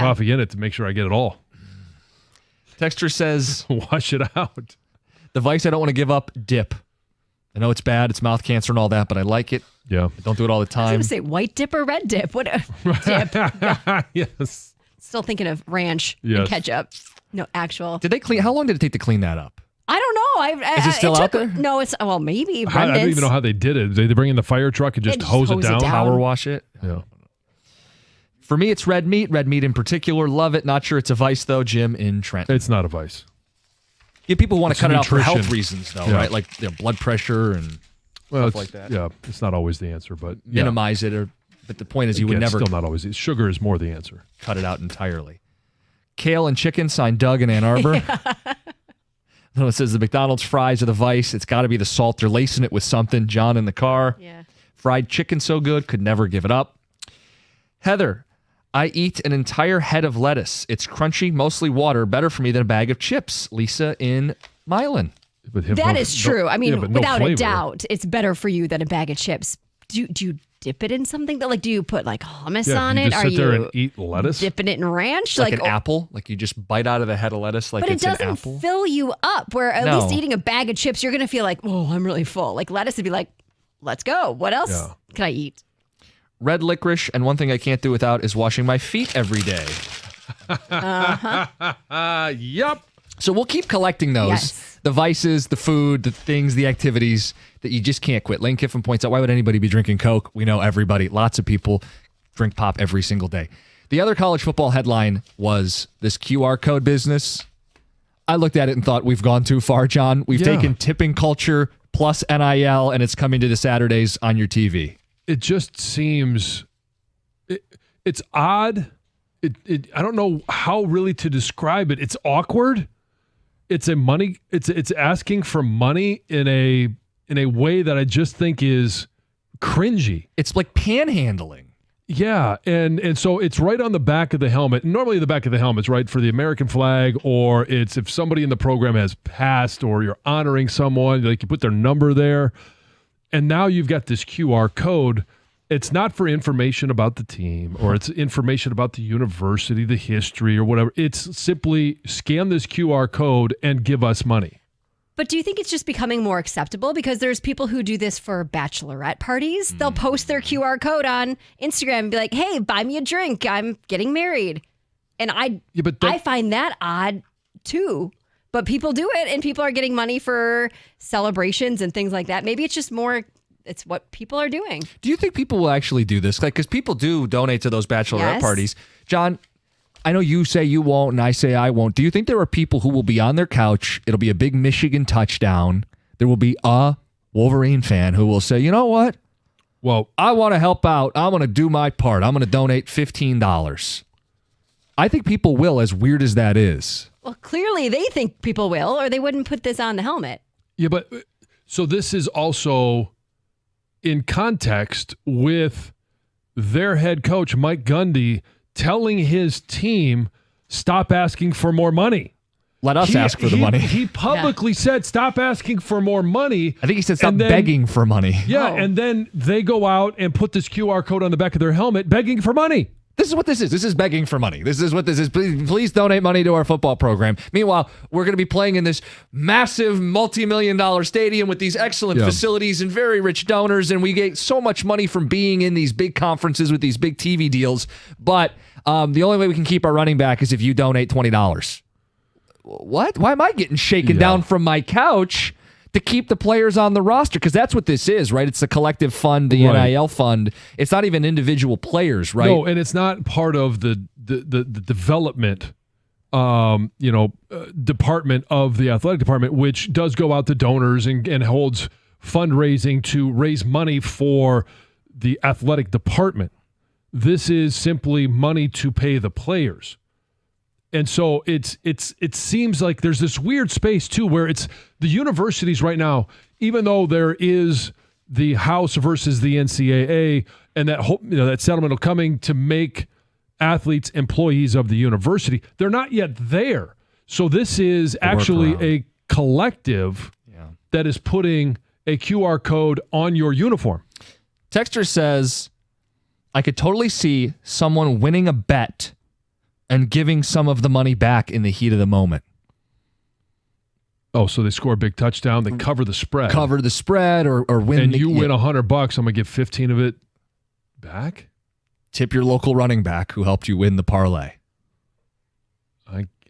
coffee in it to make sure I get it all. Texter says, wash it out. The vice I don't want to give up, dip. I know it's bad. It's mouth cancer and all that, but I like it. Yeah. I don't do it all the time. I was going to say white dip or red dip. What dip? Yes. Still thinking of ranch and ketchup. No, actual. Did they clean? How long did it take to clean that up? I don't know. Is it still out there? No, it's, well, maybe. I don't even know how they did it. They bring in the fire truck and just hose it down? Power wash it? Yeah. For me, it's red meat in particular. Love it. Not sure it's a vice, though. Jim in Trenton. It's not a vice. Yeah, people want to cut nutrition. it out for health reasons, though, right? Like blood pressure and stuff like that. Yeah, it's not always the answer, but minimize it. But the point is, you would never. Still not always. Sugar is more the answer. Cut it out entirely. Kale and chicken, signed Doug in Ann Arbor. No, it says the McDonald's fries are the vice. It's got to be the salt. They're lacing it with something. John in the car. Yeah. Fried chicken so good, could never give it up. Heather, I eat an entire head of lettuce. It's crunchy, mostly water. Better for me than a bag of chips. Lisa in Milan. That is true. I mean, without a doubt, it's better for you than a bag of chips. Do you dip it in something? That, do you put like hummus on it? Are you sit there and eat lettuce? Dipping it in ranch? Like an apple? Like you just bite out of the head of lettuce like it's an apple? But it doesn't fill you up, where at least eating a bag of chips, you're going to feel like, oh, I'm really full. Like lettuce would be like, let's go. What else can I eat? Red licorice, and one thing I can't do without is washing my feet every day. Yep. So we'll keep collecting those. Yes. The vices, the food, the things, the activities that you just can't quit. Lane Kiffin points out, why would anybody be drinking Coke? We know everybody. Lots of people drink pop every single day. The other college football headline was this QR code business. I looked at it and thought, we've gone too far, John. We've taken tipping culture plus NIL, and it's coming to the Saturdays on your TV. It just seems, it's odd. I don't know how really to describe it. It's awkward. It's it's asking for money in a way that I just think is cringy. It's like panhandling. Yeah, and so it's right on the back of the helmet. Normally the back of the helmet's right for the American flag, or it's if somebody in the program has passed or you're honoring someone, like you put their number there. And now you've got this QR code. It's not for information about the team or it's information about the university, the history or whatever. It's simply scan this QR code and give us money. But do you think it's just becoming more acceptable? Because there's people who do this for bachelorette parties. They'll post their QR code on Instagram and be like, hey, buy me a drink. I'm getting married. And I find that odd too. But people do it, and people are getting money for celebrations and things like that. Maybe it's just more, it's what people are doing. Do you think people will actually do this? Because people do donate to those bachelorette parties. John, I know you say you won't, and I say I won't. Do you think there are people who will be on their couch? It'll be a big Michigan touchdown. There will be a Wolverine fan who will say, you know what? Well, I want to help out. I want to do my part. I'm going to donate $15. I think people will, as weird as that is. Well, clearly they think people will, or they wouldn't put this on the helmet. Yeah, but so this is also in context with their head coach, Mike Gundy, telling his team, stop asking for more money. Let us ask for the money. He publicly said, stop asking for more money. I think he said, stop begging for money. Yeah, and then they go out and put this QR code on the back of their helmet, begging for money. This is what this is. This is begging for money. This is what this is. Please donate money to our football program. Meanwhile, we're going to be playing in this massive multi-million-dollar stadium with these excellent facilities and very rich donors, and we get so much money from being in these big conferences with these big TV deals. But the only way we can keep our running back is if you donate $20. What? Why am I getting shaken down from my couch to keep the players on the roster? Because that's what this is, right? It's the collective fund, the NIL fund. It's not even individual players, right? No, and it's not part of the development department of the athletic department, which does go out to donors and holds fundraising to raise money for the athletic department. This is simply money to pay the players. And so it seems like there's this weird space too, where it's the universities right now, even though there is the House versus the NCAA, and that settlement coming to make athletes employees of the university, they're not yet there. So this is actually a collective that is putting a QR code on your uniform. Texter says, I could totally see someone winning a bet and giving some of the money back in the heat of the moment. Oh, so they score a big touchdown, they cover the spread. Cover the spread or win. And you win $100, I'm going to give 15 of it back? Tip your local running back who helped you win the parlay.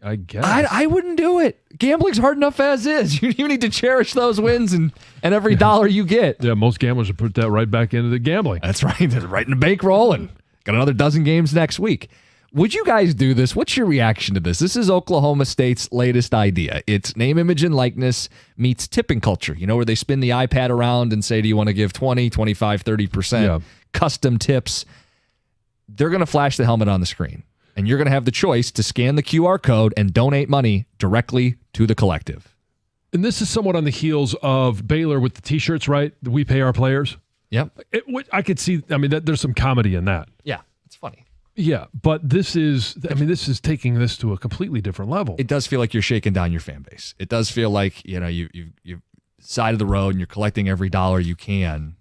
I guess. I wouldn't do it. Gambling's hard enough as is. You need to cherish those wins and every dollar you get. Yeah, most gamblers would put that right back into the gambling. That's right. Right in the bankroll, and got another dozen games next week. Would you guys do this? What's your reaction to this? This is Oklahoma State's latest idea. It's name, image, and likeness meets tipping culture. You know, where they spin the iPad around and say, do you want to give 20, 25, 30%, custom tips? They're going to flash the helmet on the screen. And you're going to have the choice to scan the QR code and donate money directly to the collective. And this is somewhat on the heels of Baylor with the T-shirts, right? We pay our players. Yep. I could see, there's some comedy in that. Yeah, it's funny. Yeah, but this is taking this to a completely different level. It does feel like you're shaking down your fan base. It does feel like, you've side of the road and you're collecting every dollar you can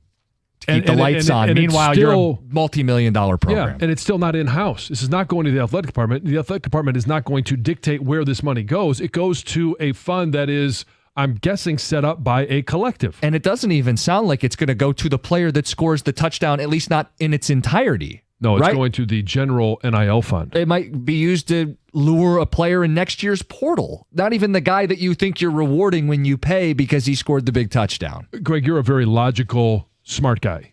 to keep the lights on. And meanwhile, you're a multi-million-dollar program. Yeah, and it's still not in-house. This is not going to the athletic department. The athletic department is not going to dictate where this money goes. It goes to a fund that is, I'm guessing, set up by a collective. And it doesn't even sound like it's going to go to the player that scores the touchdown, at least not in its entirety. No, it's going to the general NIL fund. It might be used to lure a player in next year's portal. Not even the guy that you think you're rewarding when you pay because he scored the big touchdown. Greg, you're a very logical, smart guy.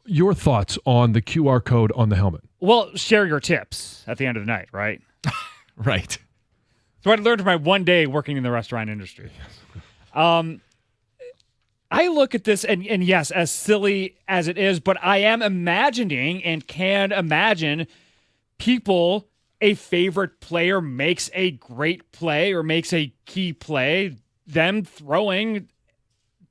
Your thoughts on the QR code on the helmet? Well, share your tips at the end of the night, right? Right. So I learned from my one day working in the restaurant industry. I look at this, and yes, as silly as it is, but I am imagining and can imagine people, a favorite player makes a great play or makes a key play, them throwing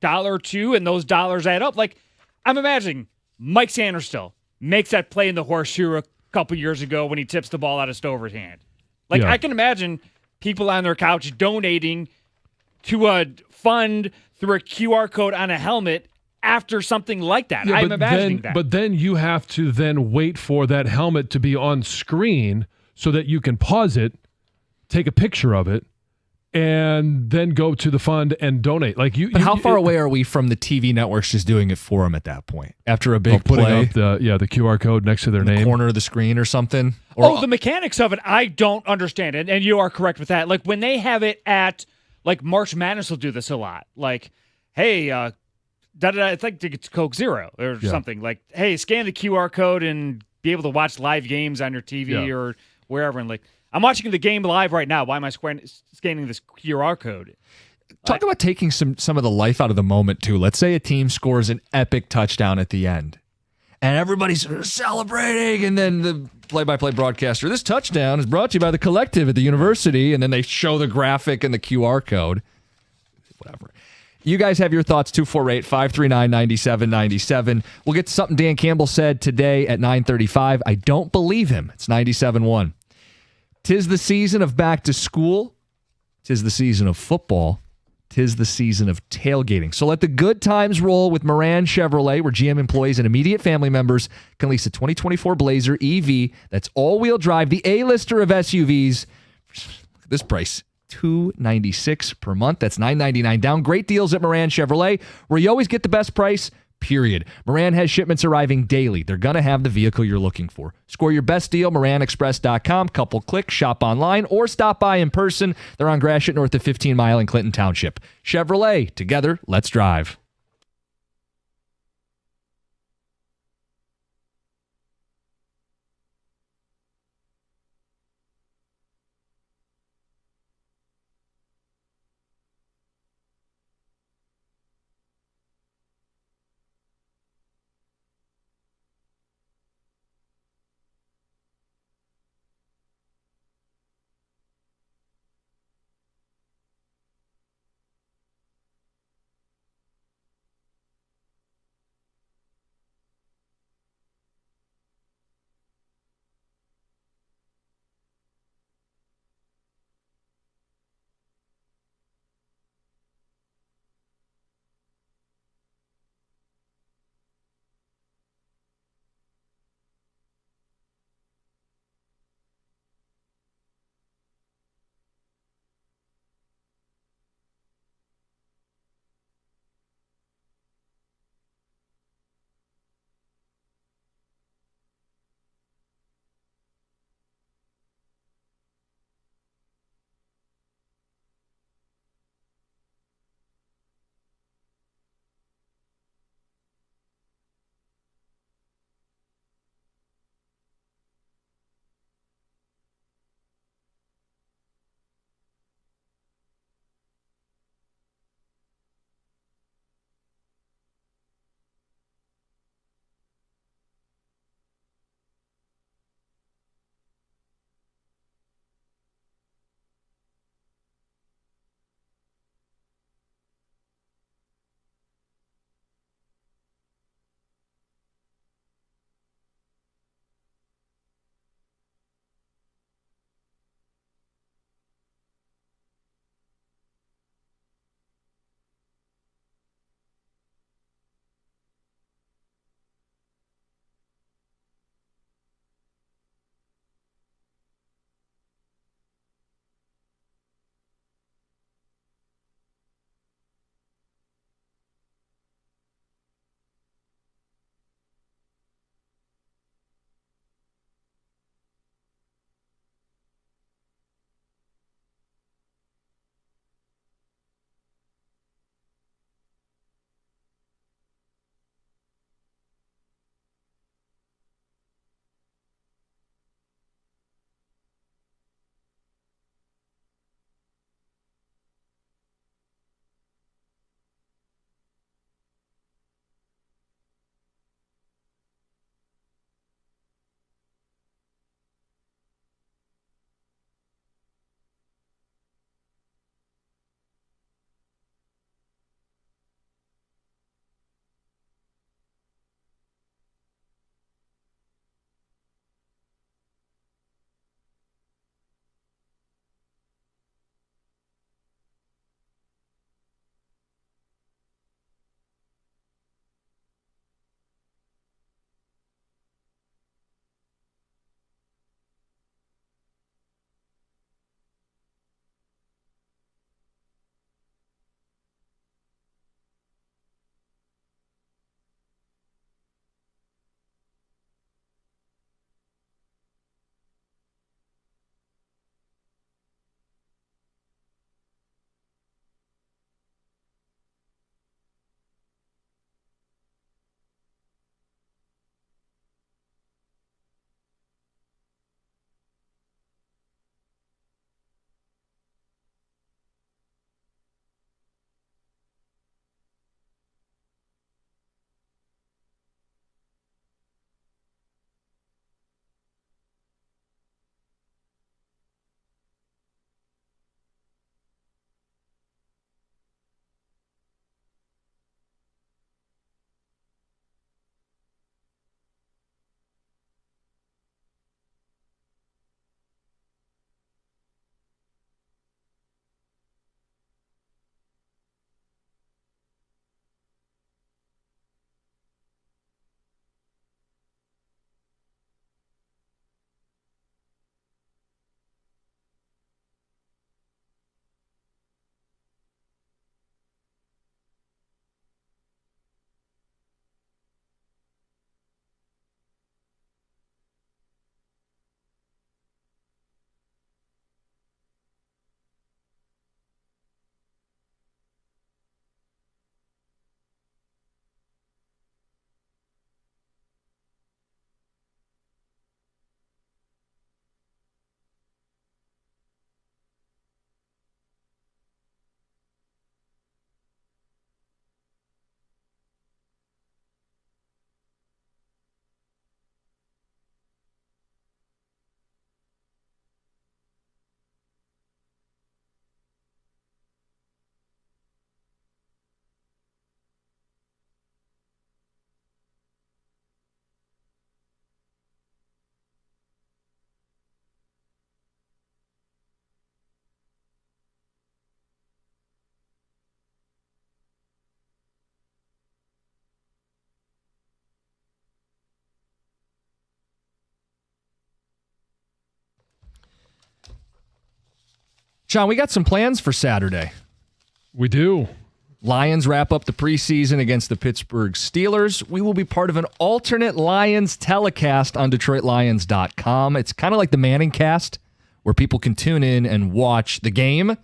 $1 or $2, and those dollars add up. Like, I'm imagining Mike Sanderstill makes that play in the horseshoe a couple years ago when he tips the ball out of Stover's hand. Like, I can imagine people on their couch donating to a fund through a QR code on a helmet after something like that. I'm imagining that. But then you have to then wait for that helmet to be on screen so that you can pause it, take a picture of it, and then go to the fund and donate. But how far away are we from the TV networks just doing it for them at that point? After a big putting play, up the QR code next to their name, the corner of the screen or something. The mechanics of it, I don't understand it, and you are correct with that. Like when they have it at, like March Madness will do this a lot. Like, hey, I think it's Coke Zero or something. Like, hey, scan the QR code and be able to watch live games on your TV or wherever. And like, I'm watching the game live right now. Why am I scanning this QR code? Talk about taking some of the life out of the moment, too. Let's say a team scores an epic touchdown at the end, and everybody's celebrating, and then the play-by-play broadcaster, this touchdown is brought to you by the collective at the university, and then they show the graphic and the QR code. Whatever. You guys have your thoughts, 248-539-9797. We'll get to something Dan Campbell said today at 9:35. I don't believe him. It's 97.1. 'Tis the season of back to school. 'Tis the season of football. 'Tis the season of tailgating. So let the good times roll with Moran Chevrolet, where GM employees and immediate family members can lease a 2024 Blazer EV that's all-wheel drive, the A-lister of SUVs. Look at this price, $296 per month. That's $999 down. Great deals at Moran Chevrolet, where you always get the best price, period. Moran has shipments arriving daily. They're going to have the vehicle you're looking for. Score your best deal, MoranExpress.com. Couple clicks, shop online, or stop by in person. They're on Gratiot north of 15 Mile in Clinton Township. Chevrolet, together, let's drive. John, we got some plans for Saturday. We do. Lions wrap up the preseason against the Pittsburgh Steelers. We will be part of an alternate Lions telecast on DetroitLions.com. It's kind of like the Manning cast, where people can tune in and watch the game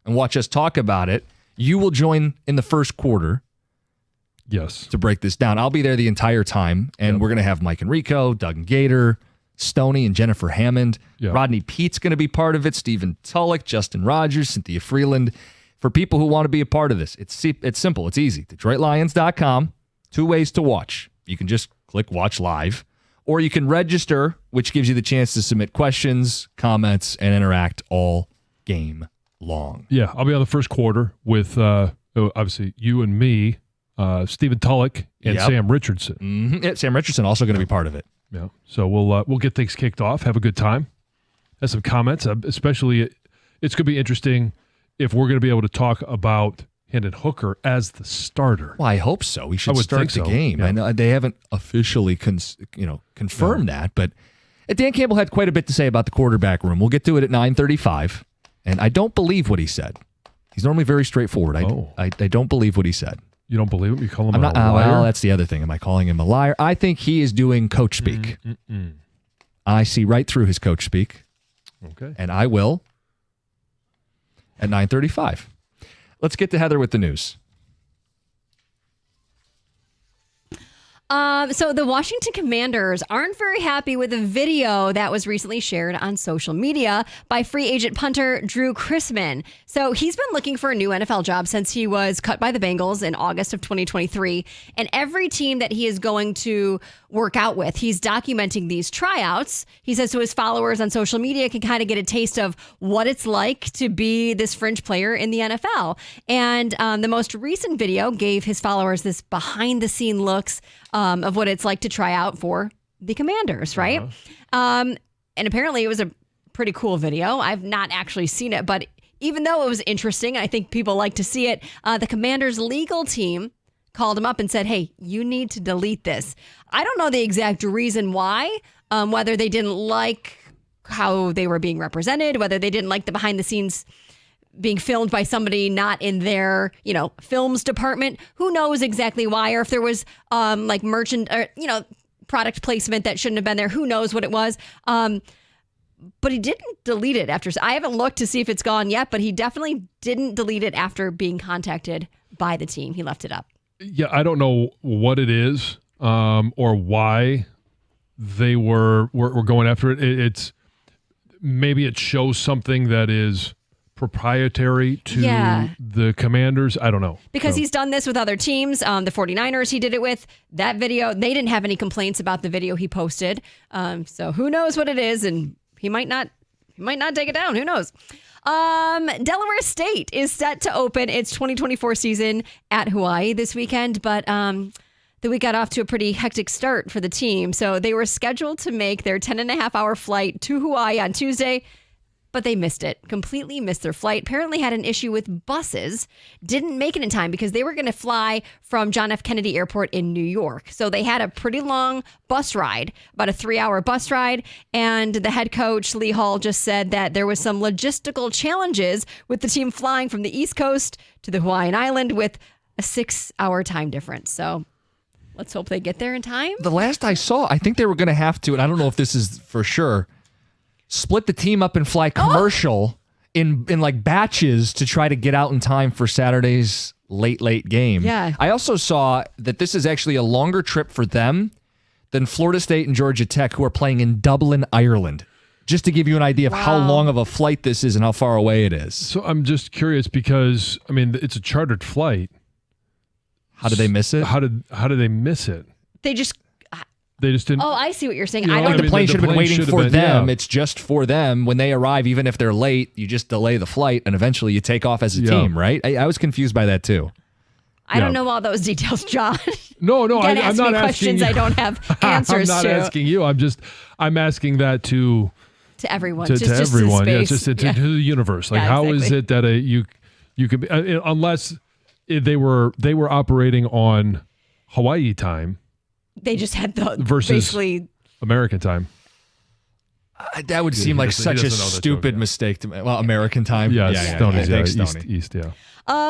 and watch us talk about it. You will join in the first quarter. Yes. To break this down. I'll be there the entire time, and we're going to have Mike Enrico, Doug and Gator, Stoney, and Jennifer Hammond. Yep. Rodney Pete's going to be part of it, Stephen Tulloch, Justin Rogers, Cynthia Freeland. For people who want to be a part of this, it's simple. It's easy. DetroitLions.com. 2 ways to watch. You can just click watch live, or you can register, which gives you the chance to submit questions, comments, and interact all game long. Yeah, I'll be on the first quarter with obviously you and me, Stephen Tulloch, and Sam Richardson. Mm-hmm. Yeah, Sam Richardson also going to be part of it. Yeah, so we'll get things kicked off, have a good time, have some comments. Especially, it's going to be interesting if we're going to be able to talk about Hendon Hooker as the starter. Well, I hope so. We should start the game. Yeah. I know they haven't officially confirmed that, but Dan Campbell had quite a bit to say about the quarterback room. We'll get to it at 9:35, and I don't believe what he said. He's normally very straightforward. I don't believe what he said. You don't believe him? You call him a liar? Well, that's the other thing. Am I calling him a liar? I think he is doing coach speak. I see right through his coach speak. Okay. And I will at 9:35. Let's get to Heather with the news. So the Washington Commanders aren't very happy with a video that was recently shared on social media by free agent punter Drew Chrisman. So he's been looking for a new NFL job since he was cut by the Bengals in August of 2023. And every team that he is going to work out with, he's documenting these tryouts. He says so his followers on social media can kind of get a taste of what it's like to be this fringe player in the NFL. And the most recent video gave his followers this behind-the-scene looks of what it's like to try out for the Commanders, right? And apparently it was a pretty cool video. I've not actually seen it, but even though it was interesting, I think people like to see it, the Commanders legal team called him up and said, hey, you need to delete this. I don't know the exact reason why, whether they didn't like how they were being represented, whether they didn't like the behind the scenes being filmed by somebody not in their, films department. Who knows exactly why, or if there was like merchant or, product placement that shouldn't have been there. Who knows what it was. But he didn't delete it after. I haven't looked to see if it's gone yet, but he definitely didn't delete it after being contacted by the team. He left it up. Yeah, I don't know what it is or why they were going after it. It's maybe it shows something that is proprietary to the Commanders. I don't know. Because he's done this with other teams. The 49ers he did it with. That video, they didn't have any complaints about the video he posted. So who knows what it is, and he might not take it down. Who knows? Delaware State is set to open its 2024 season at Hawaii this weekend, but the week got off to a pretty hectic start for the team. So they were scheduled to make their 10.5-hour flight to Hawaii on Tuesday, but they missed it. Completely missed their flight. Apparently had an issue with buses. Didn't make it in time because they were going to fly from John F. Kennedy Airport in New York. So they had a pretty long bus ride, about a 3-hour bus ride. And the head coach, Lee Hall, just said that there was some logistical challenges with the team flying from the East Coast to the Hawaiian Island with a 6-hour time difference. So let's hope they get there in time. The last I saw, I think they were going to have to, and I don't know if this is for sure, split the team up and fly commercial in like batches to try to get out in time for Saturday's late game. Yeah. I also saw that this is actually a longer trip for them than Florida State and Georgia Tech, who are playing in Dublin, Ireland. Just to give you an idea of how long of a flight this is and how far away it is. So I'm just curious because, I mean, it's a chartered flight. How did they miss it? How did they miss it? They just didn't. Oh, I see what you're saying. You know, I don't. The plane should have been waiting for them. Yeah. It's just for them. When they arrive, even if they're late, you just delay the flight, and eventually you take off as a team, right? I was confused by that too. I don't know all those details, John. No, I'm ask not me asking questions you. I don't have answers I'm not to. asking you. I'm asking that to everyone. To just everyone. To Yeah, space. just to the universe. Like, how is it that you could be, unless they were operating on Hawaii time. They just had the versus basically American time. That would seem like such a stupid mistake to me. Well, American time. Yeah, Stoney's, Stoney. East, yeah.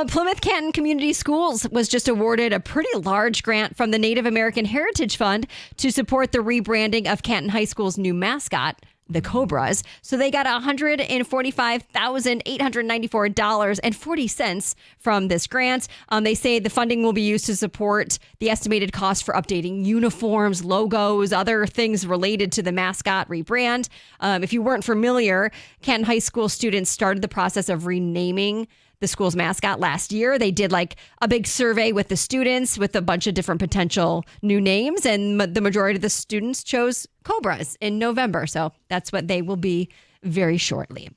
Plymouth Canton Community Schools was just awarded a pretty large grant from the Native American Heritage Fund to support the rebranding of Canton High School's new mascot, the Cobras. So they got $145,894.40 from this grant. They say the funding will be used to support the estimated cost for updating uniforms, logos, other things related to the mascot rebrand. If you weren't familiar, Canton High School students started the process of renaming the school's mascot last year. They did like a big survey with the students with a bunch of different potential new names, and the majority of the students chose Cobras in November. So that's what they will be very shortly.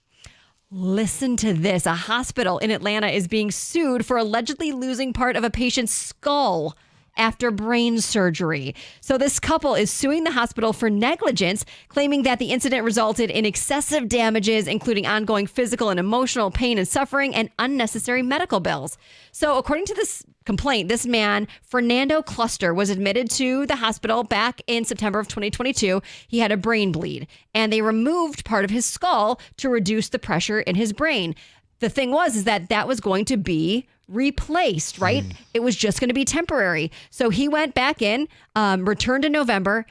Listen to this. A hospital in Atlanta is being sued for allegedly losing part of a patient's skull after brain surgery. So this couple is suing the hospital for negligence, claiming that the incident resulted in excessive damages, including ongoing physical and emotional pain and suffering and unnecessary medical bills. So according to this complaint, this man, Fernando Cluster, was admitted to the hospital back in September of 2022. He had a brain bleed, and they removed part of his skull to reduce the pressure in his brain. The thing was that was going to be replaced, right? It was just going to be temporary. So he went back in, returned in November,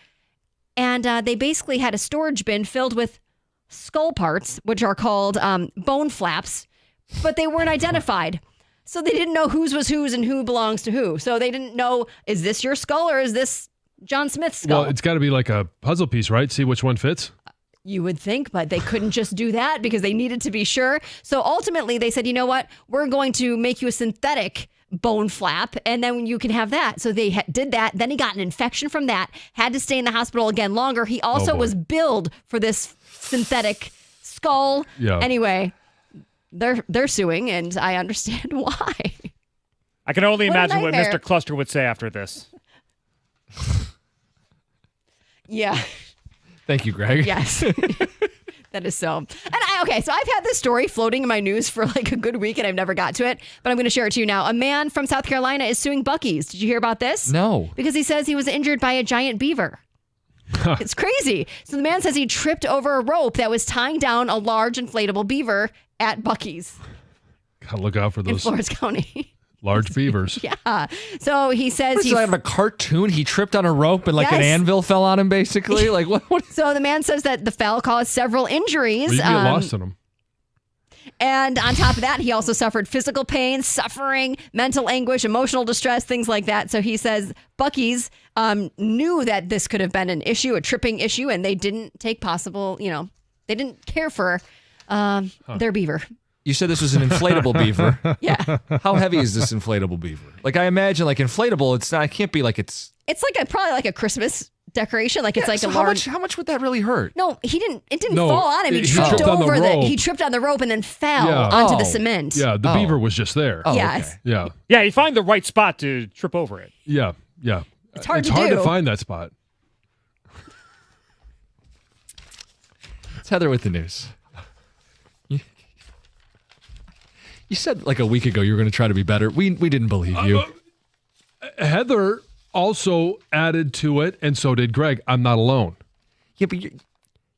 and they basically had a storage bin filled with skull parts, which are called bone flaps, but they weren't identified. So they didn't know whose was whose and who belongs to who. So they didn't know, is this your skull or is this John Smith's skull? Well, it's got to be like a puzzle piece, right? See which one fits. You would think, but they couldn't just do that because they needed to be sure. So ultimately they said, you know what? We're going to make you a synthetic bone flap and then you can have that. So they did that. Then he got an infection from that, had to stay in the hospital again longer. He also was billed for this synthetic skull. Yeah. Anyway, they're suing and I understand why. I can only What a imagine what nightmare. Mr. Cluster would say after this. Yeah. Thank you, Greg. Yes. That is so. So I've had this story floating in my news for like a good week and I've never got to it, but I'm going to share it to you now. A man from South Carolina is suing Buc-ee's. Did you hear about this? No. Because he says he was injured by a giant beaver. It's crazy. So the man says he tripped over a rope that was tying down a large inflatable beaver at Buc-ee's Gotta look out for in those Florence County. large beavers. Yeah. So he says He have a cartoon. He tripped on a rope and like an Yes. anvil fell on him, basically. Like what? So the man says that the fell caused several injuries. Well, you can get lost in them. And on top of that, he also suffered physical pain, suffering, mental anguish, emotional distress, things like that. So he says Buc-ee's knew that this could have been an issue, a tripping issue, and they didn't take possible, they didn't care for their beaver. You said this was an inflatable beaver. Yeah. How heavy is this inflatable beaver? Like I imagine, like inflatable. It's not. It can't be like it's. It's like probably like a Christmas decoration. Like it's like so a how large. much? How much would that really hurt? No, he didn't. It didn't No, fall on him. He he tripped tripped on the over rope. He tripped on the rope and then fell Yeah. onto Oh. the cement. Yeah, the beaver was just there. Oh, Yes. okay. Yeah, Yeah, you find the right spot to trip over it. yeah. It's hard to to do. find that spot. It's Heather with the news. You said like a week ago you were going to try to be better. We didn't believe you. Heather also added to it, and so did Greg. I'm not alone. Yeah, but you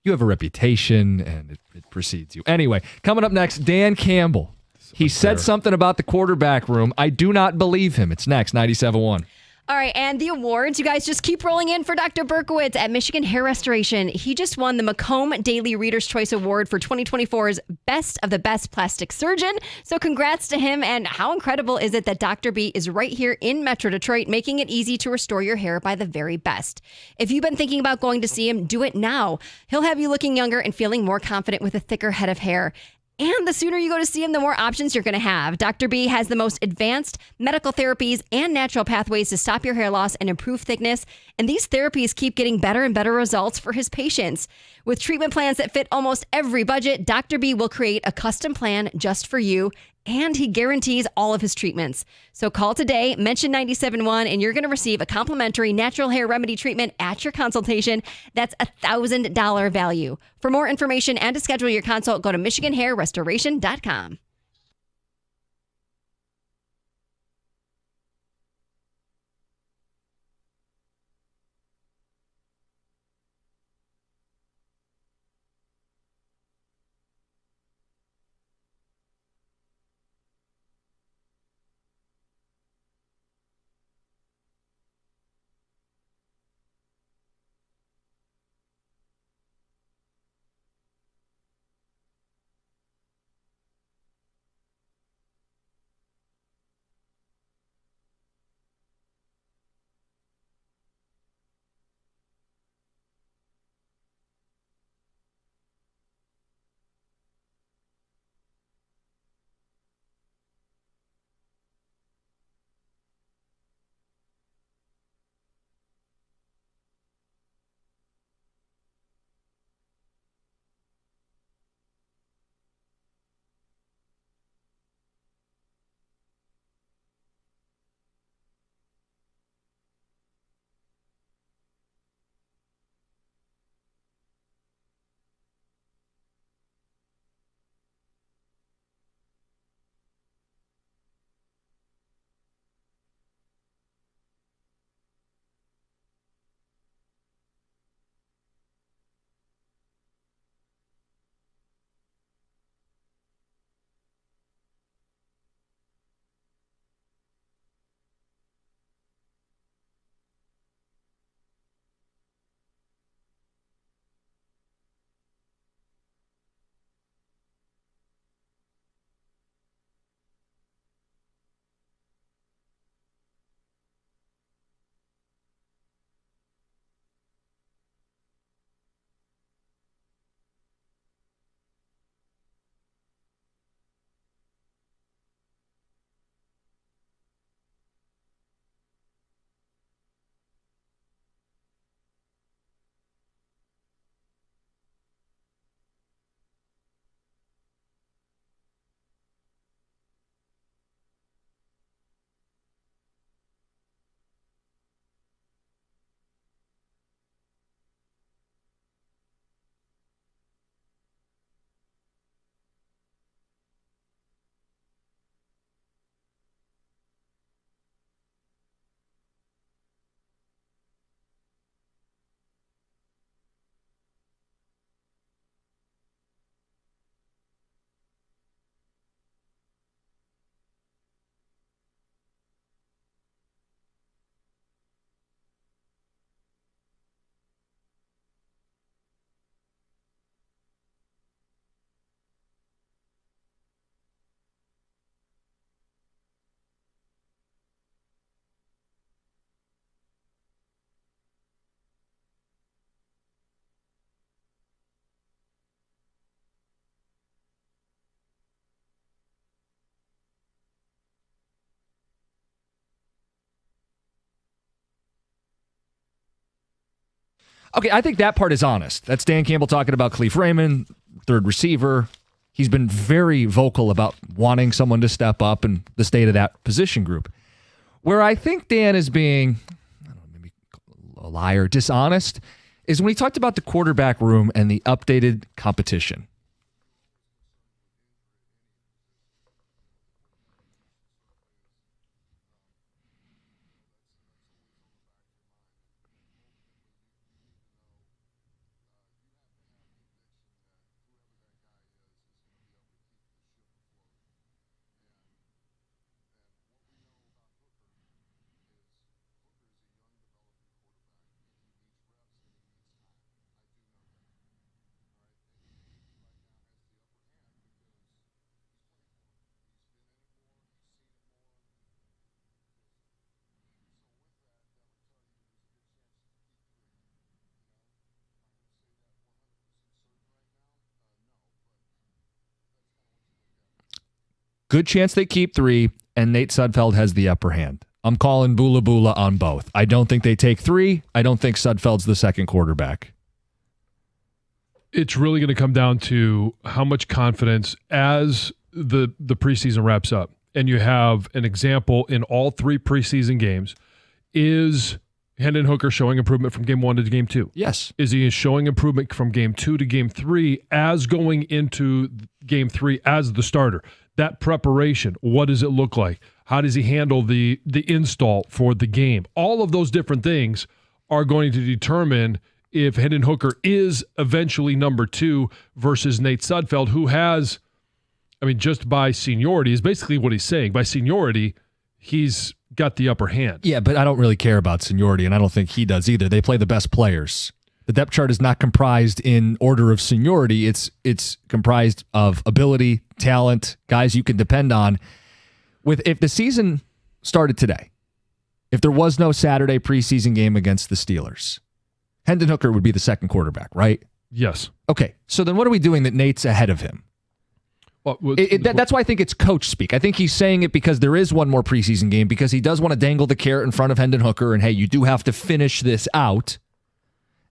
have a reputation, and it precedes you. Anyway, coming up next, Dan Campbell. He said something about the quarterback room. I do not believe him. It's next, 97.1. All right, and the awards, you guys just keep rolling in for Dr. Berkowitz at Michigan Hair Restoration. He just won the Macomb Daily Reader's Choice Award for 2024's Best of the Best Plastic Surgeon. So congrats to him, and how incredible is it that Dr. B is right here in Metro Detroit, making it easy to restore your hair by the very best. If you've been thinking about going to see him, do it now. He'll have you looking younger and feeling more confident with a thicker head of hair. And the sooner you go to see him, the more options you're going to have. Dr. B has the most advanced medical therapies and natural pathways to stop your hair loss and improve thickness. And these therapies keep getting better and better results for his patients. With treatment plans that fit almost every budget, Dr. B will create a custom plan just for you. And he guarantees all of his treatments. So call today, mention 97.1, and you're going to receive a complimentary natural hair remedy treatment at your consultation. That's $1,000 value. For more information and to schedule your consult, go to MichiganHairRestoration.com. Okay, I think that part is honest. That's Dan Campbell talking about Khalif Raymond, third receiver. He's been very vocal about wanting someone to step up and the state of that position group. Where I think Dan is being, I don't know, maybe a liar, dishonest, is when he talked about the quarterback room and the updated competition. Good chance they keep 3, and Nate Sudfeld has the upper hand. I'm calling Bula Bula on both. I don't think they take 3. I don't think Sudfeld's the second quarterback. It's really going to come down to how much confidence as the preseason wraps up. And you have an example in all 3 preseason games. Is Hendon Hooker showing improvement from game 1 to game 2? Yes. Is he showing improvement from game 2 to game 3 as going into game 3 as the starter? That preparation, what does it look like? How does he handle the install for the game? All of those different things are going to determine if Hendon Hooker is eventually number 2 versus Nate Sudfeld, who has, I mean, just by seniority is basically what he's saying. By seniority, he's got the upper hand. Yeah, but I don't really care about seniority, and I don't think he does either. They play the best players. The depth chart is not comprised in order of seniority. It's comprised of ability, talent, guys you can depend on. If the season started today, if there was no Saturday preseason game against the Steelers, Hendon Hooker would be the second quarterback, right? Yes. Okay, so then what are we doing that Nate's ahead of him? Well, That's why I think it's coach speak. I think he's saying it because there is one more preseason game, because he does want to dangle the carrot in front of Hendon Hooker, and hey, you do have to finish this out.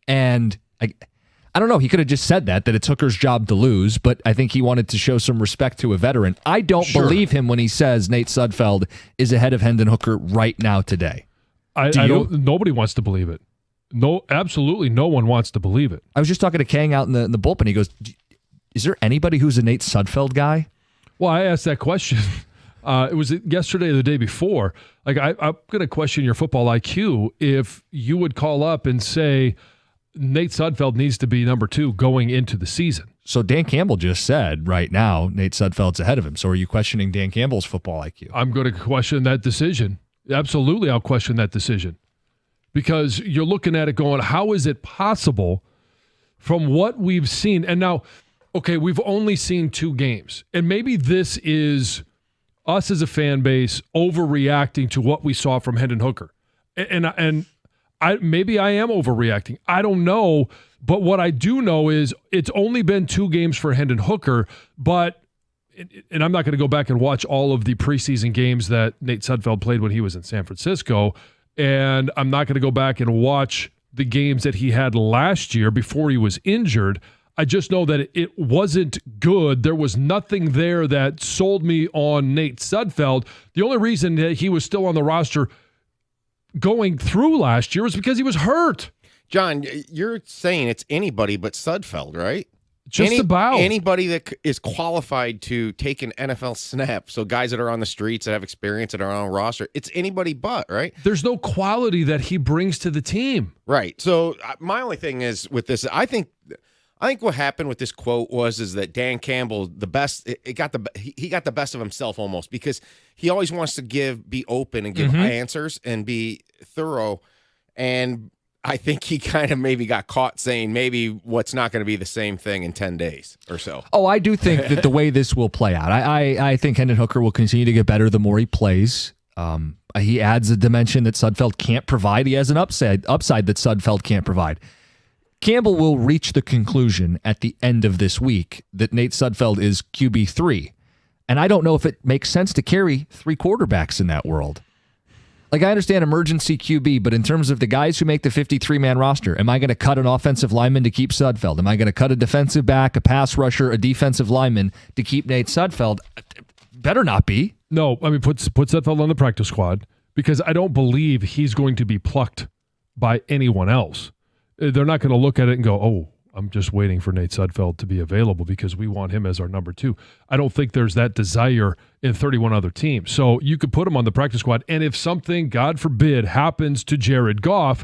And I don't know, he could have just said that it's Hooker's job to lose, but I think he wanted to show some respect to a veteran. I don't believe him when he says Nate Sudfeld is ahead of Hendon Hooker right now today. Nobody wants to believe it. No, absolutely no one wants to believe it. I was just talking to Kang out in the bullpen. He goes, is there anybody who's a Nate Sudfeld guy? Well, I asked that question. It was yesterday or the day before. Like, I'm going to question your football IQ if you would call up and say Nate Sudfeld needs to be number 2 going into the season. So Dan Campbell just said right now Nate Sudfeld's ahead of him. So are you questioning Dan Campbell's football IQ? I'm going to question that decision. Absolutely, I'll question that decision. Because you're looking at it going, how is it possible from what we've seen? And now, okay, we've only seen 2 games. And maybe this is us as a fan base overreacting to what we saw from Hendon Hooker. And maybe I am overreacting. I don't know. But what I do know is it's only been 2 games for Hendon Hooker. But, and I'm not going to go back and watch all of the preseason games that Nate Sudfeld played when he was in San Francisco. And I'm not going to go back and watch the games that he had last year before he was injured. I just know that it wasn't good. There was nothing there that sold me on Nate Sudfeld. The only reason that he was still on the roster going through last year was because he was hurt. John, you're saying it's anybody but Sudfeld, right? Just about. Anybody that is qualified to take an NFL snap. So guys that are on the streets that have experience that are on a roster, it's anybody but, right? There's no quality that he brings to the team. Right. So my only thing is with this, I think what happened with this quote is that Dan Campbell, he got the best of himself almost, because he always wants to be open and give answers and be thorough. And I think he kind of maybe got caught saying maybe what's not going to be the same thing in 10 days or so. Oh, I do think that the way this will play out, I think Hendon Hooker will continue to get better the more he plays. He adds a dimension that Sudfeld can't provide. He has an upside that Sudfeld can't provide. Campbell will reach the conclusion at the end of this week that Nate Sudfeld is QB3. And I don't know if it makes sense to carry 3 quarterbacks in that world. Like, I understand emergency QB, but in terms of the guys who make the 53-man roster, am I going to cut an offensive lineman to keep Sudfeld? Am I going to cut a defensive back, a pass rusher, a defensive lineman to keep Nate Sudfeld? Better not be. No, I mean, put Sudfeld on the practice squad because I don't believe he's going to be plucked by anyone else. They're not going to look at it and go, oh, I'm just waiting for Nate Sudfeld to be available because we want him as our number 2. I don't think there's that desire in 31 other teams. So you could put him on the practice squad, and if something, God forbid, happens to Jared Goff,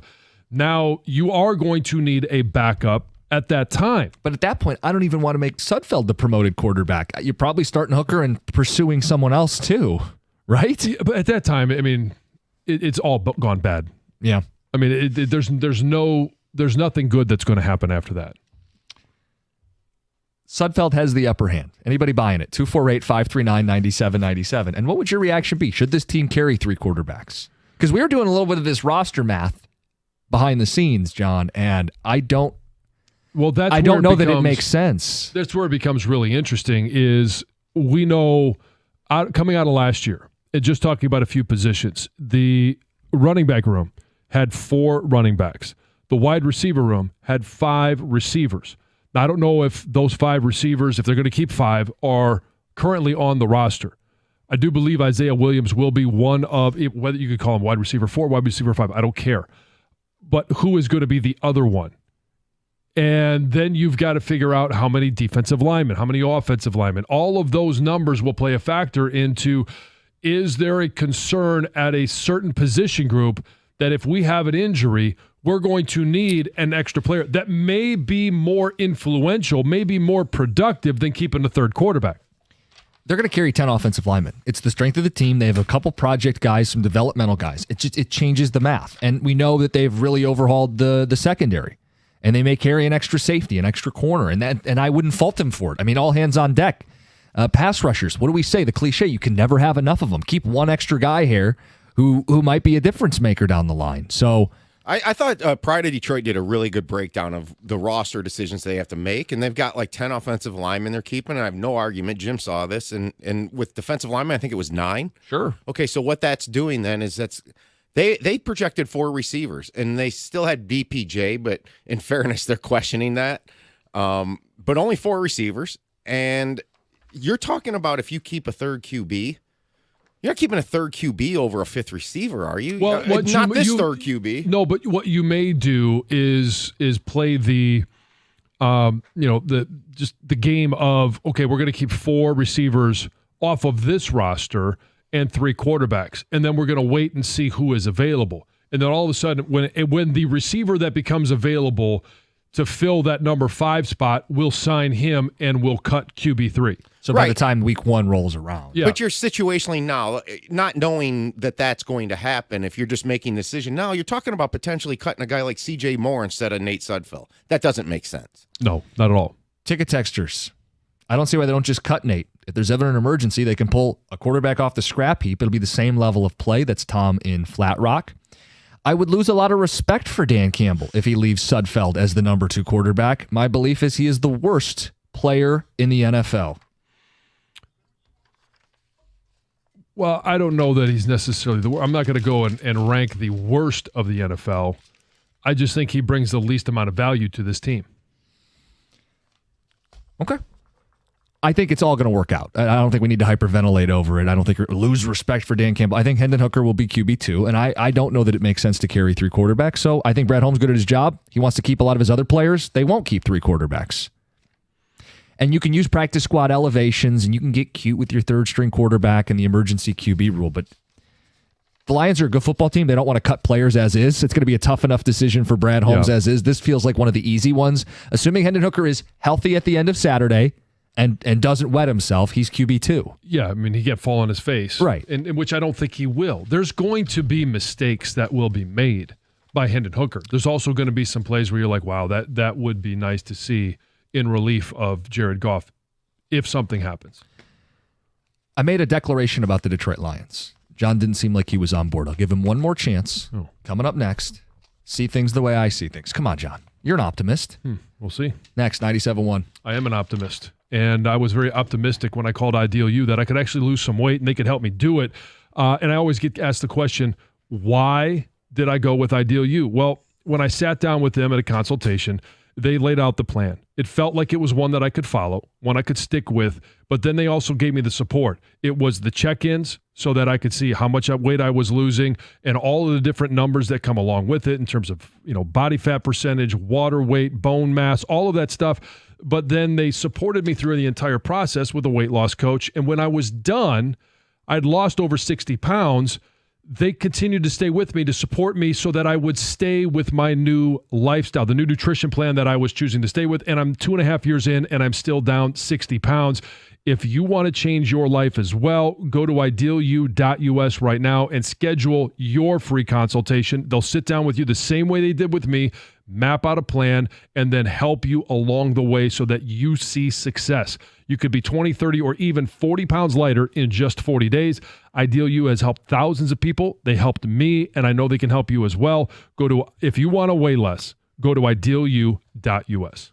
now you are going to need a backup at that time. But at that point, I don't even want to make Sudfeld the promoted quarterback. You're probably starting Hooker and pursuing someone else too, right? Yeah, but at that time, I mean, it's all gone bad. Yeah. I mean, there's nothing good that's going to happen after that. Sudfeld has the upper hand. Anybody buying it? 248-539-9797. And what would your reaction be? Should this team carry 3 quarterbacks? Because we were doing a little bit of this roster math behind the scenes, John, and I don't know that it makes sense. That's where it becomes really interesting is we know coming out of last year, and just talking about a few positions, the running back room had 4 running backs. The wide receiver room had 5 receivers. Now, I don't know if those 5 receivers, if they're going to keep 5, are currently on the roster. I do believe Isaiah Williams will be one of, whether you could call him wide receiver 4, wide receiver 5, I don't care. But who is going to be the other one? And then you've got to figure out how many defensive linemen, how many offensive linemen. All of those numbers will play a factor into, is there a concern at a certain position group that if we have an injury, we're going to need an extra player that may be more influential, may be more productive than keeping a third quarterback. They're going to carry 10 offensive linemen. It's the strength of the team. They have a couple project guys, some developmental guys. It changes the math. And we know that they've really overhauled the secondary. And they may carry an extra safety, an extra corner. And I wouldn't fault them for it. I mean, all hands on deck. Pass rushers, what do we say? The cliche, you can never have enough of them. Keep one extra guy here who might be a difference maker down the line. So I thought Pride of Detroit did a really good breakdown of the roster decisions they have to make, and they've got like 10 offensive linemen they're keeping, and I have no argument. Jim saw this, and with defensive linemen, I think it was 9. Sure. Okay, so what that's doing then is they projected 4 receivers, and they still had BPJ, but in fairness, they're questioning that. But only 4 receivers, and you're talking about if you keep a third QB, you're not keeping a third QB over a 5th receiver, are you? Well, third QB. No, but what you may do is play the, the game of, okay, we're going to keep 4 receivers off of this roster and 3 quarterbacks, and then we're going to wait and see who is available. And then all of a sudden, when the receiver that becomes available to fill that number 5 spot, we'll sign him and we'll cut QB3. So by the time week 1 rolls around. Yeah. But you're situationally now, not knowing that that's going to happen, if you're just making a decision now, you're talking about potentially cutting a guy like C.J. Moore instead of Nate Sudfeld. That doesn't make sense. No, not at all. Ticket textures. I don't see why they don't just cut Nate. If there's ever an emergency, they can pull a quarterback off the scrap heap. It'll be the same level of play. That's Tom in Flat Rock. I would lose a lot of respect for Dan Campbell if he leaves Sudfeld as the number 2 quarterback. My belief is he is the worst player in the NFL. Well, I don't know that he's necessarily the worst. I'm not going to go and rank the worst of the NFL. I just think he brings the least amount of value to this team. Okay. I think it's all going to work out. I don't think we need to hyperventilate over it. I don't think we lose respect for Dan Campbell. I think Hendon Hooker will be QB2, and I don't know that it makes sense to carry 3 quarterbacks. So I think Brad Holmes is good at his job. He wants to keep a lot of his other players. They won't keep 3 quarterbacks. And you can use practice squad elevations, and you can get cute with your third-string quarterback and the emergency QB rule. But the Lions are a good football team. They don't want to cut players as is. It's going to be a tough enough decision for Brad Holmes as is. This feels like one of the easy ones. Assuming Hendon Hooker is healthy at the end of Saturday and doesn't wet himself, he's QB2. Yeah, I mean, he can't fall on his face. Right. And which I don't think he will. There's going to be mistakes that will be made by Hendon Hooker. There's also going to be some plays where you're like, wow, that would be nice to see in relief of Jared Goff if something happens. I made a declaration about the Detroit Lions. John didn't seem like he was on board. I'll give him one more chance. Coming up next, see things the way I see things. Come on, John. You're an optimist. We'll see. Next, 97.1. I am an optimist. And I was very optimistic when I called Ideal U that I could actually lose some weight and they could help me do it. And I always get asked the question, Why did I go with Ideal You? Well, when I sat down with them at a consultation, they laid out the plan. It felt like it was one that I could follow, one I could stick with, but then they also gave me the support. It was the check-ins so that I could see how much weight I was losing and all of the different numbers that come along with it in terms of, body fat percentage, water weight, bone mass, all of that stuff. But then they supported me through the entire process with a weight loss coach. And when I was done, I'd lost over 60 pounds. They continued to stay with me to support me so that I would stay with my new lifestyle, the new nutrition plan that I was choosing to stay with. And I'm 2.5 years in and I'm still down 60 pounds. If you want to change your life as well, go to idealu.us right now and schedule your free consultation. They'll sit down with you the same way they did with me, map out a plan, and then help you along the way so that you see success. You could be 20, 30, or even 40 pounds lighter in just 40 days. Ideal You has helped thousands of people. They helped me, and I know they can help you as well. If you want to weigh less, go to idealu.us.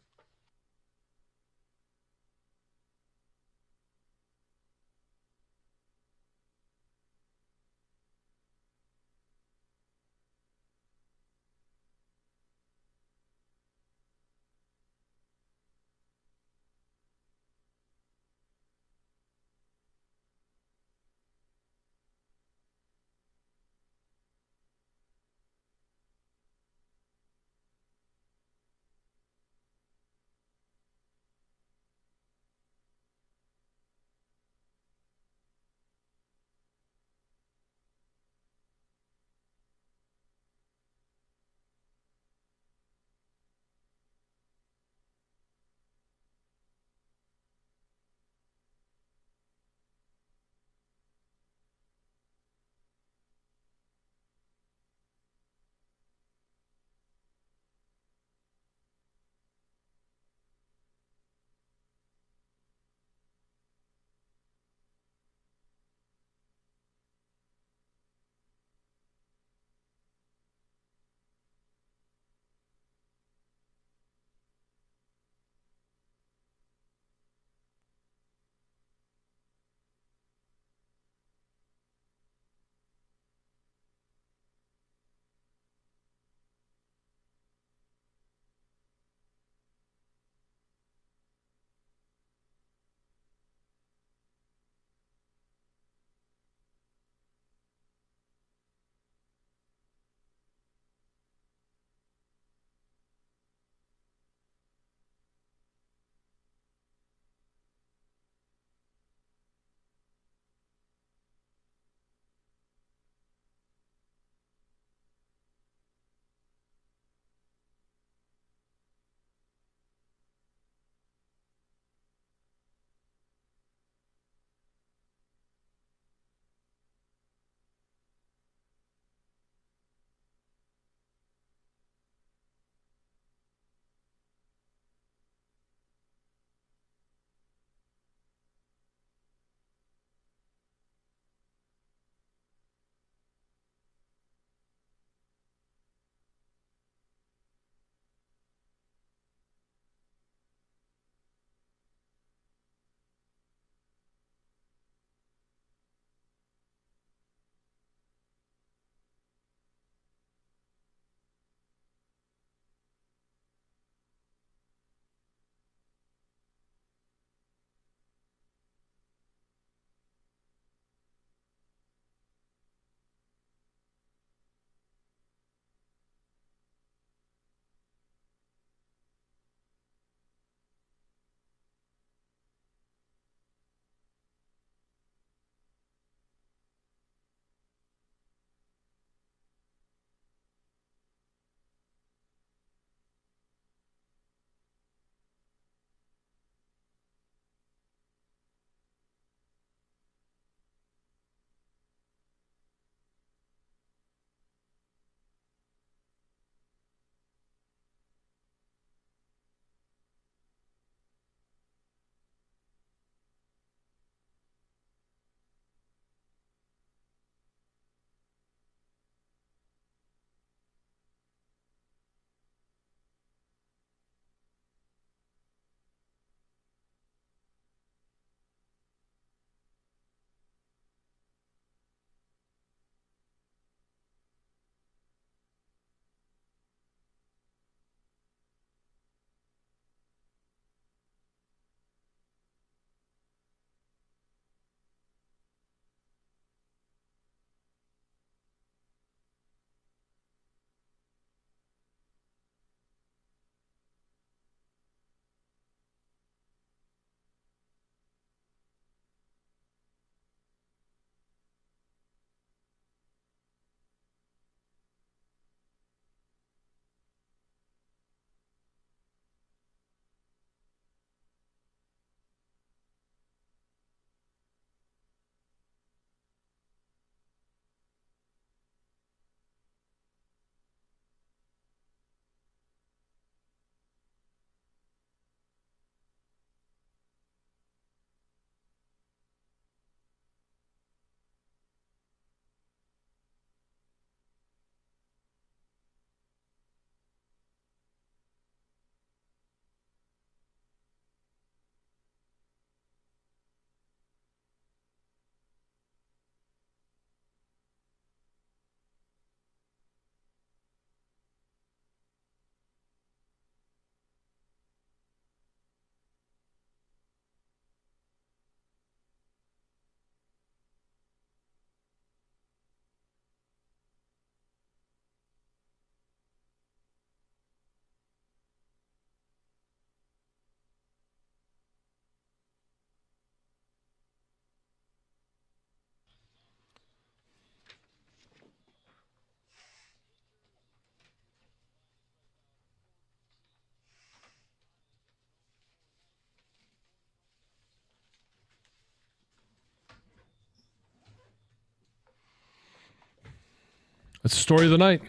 That's the story of the night.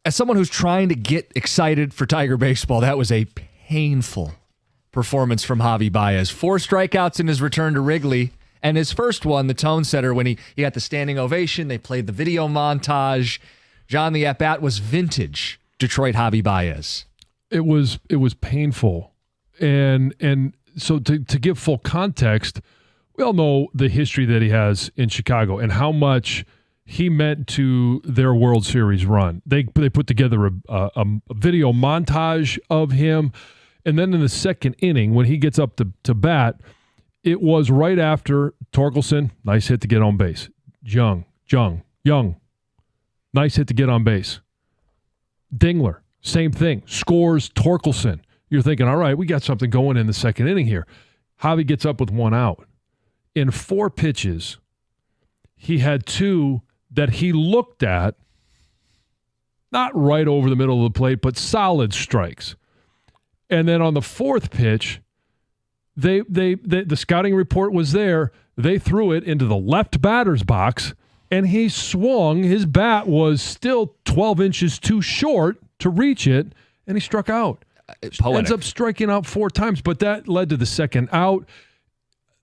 As someone who's trying to get excited for Tiger baseball, that was a painful performance from Javy Baez. 4 strikeouts in his return to Wrigley. And his first one, the tone setter, when he got the standing ovation, they played the video montage. John, the at-bat was vintage Detroit Javy Baez. It was painful. And so to give full context, we all know the history that he has in Chicago and how much he meant to their World Series run. They put together a video montage of him, and then in the second inning, when he gets up to bat, it was right after Torkelson, nice hit to get on base. Young, nice hit to get on base. Dingler, same thing, scores Torkelson. You're thinking, all right, we got something going in the second inning here. Javy gets up with 1 out. In 4 pitches, he had 2 that he looked at, not right over the middle of the plate, but solid strikes. And then on the 4th pitch, the scouting report was there. They threw it into the left batter's box, and he swung. His bat was still 12 inches too short to reach it, and he struck out. Poetic. Ends up striking out 4 times, but that led to the second out.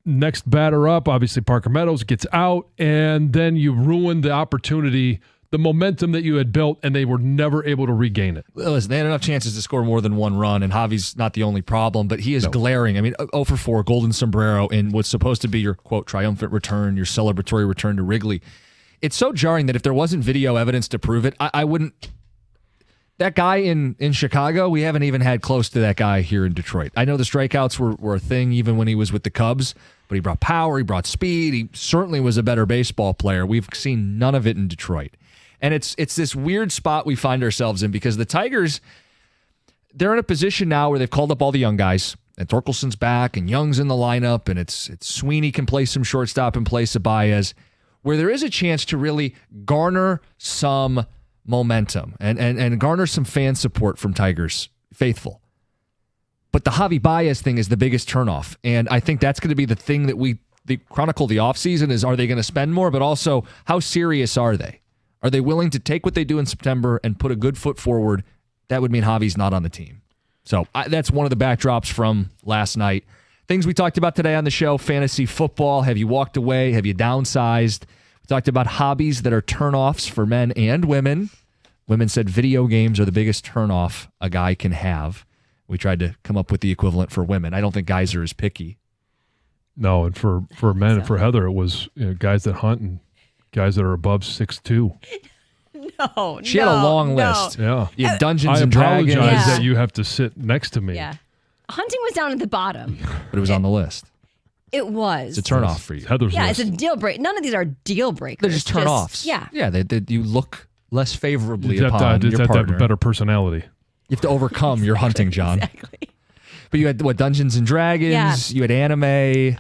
Next batter up, obviously Parker Meadows gets out, and then you ruined the opportunity, the momentum that you had built, and they were never able to regain it. Well, listen, they had enough chances to score more than 1 run, and Javy's not the only problem, but he is glaring. I mean, 0 for 4, golden sombrero in what's supposed to be your, quote, triumphant return, your celebratory return to Wrigley. It's so jarring that if there wasn't video evidence to prove it, I wouldn't. That guy in Chicago, we haven't even had close to that guy here in Detroit. I know the strikeouts were a thing even when he was with the Cubs, but he brought power, he brought speed. He certainly was a better baseball player. We've seen none of it in Detroit. And it's this weird spot we find ourselves in because the Tigers, they're in a position now where they've called up all the young guys, and Torkelson's back, and Young's in the lineup, and it's Sweeney can play some shortstop in place of Baez, where there is a chance to really garner some momentum and garner some fan support from Tigers faithful. But the Javy Baez thing is the biggest turnoff, and I think that's going to be the thing that we chronicle the offseason is, are they going to spend more, but also how serious are they? Are they willing to take what they do in September and put a good foot forward? That would mean Javy's not on the team. So that's one of the backdrops from last night. Things we talked about today on the show, fantasy football. Have you walked away? Have you downsized? We talked about hobbies that are turnoffs for men and women. Women said video games are the biggest turnoff a guy can have. We tried to come up with the equivalent for women. I don't think guys are as picky. No, and for men and for Heather, it was guys that hunt and guys that are above 6'2". She had a long list. Yeah. You had Dungeons I and Dragons. apologize that you have to sit next to me. Yeah. Hunting was down at the bottom. But it was on the list. It was. It's a turnoff for you. Heather's It's list. a deal break. None of these are deal breakers. They're just turnoffs. Yeah. Yeah, you look less favorably You have upon to your have partner. a better personality. You have to overcome your hunting, John. Exactly. But you had, Dungeons and Dragons? Yeah. You had anime.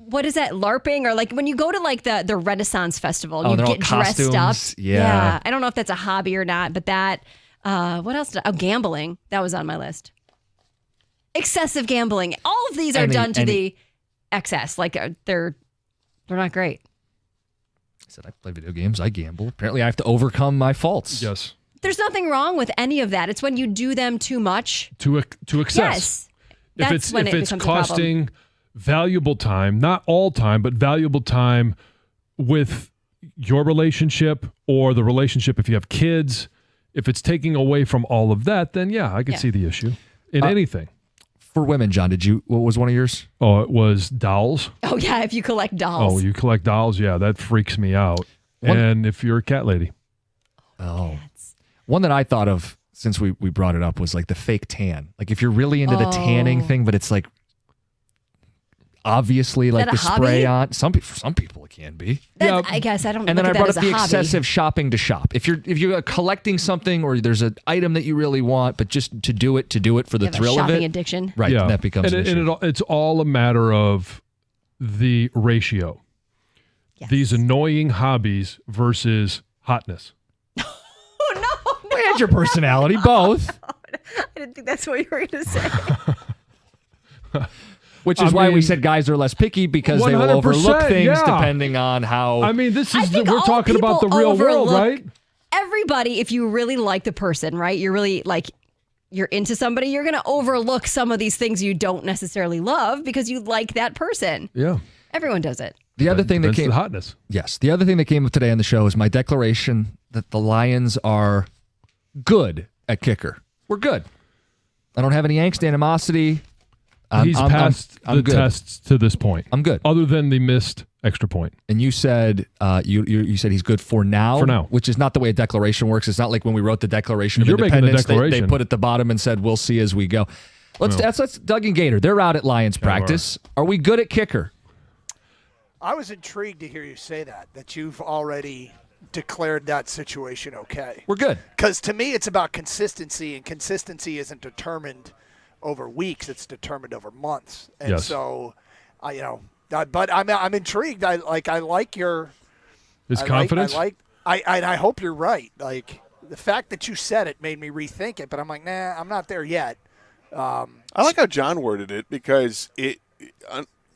What is that, LARPing? Or like when you go to like the Renaissance Festival and you they're all get dressed up. costumes. Yeah. I don't know if that's a hobby or not, but that, what else? Gambling. That was on my list. Excessive gambling. All of these are done to the excess. Like they're not great. I said, I play video games. I gamble. Apparently, I have to overcome my faults. Yes. There's nothing wrong with any of that. It's when you do them too much. To excess. Yes. If it's costing valuable time, not all time, but valuable time with your relationship or the relationship if you have kids, if it's taking away from all of that, then I could see the issue in anything. For women, John, what was one of yours? Oh, it was dolls. Oh, yeah, if you collect dolls. Oh, you collect dolls? Yeah, that freaks me out. And if you're a cat lady. Oh. One that I thought of since we brought it up was like the fake tan. Like if you're really into the tanning thing, but it's like obviously like the spray on. Some people it can be. I guess I don't. And then I brought up the hobby. excessive shopping to shop. If you're collecting something or there's an item that you really want, but just to do it for the thrill of it. Shopping addiction. Right. Yeah. That becomes an issue. And it's all a matter of the ratio. Yes. These annoying hobbies versus hotness. We had your personality, both. I didn't think that's what you were going to say. Which is why we said guys are less picky because they will overlook things depending on how. I mean, this is we're talking about the real world, right? Everybody, if you really like the person, right? You're really you're into somebody, you're going to overlook some of these things you don't necessarily love because you like that person. Yeah. Everyone does it. The other thing that came, the hotness. Yes. The other thing that came up today on the show is my declaration that the Lions are good at kicker. We're good. I don't have any angst, animosity. He's passed the tests to this point. I'm good. Other than the missed extra point. And you said you said he's good for now. For now. Which is not the way a declaration works. It's not like when we wrote the Declaration of You're Independence, making the declaration. They put at the bottom and said, we'll see as we go. Let's Doug and Gator. They're out at Lions practice. Are we good at kicker? I was intrigued to hear you say that you've already declared that situation okay. We're good. Because to me, it's about consistency, and consistency isn't determined over weeks; it's determined over months. And so, but I'm intrigued. I like your his confidence. I hope you're right. Like the fact that you said it made me rethink it, but I'm like, nah, I'm not there yet. I like how John worded it because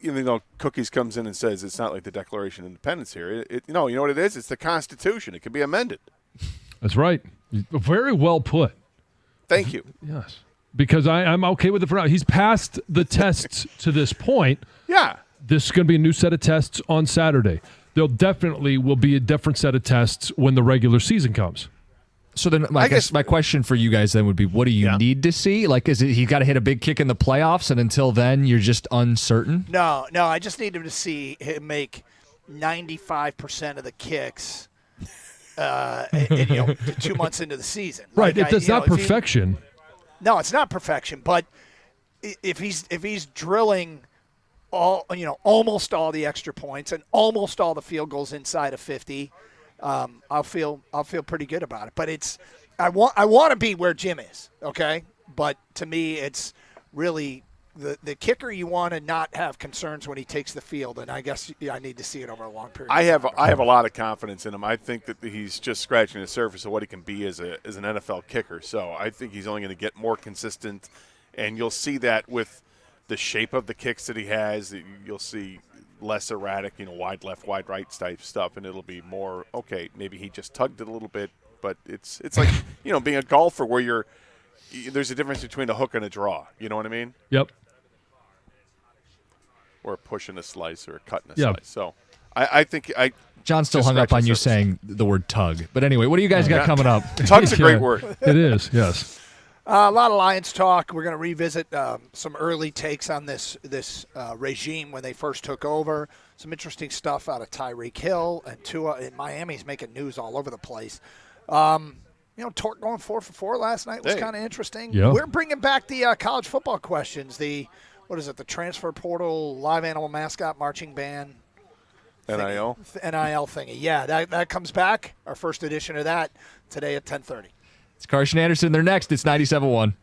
even though Cookies comes in and says it's not like the Declaration of Independence here, you know what it is? It's the Constitution. It can be amended. That's right. Very well put. Thank you. Yes. Because I'm okay with it for now. He's passed the tests to this point. Yeah. This is going to be a new set of tests on Saturday. There'll definitely will be a different set of tests when the regular season comes. So then, I guess my question for you guys then would be, what do you need to see? Like, is it he got to hit a big kick in the playoffs, and until then, you're just uncertain? No. I just need him to see him make 95% of the kicks. 2 months into the season, right? It's not perfection. No, it's not perfection. But if he's drilling almost all the extra points and almost all the field goals inside of 50. I'll feel pretty good about it. But I want to be where Jim is, okay? But to me, it's really the kicker you want to not have concerns when he takes the field, and I guess I need to see it over a long period. I have a lot of confidence in him. I think that he's just scratching the surface of what he can be as an NFL kicker. So I think he's only going to get more consistent, and you'll see that with the shape of the kicks that he has. You'll see less erratic, wide left, wide right type stuff, and it'll be more, okay, maybe he just tugged it a little bit, but it's like, being a golfer where there's a difference between a hook and a draw. You know what I mean? Yep. Or a push and a slice or a cut and a slice. So I think John's still hung up on you saying the word tug. But anyway, what do you guys got coming up? Tug's a great word. It is, yes. A lot of Lions talk. We're going to revisit some early takes on this regime when they first took over. Some interesting stuff out of Tyreek Hill and Tua in Miami's making news all over the place. Torque going 4 for 4 last night was kind of interesting. Yeah. We're bringing back the college football questions. The transfer portal, live animal mascot, marching band. NIL thingy. Yeah, that comes back. Our first edition of that today at 10:30. It's Carson Anderson. They're next. It's 97.1.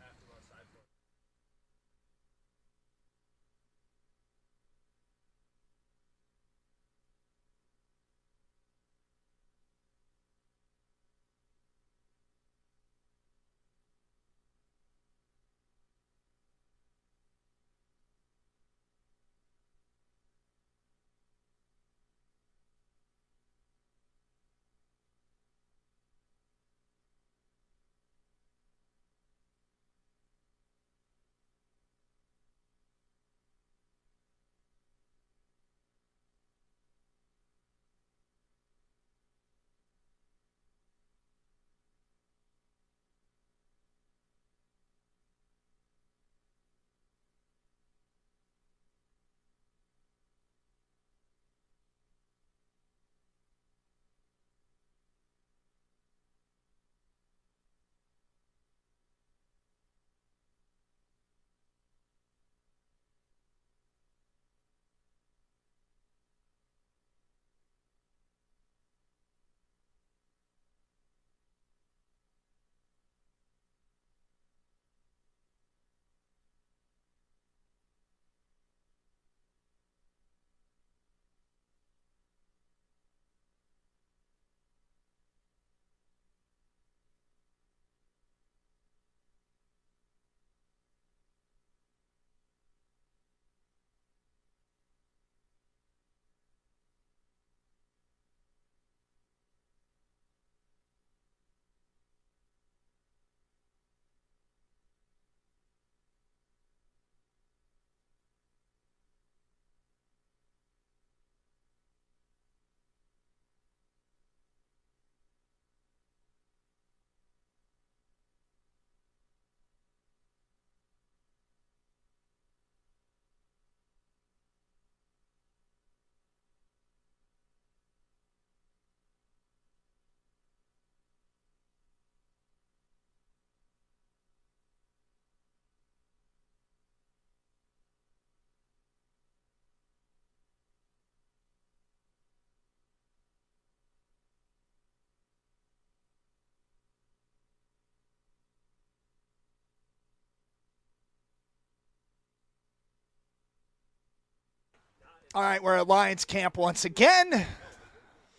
All right, we're at Lions camp once again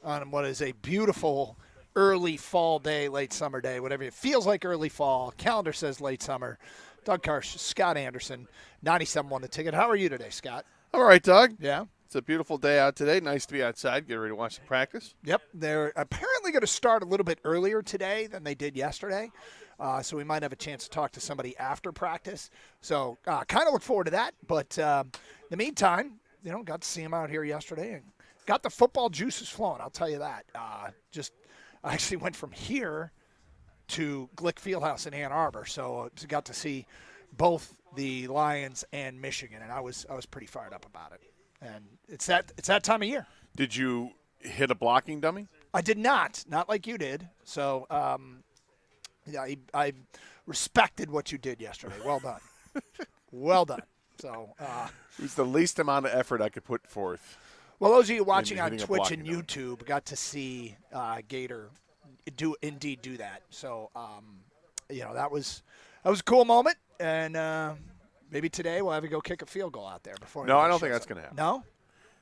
on what is a beautiful early fall day, late summer day, whatever it feels like early fall. Calendar says late summer. Doug Karsh, Scott Anderson, 97.1 The Ticket. How are you today, Scott? All right, Doug. Yeah? It's a beautiful day out today. Nice to be outside. Get ready to watch the practice. Yep. They're apparently going to start a little bit earlier today than they did yesterday. So we might have a chance to talk to somebody after practice. So kind of look forward to that. But in the meantime, got to see him out here yesterday and got the football juices flowing. I'll tell you that. I actually went from here to Glick Fieldhouse in Ann Arbor. So I got to see both the Lions and Michigan, and I was pretty fired up about it. And it's that time of year. Did you hit a blocking dummy? I did not like you did. So I respected what you did yesterday. Well done. Well done. So it was the least amount of effort I could put forth. Well, those of you watching on hitting a Twitch and blocking YouTube got to see Gator do that. So that was a cool moment, and maybe today we'll have to go kick a field goal out there before. No, I don't think that's going to happen. No?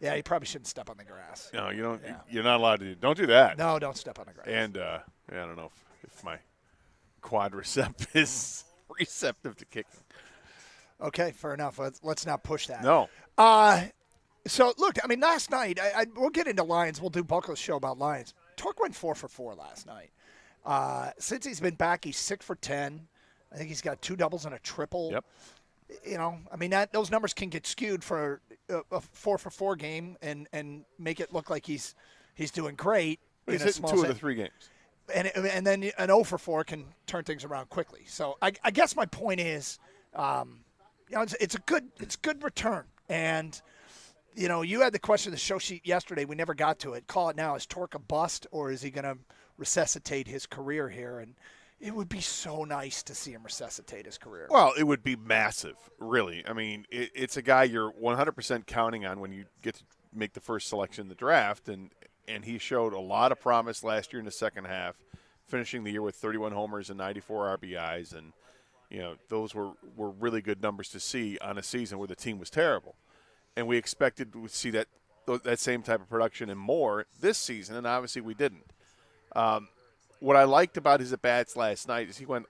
Yeah, you probably shouldn't step on the grass. No, you don't. Yeah. You're not allowed to. Don't do that. No, don't step on the grass. And I don't know if my quadricep is receptive to kicking. Okay, fair enough. Let's not push that. No. So, look, I mean, last night, we'll get into Lions. We'll do Buckle's show about Lions. Torque went 4 for 4 last night. Since he's been back, he's 6 for 10. I think he's got 2 doubles and a triple. Yep. I mean, those numbers can get skewed for a 4 for 4 game and make it look like he's doing great. He's hitting 2 of the 3 games. And then an 0 for 4 can turn things around quickly. So I guess my point is, it's a good return. And you had the question of the show sheet yesterday. We never got to it. Call it now. Is Torque a bust, or is he going to resuscitate his career here? And it would be so nice to see him resuscitate his career. Well, it would be massive, really. I mean, it's a guy you're 100% counting on when you get to make the first selection in the draft, and he showed a lot of promise last year in the second half, finishing the year with 31 homers and 94 RBIs, and those were really good numbers to see on a season where the team was terrible. And we expected to see that same type of production and more this season, and obviously we didn't. What I liked about his at-bats last night is he went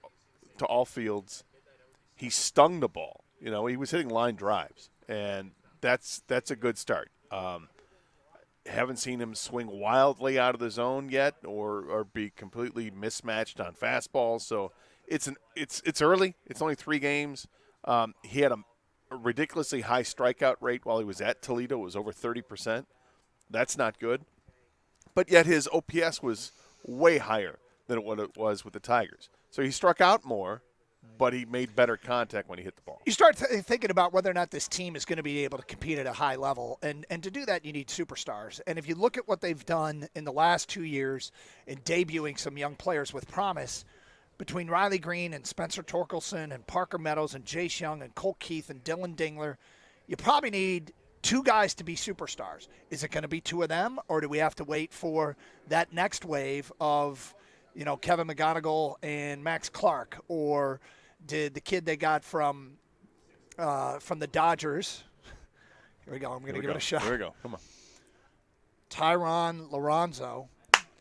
to all fields. He stung the ball. He was hitting line drives, and that's a good start. Haven't seen him swing wildly out of the zone yet or be completely mismatched on fastballs. So it's early. It's only 3 games. He had a ridiculously high strikeout rate while he was at Toledo. It was over 30%. That's not good. But yet his OPS was way higher than what it was with the Tigers. So he struck out more, but he made better contact when he hit the ball. You start thinking about whether or not this team is going to be able to compete at a high level. And to do that, you need superstars. And if you look at what they've done in the last 2 years in debuting some young players with promise, between Riley Green and Spencer Torkelson and Parker Meadows and Jace Young and Colt Keith and Dylan Dingler, you probably need 2 guys to be superstars. Is it going to be 2 of them, or do we have to wait for that next wave of, Kevin McGonigal and Max Clark, or did the kid they got from the Dodgers? Here we go. I'm going to give it a shot. Here we go. Come on. Tyron Lorenzo.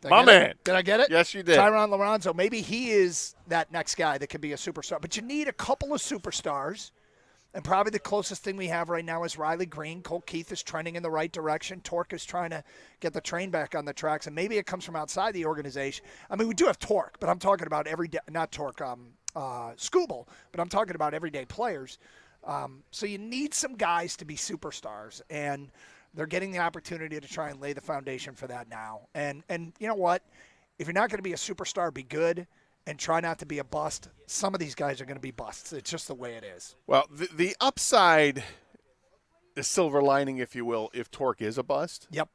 My man. Did I get it? Yes, you did. Tyron Lorenzo. Maybe he is that next guy that could be a superstar. But you need a couple of superstars. And probably the closest thing we have right now is Riley Green. Colt Keith is trending in the right direction. Torque is trying to get the train back on the tracks. And maybe it comes from outside the organization. I mean, we do have Torque, but I'm talking about everyday, not Torque, Scooble, but I'm talking about everyday players. So you need some guys to be superstars. And they're getting the opportunity to try and lay the foundation for that now. And you know what? If you're not going to be a superstar, be good and try not to be a bust. Some of these guys are going to be busts. It's just the way it is. Well, the upside, the silver lining, if you will, if Torque is a bust, yep,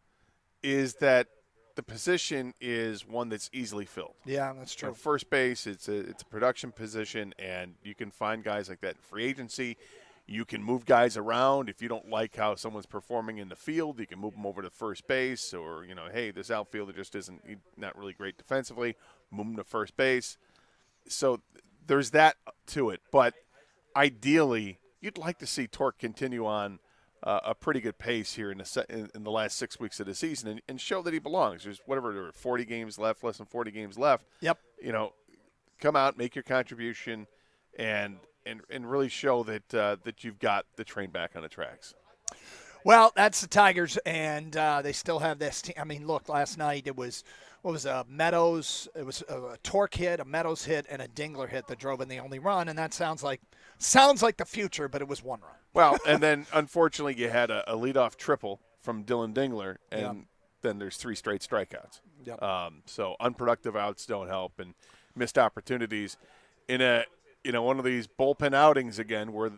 is that the position is one that's easily filled. Yeah, that's true. At first base, it's a production position, and you can find guys like that in free agency. You can move guys around. If you don't like how someone's performing in the field, you can move them over to first base, or, hey, this outfielder just isn't not really great defensively, move him to first base. So there's that to it. But ideally, you'd like to see Torque continue on a pretty good pace here in the last 6 weeks of the season and show that he belongs. There's whatever, there are 40 games left, less than 40 games left. Yep. Come out, make your contribution, and really show that you've got the train back on the tracks. Well, that's the Tigers, and they still have this team. I mean, look, last night it was a Meadows. It was a Torque hit, a Meadows hit, and a Dingler hit that drove in the only run, and that sounds like the future, but it was one run. Well, and then unfortunately you had a leadoff triple from Dylan Dingler, and then there's 3 straight strikeouts. Yep. So unproductive outs don't help, and missed opportunities in one of these bullpen outings again where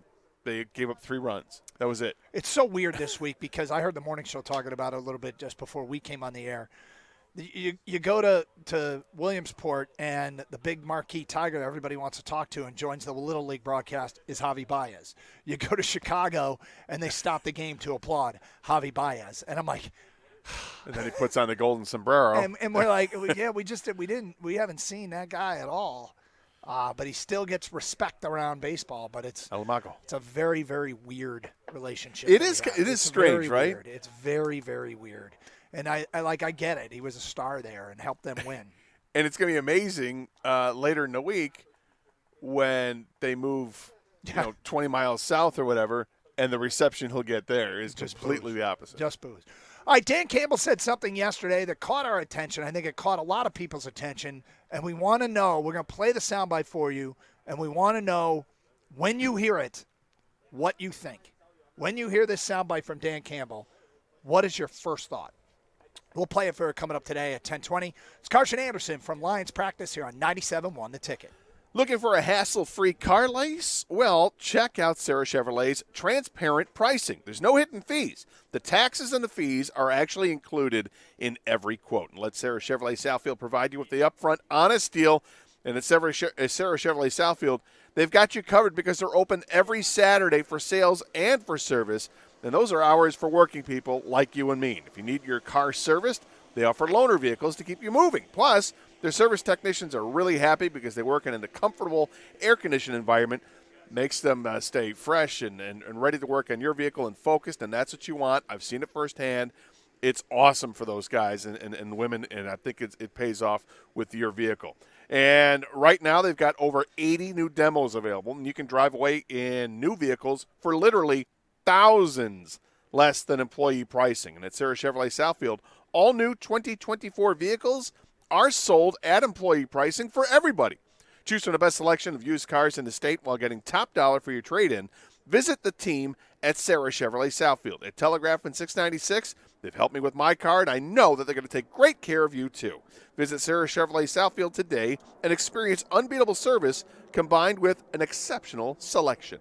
they gave up 3 runs. That was it. It's so weird this week because I heard the morning show talking about it a little bit just before we came on the air. You go to Williamsport, and the big marquee Tiger that everybody wants to talk to and joins the Little League broadcast is Javy Baez. You go to Chicago, and they stop the game to applaud Javy Baez. And I'm like, and then he puts on the golden sombrero. and we're like, yeah, we haven't seen that guy at all. But he still gets respect around baseball. But it's a very, very weird relationship. It is strange, right? Weird. It's very, very weird. And I get it. He was a star there and helped them win. And it's going to be amazing later in the week when they move 20 miles south or whatever, and the reception he'll get there is just completely the opposite. Just booze. All right, Dan Campbell said something yesterday that caught our attention. I think it caught a lot of people's attention, and we want to know. We're going to play the soundbite for you, and we want to know when you hear it, what you think. When you hear this soundbite from Dan Campbell, what is your first thought? We'll play it for coming up today at 10:20. It's Carson Anderson from Lions Practice here on 97.1 The Ticket. Looking for a hassle-free car lease? Well, check out Sarah Chevrolet's transparent pricing. There's no hidden fees. The taxes and the fees are actually included in every quote. And let Sarah Chevrolet Southfield provide you with the upfront, honest deal. And at Sarah Chevrolet Southfield, they've got you covered because they're open every Saturday for sales and for service. And those are hours for working people like you and me. If you need your car serviced, they offer loaner vehicles to keep you moving. Plus, their service technicians are really happy because they work in a comfortable, air-conditioned environment. Makes them stay fresh and ready to work on your vehicle and focused, and that's what you want. I've seen it firsthand. It's awesome for those guys and women, and I think it pays off with your vehicle. And right now they've got over 80 new demos available, and you can drive away in new vehicles for literally thousands less than employee pricing. And at Sarah Chevrolet Southfield, all new 2024 vehicles are sold at employee pricing for everybody. Choose from the best selection of used cars in the state while getting top dollar for your trade-in. Visit the team at Sarah Chevrolet Southfield. At Telegraph and 696, they've helped me with my car, and I know that they're going to take great care of you too. Visit Sarah Chevrolet Southfield today and experience unbeatable service combined with an exceptional selection.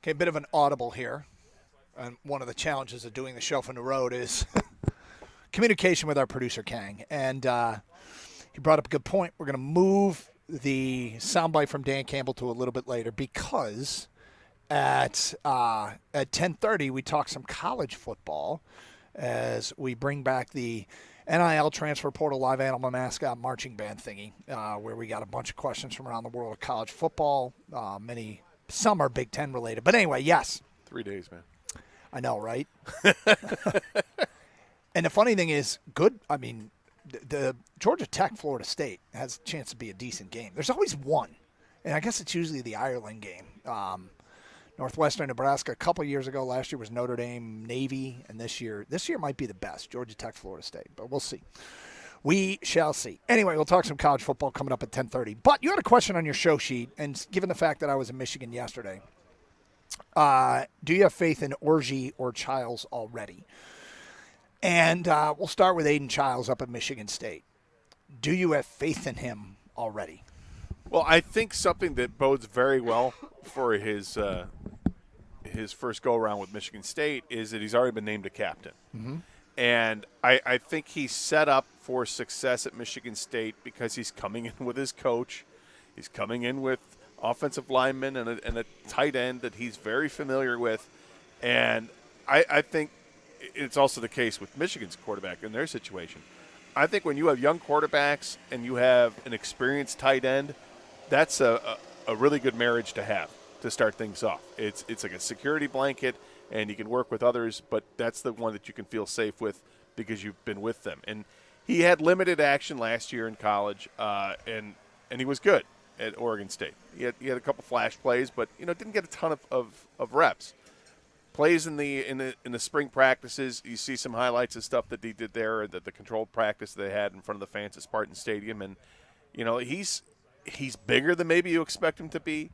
Okay, a bit of an audible here. And one of the challenges of doing the show from the road is communication with our producer, Kang. And he brought up a good point. We're going to move the soundbite from Dan Campbell to a little bit later because at 10:30 we talk some college football as we bring back the NIL transfer portal live animal mascot marching band thingy, where we got a bunch of questions from around the world of college football. Some are Big Ten related. But anyway, yes. 3 days, man. I know, right? And the funny thing is, the Georgia Tech Florida State has a chance to be a decent game. There's always one, and I guess it's usually the Ireland game. Northwestern Nebraska a couple years ago. Last year was Notre Dame Navy, and this year might be the best, Georgia Tech Florida State. But we'll see. We shall see. Anyway, we'll talk some college football coming up at 10:30. But you had a question on your show sheet, and given the fact that I was in Michigan yesterday, do you have faith in Orji or Childs already? And we'll start with Aiden Childs up at Michigan State. Do you have faith in him already? Well, I think something that bodes very well for his first go-around with Michigan State is that he's already been named a captain. Mm-hmm. And I think he's set up for success at Michigan State because he's coming in with his coach. He's coming in with offensive linemen and a tight end that he's very familiar with. And I think it's also the case with Michigan's quarterback in their situation. I think when you have young quarterbacks and you have an experienced tight end, that's a really good marriage to have to start things off. It's like a security blanket, and you can work with others, but that's the one that you can feel safe with because you've been with them. And he had limited action last year in college, and he was good at Oregon State. He had a couple flash plays, but didn't get a ton of reps. Plays in the spring practices, you see some highlights of stuff that he did there, the controlled practice they had in front of the fans at Spartan Stadium, and he's bigger than maybe you expect him to be.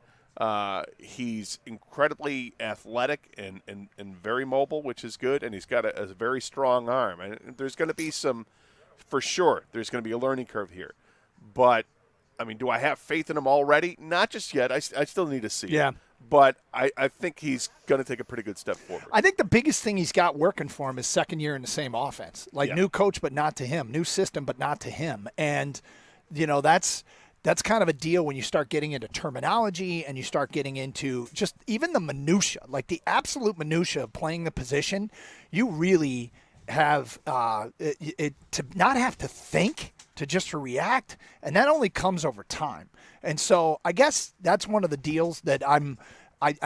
He's incredibly athletic and very mobile, which is good, and he's got a very strong arm. And there's going to be for sure, there's going to be a learning curve here. But, do I have faith in him already? Not just yet. I still need to see it. But I think he's going to take a pretty good step forward. I think the biggest thing he's got working for him is second year in the same offense. New coach, but not to him. New system, but not to him. And, that's kind of a deal when you start getting into terminology and you start getting into just even the minutia, like the absolute minutia of playing the position. You really have to not have to think, to just react, and that only comes over time. And so I guess that's one of the deals that I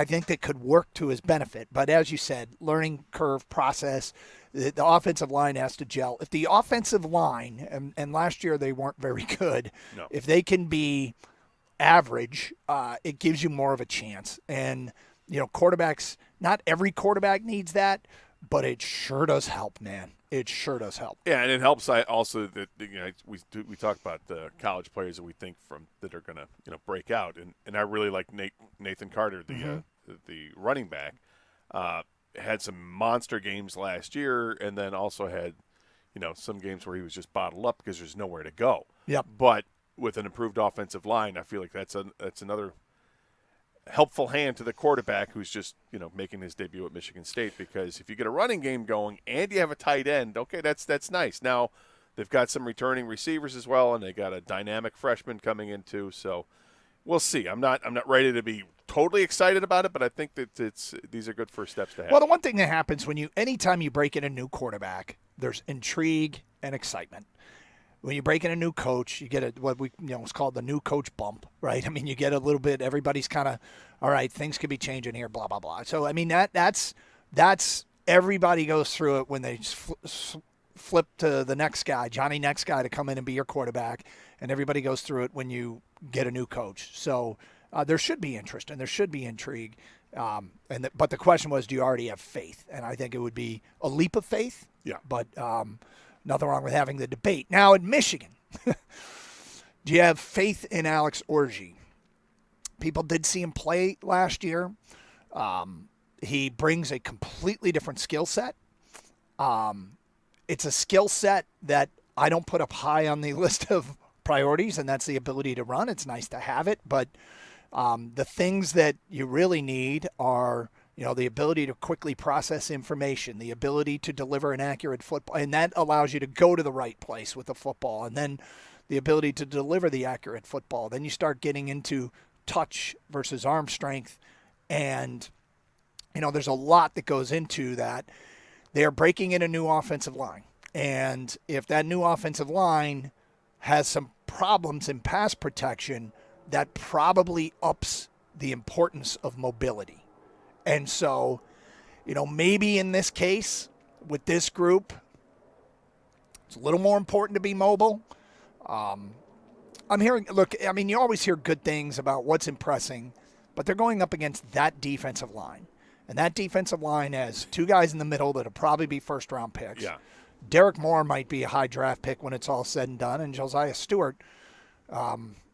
think that could work to his benefit. But as you said, learning curve process, the offensive line has to gel. If the offensive line, and last year they weren't very good, if they can be average, it gives you more of a chance. And, quarterbacks, not every quarterback needs that, but it sure does help, man. It sure does help. Yeah, and it helps also that we talk about the college players that we think that are going to break out, and I really like Nathan Carter, the running back. Had some monster games last year, and then also had some games where he was just bottled up because there's nowhere to go. Yep. But with an improved offensive line, I feel like that's another helpful hand to the quarterback who's just making his debut at Michigan State, because if you get a running game going and you have a tight end, okay, that's nice. Now they've got some returning receivers as well, and they got a dynamic freshman coming in too. So we'll see. I'm not ready to be totally excited about it, but I think that these are good first steps to have. Well, the one thing that happens anytime you break in a new quarterback, there's intrigue and excitement. When you break in a new coach, you get what it's called the new coach bump, right? You get a little bit. Everybody's kind of, all right, things could be changing here, blah blah blah. So that's everybody goes through it when they flip to the next guy, Johnny next guy, to come in and be your quarterback, and everybody goes through it when you get a new coach. So there should be interest and there should be intrigue. But the question was, do you already have faith? And I think it would be a leap of faith. Yeah. But nothing wrong with having the debate. Now, at Michigan, do you have faith in Alex Orji? People did see him play last year. He brings a completely different skill set. It's a skill set that I don't put up high on the list of priorities, and that's the ability to run. It's nice to have it, but the things that you really need are – the ability to quickly process information, the ability to deliver an accurate football, and that allows you to go to the right place with the football, and then the ability to deliver the accurate football. Then you start getting into touch versus arm strength, and there's a lot that goes into that. They are breaking in a new offensive line, and if that new offensive line has some problems in pass protection, that probably ups the importance of mobility. And so, maybe in this case, with this group, it's a little more important to be mobile. I'm hearing, you always hear good things about what's impressing, but they're going up against that defensive line. And that defensive line has two guys in the middle that'll probably be first-round picks. Yeah. Derek Moore might be a high draft pick when it's all said and done, and Josiah Stewart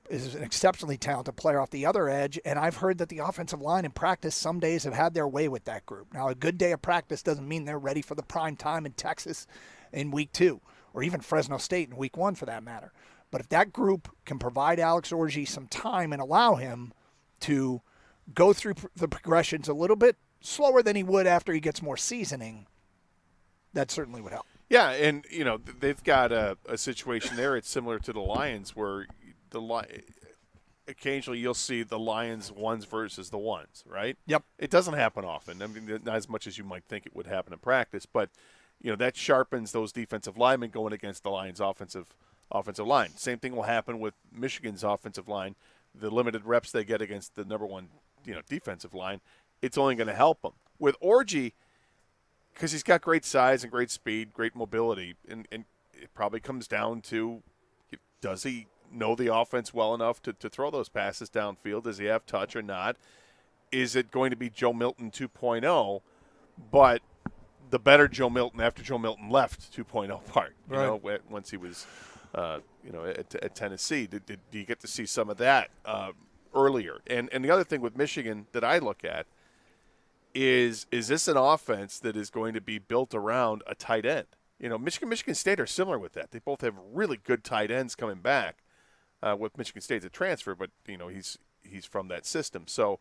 is an exceptionally talented player off the other edge, and I've heard that the offensive line in practice some days have had their way with that group. Now, a good day of practice doesn't mean they're ready for the prime time in Texas in week 2, or even Fresno State in week 1 for that matter. But if that group can provide Alex Orji some time and allow him to go through the progressions a little bit slower than he would after he gets more seasoning, that certainly would help. Yeah, and they've got a situation there. It's similar to the Lions, where occasionally you'll see the Lions ones versus the ones, right? Yep. It doesn't happen often. I mean, not as much as you might think it would happen in practice, but that sharpens those defensive linemen going against the Lions' offensive line. Same thing will happen with Michigan's offensive line. The limited reps they get against the number one, defensive line, it's only going to help them. With Orji, because he's got great size and great speed, great mobility, and it probably comes down to, does he know the offense well enough to throw those passes downfield? Does he have touch or not? Is it going to be Joe Milton 2.0, but the better Joe Milton after Joe Milton left 2.0 part, once he was, at Tennessee? Do you get to see some of that earlier? And the other thing with Michigan that I look at is this an offense that is going to be built around a tight end? Michigan State are similar with that. They both have really good tight ends coming back. With Michigan State's a transfer, but he's from that system. So,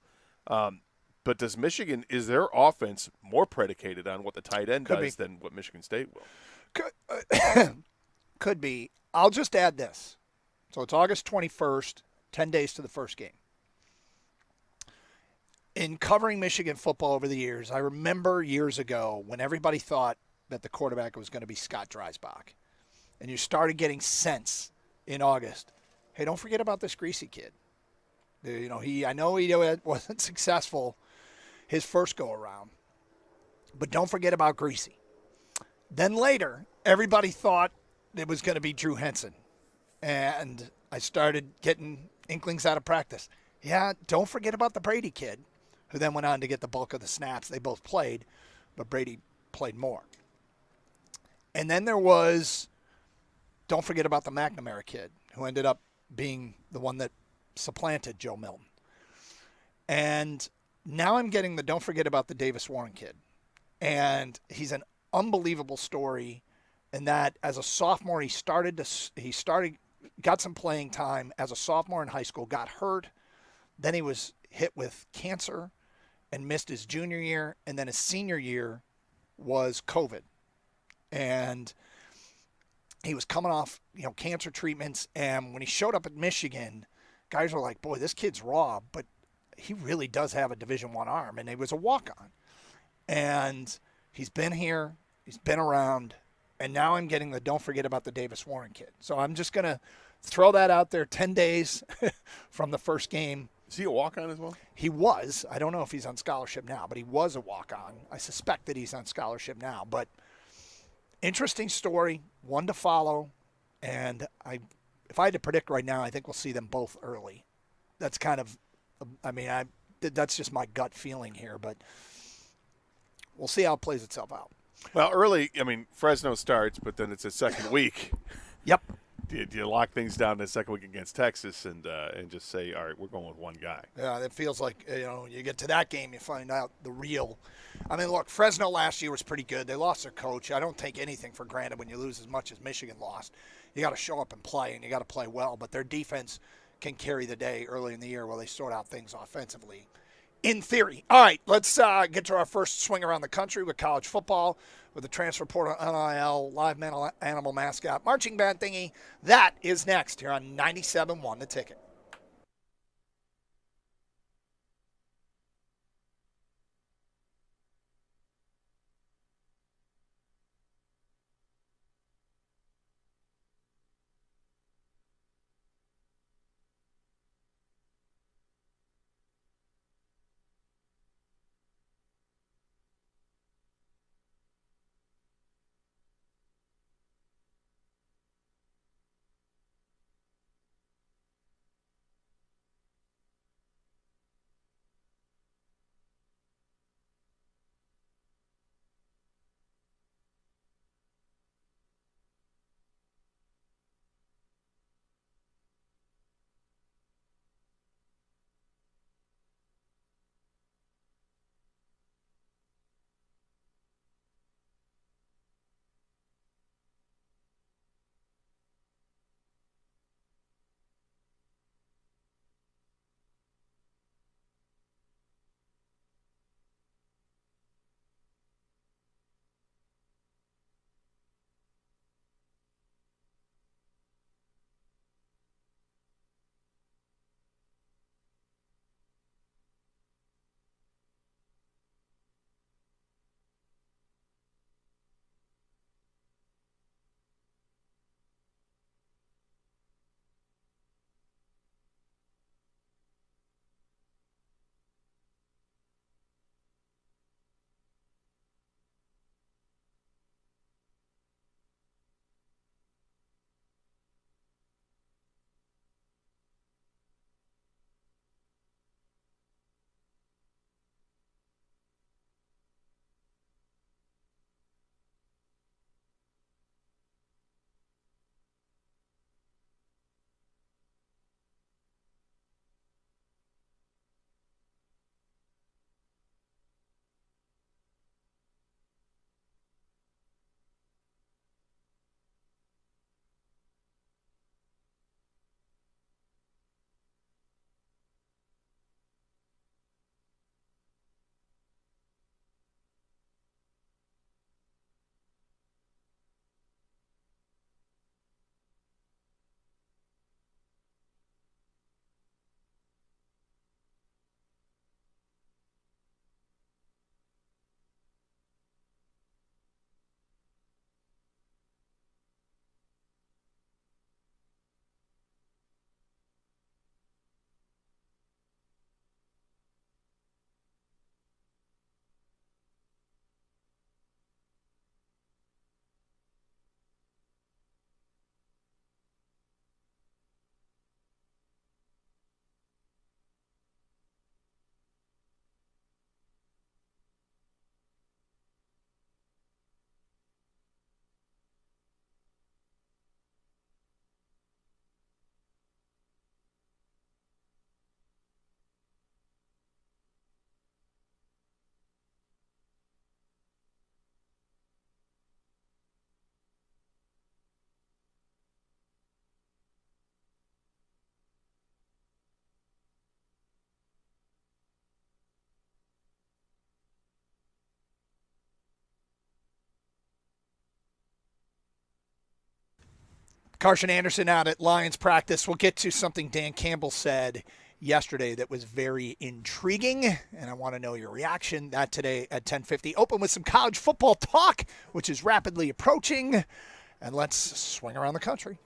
but is their offense more predicated on what the tight end does than what Michigan State will? Could be. I'll just add this. So it's August 21st, 10 days to the first game. In covering Michigan football over the years, I remember years ago when everybody thought that the quarterback was going to be Scott Dreisbach. And you started getting sense in August. Hey, don't forget about this Greasy kid. I know he wasn't successful his first go-around, but don't forget about Greasy. Then later, everybody thought it was going to be Drew Henson, and I started getting inklings out of practice. Yeah, don't forget about the Brady kid, who then went on to get the bulk of the snaps. They both played, but Brady played more. And then there was, don't forget about the McNamara kid, who ended up being the one that supplanted Joe Milton. And now I'm getting the don't forget about the Davis Warren kid. And he's an unbelievable story in that as a sophomore, got some playing time as a sophomore in high school, got hurt. Then he was hit with cancer and missed his junior year. And then his senior year was COVID. And he was coming off, cancer treatments, and when he showed up at Michigan, guys were like, boy, this kid's raw, but he really does have a Division I arm, and he was a walk-on. And he's been here, he's been around, and now I'm getting the don't forget about the Davis Warren kid. So I'm just going to throw that out there 10 days from the first game. Is he a walk-on as well? He was. I don't know if he's on scholarship now, but he was a walk-on. I suspect that he's on scholarship now, but interesting story, one to follow, and if I had to predict right now, I think we'll see them both early. That's kind of, that's just my gut feeling here, but we'll see how it plays itself out. Well, early, Fresno starts, but then it's a second week. Yep. Do you lock things down in the second week against Texas and just say, all right, we're going with one guy? Yeah, it feels like, you get to that game, you find out the real. Look, Fresno last year was pretty good. They lost their coach. I don't take anything for granted when you lose as much as Michigan lost. You got to show up and play, and you got to play well. But their defense can carry the day early in the year while they sort out things offensively. In theory. All right, let's get to our first swing around the country with college football, with the transfer portal, NIL, live animal mascot, marching band thingy. That is next here on 97.1 The Ticket. Carson Anderson out at Lions practice. We'll get to something Dan Campbell said yesterday that was very intriguing, and I want to know your reaction. That today at 10:50. Open with some college football talk, which is rapidly approaching, and let's swing around the country.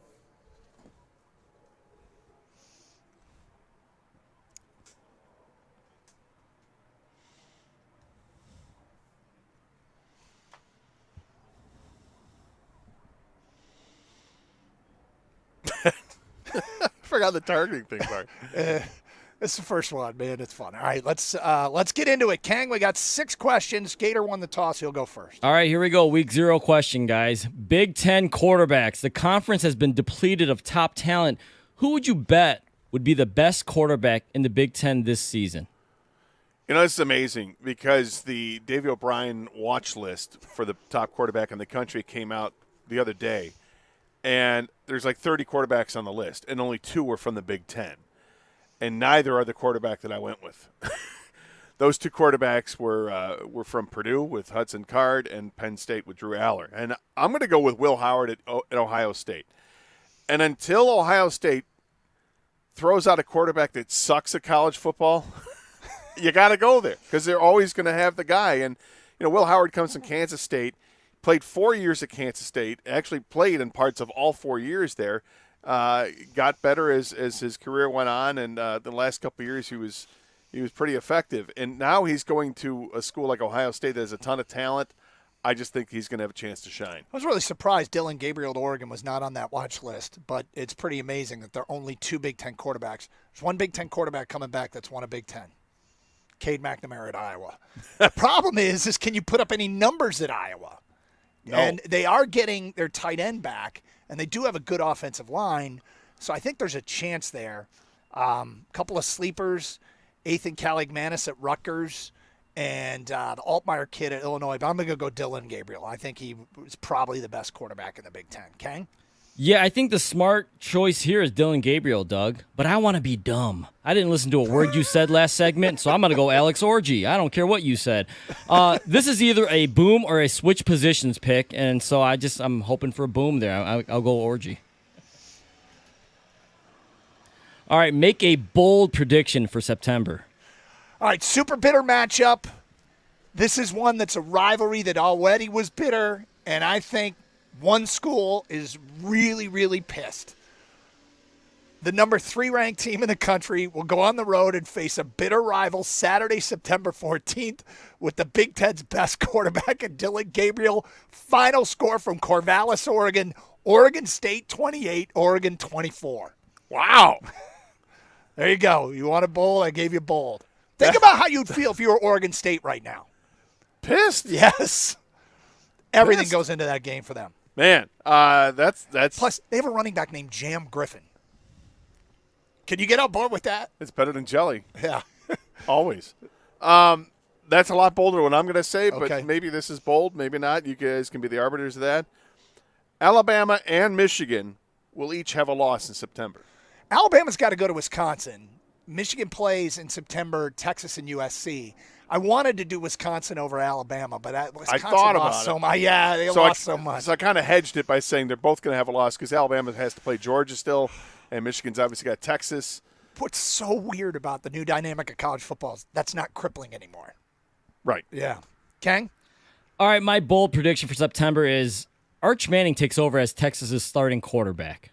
Forgot the targeting thing part. It's the first one, man. It's fun. All right, let's get into it. Kang, we got 6 questions. Gator won the toss. He'll go first. All right, here we go. Week 0 question, guys. Big Ten quarterbacks. The conference has been depleted of top talent. Who would you bet would be the best quarterback in the Big Ten this season? You know, this is amazing because the Davey O'Brien watch list for the top quarterback in the country came out the other day. And there's like 30 quarterbacks on the list, and only 2 were from the Big Ten. And neither are the quarterback that I went with. those two quarterbacks were from Purdue with Hudson Card and Penn State with Drew Aller. And I'm going to go with Will Howard at Ohio State. And until Ohio State throws out a quarterback that sucks at college football, you got to go there because they're always going to have the guy. And, Will Howard comes from Kansas State, played 4 years at Kansas State, actually played in parts of all 4 years there, got better as his career went on, and the last couple of years he was pretty effective. And now he's going to a school like Ohio State that has a ton of talent. I just think he's going to have a chance to shine. I was really surprised Dylan Gabriel to Oregon was not on that watch list, but it's pretty amazing that there are only 2 Big Ten quarterbacks. There's one Big Ten quarterback coming back that's won a Big Ten. Cade McNamara at Iowa. The problem is can you put up any numbers at Iowa? No. And they are getting their tight end back, and they do have a good offensive line, so I think there's a chance there. A couple of sleepers, Ethan Caligmanis at Rutgers, and the Altmaier kid at Illinois. But I'm going to go Dylan Gabriel. I think he was probably the best quarterback in the Big Ten. Kang? Yeah, I think the smart choice here is Dylan Gabriel, Doug. But I want to be dumb. I didn't listen to a word you said last segment, so I'm going to go Alex Orgy. I don't care what you said. This is either a boom or a switch positions pick, and so I'm hoping for a boom there. I'll go Orgy. All right, make a bold prediction for September. All right, super bitter matchup. This is one that's a rivalry that already was bitter, and I think one school is really, really pissed. The number 3 ranked team in the country will go on the road and face a bitter rival Saturday, September 14th with the Big Ten's best quarterback and Dylan Gabriel. Final score from Corvallis, Oregon. Oregon State 28, Oregon 24. Wow. There you go. You want a bold? I gave you bold. Think about how you'd feel if you were Oregon State right now. Pissed? Yes. Everything goes into that game for them. Man, that's Plus, they have a running back named Jam Griffin. Can you get on board with that? It's better than jelly. Yeah. Always. That's a lot bolder than what I'm going to say, but Okay. maybe this is bold, maybe not. You guys can be the arbiters of that. Alabama and Michigan will each have a loss in September. Alabama's got to go to Wisconsin. Michigan plays in September, Texas and USC. I wanted to do Wisconsin over Alabama, but Wisconsin thought lost about so it. much. Yeah, they lost so much. So I kind of hedged it by saying they're both going to have a loss because Alabama has to play Georgia still, and Michigan's obviously got Texas. What's so weird about the new dynamic of college football is that's not crippling anymore. Right. Yeah. Kang? All right, my bold prediction for September is Arch Manning takes over as Texas's starting quarterback.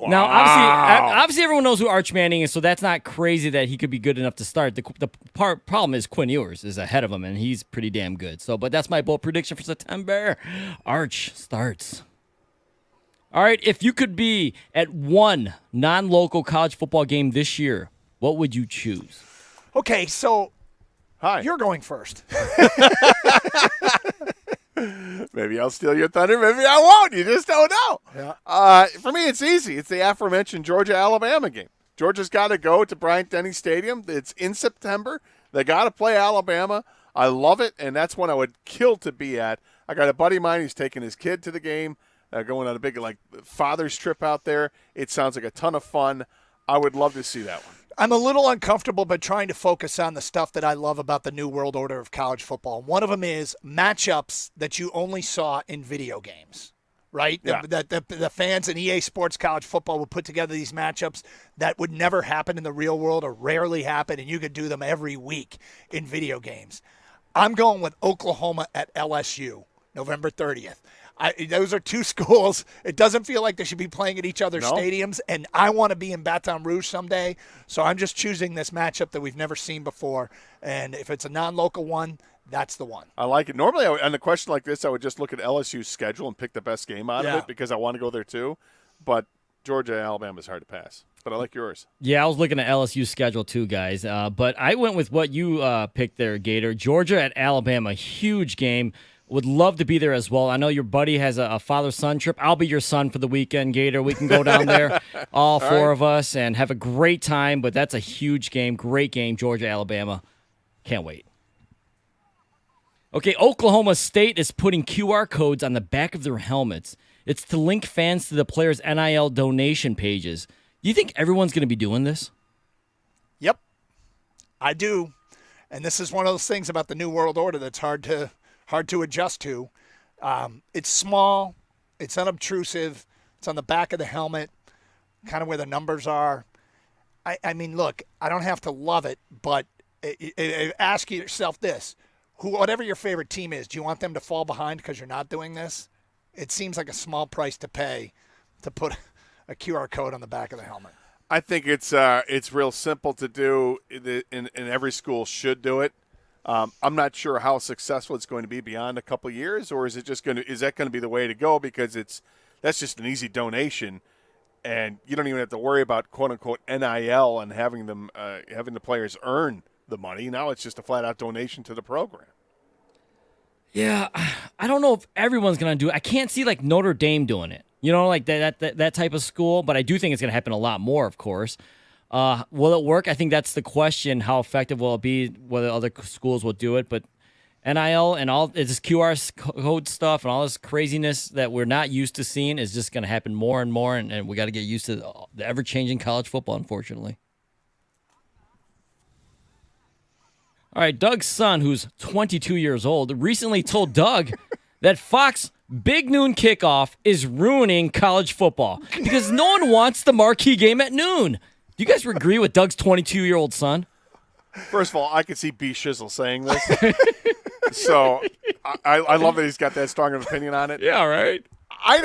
Now, obviously, everyone knows who Arch Manning is, so that's not crazy that he could be good enough to start. The problem is Quinn Ewers is ahead of him, and he's pretty damn good. But that's my bold prediction for September. Arch starts. All right, if you could be at one non-local college football game this year, what would you choose? Okay, so Hi. you're going first. Maybe I'll steal your thunder. Maybe I won't. You just don't know. Yeah. For me, it's easy. It's the aforementioned Georgia-Alabama game. Georgia's got to go to Bryant-Denny Stadium. It's in September. They got to play Alabama. I love it, and that's one I would kill to be at. I got a buddy of mine who's taking his kid to the game, going on a big father's trip out there. It sounds like a ton of fun. I would love to see that one. I'm a little uncomfortable, but trying to focus on the stuff that I love about the new world order of college football. One of them is matchups that you only saw in video games, right? Yeah. The fans in EA Sports College Football would put together these matchups that would never happen in the real world or rarely happen, and you could do them every week in video games. I'm going with Oklahoma at LSU, November 30th. Those are two schools. It doesn't feel like they should be playing at each other's stadiums, and I want to be in Baton Rouge someday, so I'm just choosing this matchup that we've never seen before, and if it's a non-local one, that's the one. I like it. Normally, on a question like this, I would just look at LSU's schedule and pick the best game out of it because I want to go there too, but Georgia and Alabama is hard to pass. But I like yours. Yeah, I was looking at LSU's schedule too, guys, but I went with what you picked there, Gator. Georgia at Alabama, huge game. Would love to be there as well. I know your buddy has a father-son trip. I'll be your son for the weekend, Gator. We can go down there, all four of us, and have a great time. But that's a huge game, great game, Georgia, Alabama. Can't wait. Okay, Oklahoma State is putting QR codes on the back of their helmets. It's to link fans to the players' NIL donation pages. Do you think everyone's going to be doing this? Yep. I do. And this is one of those things about the New World Order that's hard to adjust to. It's small. It's unobtrusive. It's on the back of the helmet, kind of where the numbers are. I mean, look, I don't have to love it, but ask yourself this. Whatever your favorite team is, do you want them to fall behind because you're not doing this? It seems like a small price to pay to put a QR code on the back of the helmet. I think it's real simple to do, and every school should do it. I'm not sure how successful it's going to be beyond a couple of years, or is that going to be the way to go? Because that's just an easy donation, and you don't even have to worry about quote unquote NIL and having the players earn the money. Now it's just a flat out donation to the program. Yeah, I don't know if everyone's going to do it. I can't see like Notre Dame doing it. You know, like that type of school, but I do think it's going to happen a lot more, of course. Will it work? I think that's the question. How effective will it be? Whether other schools will do it, but NIL and all this QR code stuff and all this craziness that we're not used to seeing is just going to happen more and more, and we got to get used to the ever-changing college football, unfortunately. All right, Doug's son, who's 22 years old, recently told Doug that Fox Big Noon Kickoff is ruining college football because no one wants the marquee game at noon. Do you guys agree with Doug's 22-year-old son? First of all, I could see B. Shizzle saying this. So I love that he's got that strong of an opinion on it. Yeah, right. I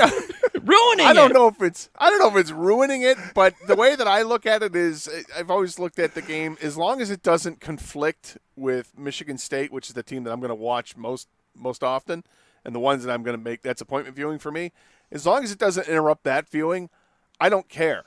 don't know if it's ruining it, but the way that I look at it is I've always looked at the game as long as it doesn't conflict with Michigan State, which is the team that I'm going to watch most often, and the ones that I'm going to make that's appointment viewing for me. As long as it doesn't interrupt that viewing, I don't care.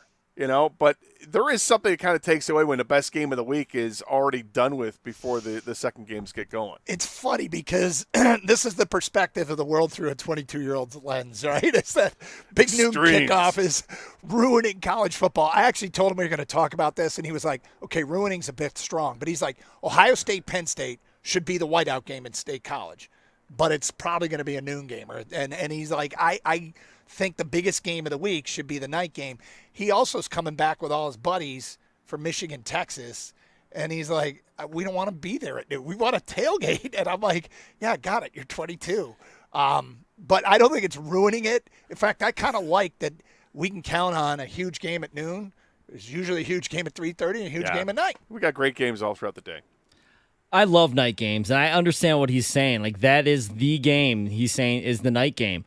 But there is something that kind of takes away when the best game of the week is already done with before the second games get going. It's funny because this is the perspective of the world through a 22-year-old's lens, right? It's that Big Noon Kickoff is ruining college football. I actually told him we were going to talk about this, and he was like, okay, ruining's a bit strong. But he's like, Ohio State, Penn State should be the whiteout game in State College, but it's probably going to be a noon game. And he's like, I think the biggest game of the week should be the night game. He also is coming back with all his buddies from Michigan, Texas, and he's like, we don't want to be there at noon. We want to tailgate. And I'm like, yeah, got it. You're 22. But I don't think it's ruining it. In fact, I kind of like that we can count on a huge game at noon. There's usually a huge game at 3:30 and a huge game at night. We got great games all throughout the day. I love night games, and I understand what he's saying. Like, that is the game he's saying is the night game.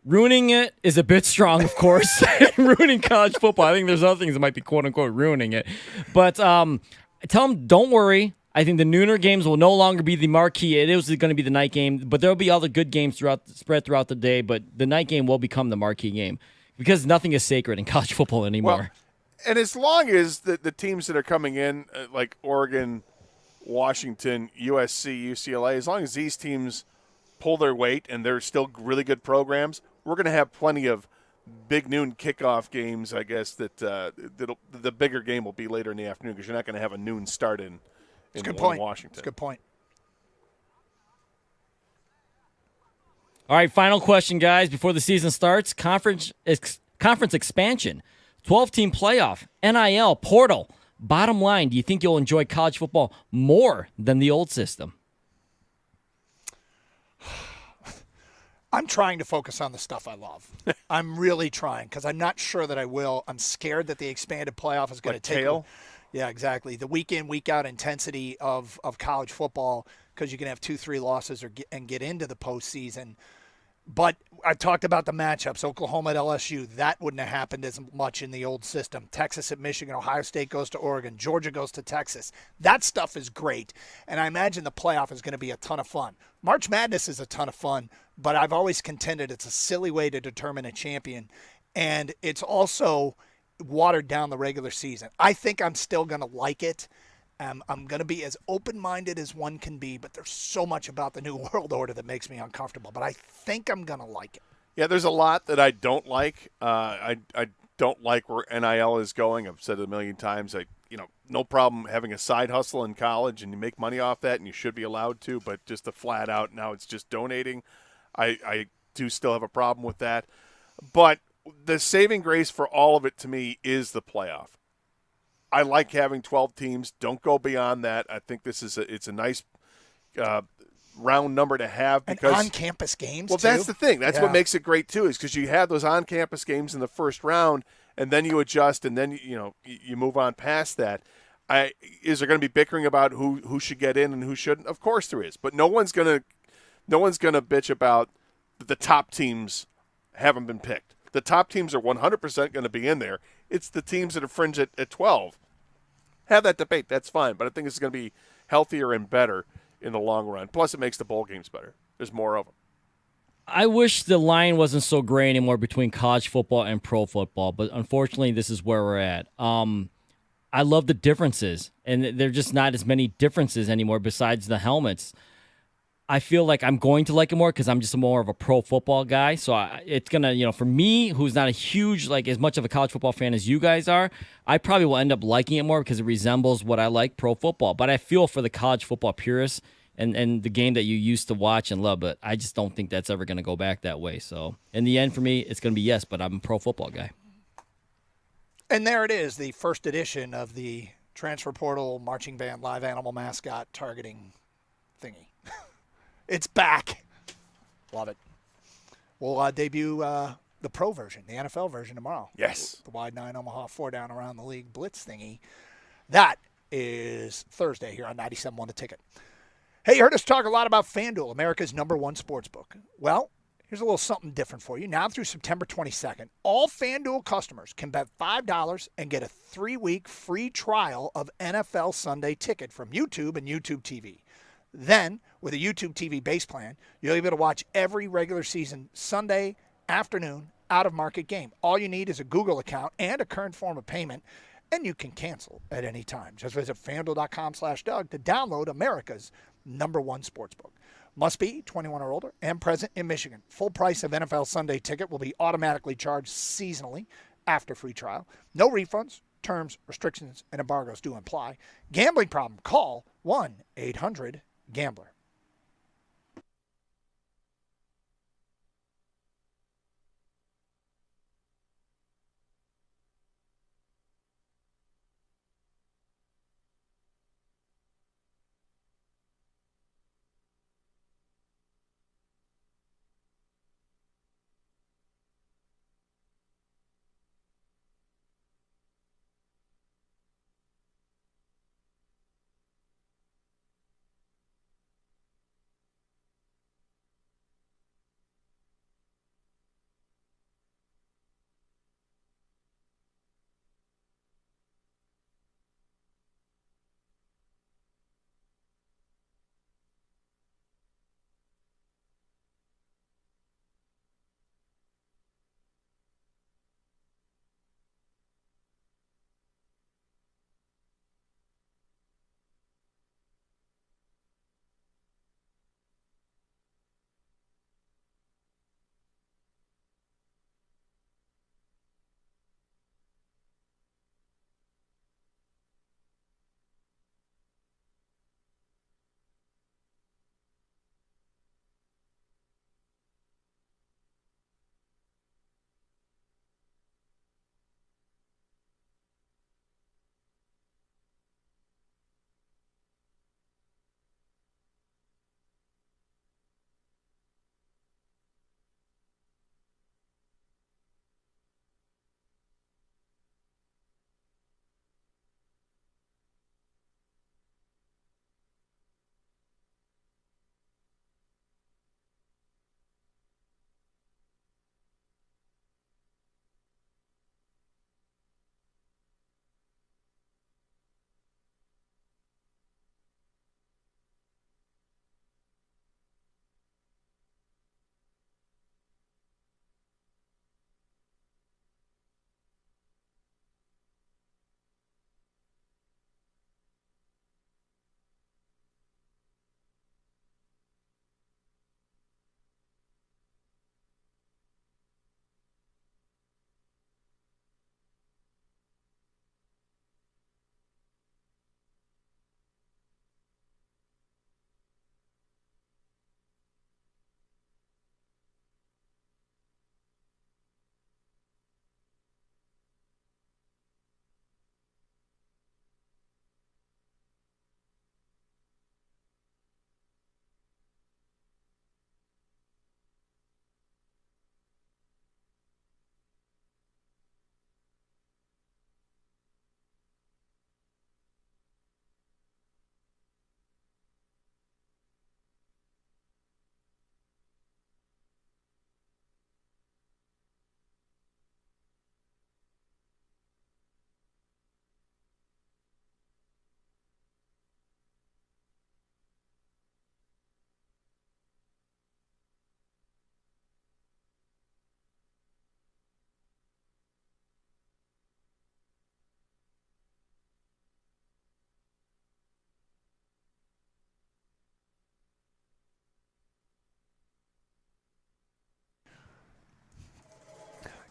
Ruining it is a bit strong, of course. Ruining college football. I think there's other things that might be quote-unquote ruining it. But tell him, don't worry. I think the nooner games will no longer be the marquee. It is going to be the night game, but there will be other good games spread throughout the day, but the night game will become the marquee game because nothing is sacred in college football anymore. Well, and as long as the teams that are coming in, like Oregon, Washington, USC, UCLA, as long as these teams pull their weight and they're still really good programs, we're going to have plenty of Big Noon Kickoff games, I guess, that the bigger game will be later in the afternoon because you're not going to have a noon start in Washington. That's a good point. All right, final question, guys, before the season starts. Conference expansion, 12-team playoff, NIL, portal. Bottom line, do you think you'll enjoy college football more than the old system? I'm trying to focus on the stuff I love. I'm really trying because I'm not sure that I will. I'm scared that the expanded playoff is going to take tail. Yeah, exactly. The week in, week out intensity of college football because you can have 2-3 losses and get into the postseason. But I talked about the matchups. Oklahoma at LSU, that wouldn't have happened as much in the old system. Texas at Michigan, Ohio State goes to Oregon, Georgia goes to Texas. That stuff is great. And I imagine the playoff is going to be a ton of fun. March Madness is a ton of fun, but I've always contended it's a silly way to determine a champion. And it's also watered down the regular season. I think I'm still going to like it. I'm going to be as open-minded as one can be, but there's so much about the New World Order that makes me uncomfortable. But I think I'm going to like it. Yeah, there's a lot that I don't like. I don't like where NIL is going. I've said it a million times. No problem having a side hustle in college and you make money off that, and you should be allowed to. But just the flat out now it's just donating. I do still have a problem with that. But the saving grace for all of it to me is the playoff. I like having 12 teams. Don't go beyond that. I think it's a nice round number to have because and on-campus games. Well, too. that's the thing. That's what makes it great too, is because you have those on-campus games in the first round, and then you adjust, and then you move on past that. Is there going to be bickering about who should get in and who shouldn't? Of course there is, but no one's gonna bitch about the top teams haven't been picked. The top teams are 100% going to be in there. It's the teams that are fringe at 12. Have that debate. That's fine. But I think it's going to be healthier and better in the long run. Plus, it makes the bowl games better. There's more of them. I wish the line wasn't so gray anymore between college football and pro football, but unfortunately, this is where we're at. I love the differences, and they're just not as many differences anymore besides the helmets. I feel like I'm going to like it more because I'm just more of a pro football guy. So it's going to, for me, who's not a huge, as much of a college football fan as you guys are, I probably will end up liking it more because it resembles what I like, pro football. But I feel for the college football purists and the game that you used to watch and love, but I just don't think that's ever going to go back that way. So in the end, for me, it's going to be yes, but I'm a pro football guy. And there it is, the first edition of the transfer portal marching band live animal mascot targeting thingy. It's back. Love it. We'll debut the pro version, the NFL version tomorrow. Yes. The wide 9 Omaha 4 down around the league blitz thingy. That is Thursday here on 97.1 The Ticket. Hey, you heard us talk a lot about FanDuel, America's #1 sportsbook. Well, here's a little something different for you. Now through September 22nd, all FanDuel customers can bet $5 and get a 3-week free trial of NFL Sunday Ticket from YouTube and YouTube TV. Then, with a YouTube TV base plan, you'll be able to watch every regular season Sunday afternoon out-of-market game. All you need is a Google account and a current form of payment, and you can cancel at any time. Just visit FanDuel.com/Doug to download America's #1 sportsbook. Must be 21 or older and present in Michigan. Full price of NFL Sunday Ticket will be automatically charged seasonally after free trial. No refunds. Terms, restrictions, and embargoes do apply. Gambling problem? Call 1-800-GAMBLER.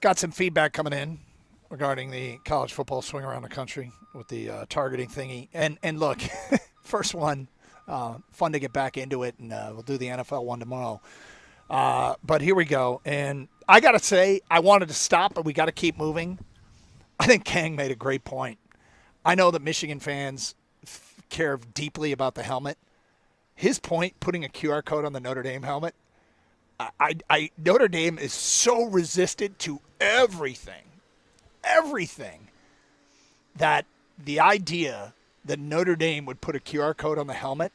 got some feedback coming in regarding the college football swing around the country with the targeting thingy. And look, first one, fun to get back into it, and we'll do the NFL one tomorrow. But here we go. And I got to say, I wanted to stop, but we got to keep moving. I think Kang made a great point. I know that Michigan fans care deeply about the helmet. His point, putting a QR code on the Notre Dame helmet, Notre Dame is so resistant to everything, that the idea that Notre Dame would put a QR code on the helmet,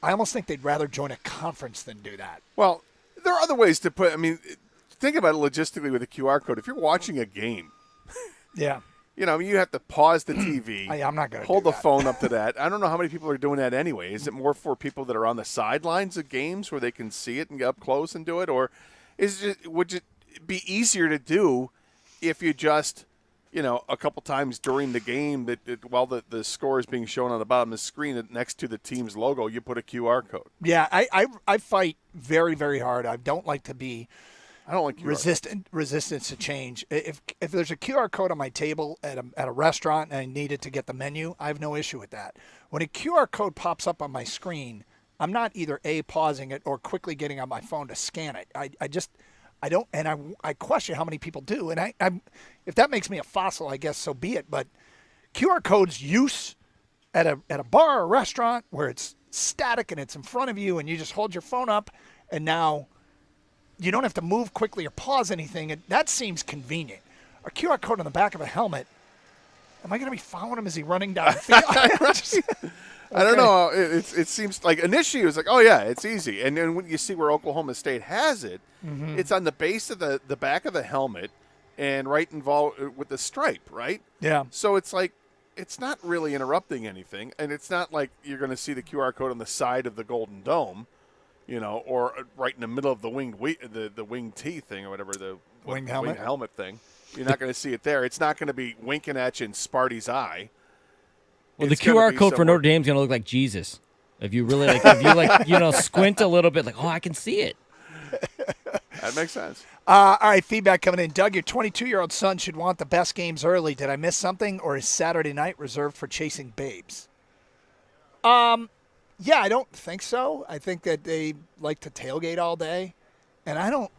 I almost think they'd rather join a conference than do that. Well, there are other ways to put. I mean, think about it logistically with a QR code. If you're watching a game, yeah, you know, you have to pause the TV. I'm not going to hold the phone up to that. I don't know how many people are doing that anyway. Is it more for people that are on the sidelines of games where they can see it and get up close and do it, or would it be easier to do if you just, you know, a couple times during the game while the score is being shown on the bottom of the screen next to the team's logo, you put a QR code? Yeah, I fight very, very hard. I don't like to be. I don't like resistance to change. If there's a QR code on my table at a restaurant and I need it to get the menu, I have no issue with that. When a QR code pops up on my screen, I'm not either pausing it or quickly getting on my phone to scan it. I don't, and I question how many people do. And I if that makes me a fossil, I guess so be it. But QR codes use at a bar or restaurant where it's static and it's in front of you and you just hold your phone up and now you don't have to move quickly or pause anything. That seems convenient. A QR code on the back of a helmet, am I going to be following him as he's running down the field? I don't know. It seems like initially it was like, oh, yeah, it's easy. And then when you see where Oklahoma State has it, it's on the base of the back of the helmet and right involved with the stripe, right? Yeah. So it's like it's not really interrupting anything, and it's not like you're going to see the QR code on the side of the Golden Dome, you know, or right in the middle of the wing T thing or whatever, the wing helmet thing. You're not going to see it there. It's not going to be winking at you in Sparty's eye. Well, the QR code for Notre Dame is going to look like Jesus. If you really squint a little bit, like, oh, I can see it. That makes sense. All right, feedback coming in. Doug, your 22-year-old son should want the best games early. Did I miss something, or is Saturday night reserved for chasing babes? Yeah, I don't think so. I think that they like to tailgate all day, and I don't.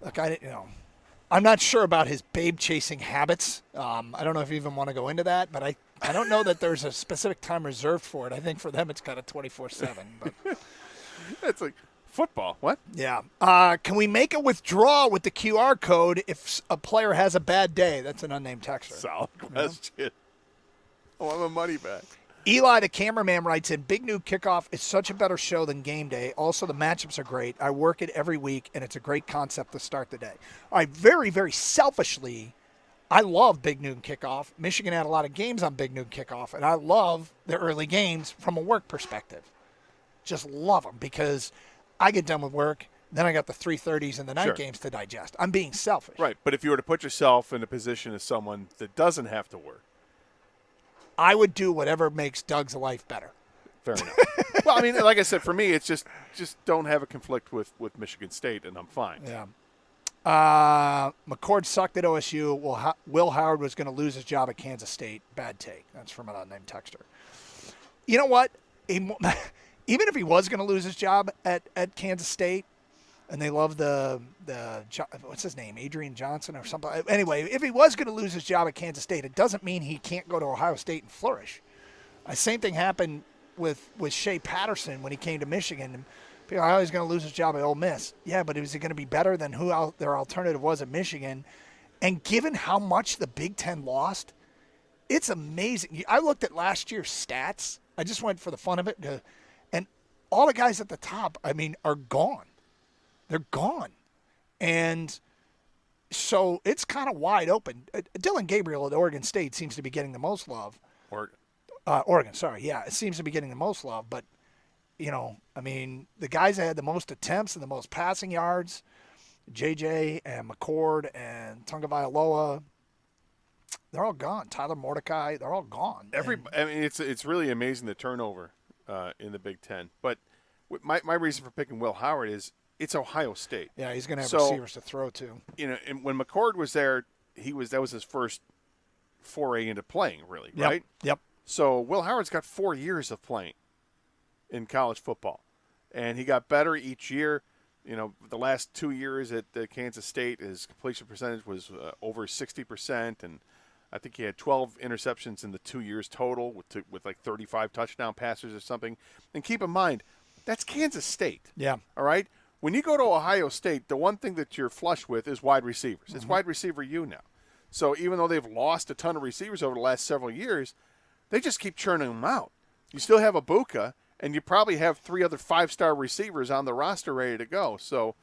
Look, I'm not sure about his babe chasing habits. I don't know if you even want to go into that, but I don't know that there's a specific time reserved for it. I think for them it's kind of 24/7. But it's like football. What? Yeah. Can we make a withdrawal with the QR code if a player has a bad day? That's an unnamed texter. Solid question. Yeah. I want my money back. Eli, the cameraman, writes in, Big Noon Kickoff is such a better show than game day. Also, the matchups are great. I work it every week, and it's a great concept to start the day. All right, very, very selfishly, I love Big Noon Kickoff. Michigan had a lot of games on Big Noon Kickoff, and I love the early games from a work perspective. Just love them because I get done with work, then I got the 3:30s and the night games to digest. I'm being selfish. Right, but if you were to put yourself in a position as someone that doesn't have to work, I would do whatever makes Doug's life better. Fair enough. Well, I mean, like I said, for me, it's just don't have a conflict with Michigan State, and I'm fine. Yeah. McCord sucked at OSU. Will Howard was going to lose his job at Kansas State. Bad take. That's from an unnamed texter. You know what? Even if he was going to lose his job at Kansas State, and they love the what's his name, Adrian Johnson or something. Anyway, if he was going to lose his job at Kansas State, it doesn't mean he can't go to Ohio State and flourish. Same thing happened with Shea Patterson when he came to Michigan. And people are, he's going to lose his job at Ole Miss. Yeah, but is he going to be better than who their alternative was at Michigan? And given how much the Big Ten lost, it's amazing. I looked at last year's stats. I just went for the fun of it. And all the guys at the top, are gone. They're gone. And so it's kind of wide open. Dylan Gabriel at Oregon State seems to be getting the most love. Oregon, sorry. Yeah, it seems to be getting the most love. But, the guys that had the most attempts and the most passing yards, JJ and McCord and Tagovailoa, they're all gone. Tyler Mordecai, they're all gone. It's really amazing the turnover in the Big Ten. But my reason for picking Will Howard is it's Ohio State. Yeah, he's going to have So, receivers to throw to. And when McCord was there, that was his first foray into playing, really, right? Yep. So Will Howard's got 4 years of playing in college football, and he got better each year. The last 2 years at Kansas State, his completion percentage was over 60%, and I think he had 12 interceptions in the 2 years total with like 35 touchdown passes or something. And keep in mind, that's Kansas State. Yeah. All right? When you go to Ohio State, the one thing that you're flush with is wide receivers. It's wide receiver now. So even though they've lost a ton of receivers over the last several years, they just keep churning them out. You still have Ibuka, and you probably have 3 other 5-star receivers on the roster ready to go. So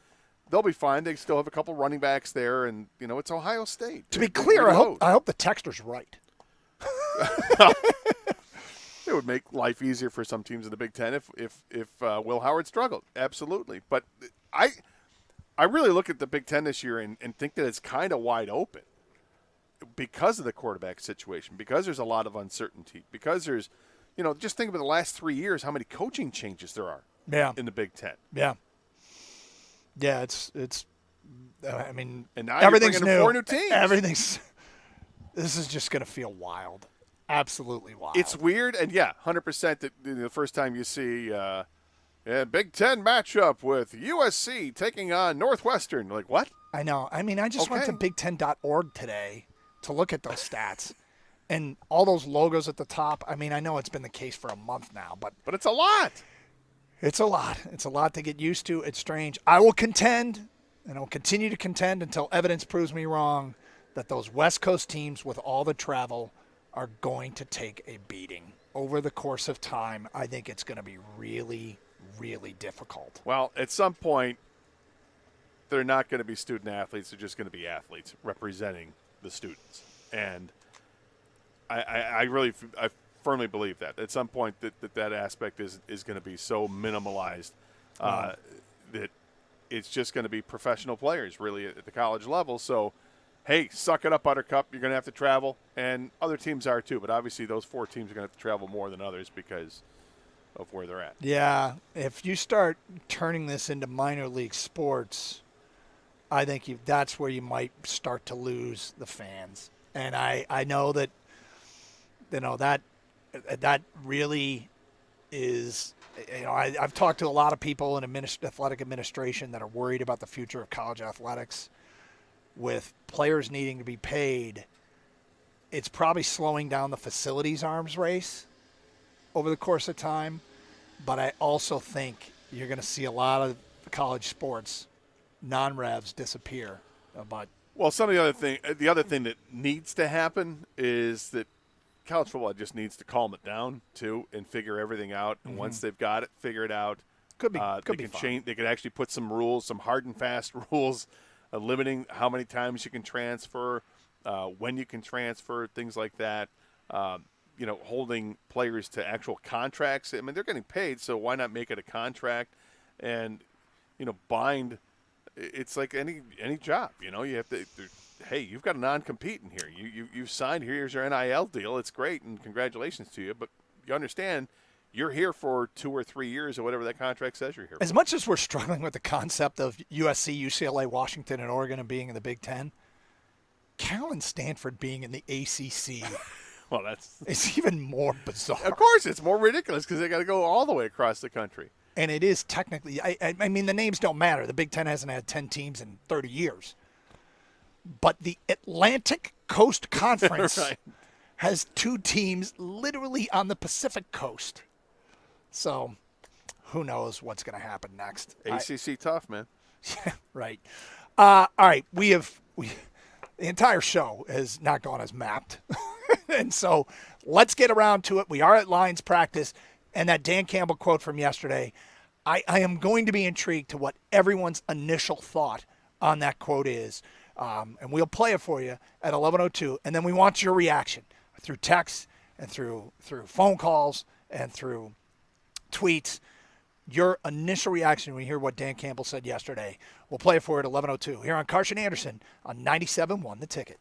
they'll be fine. They still have a couple running backs there, and, it's Ohio State. To be clear, I hope the texter's right. It would make life easier for some teams in the Big Ten if Will Howard struggled. Absolutely. But I really look at the Big Ten this year and think that it's kind of wide open because of the quarterback situation, because there's a lot of uncertainty, because there's, just think about the last 3 years, how many coaching changes there are in the Big Ten. Yeah. Yeah, it's I mean, and now everything's you're bringing new. 4 new teams. This is just going to feel wild. Absolutely wild. It's weird, and 100% that the first time you see a Big Ten matchup with USC taking on Northwestern, like what? I know. I mean, I just went to big10.org today to look at those stats, and all those logos at the top. I mean, I know it's been the case for a month now, but it's a lot. It's a lot. It's a lot to get used to. It's strange. I will contend, and I'll continue to contend until evidence proves me wrong, that those West Coast teams with all the travel are going to take a beating over the course of time. I think it's going to be really, really difficult. Well, at some point, they're not going to be student athletes. They're just going to be athletes representing the students. And I firmly believe that. At some point, that aspect is going to be so minimalized that it's just going to be professional players, really, at the college level. So, hey, suck it up, Buttercup. You're going to have to travel, and other teams are too. But obviously, those 4 teams are going to have to travel more than others because of where they're at. Yeah, if you start turning this into minor league sports, I think that's where you might start to lose the fans. And I know that, that really is. I've talked to a lot of people in athletic administration that are worried about the future of college athletics. With players needing to be paid, it's probably slowing down the facilities arms race over the course of time. But I also think you're going to see a lot of college sports non-revs disappear. Well, the other thing that needs to happen is that college football just needs to calm it down too and figure everything out. And once they've got it figured out, could be change. They could actually put some rules, some hard and fast rules. Limiting how many times you can transfer, when you can transfer, things like that. Holding players to actual contracts. I mean, they're getting paid, so why not make it a contract? And bind. It's like any job. You have to. Hey, you've got a non-compete in here. You've signed. Here's your NIL deal. It's great, and congratulations to you. But you understand. You're here for 2 or 3 years or whatever that contract says you're here for. As much as we're struggling with the concept of USC, UCLA, Washington, and Oregon and being in the Big Ten, Cal and Stanford being in the ACC well, it's even more bizarre. Of course, it's more ridiculous because they got to go all the way across the country. And it is technically, I mean, the names don't matter. The Big Ten hasn't had 10 teams in 30 years. But the Atlantic Coast Conference right. has 2 teams literally on the Pacific Coast. So, who knows what's going to happen next? ACC tough, man. Yeah, right. All right, the entire show has not gone as mapped, and so let's get around to it. We are at Lions practice, and that Dan Campbell quote from yesterday. I am going to be intrigued to what everyone's initial thought on that quote is, and we'll play it for you at 11:02, and then we want your reaction through text and through phone calls and through tweets, your initial reaction when you hear what Dan Campbell said yesterday. We'll play it for you at 11:02 here on Carson Anderson on 97.1 The Ticket.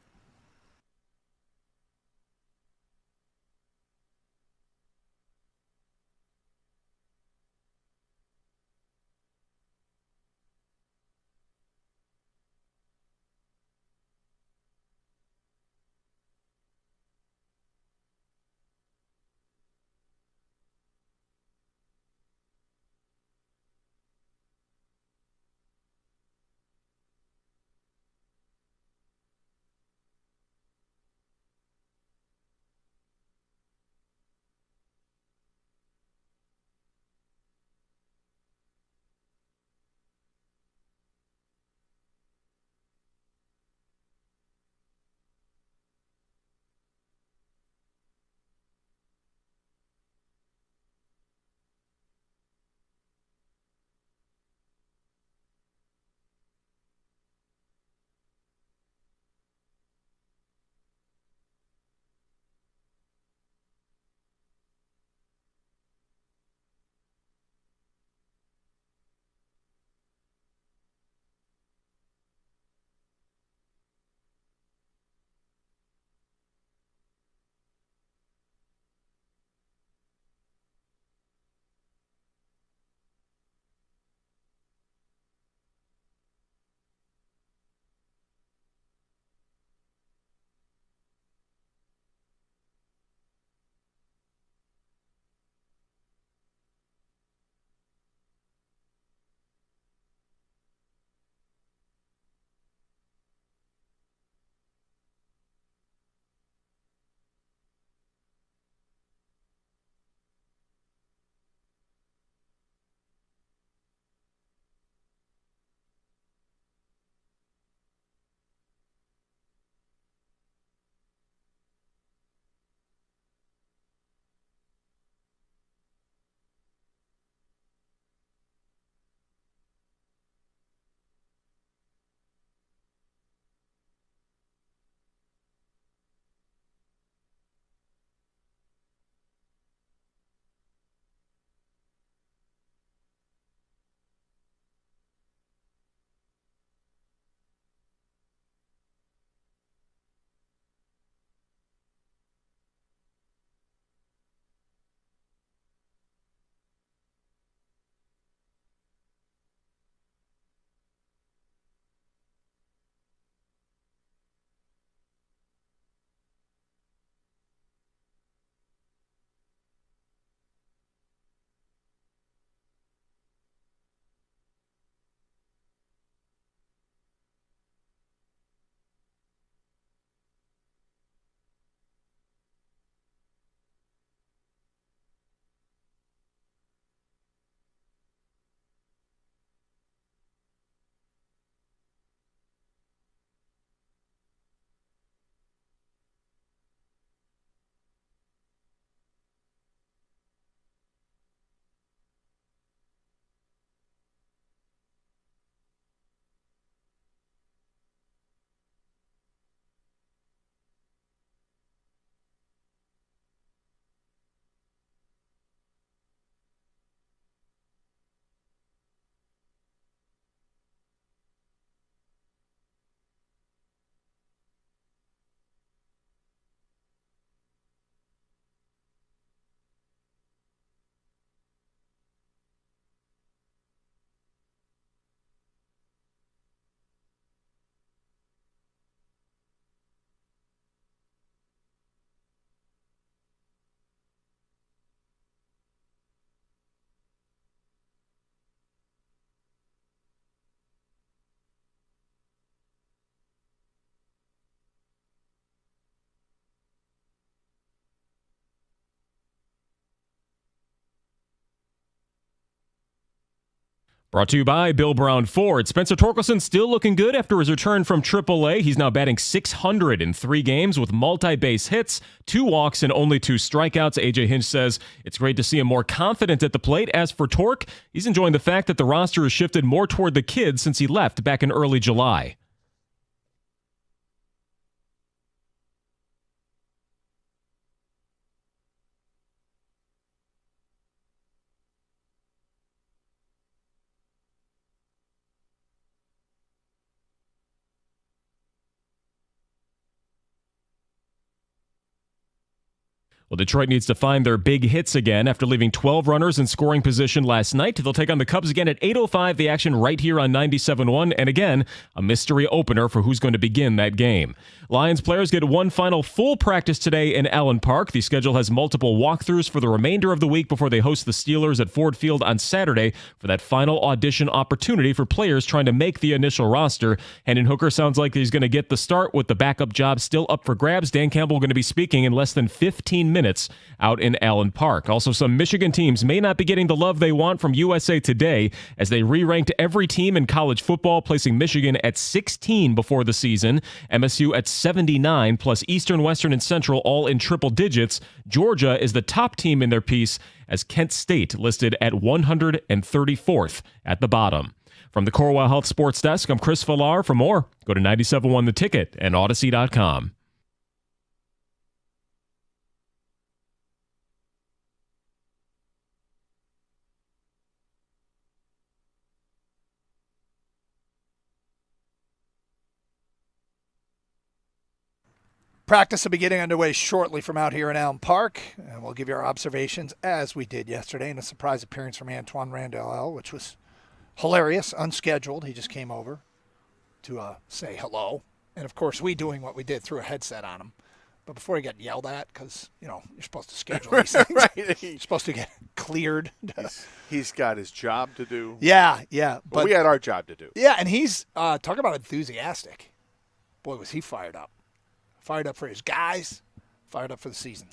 Brought to you by Bill Brown Ford. Spencer Torkelson still looking good after his return from AAA. He's now batting .600 in 3 games with multi-base hits, 2 walks, and only 2 strikeouts. AJ Hinch says it's great to see him more confident at the plate. As for Tork, he's enjoying the fact that the roster has shifted more toward the kids since he left back in early July. Well, Detroit needs to find their big hits again after leaving 12 runners in scoring position last night. They'll take on the Cubs again at 8:05, the action right here on 97.1, and again, a mystery opener for who's going to begin that game. Lions players get one final full practice today in Allen Park. The schedule has multiple walkthroughs for the remainder of the week before they host the Steelers at Ford Field on Saturday for that final audition opportunity for players trying to make the initial roster. Hendon Hooker sounds like he's going to get the start with the backup job still up for grabs. Dan Campbell going to be speaking in less than 15 minutes out in Allen Park. Also, some Michigan teams may not be getting the love they want from USA Today as they re-ranked every team in college football, placing Michigan at 16 before the season, MSU at 79, plus Eastern, Western, and Central all in triple digits. Georgia is the top team in their piece, as Kent State listed at 134th at the bottom. From the Corewell Health Sports Desk, I'm Chris Villar. For more, go to 97.1 The Ticket and Odyssey.com. Practice will be getting underway shortly from out here in Allen Park, and we'll give you our observations as we did yesterday in a surprise appearance from Antoine Randall, which was hilarious, unscheduled. He just came over to say hello. And, of course, we doing what we did, threw a headset on him. But before he got yelled at, because, you're supposed to schedule these things. Right. You're supposed to get cleared. He's got his job to do. Yeah. But we had our job to do. Yeah, and he's, talk about enthusiastic. Boy, was he fired up. Fired up for his guys, fired up for the season.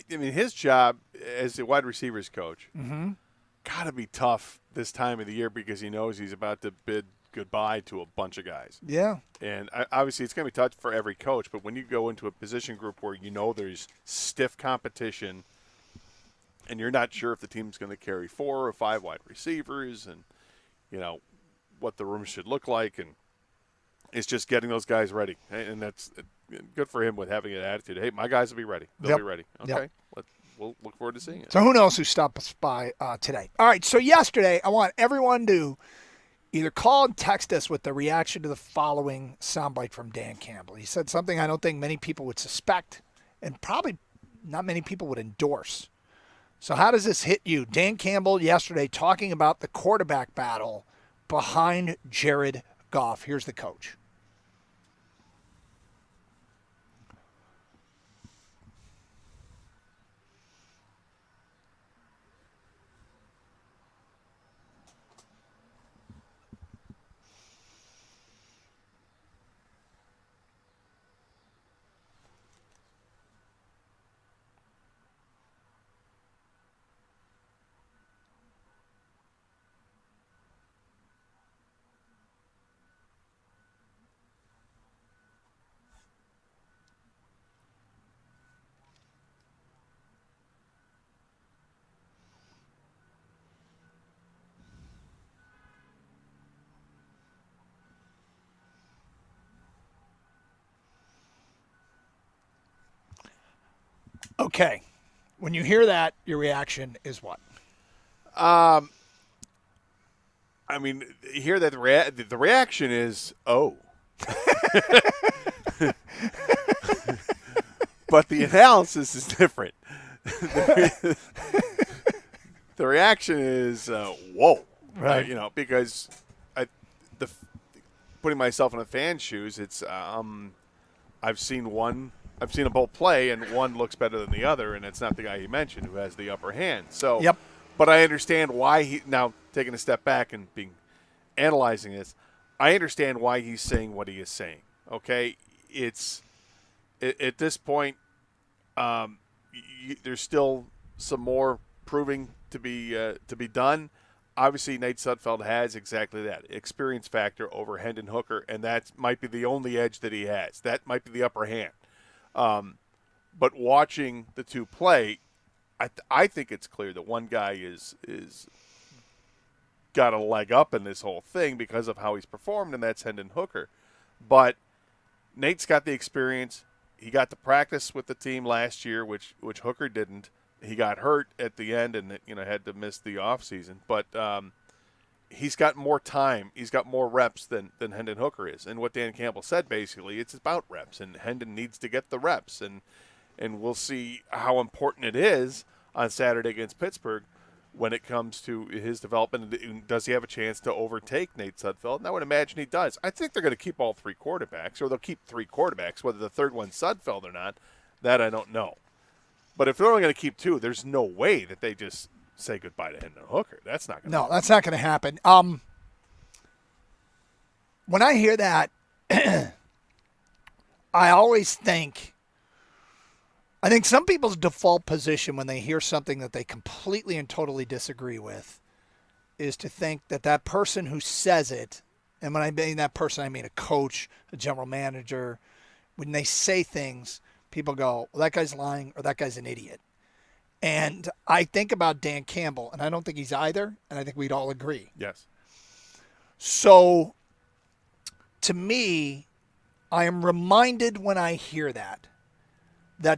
His job as the wide receivers coach got to be tough this time of the year because he knows he's about to bid goodbye to a bunch of guys. Yeah. And obviously it's going to be tough for every coach, but when you go into a position group where there's stiff competition and you're not sure if the team's going to carry 4 or 5 wide receivers and, what the room should look like, and it's just getting those guys ready. And that's good for him with having an attitude. Hey, my guys will be ready. They'll be ready. Okay. We'll look forward to seeing it. So who knows who stopped us by today. All right, so yesterday I want everyone to either call and text us with the reaction to the following soundbite from Dan Campbell. He said something I don't think many people would suspect and probably not many people would endorse. So how does this hit you? Dan Campbell yesterday talking about the quarterback battle behind Jared Goff. Here's the coach. Okay. When you hear that, your reaction is what? Hear that the reaction is, oh. But the analysis is different. The reaction is, whoa. Right. Because putting myself in a fan's shoes, it's I've seen them both play, and one looks better than the other, and it's not the guy you mentioned who has the upper hand. So, yep. But I understand why now taking a step back and analyzing this, I understand why he's saying what he is saying. Okay, it's at this point, there's still some more proving to be done. obviously Nate Sudfeld has exactly that experience factor over Hendon Hooker, and that might be the only edge that he has. That might be the upper hand. But watching the two play, I think it's clear that one guy is got a leg up in this whole thing because of how he's performed, and that's Hendon Hooker. But Nate's got the experience. He got to practice with the team last year, which Hooker didn't. He got hurt at the end and had to miss the offseason. But he's got more time. He's got more reps than Hendon Hooker is. And what Dan Campbell said, basically, it's about reps, and Hendon needs to get the reps. And we'll see how important it is on Saturday against Pittsburgh when it comes to his development. Does he have a chance to overtake Nate Sudfeld? And I would imagine he does. I think they're going to keep all three quarterbacks, or they'll keep three quarterbacks. Whether the third one's Sudfeld or not, that I don't know. But if they're only going to keep two, there's no way that they just say goodbye to Hendon Hooker. That's not going to happen. That's not going to happen. When I hear that, I always think some people's default position when they hear something that they completely and totally disagree with is to think that person who says it, and when I mean that person, I mean a coach, a general manager, when they say things, people go, well, that guy's lying or that guy's an idiot. And I think about Dan Campbell, and I don't think he's either, and I think we'd all agree. Yes. So, to me, I am reminded when I hear that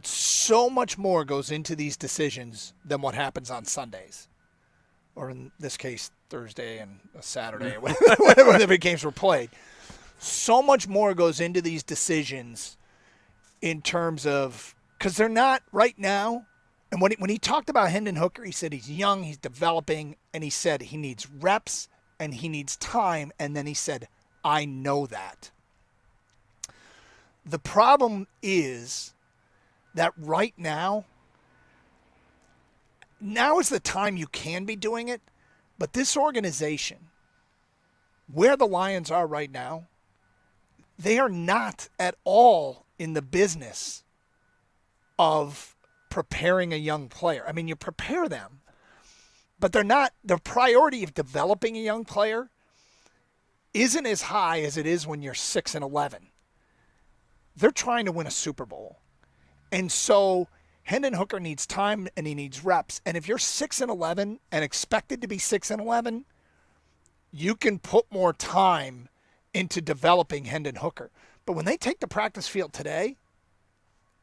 so much more goes into these decisions than what happens on Sundays. Or in this case, Thursday and a Saturday, whenever games were played. So much more goes into these decisions in terms of, because they're not right now. And when he talked about Hendon Hooker, he said he's young, he's developing, and he said he needs reps and he needs time. And then he said, I know that. The problem is that right now is the time you can be doing it, but this organization, where the Lions are right now, they are not at all in the business of preparing a young player. I mean, you prepare them, but they're not, the priority of developing a young player isn't as high as it is when you're 6-11. They're trying to win a Super Bowl. And so Hendon Hooker needs time and he needs reps. And if you're 6-11 and expected to be 6-11, you can put more time into developing Hendon Hooker. But when they take the practice field today,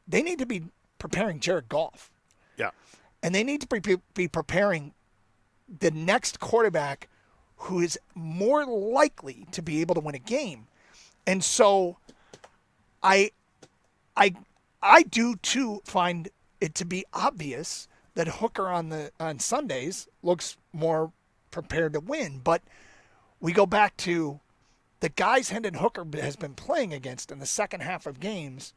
they need to be preparing Jared Goff. Yeah. And they need to be preparing the next quarterback who is more likely to be able to win a game. And so I do too find it to be obvious that Hooker on Sundays looks more prepared to win. But we go back to the guys Hendon Hooker has been playing against in the second half of games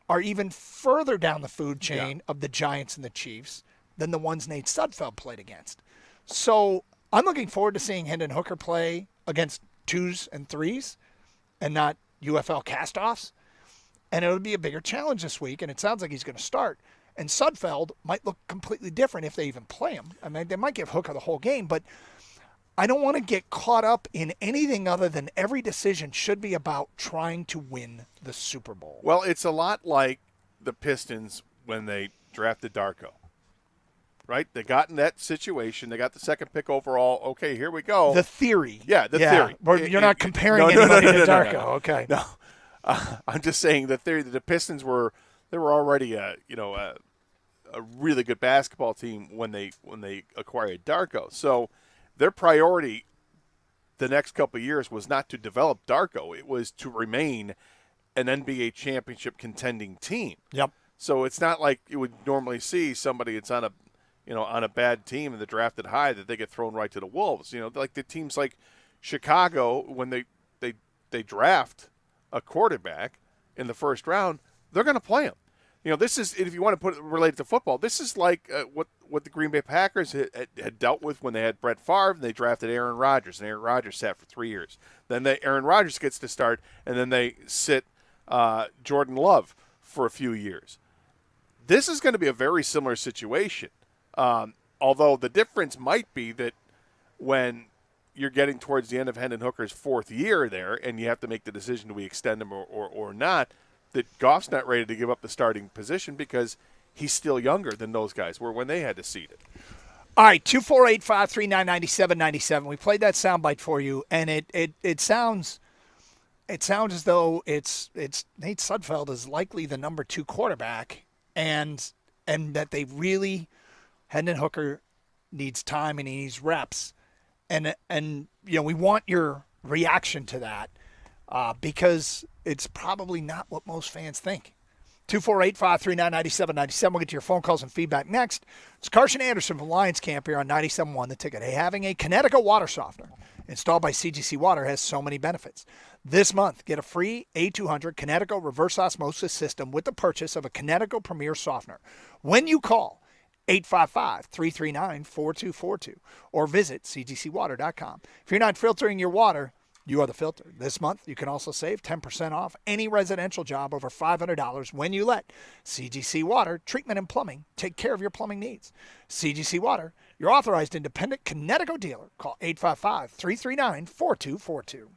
are even further down the food chain of the Giants and the Chiefs than the ones Nate Sudfeld played against. So I'm looking forward to seeing Hendon Hooker play against 2s and 3s and not UFL castoffs. And it'll be a bigger challenge this week, and it sounds like he's going to start. And Sudfeld might look completely different if they even play him. I mean, they might give Hooker the whole game, but I don't want to get caught up in anything other than every decision should be about trying to win the Super Bowl. Well, it's a lot like the Pistons when they drafted Darko, right? They got in that situation. They got the second pick overall. Okay, here we go. The theory. Yeah, the theory. You're not comparing anybody to Darko. No. Okay. No. I'm just saying the theory that the Pistons were already a really good basketball team when they acquired Darko. So their priority the next couple of years was not to develop Darko. It was to remain an NBA championship contending team. Yep. So it's not like you would normally see somebody that's on a bad team and they're drafted high that they get thrown right to the wolves. Like the teams like Chicago, when they draft a quarterback in the first round, they're going to play him. This is, if you want to relate it to football, this is like what the Green Bay Packers had dealt with when they had Brett Favre and they drafted Aaron Rodgers, and Aaron Rodgers sat for 3 years. Then Aaron Rodgers gets to start, and then they sit Jordan Love for a few years. This is going to be a very similar situation, although the difference might be that when you're getting towards the end of Hendon Hooker's 4th year there and you have to make the decision, do we extend him or not, that Goff's not ready to give up the starting position because he's still younger than those guys were when they had to seed it. All right, 248-539-9797. We played that soundbite for you, and it sounds as though it's Nate Sudfeld is likely the number 2 quarterback, and that they really Hendon Hooker needs time and he needs reps, and we want your reaction to that because it's probably not what most fans think. 248-539-9797. We'll get to your phone calls and feedback next. It's Carson Anderson from Lions Camp here on 97.1 The Ticket. Hey, having a Connecticut water softener installed by CGC Water has so many benefits. This month, get a free A200 Connecticut reverse osmosis system with the purchase of a Connecticut Premier softener when you call 855-339-4242 or visit cgcwater.com. If you're not filtering your water, you are the filter. This month, you can also save 10% off any residential job over $500 when you let CGC Water Treatment and Plumbing take care of your plumbing needs. CGC Water, your authorized independent Connecticut dealer. Call 855-339-4242.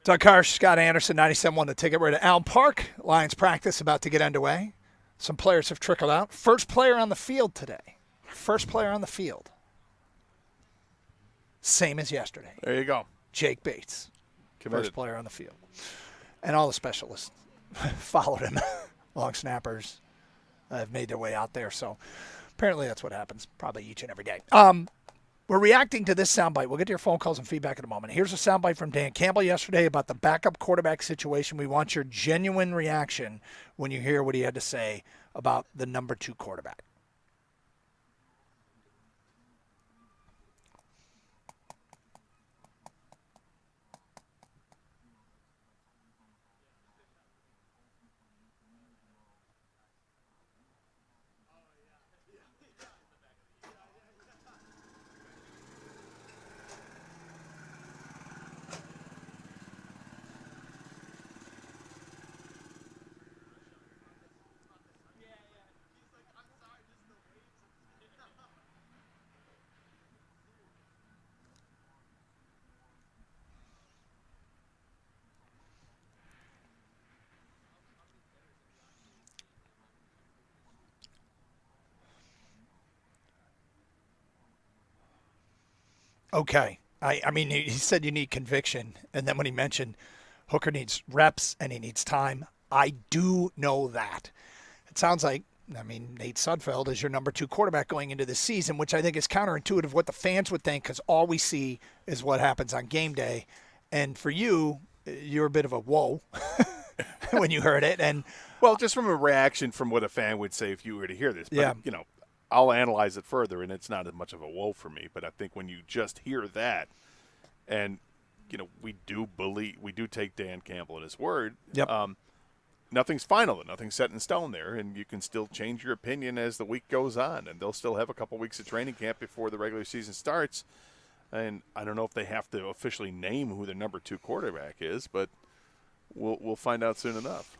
Doug Karsh, Scott Anderson, 97.1 The Ticket. We're at Allen Park. Lions practice about to get underway. Some players have trickled out. First player on the field today. First player on the field. Same as yesterday. There you go. Jake Bates. Committed. First player on the field. And all the specialists followed him. Long snappers have made their way out there. So apparently that's what happens probably each and every day. We're reacting to this soundbite. We'll get to your phone calls and feedback in a moment. Here's a soundbite from Dan Campbell yesterday about the backup quarterback situation. We want your genuine reaction when you hear what he had to say about the number 2 quarterback. Okay. I mean, he said you need conviction. And then when he mentioned Hooker needs reps and he needs time, I do know that. It sounds like, I mean, Nate Sudfeld is your number 2 quarterback going into this season, which I think is counterintuitive what the fans would think because all we see is what happens on game day. And for you, you're a bit of a whoa when you heard it. And well, just from a reaction from what a fan would say if you were to hear this. But, yeah. You know, I'll analyze it further, and it's not as much of a woe for me. But I think when you just hear that, and you know, we do take Dan Campbell at his word. Yep. Nothing's final, nothing's set in stone there, and you can still change your opinion as the week goes on. And they'll still have a couple weeks of training camp before the regular season starts. And I don't know if they have to officially name who their number 2 quarterback is, but we'll find out soon enough.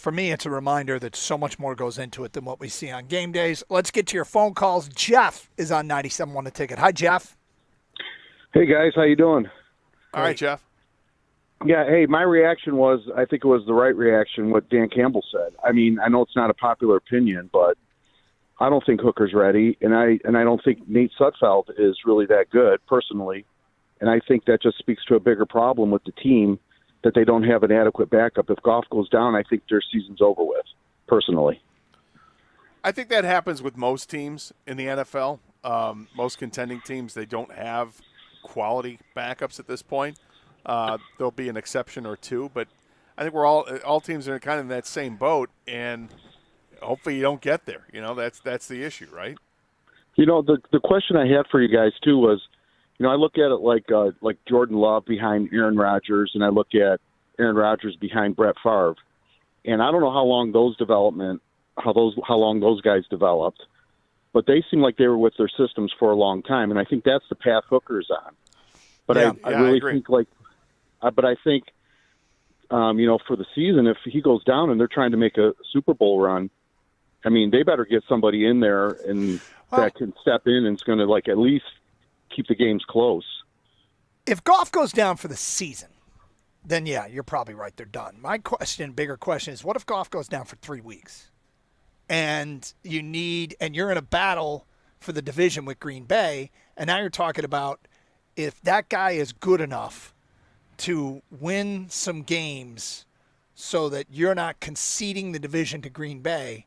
For me, it's a reminder that so much more goes into it than what we see on game days. Let's get to your phone calls. Jeff is on 97.1 The Ticket. Hi, Jeff. Hey, guys. How you doing? All right, Jeff. Yeah, hey, my reaction was, I think it was the right reaction, what Dan Campbell said. I mean, I know it's not a popular opinion, but I don't think Hooker's ready, and I don't think Nate Sudfeld is really that good, personally. And I think that just speaks to a bigger problem with the team, that they don't have an adequate backup. If Goff goes down, I think their season's over with, personally. I think that happens with most teams in the NFL. Most contending teams, they don't have quality backups at this point. There'll be an exception or two, but I think we're all teams are kind of in that same boat, and hopefully you don't get there. You know, that's the issue, right? You know, the question I had for you guys too was, you know, I look at it like Jordan Love behind Aaron Rodgers, and I look at Aaron Rodgers behind Brett Favre, and I don't know how long those guys developed, but they seem like they were with their systems for a long time, and I think that's the path Hooker's on. But I really think but I think, you know, for the season, if he goes down and they're trying to make a Super Bowl run, I mean, they better get somebody in there and that can step in and is going to like at least keep the games close. If Goff goes down for the season, then yeah, you're probably right. They're done. My bigger question is, what if Goff goes down for 3 weeks, and you're in a battle for the division with Green Bay, and now you're talking about if that guy is good enough to win some games so that you're not conceding the division to Green Bay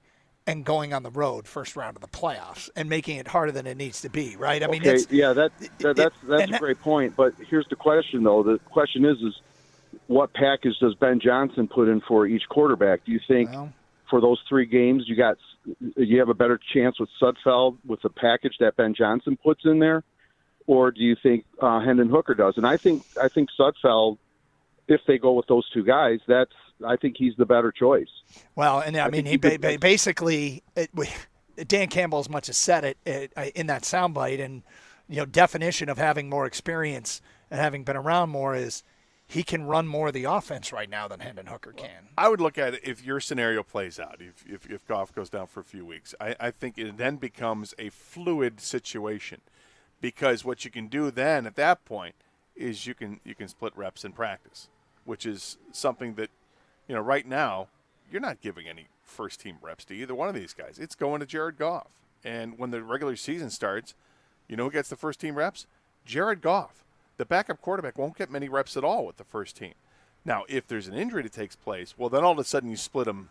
and going on the road first round of the playoffs and making it harder than it needs to be, right? I mean, that's a great point. But here's the question, though. The question is what package does Ben Johnson put in for each quarterback? Do you think for those 3 games you have a better chance with Sudfeld with the package that Ben Johnson puts in there, or do you think Hendon Hooker does? And I think Sudfeld, if they go with those 2 guys, I think he's the better choice. Well, and I mean, he basically Dan Campbell as much as said it in that soundbite, and you know, definition of having more experience and having been around more is he can run more of the offense right now than Hendon Hooker can. I would look at it if your scenario plays out, if Goff goes down for a few weeks. I think it then becomes a fluid situation, because what you can do then at that point is you can split reps in practice. which is something that, right now, you're not giving any first-team reps to either one of these guys. It's going to Jared Goff. And when the regular season starts, who gets the first-team reps? Jared Goff. The backup quarterback won't get many reps at all with the first team. Now, if there's an injury that takes place, well, then all of a sudden you split them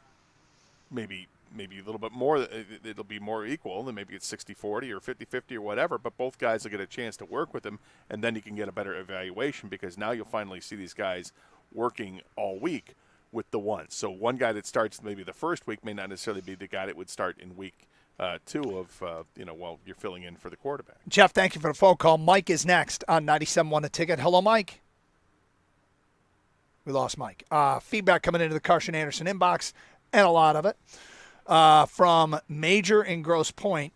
maybe a little bit more. It'll be more equal. Then maybe it's 60-40 or 50-50 or whatever, but both guys will get a chance to work with them, and then you can get a better evaluation because now you'll finally see these guys working all week with the ones. So one guy that starts maybe the first week may not necessarily be the guy that would start in week 2 of, while you're filling in for the quarterback. Jeff, thank you for the phone call. Mike is next on 97.1 The Ticket. Hello, Mike. We lost Mike. Feedback coming into the Carson Anderson inbox, and a lot of it. From Major in Grosse Pointe,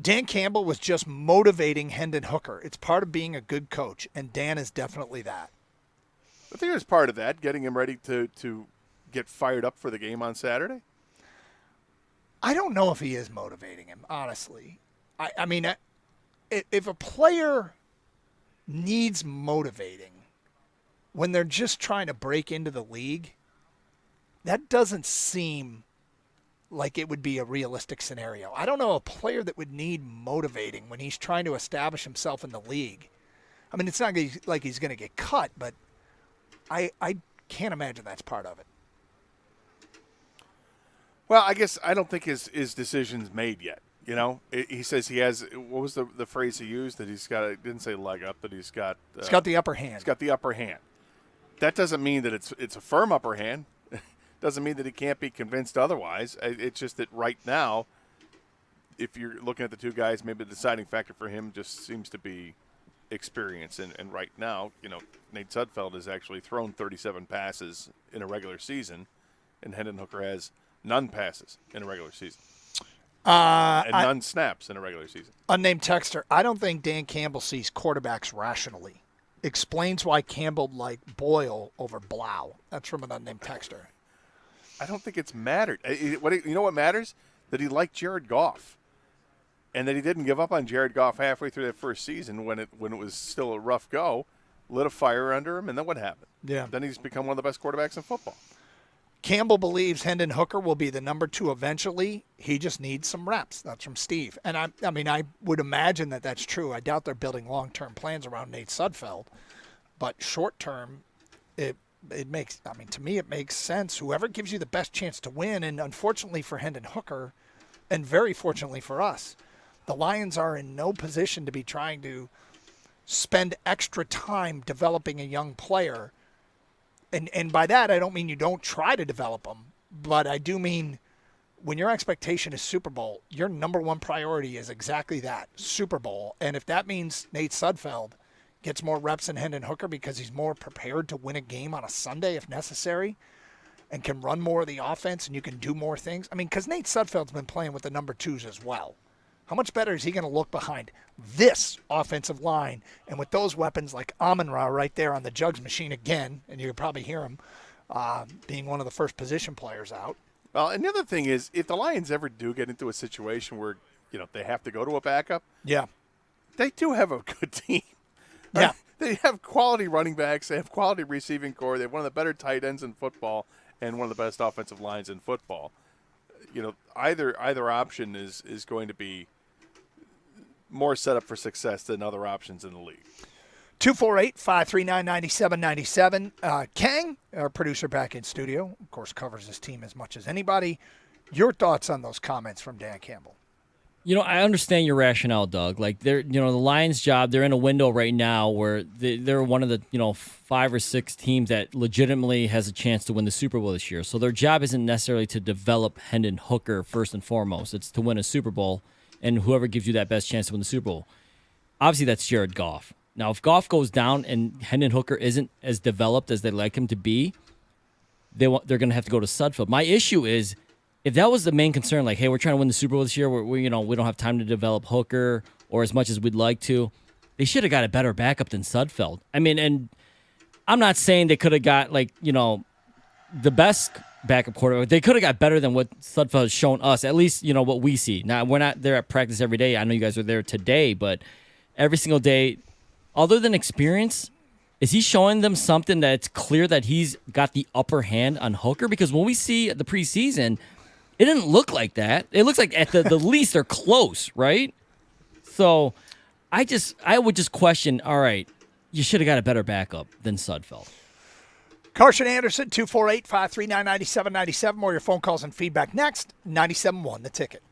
Dan Campbell was just motivating Hendon Hooker. It's part of being a good coach, and Dan is definitely that. I think it was part of that, getting him ready to get fired up for the game on Saturday. I don't know if he is motivating him, honestly. I mean, if a player needs motivating when they're just trying to break into the league, that doesn't seem like it would be a realistic scenario. I don't know a player that would need motivating when he's trying to establish himself in the league. I mean, it's not like he's going to get cut, but I can't imagine that's part of it. Well, I guess I don't think his decision's made yet. He says he has. What was the phrase he used? That he's got. Didn't say leg up. That he's got. He's got the upper hand. He's got the upper hand. That doesn't mean that it's a firm upper hand. Doesn't mean that he can't be convinced otherwise. It's just that right now, if you're looking at the two guys, maybe the deciding factor for him just seems to be experience. And right now, Nate Sudfeld has actually thrown 37 passes in a regular season, and Hendon Hooker has none passes in a regular season. And none snaps in a regular season. Unnamed texter, I don't think Dan Campbell sees quarterbacks rationally. Explains why Campbell liked Boyle over Blau. That's from an unnamed texter. I don't think it's mattered. What matters? That he liked Jared Goff, and that he didn't give up on Jared Goff halfway through that first season when it was still a rough go. Lit a fire under him, and then what happened? Yeah. Then he's become one of the best quarterbacks in football. Campbell believes Hendon Hooker will be the number 2 eventually. He just needs some reps. That's from Steve. And I would imagine that that's true. I doubt they're building long-term plans around Nate Sudfeld. But short-term, it makes, to me, it makes sense. Whoever gives you the best chance to win, and unfortunately for Hendon Hooker, and very fortunately for us, the Lions are in no position to be trying to spend extra time developing a young player. And by that, I don't mean you don't try to develop them, but I do mean when your expectation is Super Bowl, your number 1 priority is exactly that, Super Bowl. And if that means Nate Sudfeld gets more reps than Hendon Hooker because he's more prepared to win a game on a Sunday if necessary and can run more of the offense and you can do more things. Because Nate Sudfeld's been playing with the number 2s as well. How much better is he going to look behind this offensive line? And with those weapons like Amon-Ra right there on the jugs machine again, and you could probably hear him being one of the first position players out. Well, and the other thing is, if the Lions ever do get into a situation where, they have to go to a backup, yeah, they do have a good team. Yeah. They have quality running backs. They have quality receiving core. They have one of the better tight ends in football and one of the best offensive lines in football. Either option is going to be more set up for success than other options in the league. 248-539-9797. Kang, our producer back in studio, of course, covers this team as much as anybody. Your thoughts on those comments from Dan Campbell? I understand your rationale, Doug. Like, they're, the Lions' job, they're in a window right now where they're one of the, 5 or 6 teams that legitimately has a chance to win the Super Bowl this year. So their job isn't necessarily to develop Hendon Hooker first and foremost. It's to win a Super Bowl, and whoever gives you that best chance to win the Super Bowl. Obviously, that's Jared Goff. Now, if Goff goes down and Hendon Hooker isn't as developed as they'd like him to be, they're going to have to go to Sudfeld. My issue is, if that was the main concern, like, hey, we're trying to win the Super Bowl this year, we don't have time to develop Hooker or as much as we'd like to, they should have got a better backup than Sudfeld. And I'm not saying they could have got, the best backup quarterback. They could have got better than what Sudfeld has shown us, at least, what we see. Now, we're not there at practice every day. I know you guys are there today, but every single day, other than experience, Is he showing them something that's clear that he's got the upper hand on Hooker? Because when we see the preseason, it didn't look like that. It looks like at the least they're close, right? So I would just question, all right, you should have got a better backup than Sudfeld. Carson Anderson, 248-539-9797. More your phone calls and feedback next. 97.1, The Ticket.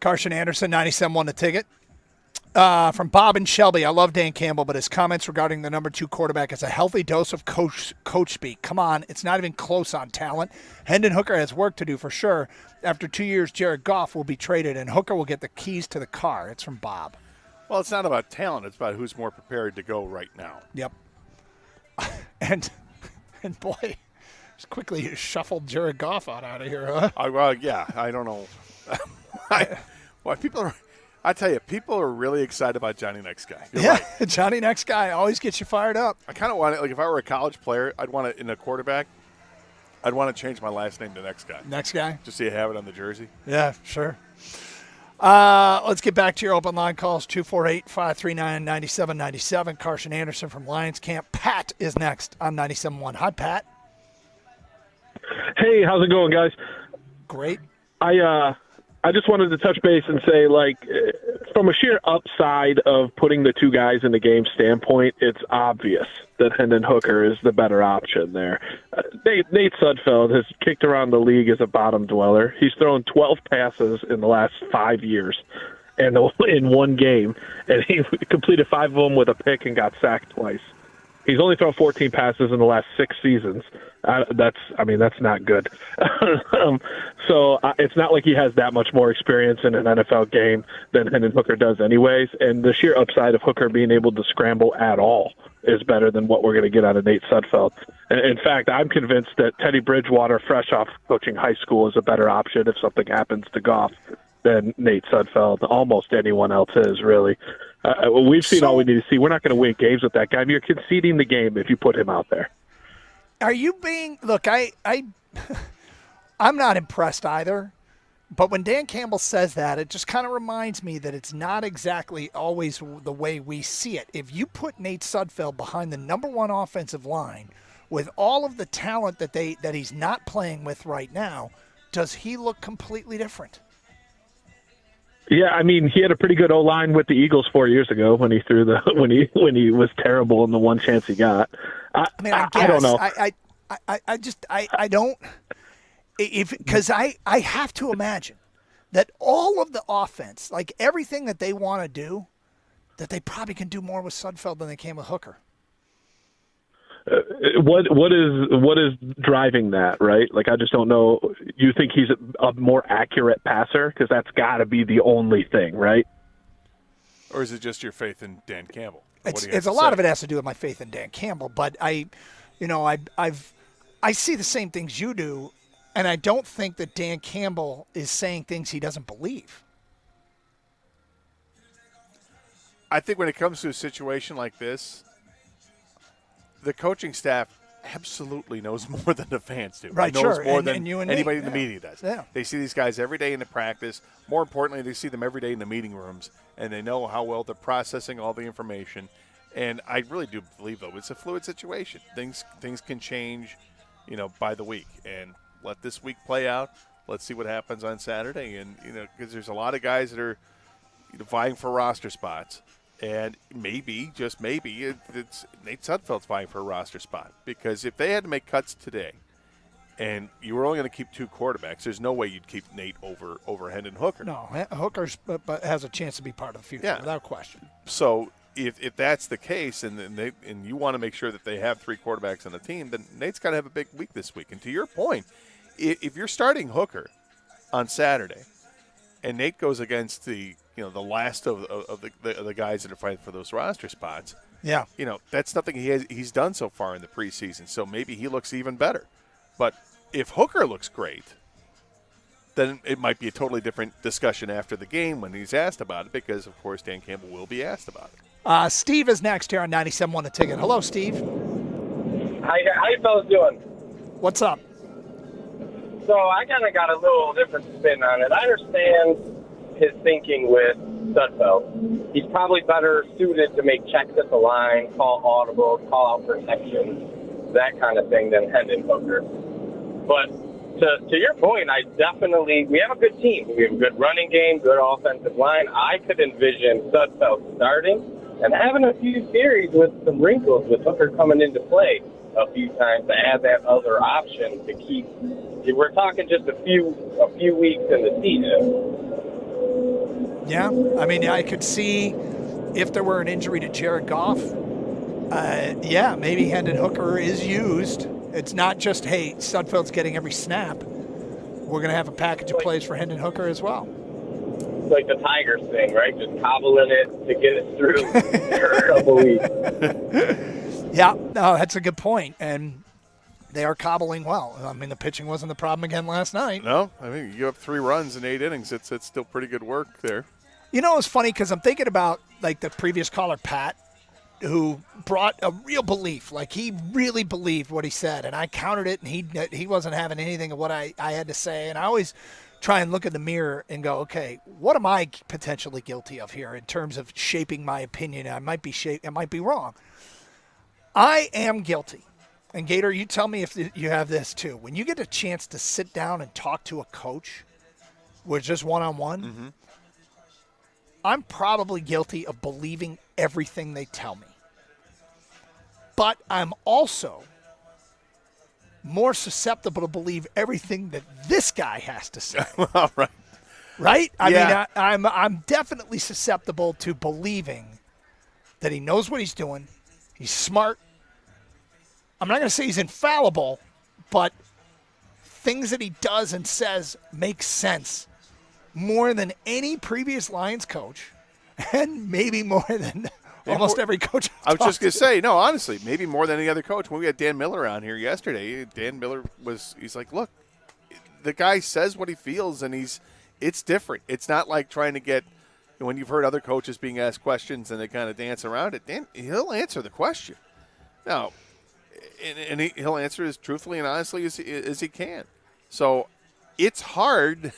Carson Anderson, 97.1 The Ticket. From Bob and Shelby, I love Dan Campbell, but his comments regarding the number 2 quarterback is a healthy dose of coach speak. Come on, it's not even close on talent. Hendon Hooker has work to do for sure. After 2 years, Jared Goff will be traded, and Hooker will get the keys to the car. It's from Bob. Well, it's not about talent. It's about who's more prepared to go right now. Yep. And boy, just quickly shuffled Jared Goff out of here, huh? Well, yeah, I don't know. I tell you, people are really excited about Johnny Next Guy. You're right. Johnny Next Guy always gets you fired up. I kind of want it. Like if I were a college player, I'd want it in a quarterback. I'd want to change my last name to Next Guy. Next Guy? Just so you have it on the jersey. Yeah, sure. Let's get back to your open line calls, 248-539-9797. Carson Anderson from Lions Camp. Pat is next on 97.1. Hi, Pat. Hey, how's it going, guys? Great. I just wanted to touch base and say, like, from a sheer upside of putting the two guys in the game standpoint, it's obvious that Hendon Hooker is the better option there. Nate Sudfeld has kicked around the league as a bottom dweller. He's thrown 12 passes in the last 5 years and in one game, and he completed 5 of them with a pick and got sacked twice. He's only thrown 14 passes in the last 6 seasons. That's not good. So it's not like he has that much more experience in an NFL game than Hendon Hooker does anyways. And the sheer upside of Hooker being able to scramble at all is better than what we're going to get out of Nate Sudfeld. And in fact, I'm convinced that Teddy Bridgewater, fresh off coaching high school, is a better option if something happens to Goff than Nate Sudfeld. Almost anyone else is, really. We've seen all we need to see. We're not going to win games with that guy. You're conceding the game if you put him out there. Are you being – look, I'm not impressed either. But when Dan Campbell says that, it just kind of reminds me that it's not exactly always the way we see it. If you put Nate Sudfeld behind the number one offensive line with all of the talent that he's not playing with right now, does he look completely different? Yeah, I mean, he had a pretty good O-line with the Eagles 4 years ago when he threw when he was terrible in the one chance he got. I don't know. I don't, because I have to imagine that all of the offense, like everything that they want to do, that they probably can do more with Sudfeld than they can with Hooker. What is driving that, right? Like, I just don't know. You think he's a more accurate passer? Because that's got to be the only thing, right? Or is it just your faith in Dan Campbell? It's a lot of it has to do with my faith in Dan Campbell, but I see the same things you do, and I don't think that Dan Campbell is saying things he doesn't believe. I think when it comes to a situation like this, the coaching staff absolutely knows more than the fans do. Right, knows sure. more and than you and anybody Nate, in the media does. Yeah. They see these guys every day in the practice. More importantly, they see them every day in the meeting rooms, and they know how well they're processing all the information. And I really do believe, though, it's a fluid situation. Things can change, by the week. And let this week play out. Let's see what happens on Saturday. And, because there's a lot of guys that are vying for roster spots. And maybe, just maybe, it's Nate Sudfeld's vying for a roster spot. Because if they had to make cuts today and you were only going to keep 2 quarterbacks, there's no way you'd keep Nate over Hendon Hooker. No, Hooker has a chance to be part of the future, without question. So if that's the case and you want to make sure that they have 3 quarterbacks on the team, then Nate's got to have a big week this week. And to your point, if you're starting Hooker on Saturday and Nate goes against the the last of the guys that are fighting for those roster spots. Yeah. That's something he's done so far in the preseason. So maybe he looks even better. But if Hooker looks great, then it might be a totally different discussion after the game when he's asked about it, because of course Dan Campbell will be asked about it. Steve is next here on 97.1 The Ticket. Hello, Steve. How you fellas doing? What's up? So I kind of got a little different spin on it. I understand his thinking with Sudfeld. He's probably better suited to make checks at the line, call audibles, call out protections, that kind of thing than Hendon Hooker. But to your point, we have a good team. We have a good running game, good offensive line. I could envision Sudfeld starting and having a few series with some wrinkles with Hooker coming into play a few times to add that other option to keep. We're talking just a few weeks in the season. Yeah, I mean, I could see if there were an injury to Jared Goff, maybe Hendon Hooker is used. It's not just, hey, Sudfeld's getting every snap. We're going to have a package of plays for Hendon Hooker as well. It's like the Tigers thing, right? Just cobbling it to get it through for a couple weeks. Yeah, no, that's a good point. And they are cobbling well. I mean, the pitching wasn't the problem again last night. No, I mean, you give up 3 runs in 8 innings. It's still pretty good work there. It's funny because I'm thinking about, like, the previous caller, Pat, who brought a real belief. Like, he really believed what he said, and I countered it, and he wasn't having anything of what I had to say. And I always try and look in the mirror and go, okay, what am I potentially guilty of here in terms of shaping my opinion? I might be wrong. I am guilty. And Gator, you tell me if you have this too. When you get a chance to sit down and talk to a coach, with just one-on-one, I'm probably guilty of believing everything they tell me. But I'm also more susceptible to believe everything that this guy has to say. All right. Right? I mean, I'm definitely susceptible to believing that he knows what he's doing. He's smart. I'm not going to say he's infallible, but things that he does and says make sense more than any previous Lions coach, and maybe more than almost every coach I was just going to say, no, honestly, maybe more than any other coach. When we had Dan Miller on here yesterday, Dan Miller he's like, look, the guy says what he feels, and it's different. It's not like trying to get, when you've heard other coaches being asked questions and they kind of dance around it, he'll answer the question. Now, and he'll answer as truthfully and honestly as he can. So it's hard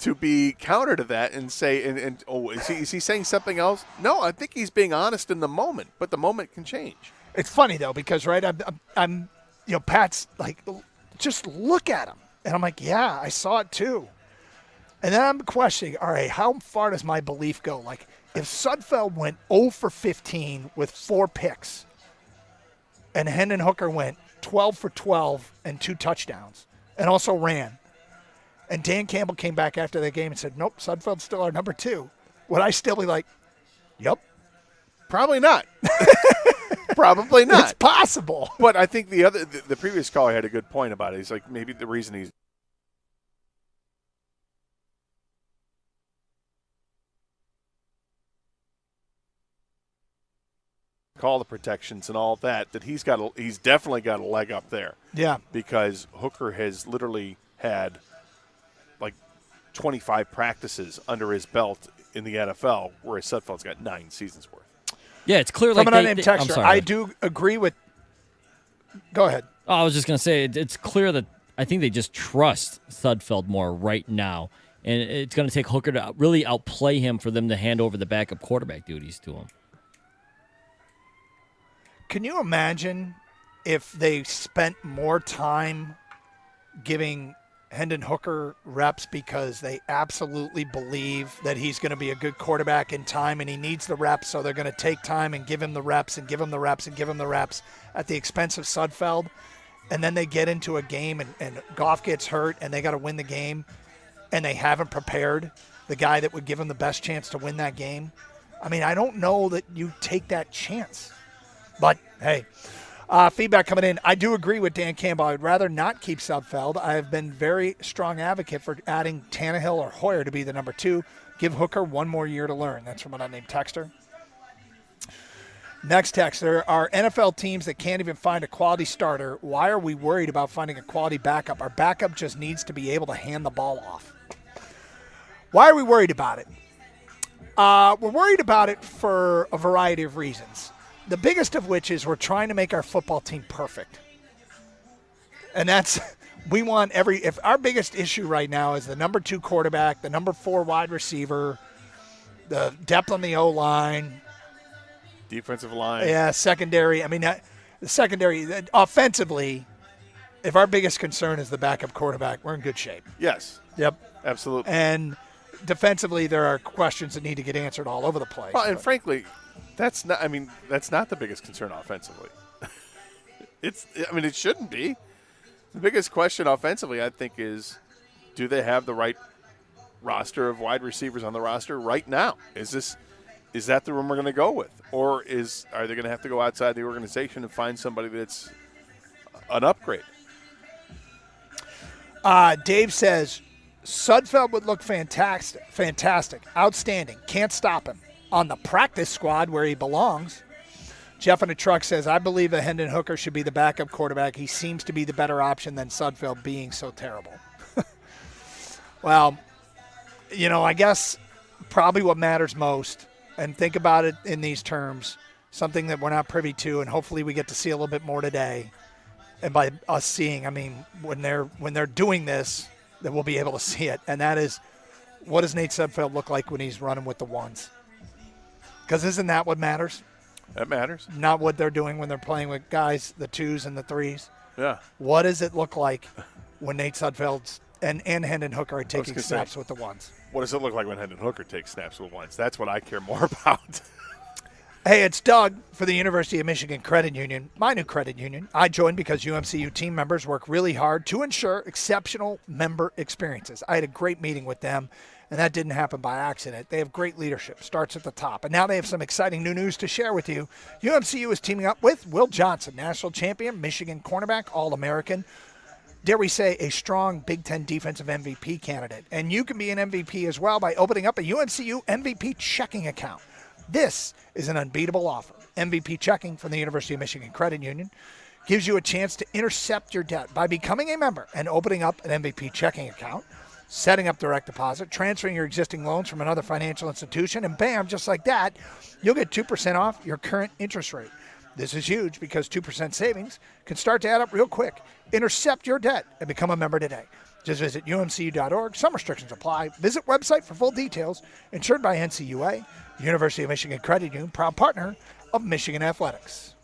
to be counter to that and say, is he saying something else? No, I think he's being honest in the moment, but the moment can change. It's funny though, because right, I'm Pat's like, just look at him, and I'm like, yeah, I saw it too, and then I'm questioning, all right, how far does my belief go? Like, if Sudfeld went 0 for 15 with 4 picks, and Hendon Hooker went 12 for 12 and 2 touchdowns, and also ran, and Dan Campbell came back after the game and said, nope, Sudfeld's still our number 2, would I still be like, yep? Probably not. Probably not. It's possible. But I think the previous caller had a good point about it. He's like, maybe the reason he's call the protections and all that he's definitely got a leg up there. Yeah. Because Hooker has literally had like 25 practices under his belt in the NFL, whereas Sudfeld's got 9 seasons worth. Yeah, it's clear. From an unnamed texter, I do agree with. Go ahead. Oh, I was just going to say, it's clear that I think they just trust Sudfeld more right now. And it's going to take Hooker to really outplay him for them to hand over the backup quarterback duties to him. Can you imagine if they spent more time giving Hendon Hooker reps because they absolutely believe that he's going to be a good quarterback in time and he needs the reps, so they're going to take time and give him the reps and give him the reps and give him the reps at the expense of Sudfeld, and then they get into a game and Goff gets hurt and they got to win the game and they haven't prepared the guy that would give them the best chance to win that game? I mean, I don't know that you take that chance. But, hey, feedback coming in. I do agree with Dan Campbell. I would rather not keep Sudfeld. I have been very strong advocate for adding Tannehill or Hoyer to be the number 2. Give Hooker 1 more year to learn. That's from an unnamed texter. Next text. There are NFL teams that can't even find a quality starter. Why are we worried about finding a quality backup? Our backup just needs to be able to hand the ball off. Why are we worried about it? We're worried about it for a variety of reasons. The biggest of which is we're trying to make our football team perfect. And that's, we want if our biggest issue right now is the number 2 quarterback, the number 4 wide receiver, the depth on the O-line. Defensive line. Yeah, secondary. I mean, the secondary, offensively, if our biggest concern is the backup quarterback, we're in good shape. Yes. Yep. Absolutely. And defensively, there are questions that need to get answered all over the place. Well, and frankly, that's not the biggest concern offensively. It shouldn't be. The biggest question offensively, I think, is do they have the right roster of wide receivers on the roster right now? Is that the room we're going to go with? Or are they going to have to go outside the organization and find somebody that's an upgrade? Dave says, Sudfeld would look fantastic, outstanding. Can't stop him. On the practice squad where he belongs. Jeff in a truck says, I believe that Hendon Hooker should be the backup quarterback. He seems to be the better option than Sudfeld being so terrible. Well, I guess probably what matters most, and think about it in these terms, something that we're not privy to, and hopefully we get to see a little bit more today. And by us seeing, I mean when they're doing this, that we'll be able to see it. And that is, what does Nate Sudfeld look like when he's running with the ones? Because isn't that what matters? That matters. Not what they're doing when they're playing with guys, the 2s and the 3s. Yeah. What does it look like when Nate Sudfeld's and Hendon Hooker are taking snaps with the ones? What does it look like when Hendon Hooker takes snaps with ones? That's what I care more about. Hey, it's Doug for the University of Michigan Credit Union, my new credit union. I joined because UMCU team members work really hard to ensure exceptional member experiences. I had a great meeting with them, and that didn't happen by accident. They have great leadership, starts at the top. And now they have some exciting new news to share with you. UMCU is teaming up with Will Johnson, national champion, Michigan cornerback, All-American. Dare we say, a strong Big Ten defensive MVP candidate. And you can be an MVP as well by opening up a UMCU MVP checking account. This is an unbeatable offer. MVP checking from the University of Michigan Credit Union gives you a chance to intercept your debt by becoming a member and opening up an MVP checking account, setting up direct deposit, transferring your existing loans from another financial institution, and bam, just like that, you'll get 2% off your current interest rate. This is huge because 2% savings can start to add up real quick. Intercept your debt and become a member today. Just visit umcu.org. Some restrictions apply. Visit website for full details. Insured by NCUA, University of Michigan Credit Union, proud partner of Michigan Athletics.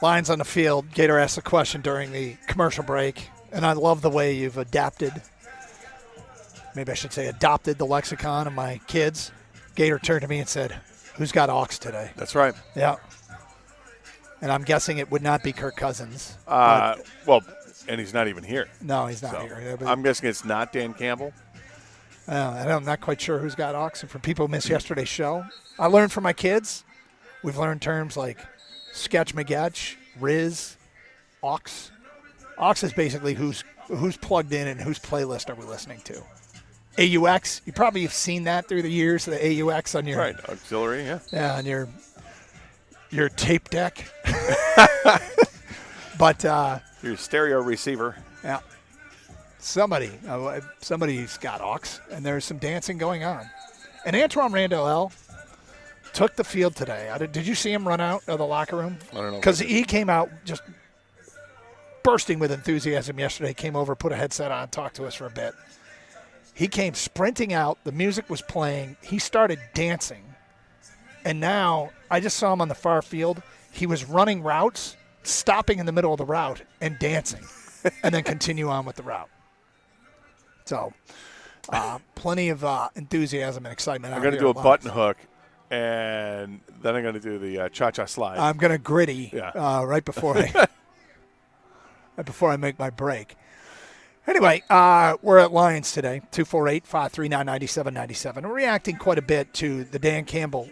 Lions on the field. Gator asked a question during the commercial break, and I love the way you've adopted the lexicon of my kids. Gator turned to me and said, "Who's got aux today?" That's right. Yeah. And I'm guessing it would not be Kirk Cousins. Well, and he's not even here. No, he's not here. I'm guessing it's not Dan Campbell. I'm not quite sure who's got aux. And for people who missed yesterday's show, I learned from my kids. We've learned terms like sketch magetch, Riz, aux. Aux is basically who's plugged in and whose playlist are we listening to. AUX, you probably have seen that through the years, the AUX on your auxiliary, yeah, on your tape deck. But your stereo receiver. Yeah. Somebody's got aux, and there's some dancing going on. And Antoine Randall took the field today. Did you see him run out of the locker room? I don't know. Because he came out just bursting with enthusiasm yesterday, came over, put a headset on, talked to us for a bit. He came sprinting out. The music was playing. He started dancing. And now I just saw him on the far field. He was running routes, stopping in the middle of the route and dancing, and then continue on with the route. So plenty of enthusiasm and excitement. I'm going to do a button hook, and then I'm going to do the cha-cha slide. I'm going to gritty right before I make my break. Anyway, we're at Lions today, 248-539-9797. We're reacting quite a bit to the Dan Campbell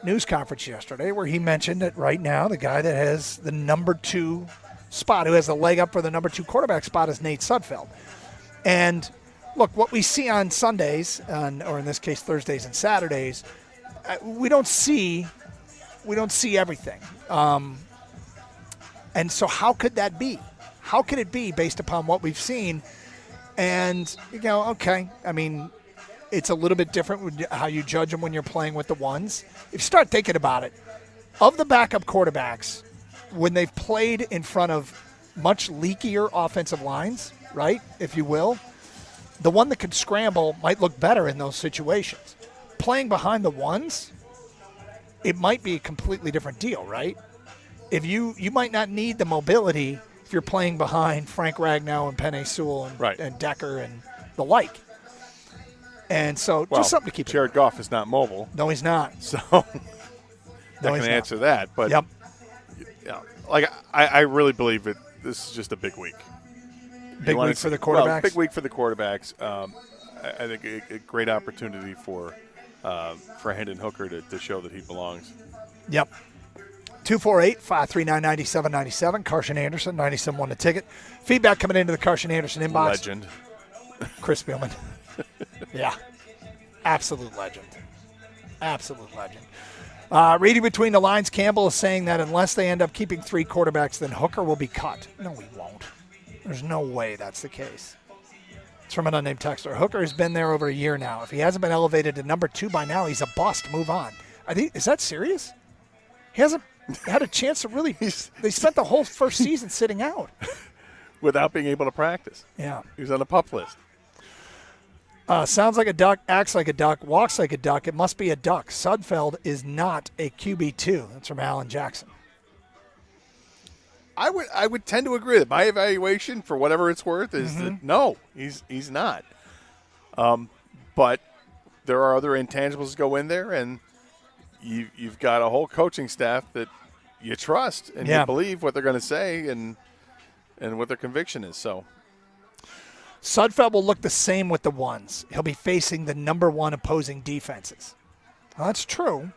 news conference yesterday, where he mentioned that right now the guy that has the number 2 spot, who has the leg up for the number 2 quarterback spot, is Nate Sudfeld. And look, what we see on Sundays, or in this case Thursdays and Saturdays, we don't see everything. And so how could that be? How could it be based upon what we've seen? And, okay, I mean, it's a little bit different with how you judge them when you're playing with the ones. If you start thinking about it, of the backup quarterbacks, when they've played in front of much leakier offensive lines, right, if you will, the one that could scramble might look better in those situations. Playing behind the ones, it might be a completely different deal, right? If you might not need the mobility if you're playing behind Frank Ragnow and Penei Sewell and Decker and the like. And so just something to keep in mind. Jared Goff is not mobile. No, he's not. So that can answer that. But I really believe this is just a big week. Big week for the quarterbacks? Well, big week for the quarterbacks. I think a great opportunity for Hendon Hooker to show that he belongs. Yep. 248-539-9797. Carson Anderson, 97.1 The Ticket. Feedback coming into the Carson Anderson inbox. Legend. Chris Spielman. Yeah. Absolute legend. Absolute legend. Reading between the lines, Campbell is saying that unless they end up keeping 3 quarterbacks, then Hooker will be cut. No, he won't. There's no way that's the case. It's from an unnamed texter. Hooker has been there over a year now. If he hasn't been elevated to number 2 by now, he's a bust. Move on. Is that serious? He hasn't had a chance to really. They spent the whole first season sitting out without being able to practice. Yeah, he was on the PUP list. Sounds like a duck, acts like a duck, walks like a duck. It must be a duck. Sudfeld is not a QB2. That's from Alan Jackson. I would tend to agree that my evaluation, for whatever it's worth, is that no, he's not. But there are other intangibles that go in there, and you've got a whole coaching staff that you trust and you believe what they're going to say and what their conviction is. So Sudfeld will look the same with the ones. He'll be facing the number 1 opposing defenses. Well, that's true.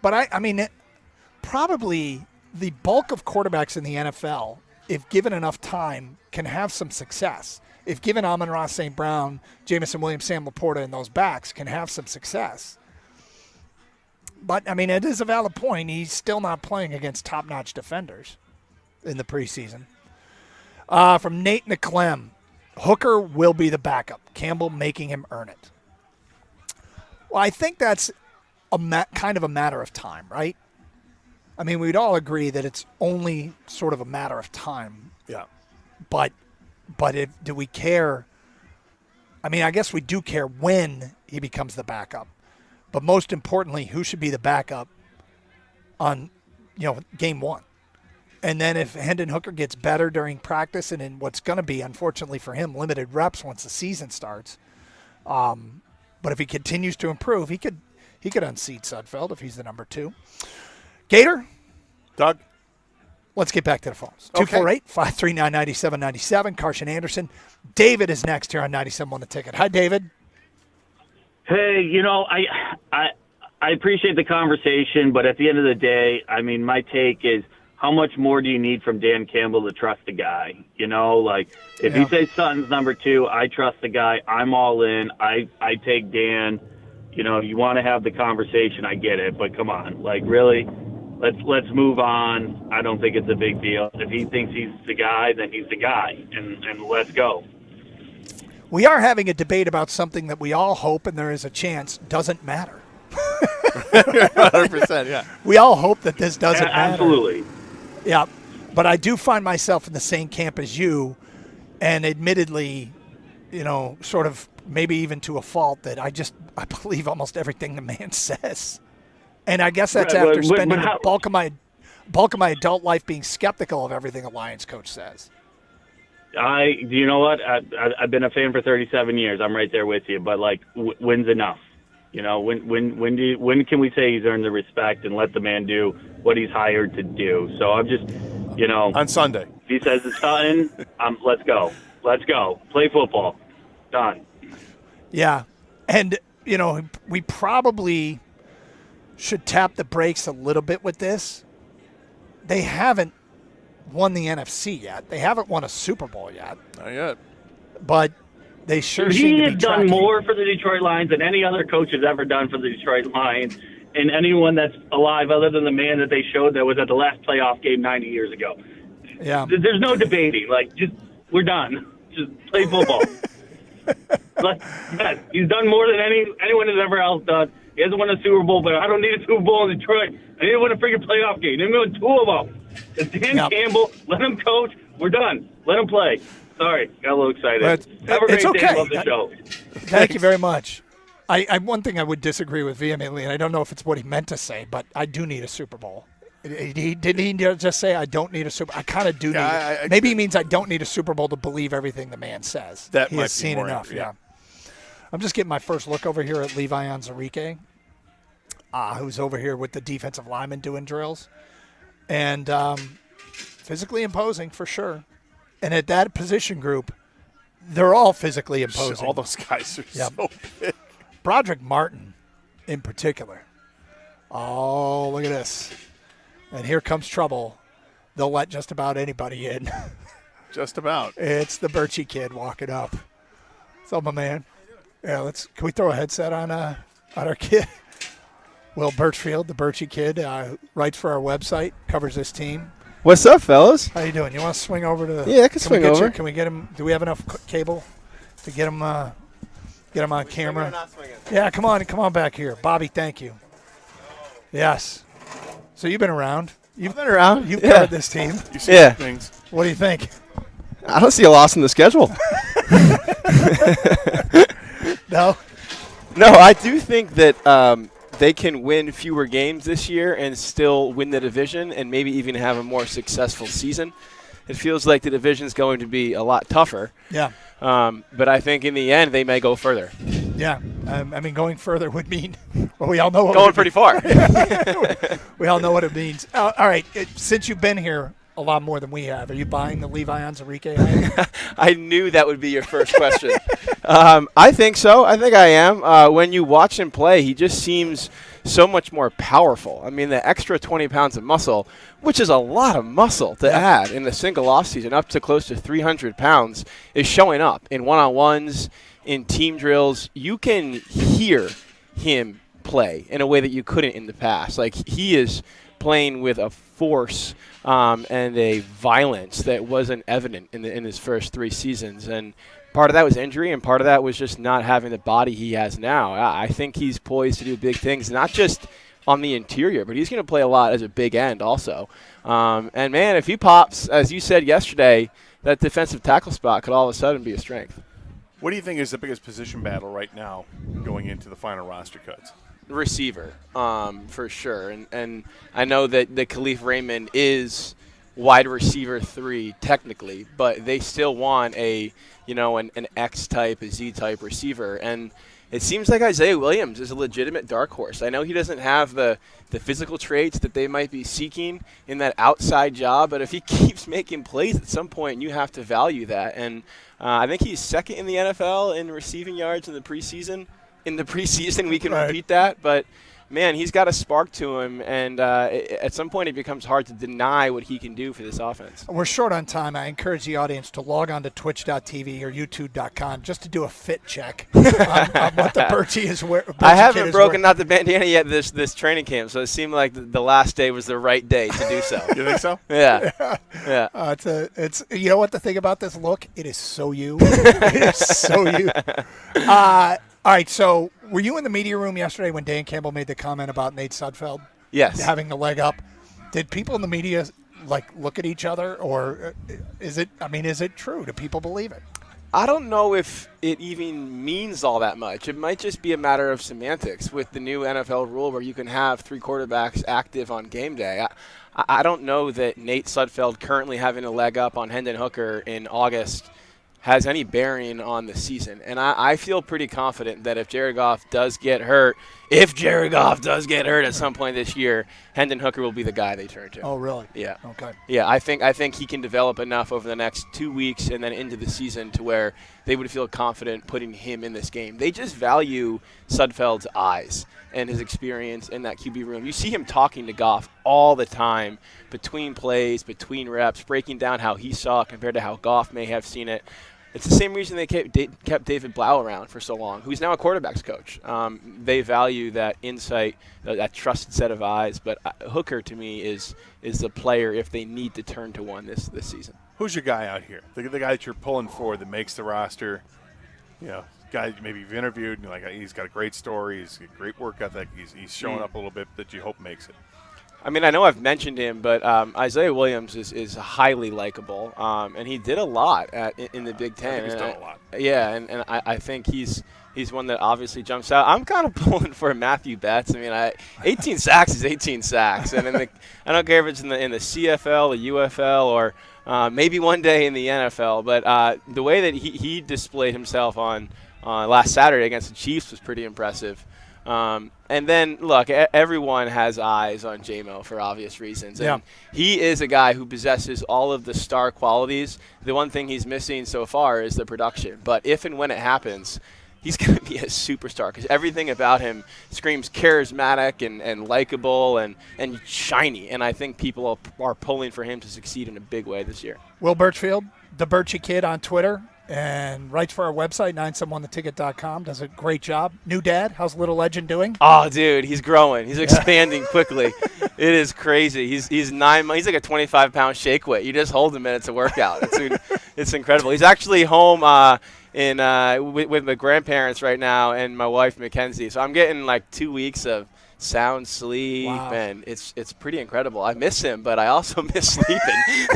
But I mean, probably the bulk of quarterbacks in the NFL, if given enough time, can have some success. If given Amon-Ra St. Brown, Jameson Williams, Sam Laporta, and those backs can have some success. But, I mean, it is a valid point. He's still not playing against top-notch defenders in the preseason. From Nate McClem, Hooker will be the backup. Campbell making him earn it. Well, I think that's kind of a matter of time, right? I mean, we'd all agree that it's only sort of a matter of time. Yeah. But do we care? I mean, I guess we do care when he becomes the backup. But most importantly, who should be the backup on, game 1? And then if Hendon Hooker gets better during practice and in what's going to be, unfortunately for him, limited reps once the season starts. But if he continues to improve, he could unseat Sudfeld if he's the number 2. Gator? Doug? Let's get back to the phones. Okay. 248-539-9797. Carson Anderson. David is next here on 97 on the ticket. Hi, David. Hey, I appreciate the conversation, but at the end of the day, I mean, my take is, how much more do you need from Dan Campbell to trust the guy? If he says Sutton's number 2, I trust the guy. I'm all in. I take Dan. You want to have the conversation, I get it, but come on, really, let's move on. I don't think it's a big deal. If he thinks he's the guy, then he's the guy, and let's go. We are having a debate about something that we all hope, and there is a chance, doesn't matter. 100%, yeah. We all hope that this doesn't matter. Absolutely. Yeah, but I do find myself in the same camp as you, and admittedly, sort of maybe even to a fault that I believe almost everything the man says. And I guess that's after spending the bulk of my adult life being skeptical of everything a Lions coach says. You know what? I've been a fan for 37 years. I'm right there with you, but when's enough? When can we say he's earned the respect and let the man do what he's hired to do? So I'm just, on Sunday, if he says it's Sutton, let's go. Let's go. Play football. Done. Yeah. And, we probably should tap the brakes a little bit with this. They haven't won the NFC yet. They haven't won a Super Bowl yet. Not yet. But they sure He seem to has be done tracking. more for the Detroit Lions than any other coach has ever done for the Detroit Lions, and anyone that's alive other than the man that they showed that was at the last playoff game 90 years ago. Yeah. There's no debating. We're done. Just play football. He's done more than anyone has ever else done. He hasn't won a Super Bowl, but I don't need a Super Bowl in Detroit. I need to win a freaking playoff game. They've won 2 of them. It's Dan Campbell. Let him coach. We're done. Let him play. Sorry, got a little excited. Have a great day. Love the show. Thank you very much. One thing I would disagree with vehemently, and I don't know if it's what he meant to say, but I do need a Super Bowl. Did he just say I don't need a Super Bowl? I kind of do need maybe he means I don't need a Super Bowl to believe everything the man says. That he might has be seen more enough, yeah. I'm just getting my first look over here at Levi Onwuzurike, who's over here with the defensive lineman doing drills. And physically imposing for sure. And at that position group, they're all physically imposing. All those guys are so big. Broderick Martin in particular. Oh, look at this. And here comes trouble. They'll let just about anybody in. Just about. It's the Birchie kid walking up. What's up, my man? Yeah, can we throw a headset on our kid? Will Birchfield, the Birchie kid, writes for our website, covers this team. What's up, fellas? How you doing? You want to swing over to? Yeah, I can swing over. Can we get him? Do we have enough cable to get him on camera? Yeah, come on back here, Bobby. Thank you. Yes. So you've been around. You've been around. You've covered this team. You've seen things. What do you think? I don't see a loss in the schedule. No, I do think that they can win fewer games this year and still win the division and maybe even have a more successful season. It feels like the division is going to be a lot tougher. Yeah. But I think in the end they may go further. Yeah. Going further would mean, well, we all know what going pretty far. We all know what it means. All right. Since you've been here a lot more than we have, are you buying the Levi Onwuzurike? I knew that would be your first question. I think so. I think I am. When you watch him play, he just seems so much more powerful. I mean, the extra 20 pounds of muscle, which is a lot of muscle to add in a single offseason, up to close to 300 pounds, is showing up in one-on-ones, in team drills. You can hear him play in a way that you couldn't in the past. Like, he is playing with a force and a violence that wasn't evident in his first 3 seasons. And part of that was injury, and part of that was just not having the body he has now. I think he's poised to do big things, not just on the interior, but he's going to play a lot as a big end also. And, man, if he pops, as you said yesterday, that defensive tackle spot could all of a sudden be a strength. What do you think is the biggest position battle right now going into the final roster cuts? Receiver, for sure. And I know that Khalif Raymond is wide receiver 3 technically, but they still want an X type, a Z type receiver, and it seems like Isaiah Williams is a legitimate dark horse. I know he doesn't have the physical traits that they might be seeking in that outside job, but if he keeps making plays at some point, you have to value that. And I think he's second in the NFL in receiving yards in the preseason. In the preseason, we can repeat that, but man, he's got a spark to him, and at some point it becomes hard to deny what he can do for this offense. We're short on time. I encourage the audience to log on to twitch.tv or youtube.com just to do a fit check on what the Birchie is wearing. I haven't broken out the bandana yet this training camp, so it seemed like the last day was the right day to do so. You think so? Yeah. Yeah. It's you know what the thing about this look? It is so you. It is so you. All right, so were you in the media room yesterday when Dan Campbell made the comment about Nate Sudfeld? Yes. Having the leg up. Did people in the media look at each other, or is it true? Do people believe it? I don't know if it even means all that much. It might just be a matter of semantics with the new NFL rule where you can have 3 quarterbacks active on game day. I don't know that Nate Sudfeld currently having a leg up on Hendon Hooker in August has any bearing on the season. And I feel pretty confident that if Jared Goff does get hurt at some point this year, Hendon Hooker will be the guy they turn to. Oh, really? Yeah. Okay. Yeah, I think he can develop enough over the next 2 weeks and then into the season to where they would feel confident putting him in this game. They just value Sudfeld's eyes and his experience in that QB room. You see him talking to Goff all the time between plays, between reps, breaking down how he saw it compared to how Goff may have seen it. It's the same reason they kept David Blau around for so long, who's now a quarterback's coach. They value that insight, that trusted set of eyes. But Hooker, to me, is the player if they need to turn to one this season. Who's your guy out here? The guy that you're pulling for that makes the roster? You know, guy maybe you've interviewed, and like he's got a great story, he's got a great work ethic, he's showing up a little bit that you hope makes it. I mean, I know I've mentioned him, but Isaiah Williams is highly likable, and he did a lot in the Big Ten. He's done a lot. Yeah, and I think he's one that obviously jumps out. I'm kind of pulling for Matthew Betts. I mean, 18 sacks is 18 sacks, and I don't care if it's in the CFL, the UFL, or maybe one day in the NFL. But the way that he displayed himself on last Saturday against the Chiefs was pretty impressive. And then, look, everyone has eyes on J-Mo for obvious reasons. And he is a guy who possesses all of the star qualities. The one thing he's missing so far is the production. But if and when it happens, he's going to be a superstar because everything about him screams charismatic and likable and shiny. And I think people are pulling for him to succeed in a big way this year. Will Birchfield, the Birchie Kid on Twitter, and writes for our website, 971theticket.com, does a great job. New dad, how's little legend doing? Oh, dude, he's growing. He's expanding quickly. It is crazy. He's 9 months. He's like a 25-pound shake weight. You just hold him and it's a workout. It's incredible. He's actually home with my grandparents right now and my wife, Mackenzie. So I'm getting like 2 weeks of sound sleep, and it's pretty incredible. I miss him, but I also miss sleeping.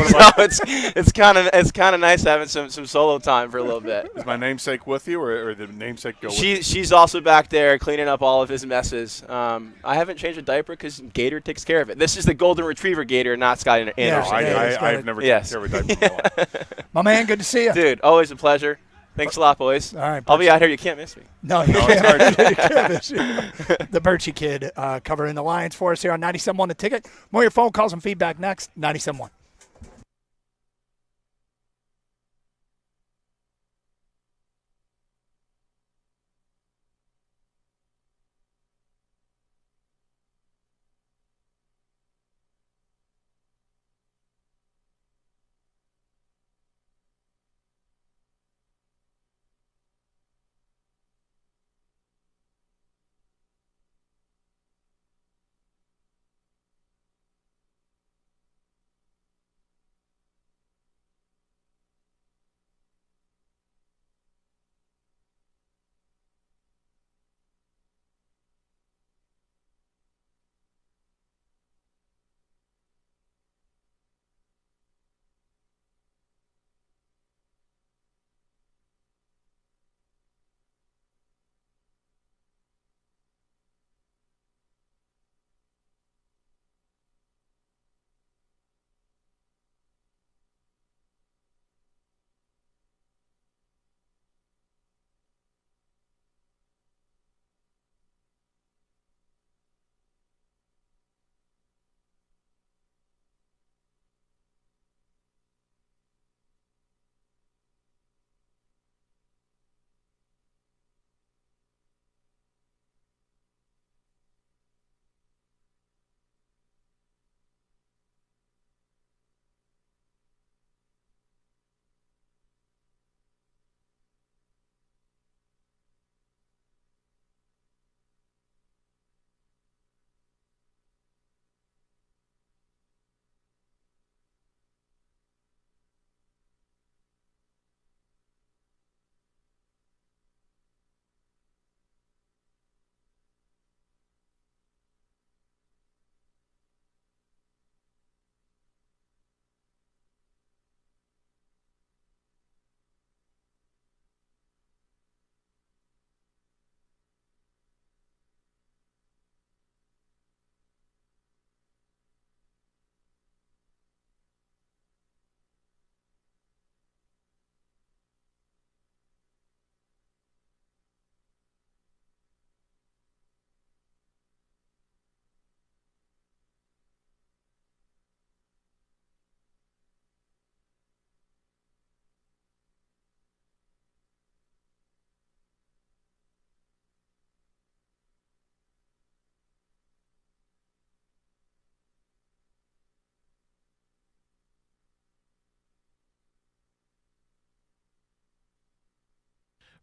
So it's kind of nice having some solo time for a little bit. Is my namesake with you, or did the namesake go with you? She's also back there cleaning up all of his messes. I haven't changed a diaper because Gator takes care of it. This is the golden retriever Gator, not Scott Anderson. I've never taken care of a diaper in my life. My man, good to see you. Dude, always a pleasure. Thanks a lot, boys. All right, I'll be out here. You can't miss me. No, you can't miss you. The Birchie Kid covering the Lions for us here on 97.1 The Ticket. More of your phone calls and feedback next. 97.1.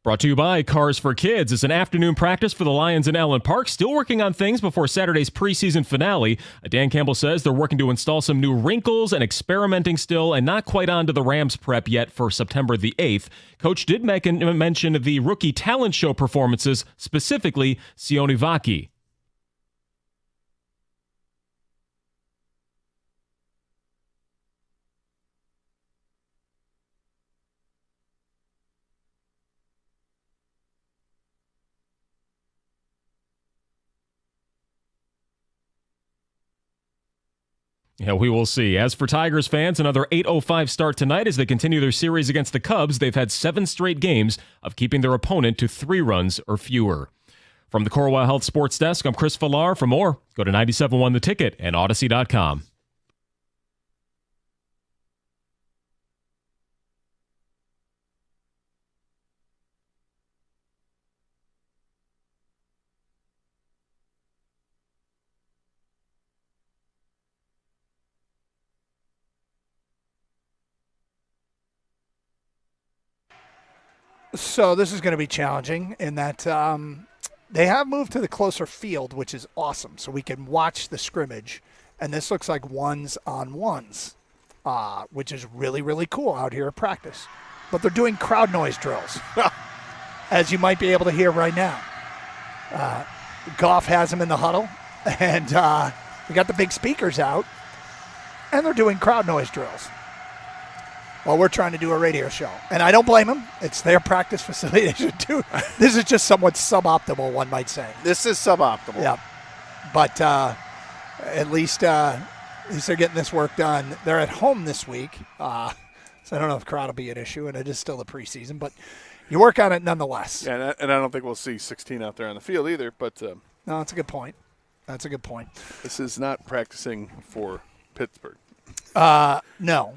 Brought to you by Cars for Kids. It's an afternoon practice for the Lions in Allen Park. Still working on things before Saturday's preseason finale. Dan Campbell says they're working to install some new wrinkles and experimenting still and not quite on to the Rams prep yet for September the 8th. Coach did mention the rookie talent show performances, specifically Sione Vaki. Yeah, we will see. As for Tigers fans, another 8:05 start tonight as they continue their series against the Cubs. They've had 7 straight games of keeping their opponent to 3 runs or fewer. From the Corewell Health Sports Desk, I'm Chris Villar. For more, go to 97.1 The Ticket and Odyssey.com. So this is going to be challenging in that they have moved to the closer field, which is awesome. So we can watch the scrimmage. And this looks like 1s-on-1s, which is really, really cool out here at practice. But they're doing crowd noise drills, as you might be able to hear right now. Goff has them in the huddle, and we got the big speakers out, and they're doing crowd noise drills. Well, we're trying to do a radio show. And I don't blame them. It's their practice facility. They should do. This is just somewhat suboptimal, one might say. This is suboptimal. Yeah. But at least they're getting this work done. They're at home this week. So I don't know if crowd will be an issue, and it is still the preseason. But you work on it nonetheless. Yeah, and I don't think we'll see 16 out there on the field either. But no, that's a good point. That's a good point. This is not practicing for Pittsburgh. No.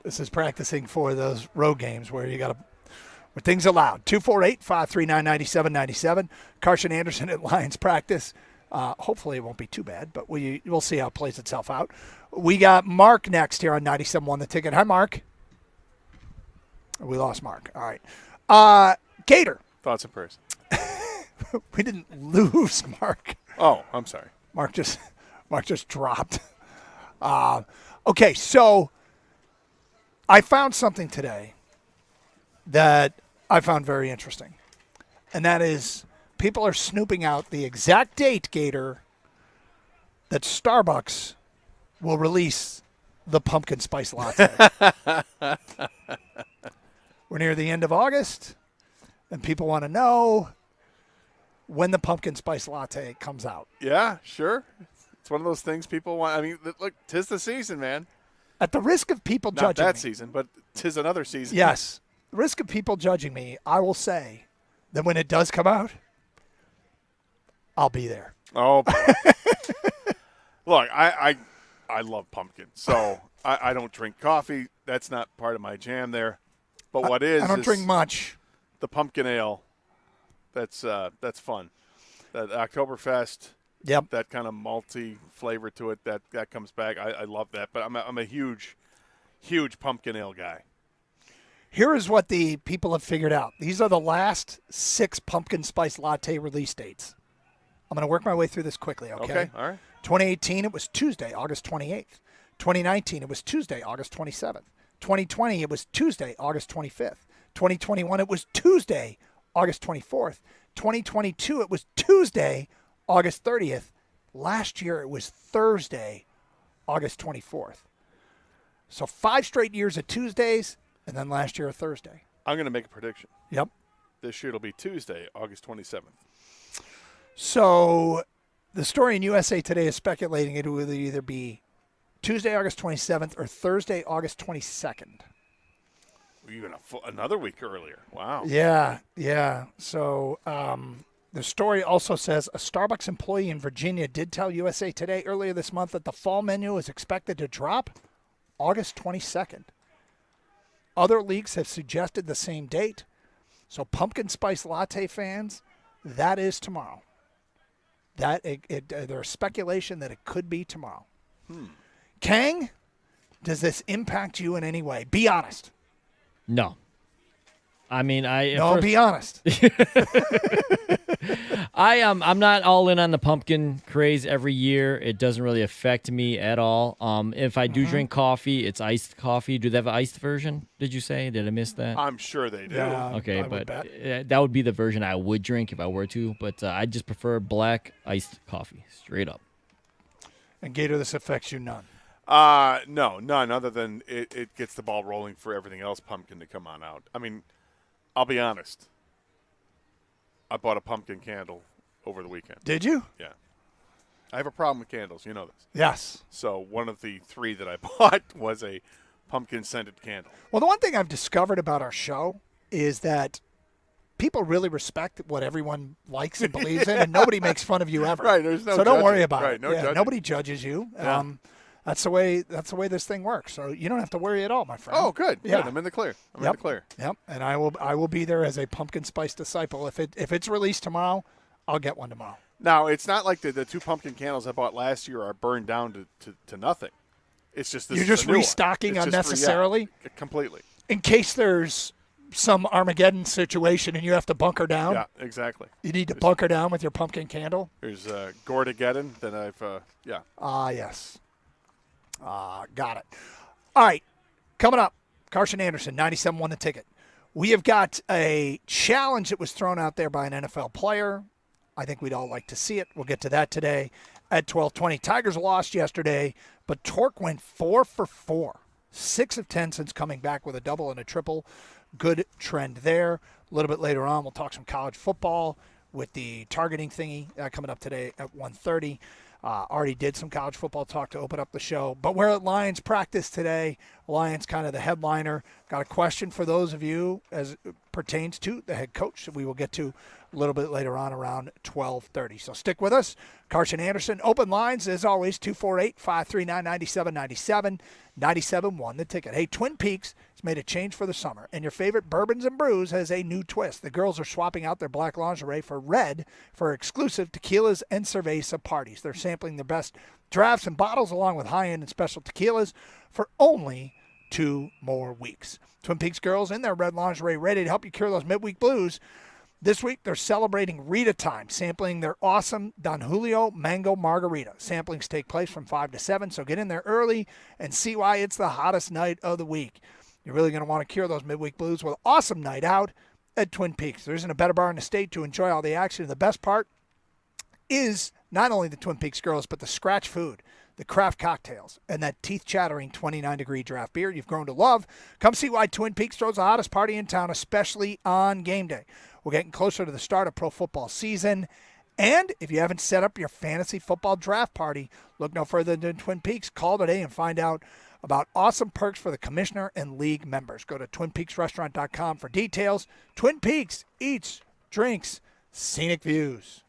This is practicing for those road games where where things are loud. 248-539-9797. Carson Anderson at Lions practice. Hopefully it won't be too bad, but we'll see how it plays itself out. We got Mark next here on 97.1 The Ticket. Hi, Mark. We lost Mark. All right. Gator. Thoughts and prayers. We didn't lose Mark. Oh, I'm sorry. Mark just dropped. Okay, so I found something today that I found very interesting, and that is people are snooping out the exact date, Gator, that Starbucks will release the pumpkin spice latte. We're near the end of August, and people want to know when the pumpkin spice latte comes out. Yeah, sure. It's one of those things people want. I mean, look, 'tis the season, man. At the risk of people Not judging that me. season, but 'tis another season. Yes. The risk of people judging me, I will say that when it does come out, I'll be there. Oh. Look, I love pumpkin, so I don't drink coffee. That's not part of my jam there. But what is? I don't drink much. The pumpkin ale. That's fun. That Oktoberfest. Yep. That kind of malty flavor to it that comes back. I love that. But I'm a huge pumpkin ale guy. Here is what the people have figured out. These are the last 6 pumpkin spice latte release dates. I'm going to work my way through this quickly, okay? Okay, all right. 2018, it was Tuesday, August 28th. 2019, it was Tuesday, August 27th. 2020, it was Tuesday, August 25th. 2021, it was Tuesday, August 24th. 2022, it was Tuesday, August 30th. Last year, it was Thursday, August 24th. So 5 straight years of Tuesdays, and then last year a Thursday. I'm going to make a prediction. Yep. This year it'll be Tuesday, August 27th. So the story in USA Today is speculating it will either be Tuesday, August 27th, or Thursday, August 22nd. Even another week earlier. Wow. Yeah. So the story also says a Starbucks employee in Virginia did tell USA Today earlier this month that the fall menu is expected to drop August 22nd. Other leaks have suggested the same date. So pumpkin spice latte fans, that is tomorrow. There's speculation that it could be tomorrow. Kang, does this impact you in any way? Be honest. No. I mean, be honest. I'm not all in on the pumpkin craze every year. It doesn't really affect me at all. If I do drink coffee, it's iced coffee. Do they have an iced version? Did you say? Did I miss that? I'm sure they do. Yeah, Okay, I would bet. that would be the version I would drink if I were to. But I just prefer black iced coffee, straight up. And Gator, this affects you none. No, none other than it gets the ball rolling for everything else pumpkin to come on out. I mean, I'll be honest. I bought a pumpkin candle over the weekend. Did you? Yeah. I have a problem with candles. You know this. Yes. So one of the 3 that I bought was a pumpkin-scented candle. Well, the one thing I've discovered about our show is that people really respect what everyone likes and believes in, and nobody makes fun of you ever. Right. There's no so don't judging. worry about right, it. No judging. Nobody judges you. Yeah. That's the way this thing works. So you don't have to worry at all, my friend. Oh, good. Yeah. Good. I'm in the clear. I'm in the clear. Yep. And I will be there as a pumpkin spice disciple. If it's released tomorrow, I'll get one tomorrow. Now, it's not like the 2 pumpkin candles I bought last year are burned down to nothing. It's just this You're is just a new one. restocking It's just unnecessarily? Completely. In case there's some Armageddon situation and you have to bunker down. Yeah, exactly. You need to bunker down with your pumpkin candle. There's Gordageddon. Then I've yeah. Yes. Got it. All right. Coming up, Carson Anderson, 97 The Ticket. We have got a challenge that was thrown out there by an NFL player. I think we'd all like to see it. We'll get to that today at 12:20. Tigers lost yesterday, but Torque went 4 for 4. 6 of 10 since coming back with a double and a triple. Good trend there. A little bit later on, we'll talk some college football with the targeting thingy coming up today at 1:30. Already did some college football talk to open up the show. But we're at Lions practice today. Lions kind of the headliner. Got a question for those of you as it pertains to the head coach that we will get to a little bit later on around 12:30. So stick with us. Carson Anderson, open lines as always, 248-539-9797, 97.1 The Ticket. Hey, Twin Peaks has made a change for the summer, and your favorite bourbons and brews has a new twist. The girls are swapping out their black lingerie for red for exclusive tequilas and cerveza parties. They're sampling their best drafts and bottles along with high-end and special tequilas for only 2 more weeks. Twin Peaks girls in their red lingerie ready to help you cure those midweek blues. This week, they're celebrating Rita Time, sampling their awesome Don Julio Mango Margarita. Samplings take place from 5 to 7, so get in there early and see why it's the hottest night of the week. You're really going to want to cure those midweek blues with an awesome night out at Twin Peaks. There isn't a better bar in the state to enjoy all the action. And the best part is not only the Twin Peaks girls, but the scratch food, the craft cocktails, and that teeth-chattering 29-degree draft beer you've grown to love. Come see why Twin Peaks throws the hottest party in town, especially on game day. We're getting closer to the start of pro football season. And if you haven't set up your fantasy football draft party, look no further than Twin Peaks. Call today and find out about awesome perks for the commissioner and league members. Go to twinpeaksrestaurant.com for details. Twin Peaks eats, drinks, scenic views.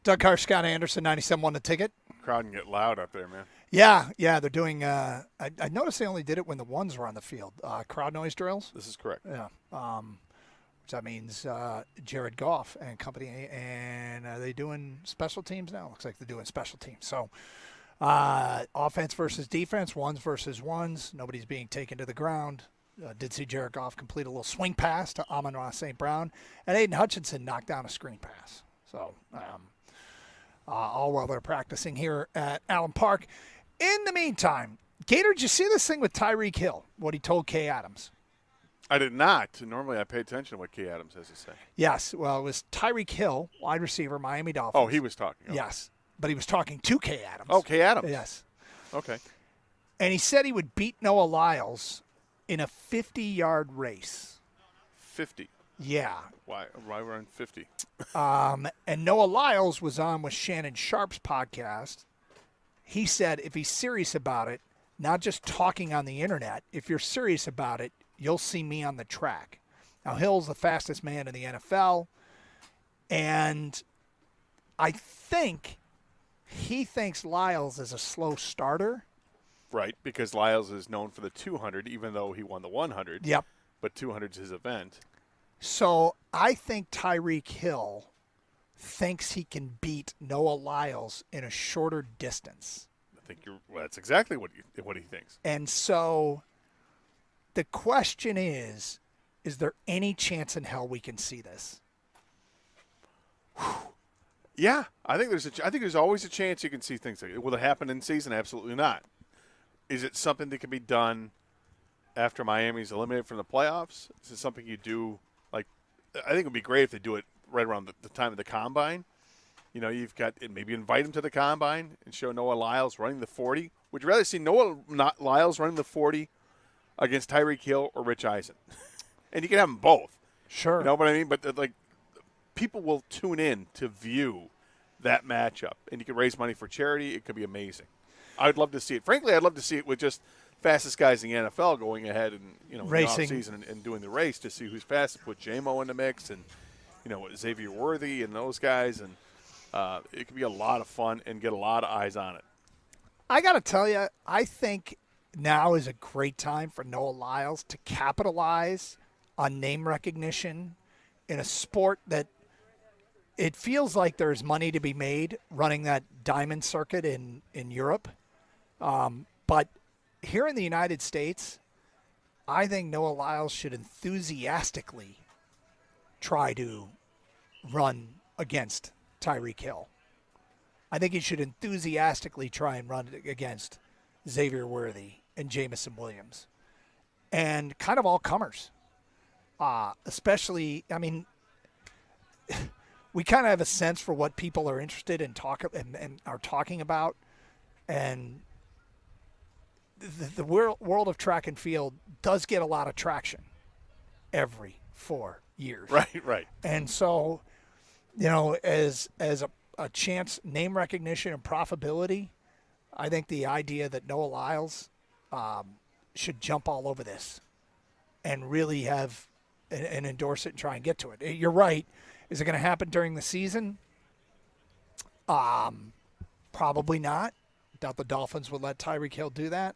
Doug Carr, Scott Anderson, 97.1 The Ticket. Crowd can get loud up there, man. Yeah, they're doing. I noticed they only did it when the ones were on the field. Crowd noise drills. This is correct. Yeah. Which that means Jared Goff and company. And are they doing special teams now? Looks like they're doing special teams. So offense versus defense, ones versus ones. Nobody's being taken to the ground. Did see Jared Goff complete a little swing pass to Amon-Ra St. Brown. And Aiden Hutchinson knocked down a screen pass. So all while they're practicing here at Allen Park. In the meantime, Gator, did you see this thing with Tyreek Hill, what he told Kay Adams? I did not. Normally I pay attention to what Kay Adams has to say. Yes. Well, it was Tyreek Hill, wide receiver, Miami Dolphins. Oh, he was talking. Okay. Yes. But he was talking to Kay Adams. Oh, Kay Adams. Yes. Okay. And he said he would beat Noah Lyles in a 50-yard race. 50? Yeah. Why run 50? And Noah Lyles was on with Shannon Sharp's podcast. He said if he's serious about it, not just talking on the internet, if you're serious about it, you'll see me on the track. Now, Hill's the fastest man in the NFL, and I think he thinks Lyles is a slow starter. Right, because Lyles is known for the 200, even though he won the 100. Yep. But 200 is his event. So I think Tyreek Hill thinks he can beat Noah Lyles in a shorter distance. I think that's exactly what he thinks. And so the question is there any chance in hell we can see this? Yeah, I think there's always a chance you can see things like it. Will it happen in season? Absolutely not. Is it something that can be done after Miami's eliminated from the playoffs? Is it something you do? Like, I think it would be great if they do it right around the time of the combine. You know, you've got maybe invite him to the combine and show Noah Lyles running the 40. Would you rather see Noah Lyles running the 40 against Tyreek Hill or Rich Eisen? And you can have them both. Sure. You know what I mean? But like, people will tune in to view that matchup, and you can raise money for charity. It could be amazing. I'd love to see it. Frankly, I'd love to see it with just fastest guys in the NFL going ahead and racing in the offseason and doing the race to see who's fast. Put J-Mo in the mix and Xavier Worthy and those guys, and it could be a lot of fun and get a lot of eyes on it. I got to tell you, I think now is a great time for Noah Lyles to capitalize on name recognition in a sport that it feels like there's money to be made running that diamond circuit in Europe. But here in the United States, I think Noah Lyles should enthusiastically try to run against Tyreek Hill. I think he should enthusiastically try and run against Xavier Worthy and Jamison Williams. And kind of all comers. Especially, I mean, we kind of have a sense for what people are interested in and are talking about. And the world of track and field does get a lot of traction every 4 years. Right. And so, as a chance, name recognition and profitability, I think the idea that Noah Lyles should jump all over this and really have and endorse it and try and get to it. You're right. Is it going to happen during the season? Probably not. Doubt the Dolphins would let Tyreek Hill do that.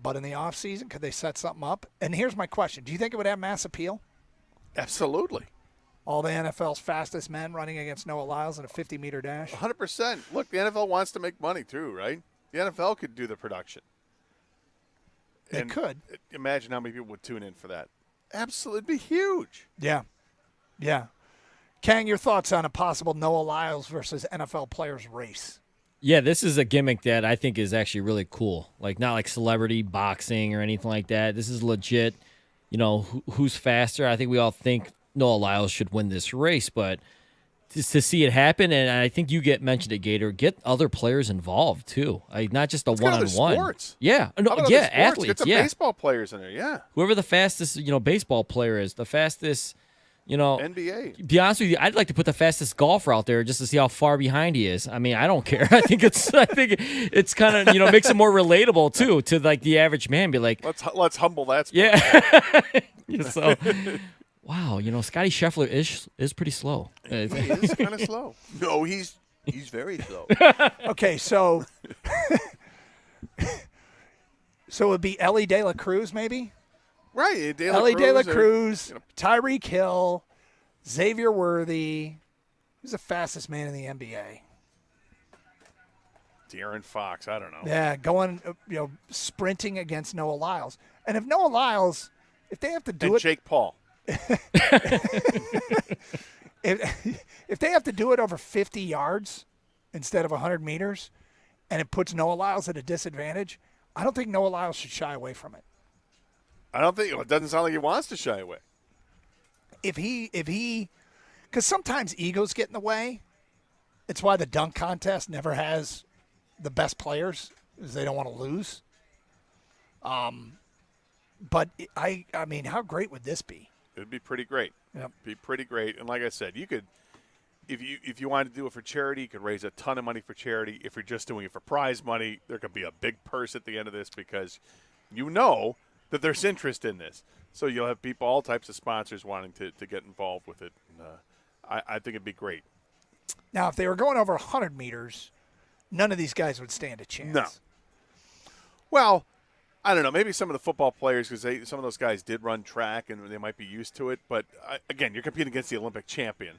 But in the offseason, could they set something up? And here's my question. Do you think it would have mass appeal? Absolutely. All the NFL's fastest men running against Noah Lyles in a 50-meter dash? 100%. Look, the NFL wants to make money too, right? The NFL could do the production. They could. Imagine how many people would tune in for that. Absolutely. It'd be huge. Yeah. Kang, your thoughts on a possible Noah Lyles versus NFL players race? Yeah, this is a gimmick that I think is actually really cool. Like, not like celebrity boxing or anything like that. This is legit. Who's faster? I think we all think Noah Lyles should win this race, but just to see it happen, and I think you mentioned it, Gator, get other players involved too. Like, not just a one-on-one. Sports. Yeah. Athletes. Get some baseball players in there, yeah. Whoever the fastest, baseball player is, the fastest, NBA. To be honest with you, I'd like to put the fastest golfer out there just to see how far behind he is. I mean, I don't care. I think it's kind of, makes it more relatable too to like the average man. Be like, let's humble that sport. Yeah. So Wow, Scotty Scheffler is pretty slow. He is kind of slow. No, he's very slow. Okay, so it would be Ellie De La Cruz, maybe? Right. Ellie De La Cruz, Tyreek Hill, Xavier Worthy. Who's the fastest man in the NBA? De'Aaron Fox. I don't know. Yeah, going, sprinting against Noah Lyles. And if Noah Lyles, if they have to do it. Jake Paul. If they have to do it over 50 yards instead of 100 meters, and it puts Noah Lyles at a disadvantage, I don't think Noah Lyles should shy away from it. I don't think it doesn't sound like he wants to shy away. If he, because sometimes egos get in the way. It's why the dunk contest never has the best players, is they don't want to lose. But I mean, how great would this be? It'd be pretty great. Yep. Be pretty great. And like I said, you could, if you wanted to do it for charity, you could raise a ton of money for charity. If you're just doing it for prize money, there could be a big purse at the end of this because that there's interest in this. So you'll have people, all types of sponsors wanting to get involved with it. And, I think it'd be great. Now, if they were going over 100 meters, none of these guys would stand a chance. No. Well, I don't know. Maybe some of the football players, because some of those guys did run track and they might be used to it. But again, you're competing against the Olympic champion.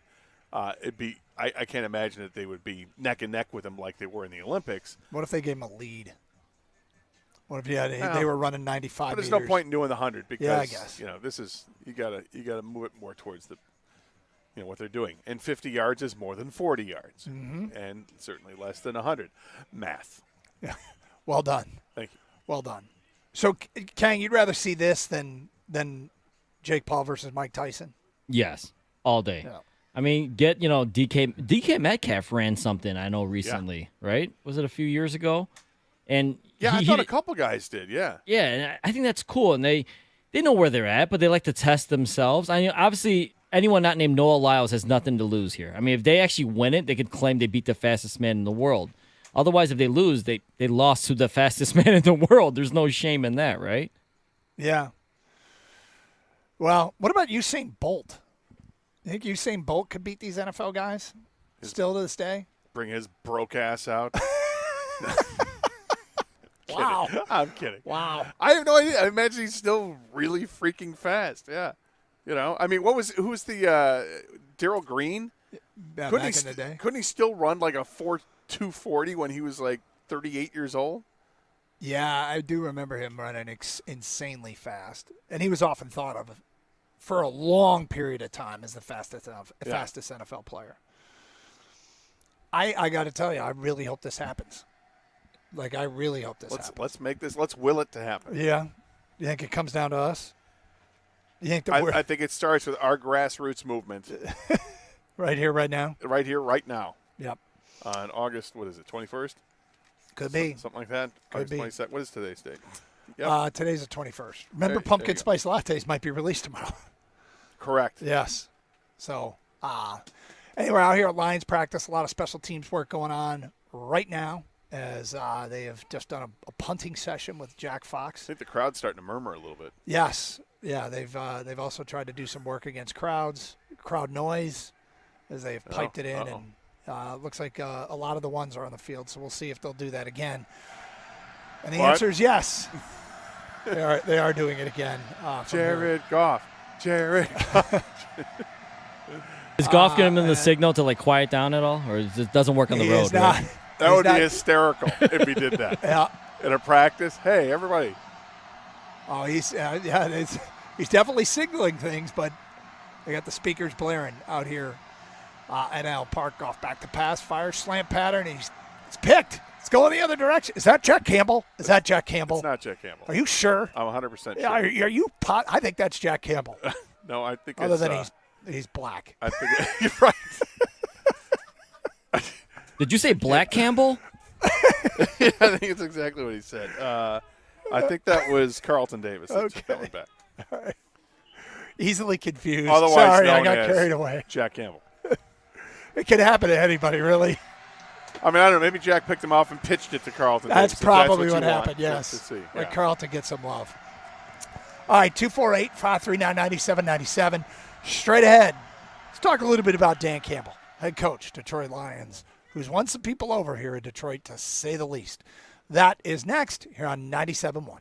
I can't imagine that they would be neck and neck with them like they were in the Olympics. What if they gave them a lead? What if they were running 95 but there's meters? no point in doing the 100 because I guess. This is you gotta move it more towards the what they're doing. And 50 yards is more than 40 yards, and certainly less than 100. Math. Yeah. Well done. Thank you. Well done. So, Kang, you'd rather see this than Jake Paul versus Mike Tyson? Yes, all day. Yeah. I mean, DK Metcalf ran something I know recently, right? Was it a few years ago? And I thought a couple guys did. Yeah. Yeah, and I think that's cool. And they know where they're at, but they like to test themselves. I mean, obviously, anyone not named Noah Lyles has nothing to lose here. I mean, if they actually win it, they could claim they beat the fastest man in the world. Otherwise, if they lose, they lost to the fastest man in the world. There's no shame in that, right? Yeah. Well, what about Usain Bolt? You think Usain Bolt could beat these NFL guys still to this day? Bring his broke ass out. Wow. I'm kidding. Wow. I have no idea. I imagine he's still really freaking fast. Yeah. I mean, who was the Darryl Green? Back in the day. Couldn't he still run like a 4.240 when he was like 38 years old? Yeah, I do remember him running insanely fast. And he was often thought of for a long period of time as the fastest NFL player. I got to tell you, I really hope this happens. Like, I really hope this happens. Let's will it to happen. Yeah. You think it comes down to us? You think I think it starts with our grassroots movement. Right here, right now? Right here, right now. Yep. On August, 21st? Could be. Something like that? Could be. 22nd. What is today's date? Yep. Today's the 21st. Remember, pumpkin spice lattes might be released tomorrow. Correct. Yes. So, anyway, out here at Lions practice, a lot of special teams work going on right now as they have just done a punting session with Jack Fox. I think the crowd's starting to murmur a little bit. Yes. Yeah, they've also tried to do some work against crowd noise, as they've piped it in, and looks like a lot of the ones are on the field, so we'll see if they'll do that again. And the answer is yes. They are doing it again. Jared Goff. Is Goff giving him the signal to quiet down at all, or it doesn't work on the road? Not, that would be hysterical if he did that. Yeah. In a practice, hey everybody. Oh, he's definitely signaling things, but they got the speakers blaring out here at Al Park. Goff back to pass, fire, slant pattern. It's picked. It's going the other direction. Is that Jack Campbell? It's not Jack Campbell. Are you sure? I'm 100% sure. Yeah, are you? I think that's Jack Campbell. No, I think other than he's black. I think you're right. Did you say Black Campbell? Yeah, I think it's exactly what he said. I think that was Carlton Davis. Okay. Coming back. All right. Easily confused. Otherwise Sorry, I known got as carried away. Jack Campbell. It can happen to anybody, really. I mean, I don't know. Maybe Jack picked him off and pitched it to Carlton That's Davis. probably That's what you happened, want yes. to see. Like Carlton gets some love. All right, 248-539-9797. Straight ahead, let's talk a little bit about Dan Campbell, head coach, Detroit Lions, who's won some people over here in Detroit, to say the least. That is next here on 97.1.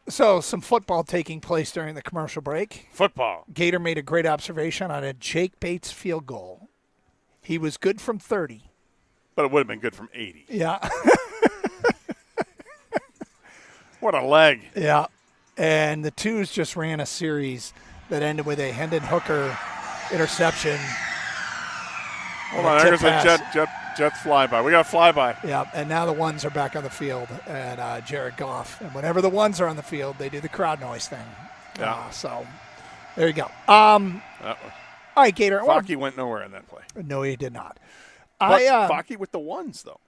So some football taking place during the commercial break. Football. Gator made a great observation on a Jake Bates field goal. He was good from 30. But it would have been good from 80. Yeah. What a leg. Yeah. And the Twos just ran a series that ended with a Hendon Hooker interception. Hold on, there's a Jets flyby. We got a flyby. Yeah, and now the Ones are back on the field, and Jared Goff. And whenever the Ones are on the field, they do the crowd noise thing. Yeah. So there you go. All right, Gator. Focky went nowhere in that play. No, he did not. But Focky with the Ones, though.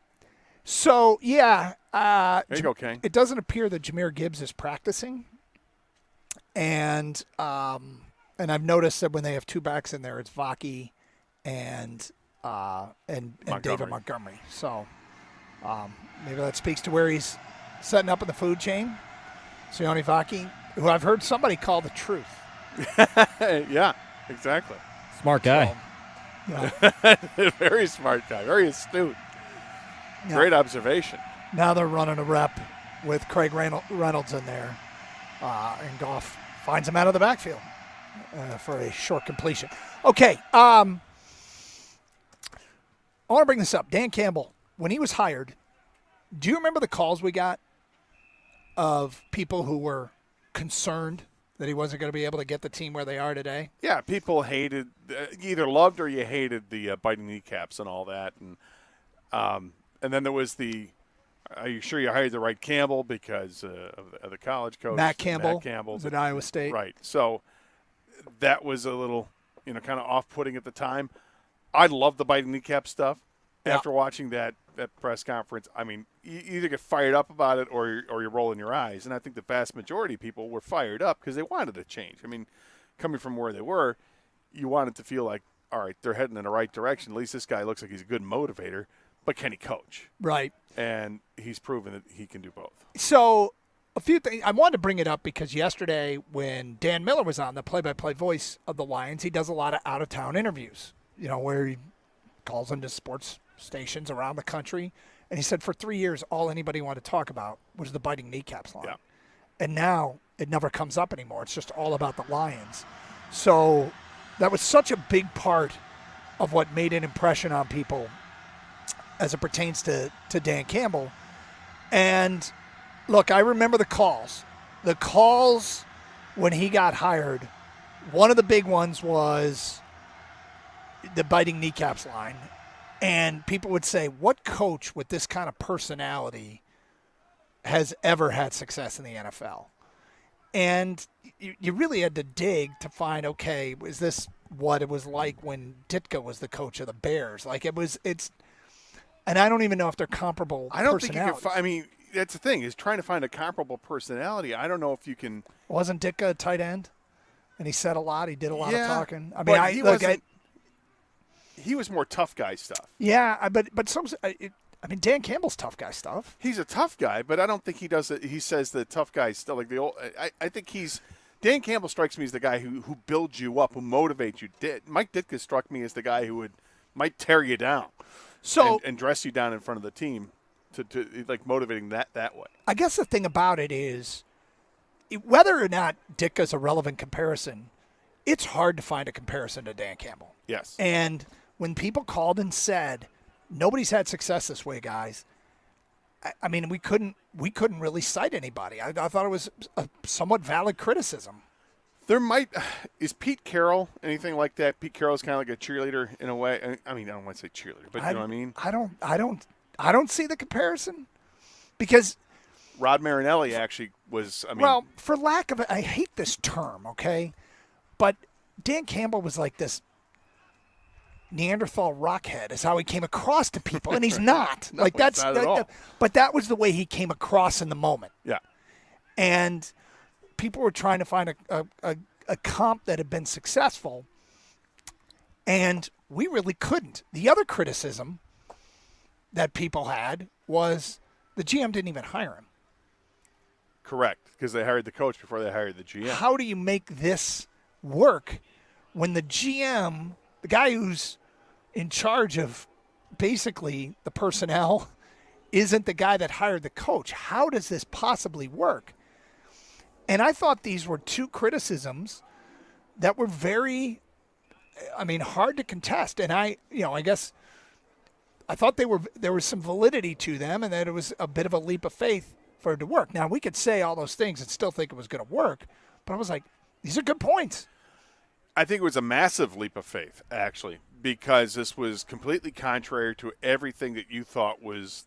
So, yeah. There you go, King. It doesn't appear that Jahmyr Gibbs is practicing. And I've noticed that when they have two backs in there, it's Vaki and David Montgomery. So maybe that speaks to where he's setting up in the food chain. Sione Vaki, who I've heard somebody call the truth. Yeah, exactly. Smart guy. So, yeah. Very smart guy. Very astute. Yeah. Great observation. Now they're running a rep with Craig Reynolds in there. And Goff finds him out of the backfield for a short completion. Okay. I want to bring this up. Dan Campbell, when he was hired, do you remember the calls we got of people who were concerned that he wasn't going to be able to get the team where they are today? Yeah, people hated, you either loved or you hated the biting kneecaps and all that. And then there was the, are you sure you hired the right Campbell because of the college coach? Matt Campbell was at Iowa State. Right. So that was a little, kind of off-putting at the time. I love the biting kneecap stuff. Yeah. After watching that press conference, I mean, you either get fired up about it or you're rolling your eyes. And I think the vast majority of people were fired up because they wanted a change. I mean, coming from where they were, you wanted to feel like, all right, they're heading in the right direction. At least this guy looks like he's a good motivator. But can he coach? Right. And he's proven that he can do both. So a few things. I wanted to bring it up because yesterday when Dan Miller was on, the play-by-play voice of the Lions, he does a lot of out-of-town interviews, where he calls into sports stations around the country. And he said for 3 years, all anybody wanted to talk about was the biting kneecaps line. Yeah. And now it never comes up anymore. It's just all about the Lions. So that was such a big part of what made an impression on people as it pertains to Dan Campbell. And look, I remember the calls. The calls when he got hired, one of the big ones was the biting kneecaps line. And people would say, what coach with this kind of personality has ever had success in the NFL? And you really had to dig to find, okay, is this what it was like when Ditka was the coach of the Bears? Like it's, and I don't even know if they're comparable. I don't think you can find, I mean, that's the thing, is trying to find a comparable personality. I don't know if you can. Wasn't Ditka a tight end? And he said a lot. He did a lot of talking. I mean, he was more tough guy stuff. Yeah, but Dan Campbell's tough guy stuff. He's a tough guy, but I don't think he does it. He says the tough guy stuff like the old. I think Dan Campbell strikes me as the guy who builds you up, who motivates you. Mike Ditka struck me as the guy who might tear you down, and dress you down in front of the team, to like motivating that way. I guess the thing about it is, whether or not Ditka's a relevant comparison, it's hard to find a comparison to Dan Campbell. Yes, and when people called and said, nobody's had success this way, guys, I mean, we couldn't really cite anybody. I thought it was a somewhat valid criticism. Is Pete Carroll anything like that? Pete Carroll's kind of like a cheerleader in a way. I mean, I don't want to say cheerleader, but you know what I mean? I don't see the comparison because Rod Marinelli actually was, well, for lack of I hate this term, okay? But Dan Campbell was like this Neanderthal rockhead is how he came across to people, and he's not. No, that's not at all. But that was the way he came across in the moment. Yeah. And people were trying to find a comp that had been successful, and we really couldn't. The other criticism that people had was the GM didn't even hire him. Correct, because they hired the coach before they hired the GM. How do you make this work when the GM, the guy who's in charge of basically the personnel, isn't the guy that hired the coach? How does this possibly work? And I thought these were two criticisms that were very, hard to contest. And I guess I thought there was some validity to them, and that it was a bit of a leap of faith for it to work. Now, we could say all those things and still think it was going to work, but I was like, these are good points. I think it was a massive leap of faith, actually, because this was completely contrary to everything that you thought was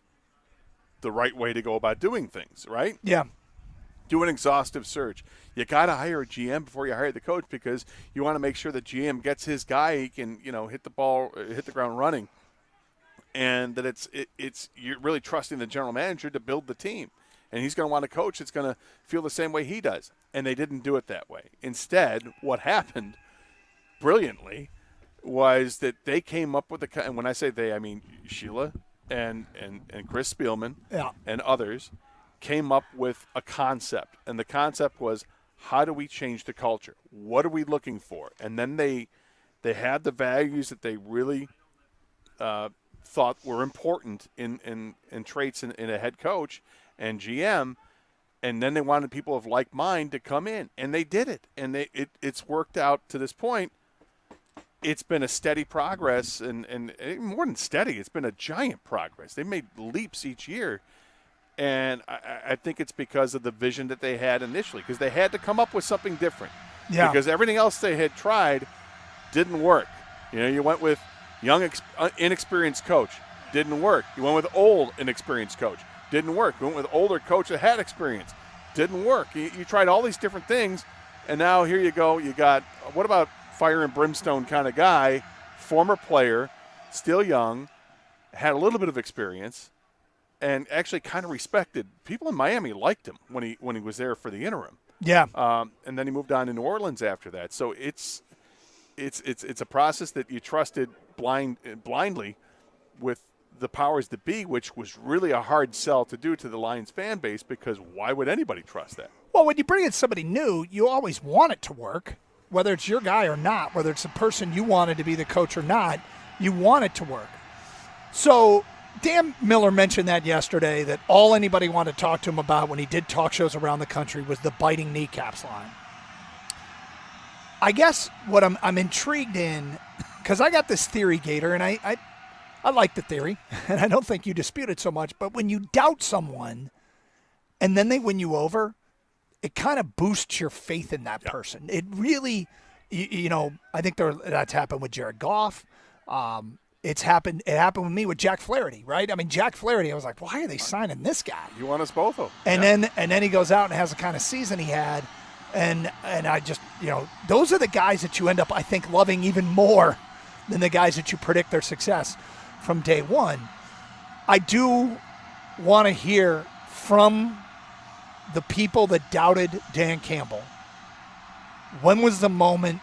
the right way to go about doing things, right? Yeah. Do an exhaustive search. You got to hire a GM before you hire the coach, because you want to make sure the GM gets his guy, he can, hit the ground running, and that it's you're really trusting the general manager to build the team. And he's going to want a coach that's going to feel the same way he does. And they didn't do it that way. Instead, what happened brilliantly was that they came up with and when I say they, I mean Sheila and Chris Spielman and others came up with a concept. And the concept was, how do we change the culture? What are we looking for? And then they had the values that they really thought were important in traits in a head coach and GM, and then they wanted people of like mind to come in, and they did it, and it's worked out to this point. It's been a steady progress, and more than steady, it's been a giant progress. They made leaps each year, and I think it's because of the vision that they had initially, because they had to come up with something different. Yeah. Because everything else they had tried didn't work. You went with young, inexperienced coach, didn't work. You went with old, inexperienced coach, didn't work. You went with older coach that had experience, didn't work. You tried all these different things, and now here you go. You got, what about fire and brimstone kind of guy, former player, still young, had a little bit of experience, and actually kind of respected. People in Miami liked him when he was there for the interim. Yeah. And then he moved on to New Orleans after that. So it's a process that you trusted blindly with the powers that be, which was really a hard sell to do to the Lions fan base, because why would anybody trust that? Well, when you bring in somebody new, you always want it to work, whether it's your guy or not, whether it's the person you wanted to be the coach or not, you want it to work. So Dan Miller mentioned that yesterday, that all anybody wanted to talk to him about when he did talk shows around the country was the biting kneecaps line. I guess what I'm intrigued in, because I got this theory, Gator, and I like the theory, and I don't think you dispute it so much, but when you doubt someone and then they win you over, it kind of boosts your faith in that person. It really, I think that's happened with Jared Goff. It happened with me with Jack Flaherty, right? I mean, Jack Flaherty, I was like, why are they signing this guy? You want us both of them. And then he goes out and has the kind of season he had, and I just, those are the guys that you end up, I think, loving even more than the guys that you predict their success from day one. I do want to hear from the people that doubted Dan Campbell. When was the moment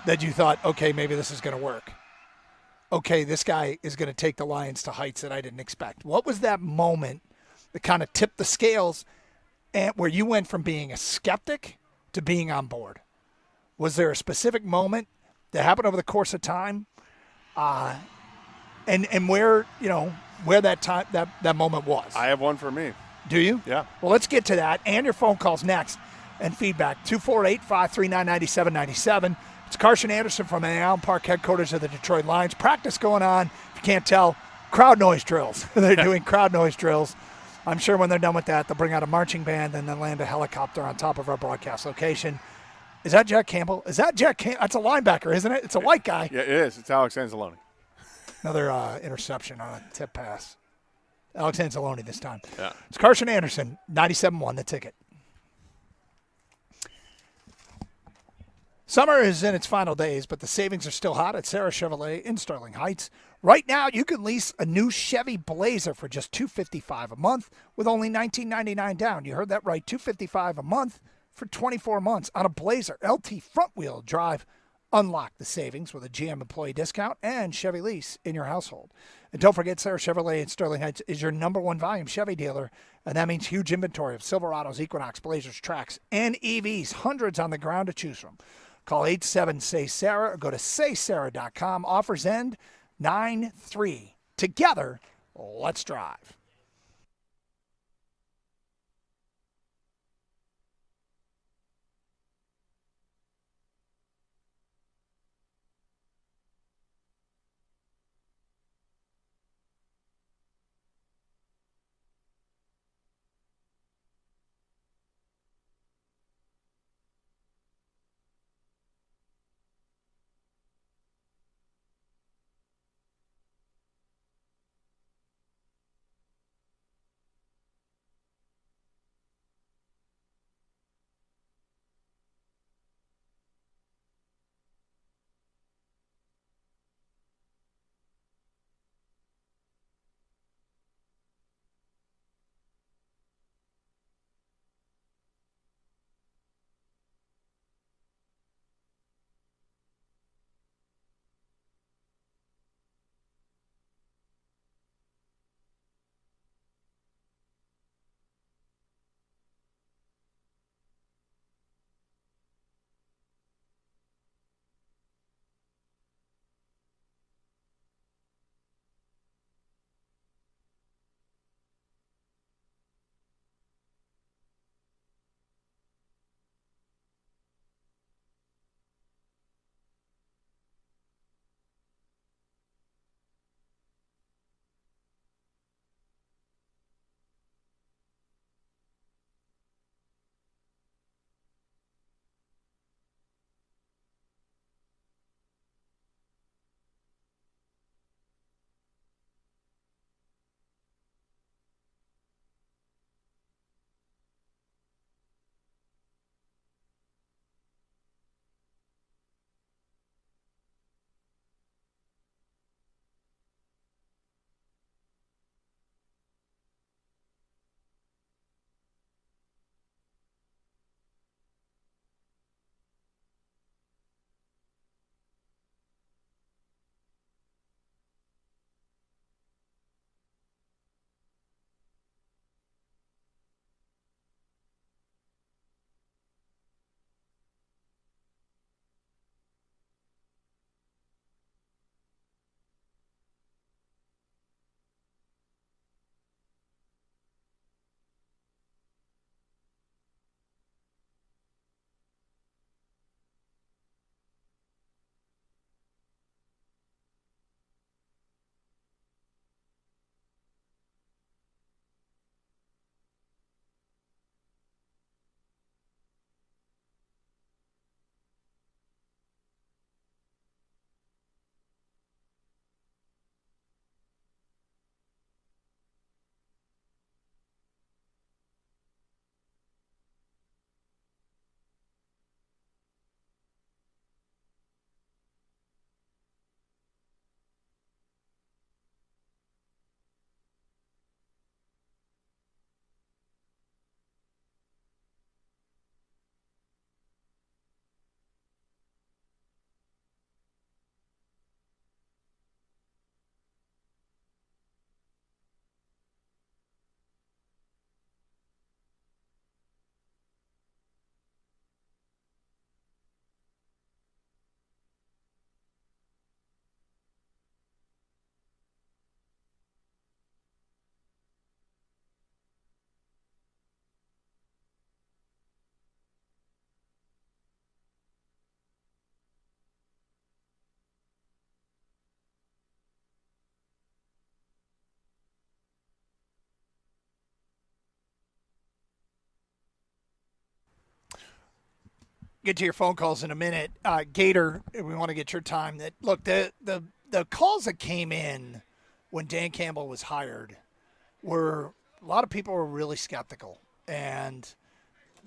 that you thought, okay, maybe this is going to work? Okay, this guy is going to take the Lions to heights that I didn't expect. What was that moment that kind of tipped the scales and where you went from being a skeptic to being on board? Was there a specific moment that happened over the course of time? And where that moment was? I have one for me. Do you? Yeah. Well, let's get to that and your phone calls next and feedback. 248-539-9797. It's Carson Anderson from the Allen Park headquarters of the Detroit Lions. Practice going on. If you can't tell, crowd noise drills. They're doing crowd noise drills. I'm sure when they're done with that, they'll bring out a marching band and then land a helicopter on top of our broadcast location. Is that Jack Campbell? That's a linebacker, isn't it? It's a white guy. Yeah, it is. It's Alex Anzalone. Another interception on a tip pass. Alex Anzalone this time. Yeah. It's Carson Anderson, 97.1 The Ticket. Summer is in its final days, but the savings are still hot at Sarah Chevrolet in Sterling Heights. Right now, you can lease a new Chevy Blazer for just $255 a month with only $19.99 down. You heard that right, $255 a month for 24 months on a Blazer LT front-wheel drive. Unlock the savings with a GM employee discount and Chevy lease in your household. And don't forget, Sarah Chevrolet in Sterling Heights is your #1 volume Chevy dealer, and that means huge inventory of Silverados, Equinox, Blazers, Trax, and EVs, hundreds on the ground to choose from. Call 87-SAY-SARAH or go to saysarah.com. Offers end 9/3. Together, let's drive. get to your phone calls in a minute. Gator, we want to get your time. Look, the calls that came in when Dan Campbell was hired were a lot of people were really skeptical, and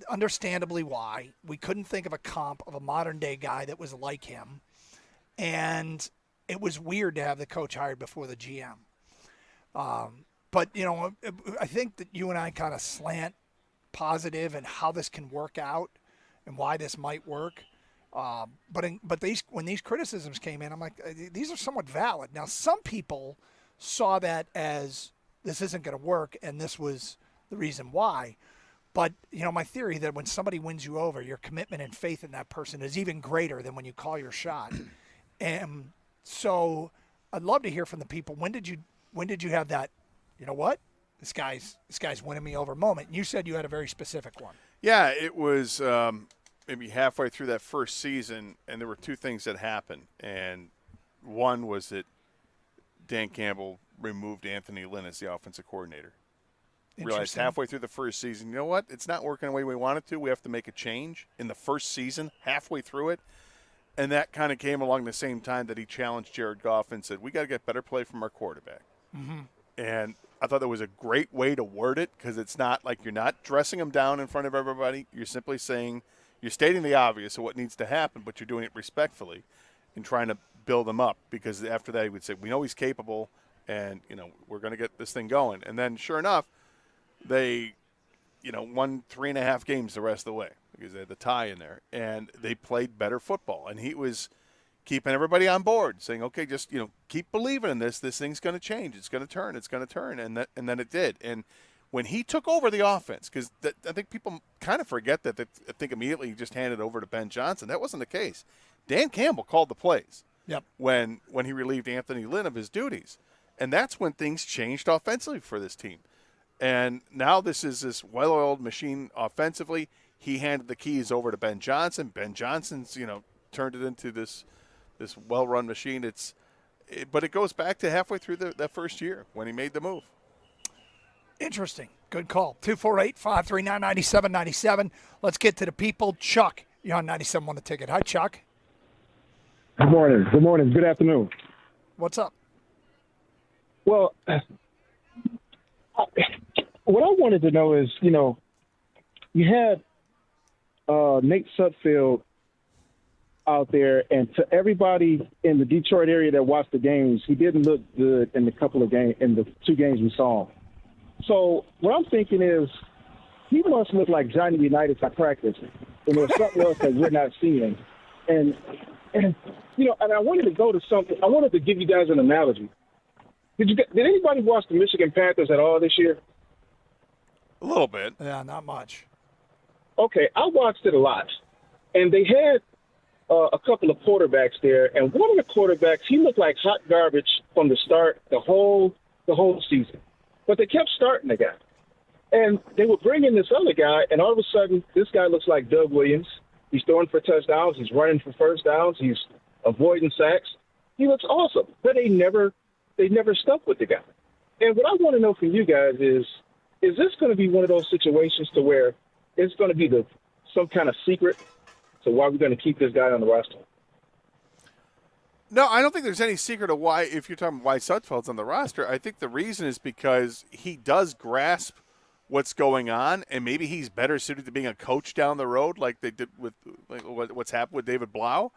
understandably why. We couldn't think of a comp of a modern day guy that was like him, and it was weird to have the coach hired before the GM. But I think that you and I kind of slant positive and how this can work out and why this might work. But when these criticisms came in, I'm like, these are somewhat valid. Now, some people saw that as this isn't going to work, and this was the reason why. But, my theory that when somebody wins you over, your commitment and faith in that person is even greater than when you call your shot. And so I'd love to hear from the people. When did you have that, you know what? This guy's winning me over moment. You said you had a very specific one. Yeah, it was maybe halfway through that first season, and there were two things that happened. And one was that Dan Campbell removed Anthony Lynn as the offensive coordinator. Realized halfway through the first season, you know what? It's not working the way we want it to. We have to make a change in the first season, halfway through it. And that kind of came along the same time that he challenged Jared Goff and said, we got to get better play from our quarterback. Mm-hmm. And I thought that was a great way to word it, because it's not like you're not dressing him down in front of everybody. You're simply saying, you're stating the obvious of what needs to happen, but you're doing it respectfully and trying to build him up, because after that he would say, we know he's capable, and, we're going to get this thing going. And then sure enough, they, won 3.5 games the rest of the way because they had the tie in there, and they played better football. And he was keeping everybody on board, saying, okay, just, keep believing in this. This thing's going to change. It's going to turn. It's going to turn. And then it did. And when he took over the offense, because I think people kind of forget that, I think immediately he just handed it over to Ben Johnson. That wasn't the case. Dan Campbell called the plays. Yep. When he relieved Anthony Lynn of his duties. And that's when things changed offensively for this team. And now this is this well-oiled machine offensively. He handed the keys over to Ben Johnson. Ben Johnson's, turned it into this well-run machine. But it goes back to halfway through that first year when he made the move. Interesting. Good call. 248-539-9797. Let's get to the people. Chuck, you're on 97 on the ticket. Hi, Chuck. Good morning. Good morning. Good afternoon. What's up? Well, what I wanted to know is, you had Nate Sudfeld out there, and to everybody in the Detroit area that watched the games, he didn't look good in the 2 games we saw him. So what I'm thinking is he must look like Johnny Unitas at practice, and there's something else that we're not seeing. And I wanted to go to something. I wanted to give you guys an analogy. Did anybody watch the Michigan Panthers at all this year? A little bit. Yeah, not much. Okay, I watched it a lot. And they had a couple of quarterbacks there, and one of the quarterbacks, he looked like hot garbage from the start, the whole season. But they kept starting the guy. And they would bring in this other guy, and all of a sudden, this guy looks like Doug Williams. He's throwing for touchdowns. He's running for first downs. He's avoiding sacks. He looks awesome. But they never stuck with the guy. And what I want to know from you guys is this going to be one of those situations to where it's going to be some kind of secret to why we're going to keep this guy on the roster? No, I don't think there's any secret of why, if you're talking why Sudfeld's on the roster. I think the reason is because he does grasp what's going on, and maybe he's better suited to being a coach down the road like they did with what's happened with David Blau.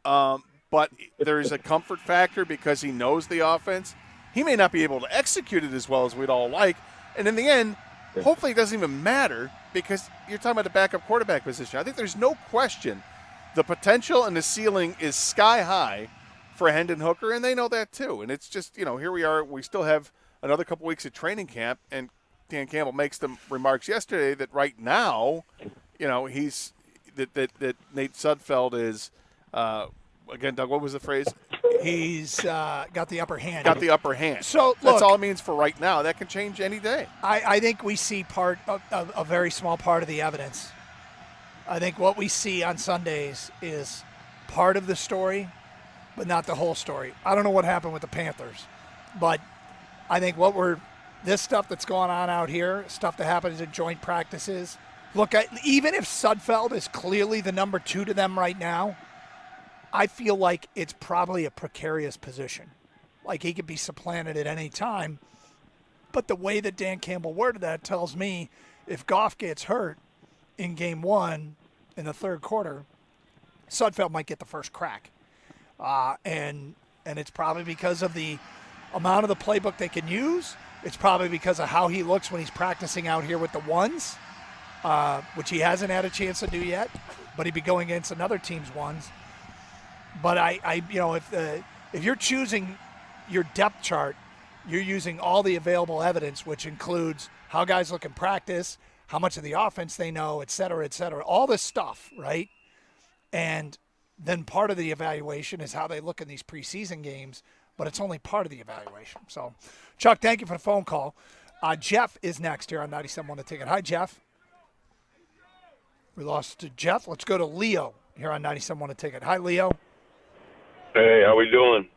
But there's a comfort factor because he knows the offense. He may not be able to execute it as well as we'd all like. And in the end, hopefully it doesn't even matter because you're talking about the backup quarterback position. I think there's no question the potential and the ceiling is sky high for Hendon Hooker, and they know that too. And it's just, here we are. We still have another couple weeks of training camp, and Dan Campbell makes the remarks yesterday that right now, he's that Nate Sudfeld is again, Doug, what was the phrase? He's got the upper hand. Got the upper hand. So that's all it means for right now. That can change any day. I think we see part of a very small part of the evidence. I think what we see on Sundays is part of the story, but not the whole story. I don't know what happened with the Panthers, but I think this stuff that's going on out here, stuff that happens in joint practices, Look, even if Sudfeld is clearly the number 2 to them right now, I feel like it's probably a precarious position. Like he could be supplanted at any time. But the way that Dan Campbell worded that tells me if Goff gets hurt in game 1 in the third quarter, Sudfeld might get the first crack. And it's probably because of the amount of the playbook they can use. It's probably because of how he looks when he's practicing out here with the ones, which he hasn't had a chance to do yet, but he'd be going against another team's ones. But if you're choosing your depth chart, you're using all the available evidence, which includes how guys look in practice, how much of the offense they know, et cetera, all this stuff, right? And then part of the evaluation is how they look in these preseason games, but it's only part of the evaluation. So, Chuck, thank you for the phone call. Jeff is next here on 97.1 The Ticket. Hi, Jeff. We lost to Jeff. Let's go to Leo here on 97.1 The Ticket. Hi, Leo. Hey, how we doing?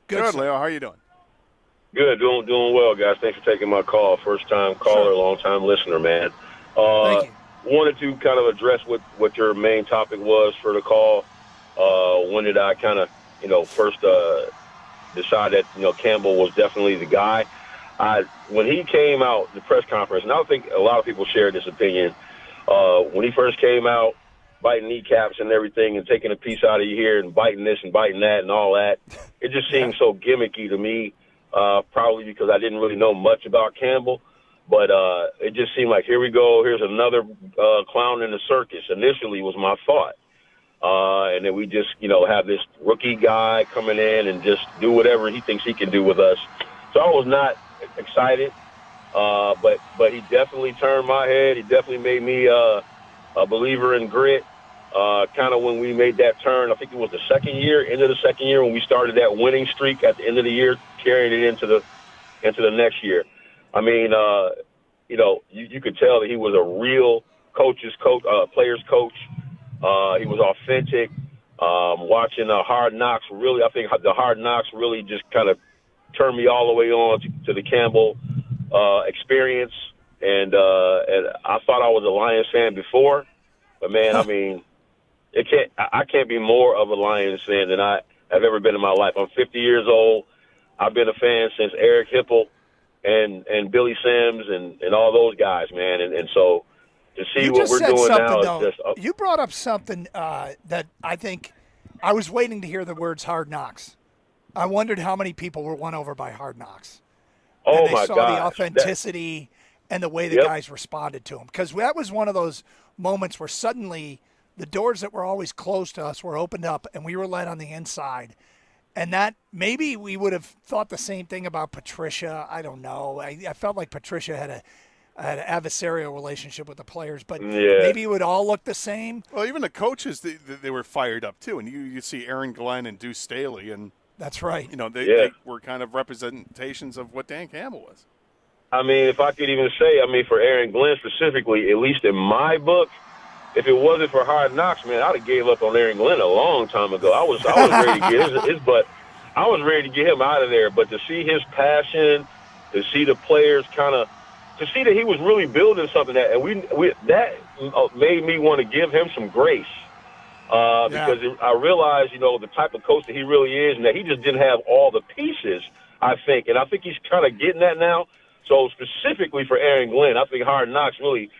Good, Leo. How are you doing? Good, doing well, guys. Thanks for taking my call. First time caller, long time listener, man. Thank you. Wanted to kind of address what your main topic was for the call. When did I kind of, first decide that, Campbell was definitely the guy. When he came out, the press conference, and I don't think a lot of people shared this opinion, when he first came out, biting kneecaps and everything and taking a piece out of your ear and biting this and biting that and all that, it just seemed so gimmicky to me, probably because I didn't really know much about Campbell. But it just seemed like, here we go, here's another clown in the circus, initially was my thought. And then we just, have this rookie guy coming in and just do whatever he thinks he can do with us. So I was not excited, but he definitely turned my head. He definitely made me a believer in grit. Kind of when we made that turn, I think it was the end of the second year when we started that winning streak at the end of the year, carrying it into the next year. I mean, you could tell that he was a real player's coach. He was authentic. Watching Hard Knocks, really, I think the Hard Knocks really just kind of turned me all the way on to the Campbell experience. And I thought I was a Lions fan before, but man, I mean, I can't be more of a Lions fan than I have ever been in my life. I'm 50 years old. I've been a fan since Eric Hipple and Billy Sims and all those guys, man. And so to see what we're doing now is just you brought up something that I think I was waiting to hear the words Hard Knocks. I wondered how many people were won over by Hard Knocks. Oh, and they my saw God. the authenticity and the way the guys responded to him. Because that was one of those moments where suddenly the doors that were always closed to us were opened up and we were led on the inside. And that maybe we would have thought the same thing about Patricia. I don't know. I felt like Patricia had an adversarial relationship with the players, but maybe it would all look the same. Well, even the coaches, they were fired up too. And you see Aaron Glenn and Deuce Staley, and that's right. They were kind of representations of what Dan Campbell was. I mean, if I could even say, for Aaron Glenn specifically, at least in my book, if it wasn't for Hard Knocks, man, I'd have gave up on Aaron Glenn a long time ago. I was ready to get his butt. I was ready to get him out of there. But to see his passion, to see the players to see that he was really building something that made me want to give him some grace. Because I realized, the type of coach that he really is, and that he just didn't have all the pieces, I think. And I think he's kind of getting that now. So specifically for Aaron Glenn, I think Hard Knocks really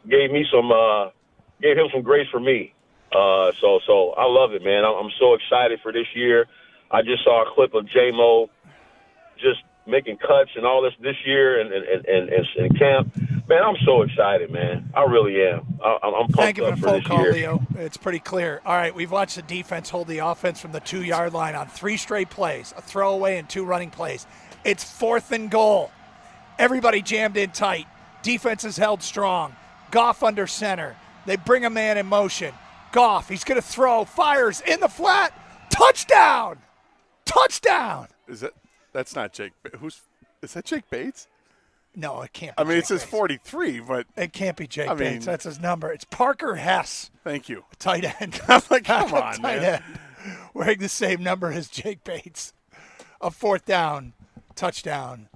gave him some grace for me. So I love it, man. I'm so excited for this year. I just saw a clip of J-Mo just making cuts and all this year and camp. Man, I'm so excited, man. I really am. I'm pumped Thank you for up the for phone this call, year. Leo. It's pretty clear. All right, we've watched the defense hold the offense from the 2-yard line on 3 straight plays, a throwaway and 2 running plays. It's 4th and goal. Everybody jammed in tight. Defense is held strong. Goff under center. They bring a man in motion. Goff, he's going to throw, fires in the flat. Touchdown! Touchdown! That's not Jake. Is that Jake Bates? No, it can't be. It says 43, but it can't be Jake Bates. That's his number. It's Parker Hess. Thank you. Tight end. I'm like, come on, tight man. End, wearing the same number as Jake Bates. A 4th down, touchdown.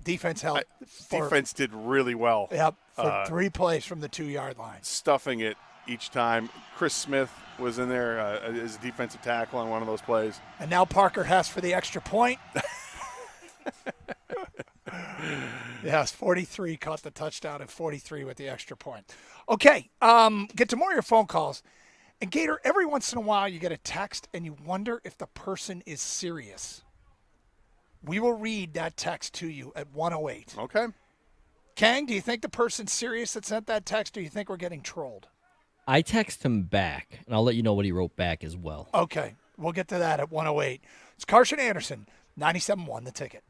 Defense held. Defense did really well. Yep, for 3 plays from the 2-yard line. Stuffing it each time. Chris Smith was in there as a defensive tackle on one of those plays. And now Parker Hess for the extra point. Yes, 43 caught the touchdown and 43 with the extra point. Okay, get to more of your phone calls. And Gator, every once in a while you get a text and you wonder if the person is serious. We will read that text to you at 108. Okay. Kang, do you think the person's serious that sent that text, or do you think we're getting trolled? I text him back, and I'll let you know what he wrote back as well. Okay, we'll get to that at 108. It's Carson Anderson, 97.1 The Ticket.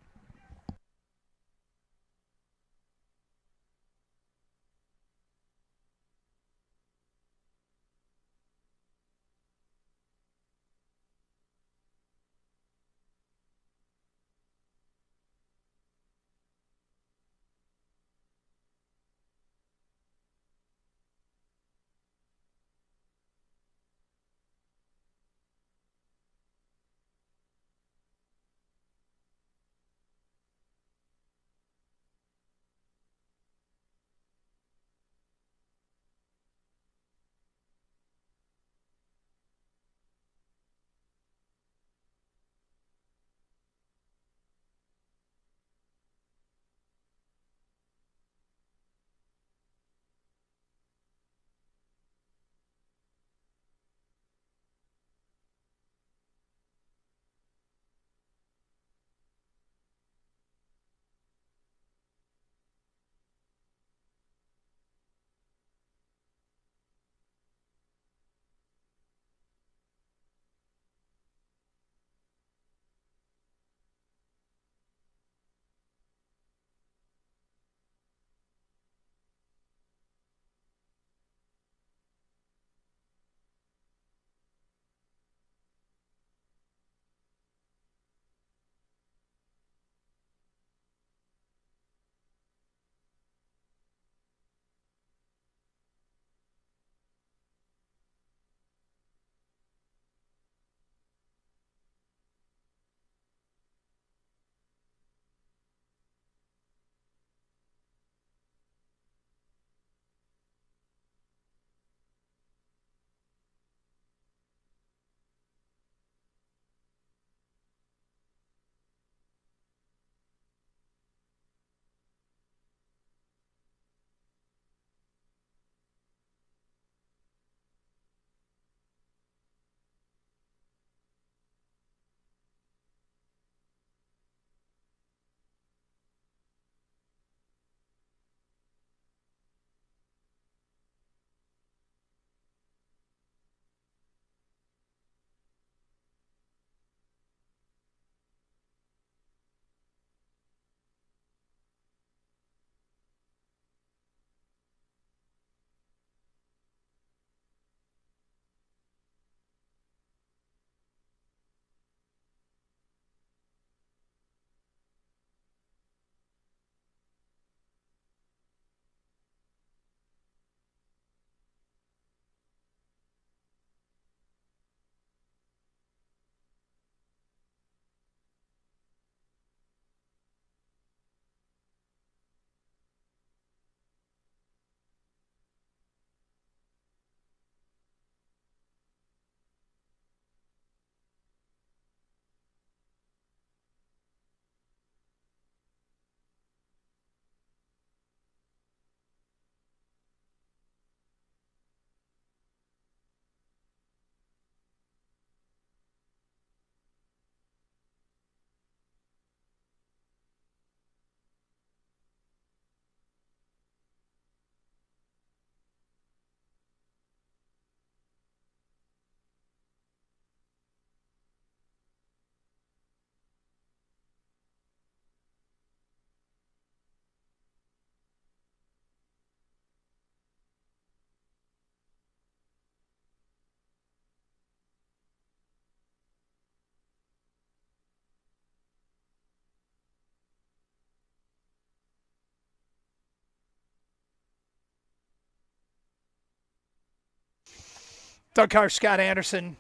Doug Carr, Scott Anderson,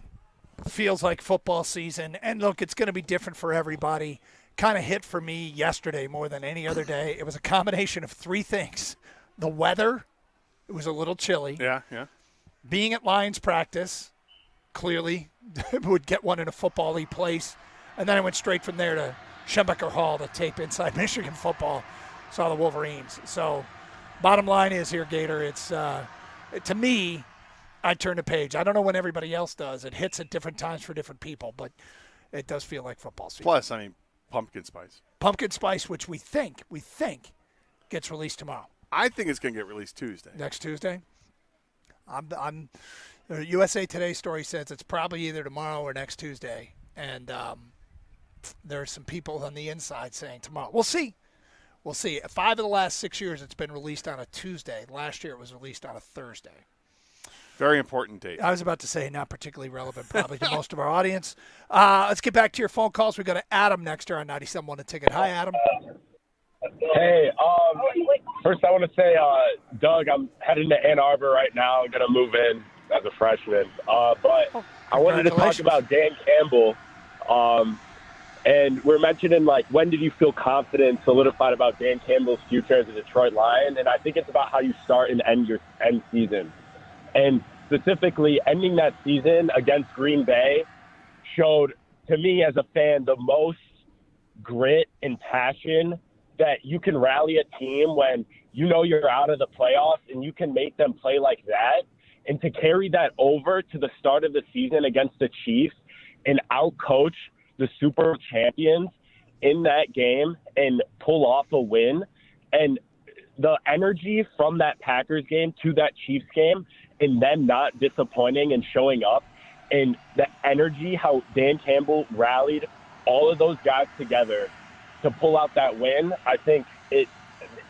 feels like football season. And look, it's going to be different for everybody. kind of hit for me yesterday more than any other day. It was a combination of three things. The weather, it was a little chilly. Yeah. Being at Lions practice, clearly would get one in a football-y place. And then I went straight from there to Schembecker Hall to tape Inside Michigan Football. Saw the Wolverines. So bottom line is here, Gator, it's to me, I turn the page. I don't know when everybody else does. It hits at different times for different people, but it does feel like football season. Plus, I mean, pumpkin spice. Pumpkin spice, which we think gets released tomorrow. I think it's going to get released Tuesday. Next Tuesday? The USA Today story says it's probably either tomorrow or next Tuesday. And there's some people on the inside saying tomorrow. We'll see. 5 of the last 6 years it's been released on a Tuesday. Last year it was released on a Thursday. Very important date. I was about to say not particularly relevant probably to most of our audience. Let's get back to your phone calls. We got Adam next here on 97.1 The Ticket. Hi, Adam. Hey, first I want to say, Doug, I'm heading to Ann Arbor right now. I'm going to move in as a freshman. But I wanted to talk about Dan Campbell. And we're mentioning, like, when did you feel confident, solidified about Dan Campbell's future as a Detroit Lion? And I think it's about how you start and end your end season. And specifically, ending that season against Green Bay showed, to me as a fan, the most grit and passion that you can rally a team when you know you're out of the playoffs and you can make them play like that. And to carry that over to the start of the season against the Chiefs and outcoach the Super Bowl champions in that game and pull off a win. And the energy from that Packers game to that Chiefs game and them not disappointing and showing up, and the energy, how Dan Campbell rallied all of those guys together to pull out that win, I think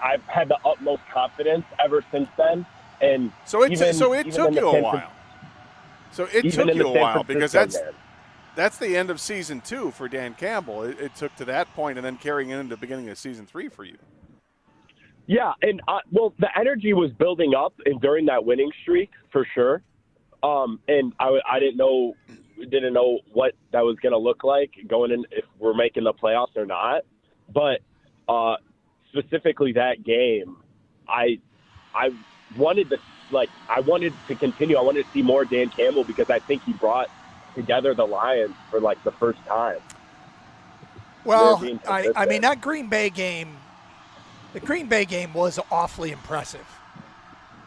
I've had the utmost confidence ever since then. And so it took you a while. So it took you a while because that's the end of season 2 for Dan Campbell. It took to that point and then carrying it into the beginning of season 3 for you. Yeah, and the energy was building up and during that winning streak for sure. And I didn't know what that was going to look like going in, if we're making the playoffs or not. But specifically that game, I wanted to continue. I wanted to see more Dan Campbell because I think he brought together the Lions for like the first time. Well, I mean, that Green Bay game, the Green Bay game was awfully impressive.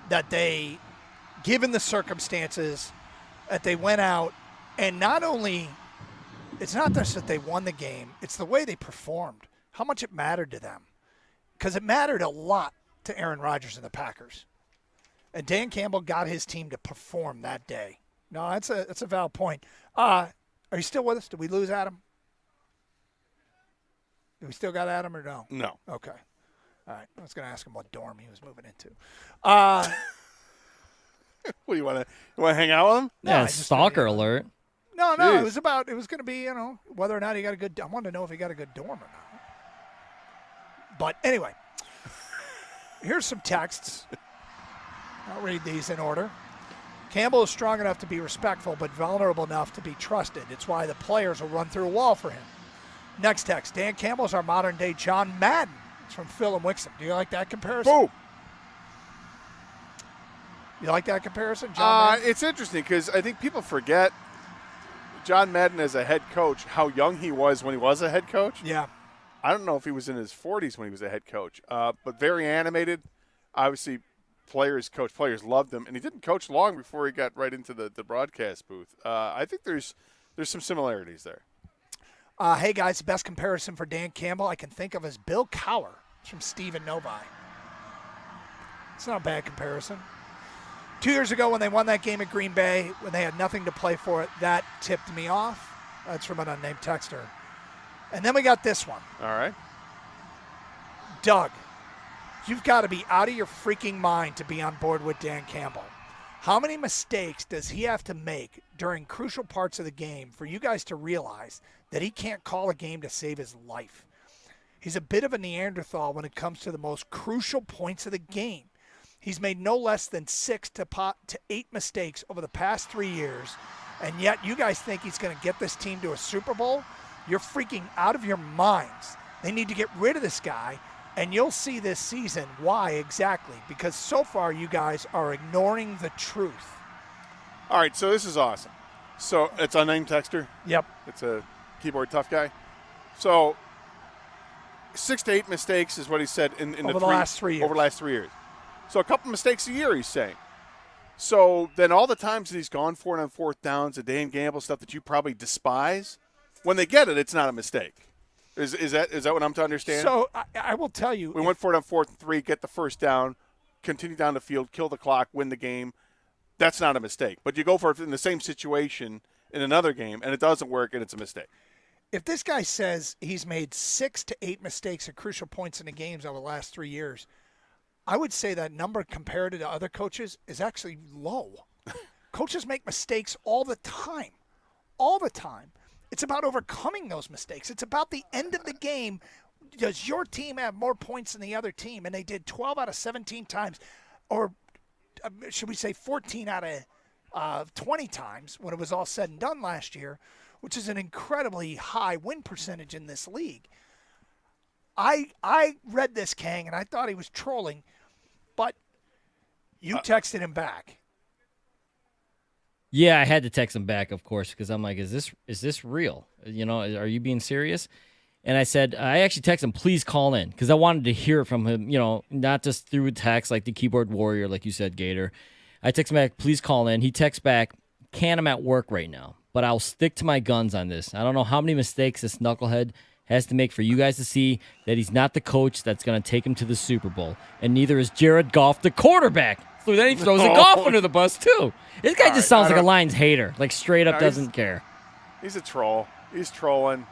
That they, given the circumstances, that they went out and not only, it's not just that they won the game, it's the way they performed, how much it mattered to them. Because it mattered a lot to Aaron Rodgers and the Packers. And Dan Campbell got his team to perform that day. No, that's a valid point. Are you still with us? Did we lose Adam? Do we still got Adam or no? No. Okay. All right. I was going to ask him what dorm he was moving into. What do you want to hang out with him? Yeah, stalker alert. No. It was going to be, whether or not he got a good. I wanted to know if he got a good dorm or not. But anyway, here's some texts. I'll read these in order. Campbell is strong enough to be respectful, but vulnerable enough to be trusted. It's why the players will run through a wall for him. Next text. Dan Campbell is our modern-day John Madden. It's from Phil and Wixom. Do you like that comparison? Boom. You like that comparison, John Madden? It's interesting because I think people forget John Madden as a head coach, how young he was when he was a head coach. Yeah. I don't know if he was in his 40s when he was a head coach, but very animated. Obviously, players loved him, and he didn't coach long before he got right into the broadcast booth. I think there's some similarities there. Hey, guys, the best comparison for Dan Campbell I can think of is Bill Cowher. It's from Stephen Novi. It's not a bad comparison. 2 years ago when they won that game at Green Bay, when they had nothing to play for it, that tipped me off. That's from an unnamed texter. And then we got this one. All right. Doug, you've got to be out of your freaking mind to be on board with Dan Campbell. How many mistakes does he have to make during crucial parts of the game for you guys to realize that he can't call a game to save his life? He's a bit of a Neanderthal when it comes to the most crucial points of the game. He's made no less than 6 to 8 mistakes over the past 3 years, and yet you guys think he's going to get this team to a Super Bowl? You're freaking out of your minds. They need to get rid of this guy, and you'll see this season why exactly. Because so far you guys are ignoring the truth. All right, so this is awesome. So it's a unnamed texter? Yep. It's a keyboard tough guy. So 6 to 8 mistakes is what he said in over the last 3 years. Over the last 3 years. So a couple mistakes a year, he's saying. So then all the times that he's gone for it on fourth downs, the Dan Gamble stuff that you probably despise, when they get it, it's not a mistake. Is that what I'm to understand? So I will tell you. We went for it on 4th and 3, get the first down, continue down the field, kill the clock, win the game. That's not a mistake. But you go for it in the same situation in another game, and it doesn't work, and it's a mistake. If this guy says he's made 6 to 8 mistakes at crucial points in the games over the last 3 years, I would say that number compared to other coaches is actually low. Coaches make mistakes all the time. All the time. It's about overcoming those mistakes. It's about the end of the game. Does your team have more points than the other team? And they did 12 out of 17 times, or should we say 14 out of 20 times when it was all said and done last year, which is an incredibly high win percentage in this league. I read this, Kang, and I thought he was trolling, but you texted him back. Yeah, I had to text him back, of course, because I'm like, is this real? You know, are you being serious? And I said, I actually texted him, please call in, because I wanted to hear from him, you know, not just through text like the keyboard warrior, like you said, Gator. I text him back, please call in. He texts back, I'm at work right now, but I'll stick to my guns on this. I don't know how many mistakes this knucklehead has to make for you guys to see that he's not the coach that's going to take him to the Super Bowl, and neither is Jared Goff, the quarterback. So then he throws a Goff under the bus, too. This guy just sounds like a Lions hater, like straight up doesn't care. He's a troll. He's trolling.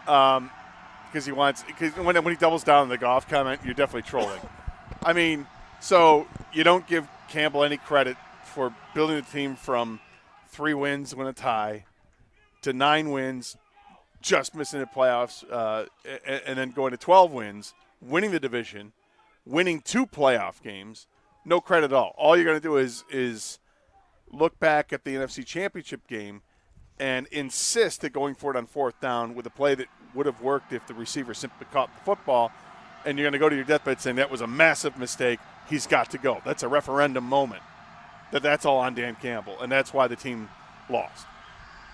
Because when he doubles down on the Goff comment, you're definitely trolling. I mean, so you don't give Campbell any credit for building the team from 3 wins, win a tie, to 9 wins, just missing the playoffs, and then going to 12 wins, winning the division, winning 2 playoff games. No credit at all. All you're going to do is look back at the NFC Championship game and insist that going for it on 4th down with a play that would have worked if the receiver simply caught the football, and you're going to go to your deathbed saying that was a massive mistake. He's got to go. That's a referendum moment. That's all on Dan Campbell, and that's why the team lost.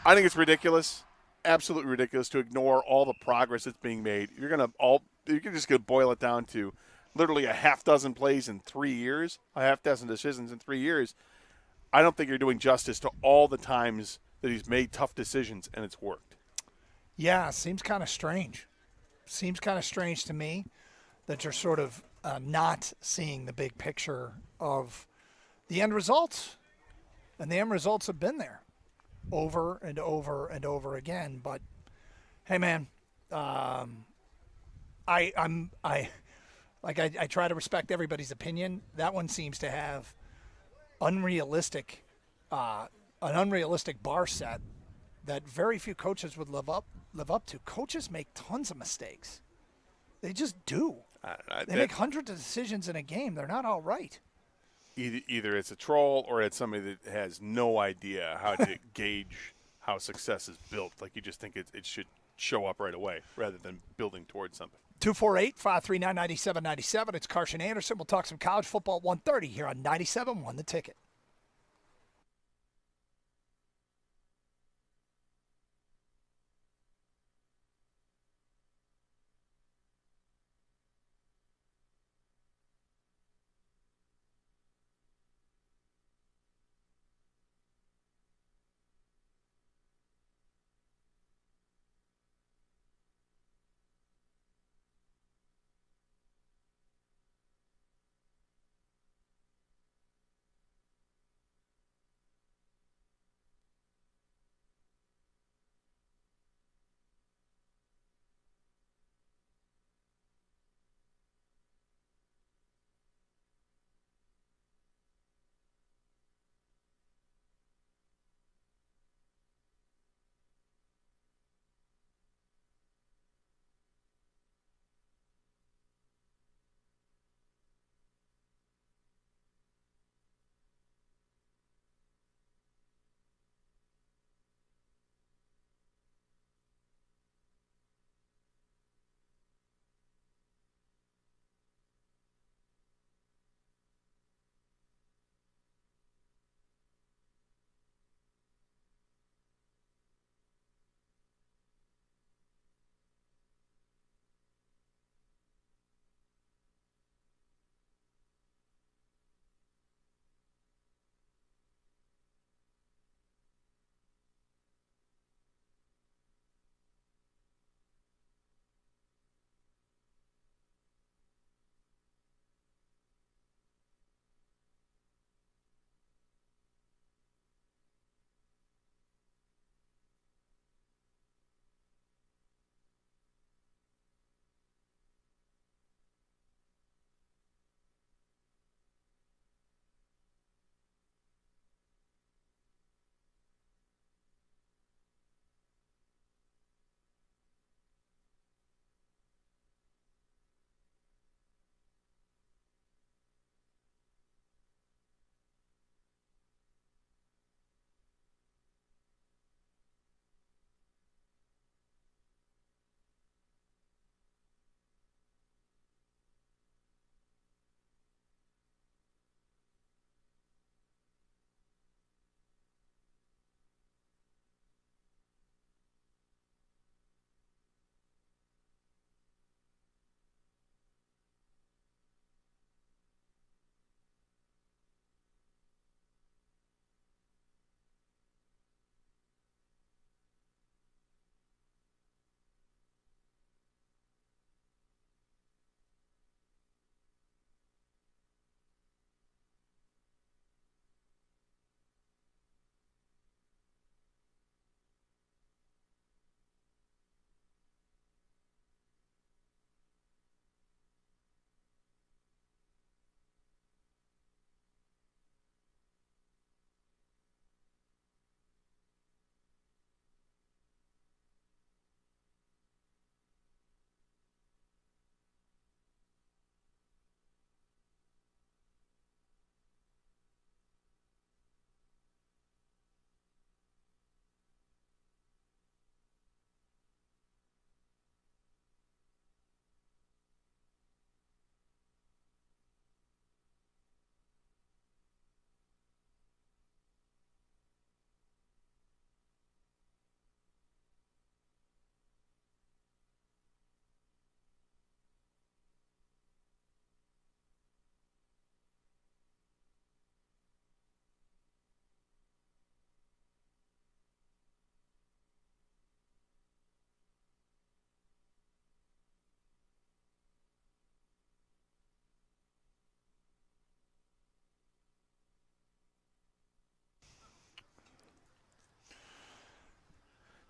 I think it's ridiculous, absolutely ridiculous, to ignore all the progress that's being made. You're just going to boil it down to literally a half dozen plays in 3 years, a half dozen decisions in 3 years. I don't think you're doing justice to all the times that he's made tough decisions and it's worked. Yeah, seems kind of strange. Seems kind of strange to me that you're sort of not seeing the big picture of the end results. And the end results have been there over and over and over again. But, hey, man, I try to respect everybody's opinion. That one seems to have an unrealistic bar set that very few coaches would live up to. Coaches make tons of mistakes. They just do. They make hundreds of decisions in a game. They're not all right. Either it's a troll or it's somebody that has no idea how to gauge how success is built. Like you just think it should show up right away rather than building towards something. 248-539-9797. It's Carson Anderson. We'll talk some college football at 1:30 here on 97.1 The Ticket.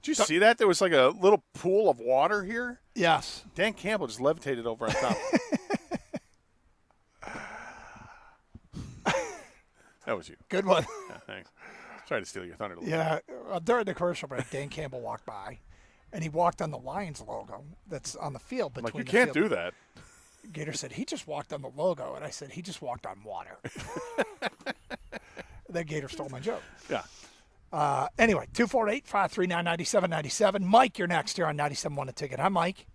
Did you see that? There was like a little pool of water here. Yes. Dan Campbell just levitated over on top. That was you. Good one. Yeah, thanks. Trying to steal your thunder a little Yeah, during the commercial break, Dan Campbell walked by, and he walked on the Lions logo that's on the field. bit. Between Like, you can't the field. do that. Gator said, he just walked on the logo, and I said, he just walked on water. Then Gator stole my joke. Yeah. Anyway, 248-539-9797. Mike, you're next here on 97.1 A Ticket. Hi, Mike.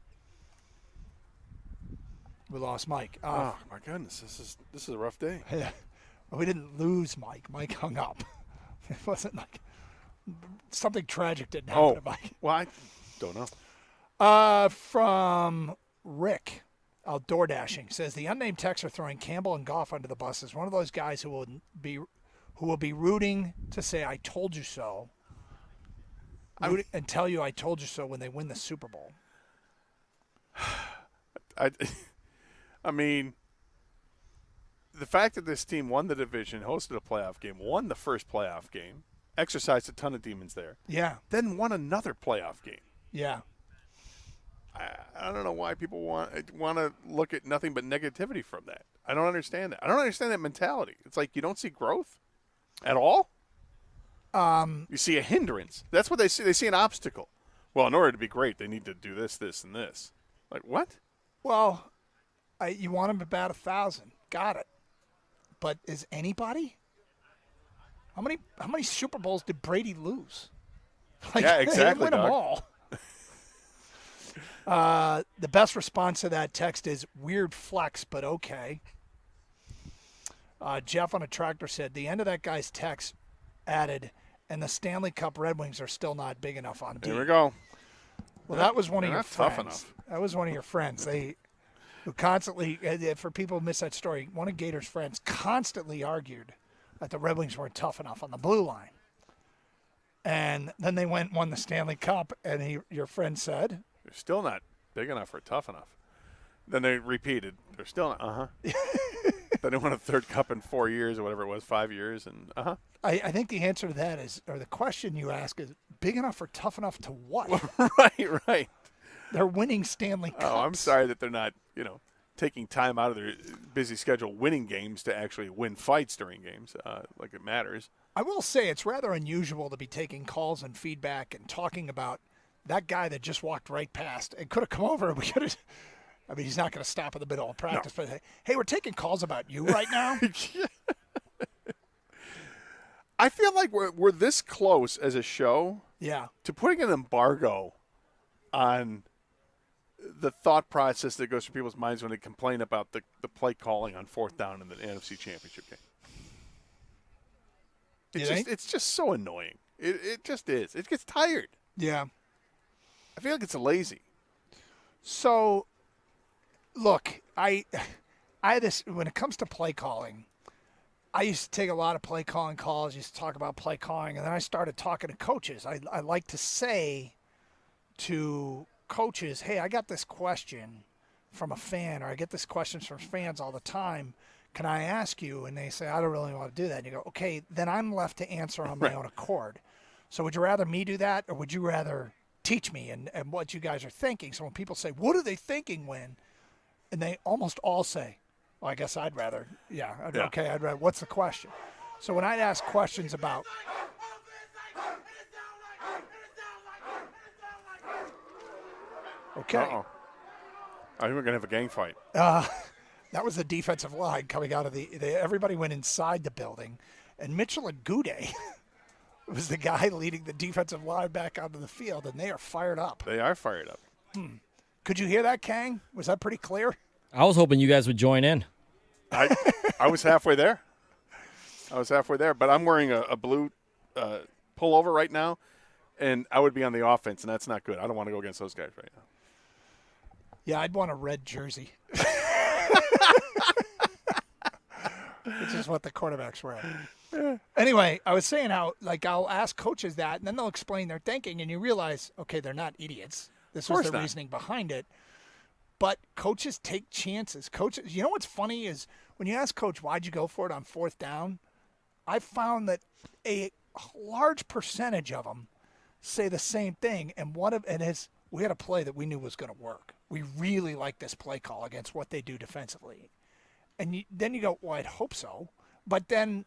We lost Mike. Oh, my goodness. This is a rough day. We didn't lose Mike. Mike hung up. It wasn't like something tragic didn't happen to Mike. Well, I don't know. From Rick, outdoor dashing, says the unnamed texter throwing Campbell and Goff under the bus is one of those guys who will be rooting to say "I told you so," and tell you "I told you so" when they win the Super Bowl. I mean, the fact that this team won the division, hosted a playoff game, won the first playoff game, exercised a ton of demons there. Yeah. Then won another playoff game. Yeah. I don't know why people want to look at nothing but negativity from that. I don't understand that. I don't understand that mentality. It's like you don't see growth at all. You see a hindrance. That's what they see. They see an obstacle. Well, in order to be great, they need to do this, this, and this. Like, what? Well, you want him to bat 1,000. Got it. But is anybody? How many Super Bowls did Brady lose? Like, yeah, He exactly. didn't win them all. The best response to that text is weird flex, but okay. Jeff on a tractor said the end of that guy's text added, and the Stanley Cup Red Wings are still not big enough on beat. Here we go. Well, that was one of They're your not tough friends. enough. That was one of your friends. Who constantly, for people who miss that story, one of Gator's friends constantly argued that the Red Wings weren't tough enough on the blue line. And then they went and won the Stanley Cup, and your friend said, They're still not big enough or tough enough. Then they repeated. They're still not, Then they won a third cup in 4 years or whatever it was, 5 years, and I think the answer to that is, or the question you ask is, big enough or tough enough to what? Right. They're winning Stanley Cups. Oh, I'm sorry that they're not, taking time out of their busy schedule winning games to actually win fights during games, like it matters. I will say it's rather unusual to be taking calls and feedback and talking about that guy that just walked right past and could have come over and we could have. I mean, he's not going to stop in the middle of practice, but hey, we're taking calls about you right now. I feel like we're this close as a show, to putting an embargo on the thought process that goes through people's minds when they complain about the play calling on fourth down in the NFC Championship game. It's just so annoying. It just is. It gets tired. Yeah. I feel like it's lazy. So, look, I this when it comes to play calling, I used to take a lot of play calling calls, used to talk about play calling, and then I started talking to coaches. I like to say to coaches, hey, I got this question from a fan, or I get this question from fans all the time. Can I ask you? And they say, I don't really want to do that. And you go, okay, then I'm left to answer on my own accord. So would you rather me do that, or would you rather teach me and what you guys are thinking? So when people say, what are they thinking when? And they almost all say, well, I guess I'd rather, okay, I'd rather, what's the question? So when I'd ask questions about, okay. Uh-oh. I think we're going to have a gang fight. That was the defensive line coming out of everybody went inside the building, and Mitchell Agude was the guy leading the defensive line back onto the field, and they are fired up. They are fired up. Could you hear that, Kang? Was that pretty clear? I was hoping you guys would join in. I was halfway there. But I'm wearing a blue pullover right now, and I would be on the offense, and that's not good. I don't want to go against those guys right now. Yeah, I'd want a red jersey. Which is what the quarterbacks wear. Anyway, I was saying how, I'll ask coaches that, and then they'll explain their thinking, and you realize, okay, they're not idiots. This was the reasoning behind it. But coaches take chances. Coaches, you know what's funny is when you ask coach, why'd you go for it on fourth down? I found that a large percentage of them say the same thing. And we had a play that we knew was going to work. We really like this play call against what they do defensively. And then you go, well, I'd hope so. But then,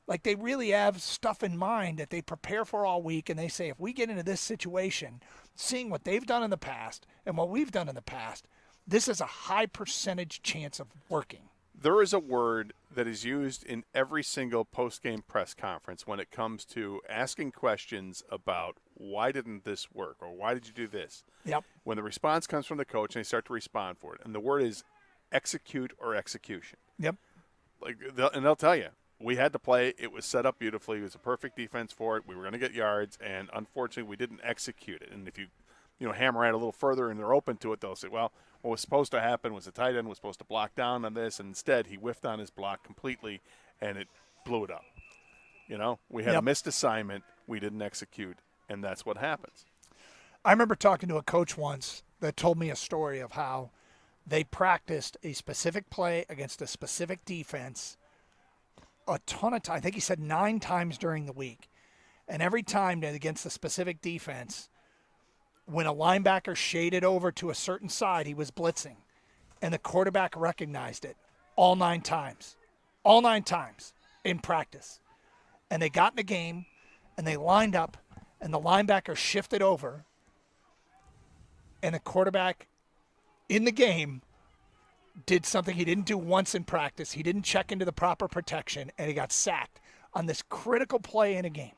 like, they really have stuff in mind that they prepare for all week, and they say, if we get into this situation, seeing what they've done in the past and what we've done in the past, this is a high percentage chance of working. There is a word that is used in every single post-game press conference when it comes to asking questions about why didn't this work or why did you do this? Yep. When the response comes from the coach and they start to respond for it, and the word is execute or execution. Yep. They'll tell you, we had to play. It was set up beautifully. It was a perfect defense for it. We were going to get yards, and unfortunately, we didn't execute it. And if you hammer at a little further and they're open to it, they'll say, well, what was supposed to happen was the tight end was supposed to block down on this, and instead he whiffed on his block completely, and it blew it up. We had a missed assignment. We didn't execute, and that's what happens. I remember talking to a coach once that told me a story of how they practiced a specific play against a specific defense a ton of time. I think he said 9 times during the week. And every time against a specific defense, when a linebacker shaded over to a certain side, he was blitzing. And the quarterback recognized it all 9 times. All 9 times in practice. And they got in the game, and they lined up, and the linebacker shifted over. And the quarterback in the game did something he didn't do once in practice. He didn't check into the proper protection, and he got sacked on this critical play in a game.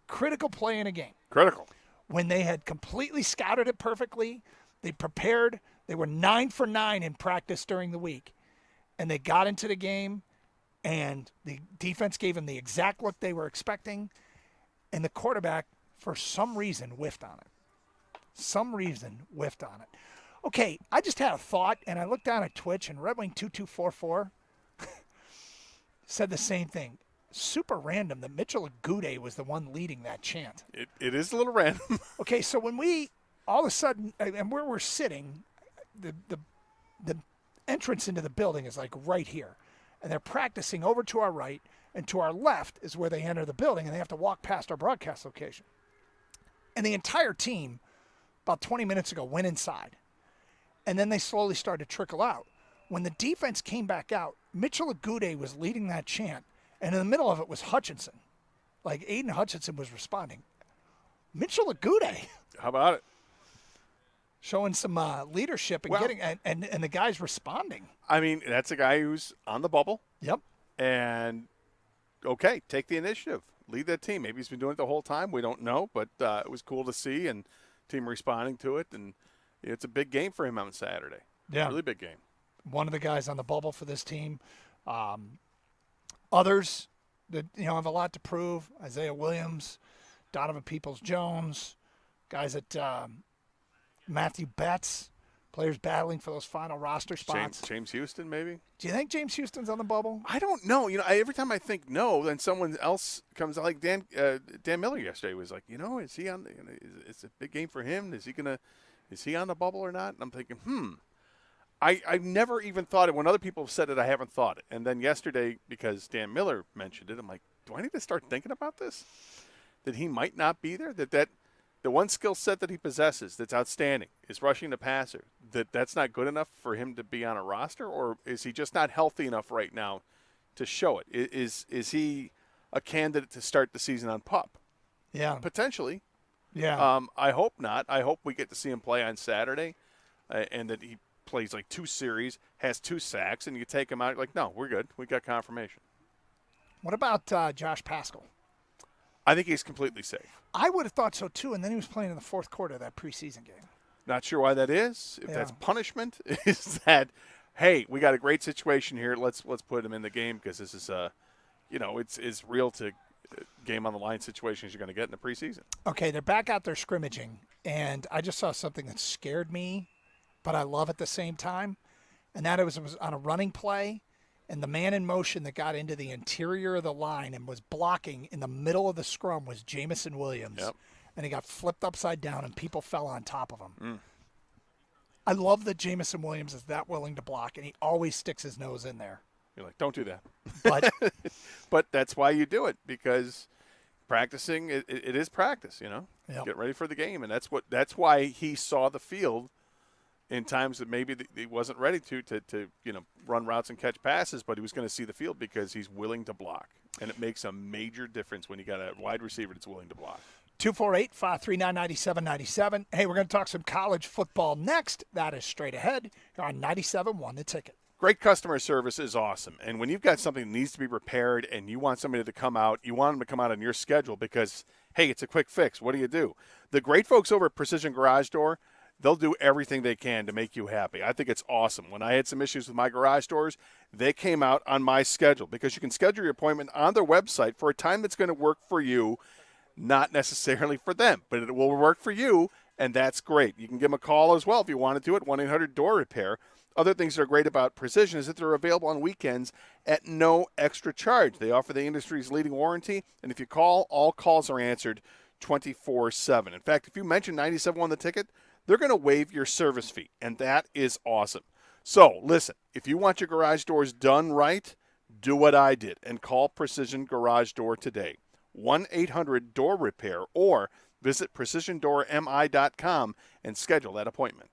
Critical play in a game. Critical. When they had completely scouted it perfectly, they prepared. They were 9 for 9 in practice during the week, and they got into the game, and the defense gave them the exact look they were expecting, and the quarterback, for some reason, whiffed on it. Okay, I just had a thought, and I looked down at Twitch, and Redwing2244 said the same thing. Super random that Mitchell Agude was the one leading that chant. It is a little random. Okay, so when we all of a sudden, and where we're sitting, the entrance into the building is like right here, and they're practicing over to our right, and to our left is where they enter the building, and they have to walk past our broadcast location. And the entire team, about 20 minutes ago, went inside. And then they slowly started to trickle out. When the defense came back out, Mitchell Agude was leading that chant, and in the middle of it was Hutchinson. Like, Aiden Hutchinson was responding. Mitchell Agude. How about it? Showing some leadership and getting and the guy's responding. I mean, that's a guy who's on the bubble. Yep. And, okay, take the initiative. Lead that team. Maybe he's been doing it the whole time. We don't know, but it was cool to see, and team responding to it, and it's a big game for him on Saturday. Yeah. Really big game. One of the guys on the bubble for this team. Others that have a lot to prove. Isaiah Williams, Donovan Peoples-Jones, guys at Matthew Betts, players battling for those final roster spots. James Houston, maybe? Do you think James Houston's on the bubble? I don't know. Every time I think no, then someone else comes out. Like Dan Miller yesterday was like, is he on? It's a big game for him. Is he on the bubble or not? And I'm thinking, I've never even thought it. When other people have said it, I haven't thought it. And then yesterday, because Dan Miller mentioned it, I'm like, do I need to start thinking about this? That he might not be there? That the one skill set that he possesses that's outstanding is rushing the passer. That's not good enough for him to be on a roster? Or is he just not healthy enough right now to show it? Is he a candidate to start the season on PUP? Yeah. Potentially. Yeah. I hope not. I hope we get to see him play on Saturday and that he plays like 2 series, has 2 sacks, and you take him out. Like, no, we're good. We got confirmation. What about Josh Paschal? I think he's completely safe. I would have thought so, too, and then he was playing in the fourth quarter of that preseason game. Not sure why that is. If that's punishment, is that, hey, we got a great situation here. Let's put him in the game because this is, it's real to game on the line situations you're going to get in the preseason. Okay, they're back out there scrimmaging, and I just saw something that scared me, but I love at the same time, and that it was on a running play, and the man in motion that got into the interior of the line and was blocking in the middle of the scrum was Jamison Williams. Yep. And he got flipped upside down, and people fell on top of him. I love that Jamison Williams is that willing to block, and he always sticks his nose in there. You're like, don't do that. But but that's why you do it, because practicing, it is practice, Yep. Get ready for the game, and that's why he saw the field in times that maybe he wasn't ready to run routes and catch passes, but he was going to see the field because he's willing to block, and it makes a major difference when you got a wide receiver that's willing to block. 248-539-9797. Hey, we're going to talk some college football next. That is straight ahead here on 97.1 The Ticket. Great customer service is awesome. And when you've got something that needs to be repaired and you want somebody to come out, you want them to come out on your schedule because, hey, it's a quick fix. What do? The great folks over at Precision Garage Door, they'll do everything they can to make you happy. I think it's awesome. When I had some issues with my garage doors, they came out on my schedule because you can schedule your appointment on their website for a time that's going to work for you, not necessarily for them, but it will work for you, and that's great. You can give them a call as well if you want to do it, 1-800-DOOR-REPAIR. Other things that are great about Precision is that they're available on weekends at no extra charge. They offer the industry's leading warranty, and if you call, all calls are answered 24/7. In fact, if you mention 97 on the ticket, they're going to waive your service fee, and that is awesome. So, listen, if you want your garage doors done right, do what I did and call Precision Garage Door today. 1-800-DOOR-REPAIR or visit precisiondoormi.com and schedule that appointment.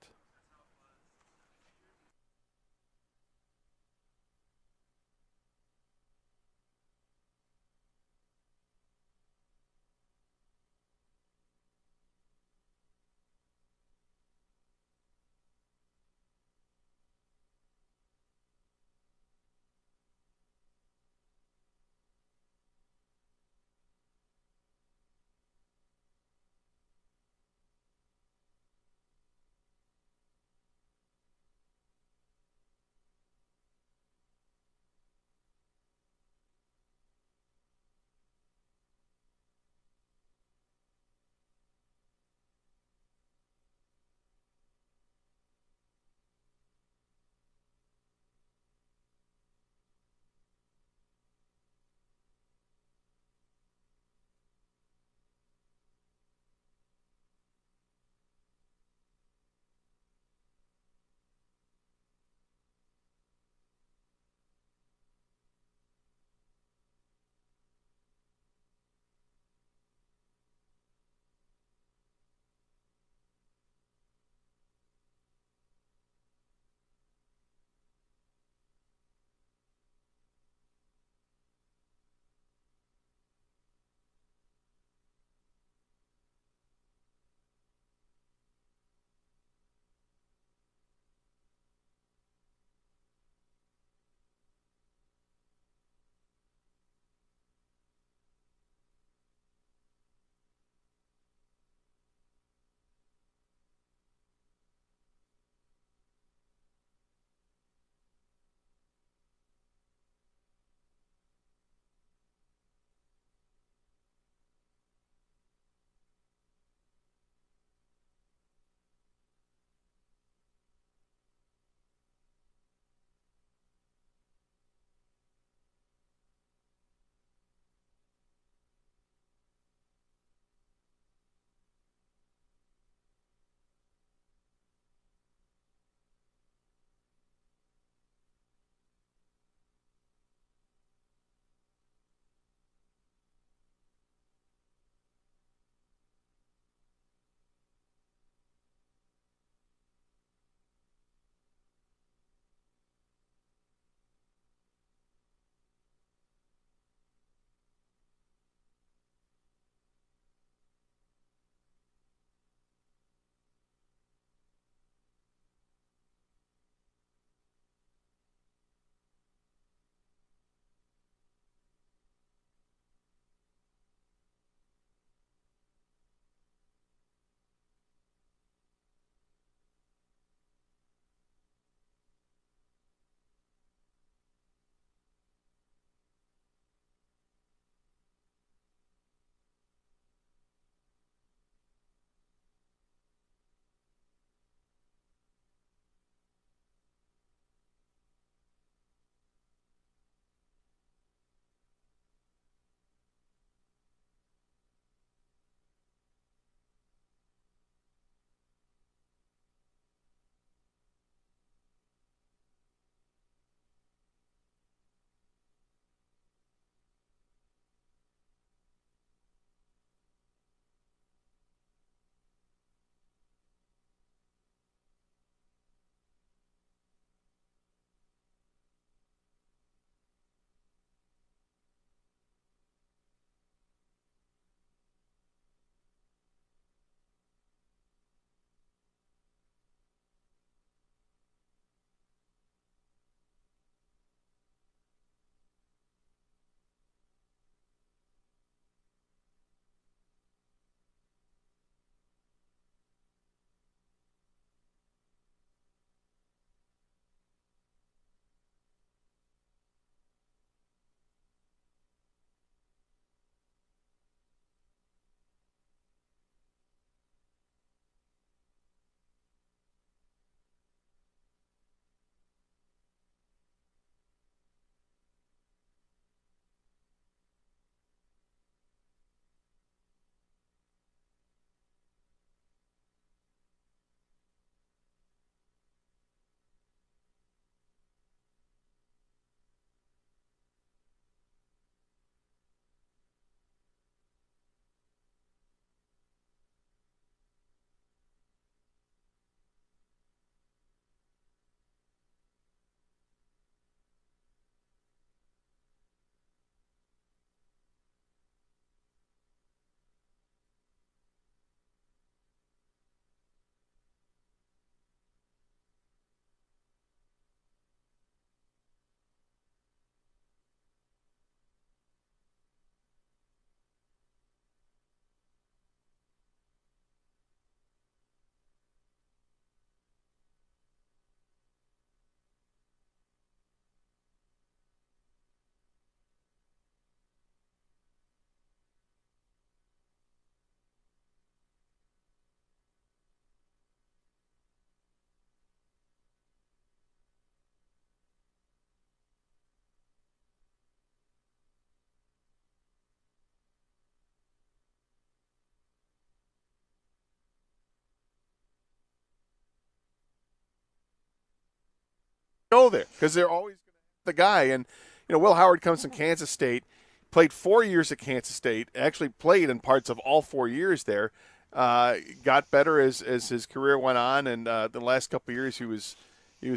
go there because they're always the guy. And, Will Howard comes from Kansas State, played 4 years at Kansas State, actually played in parts of all 4 years there, got better as his career went on, and the last couple of years he was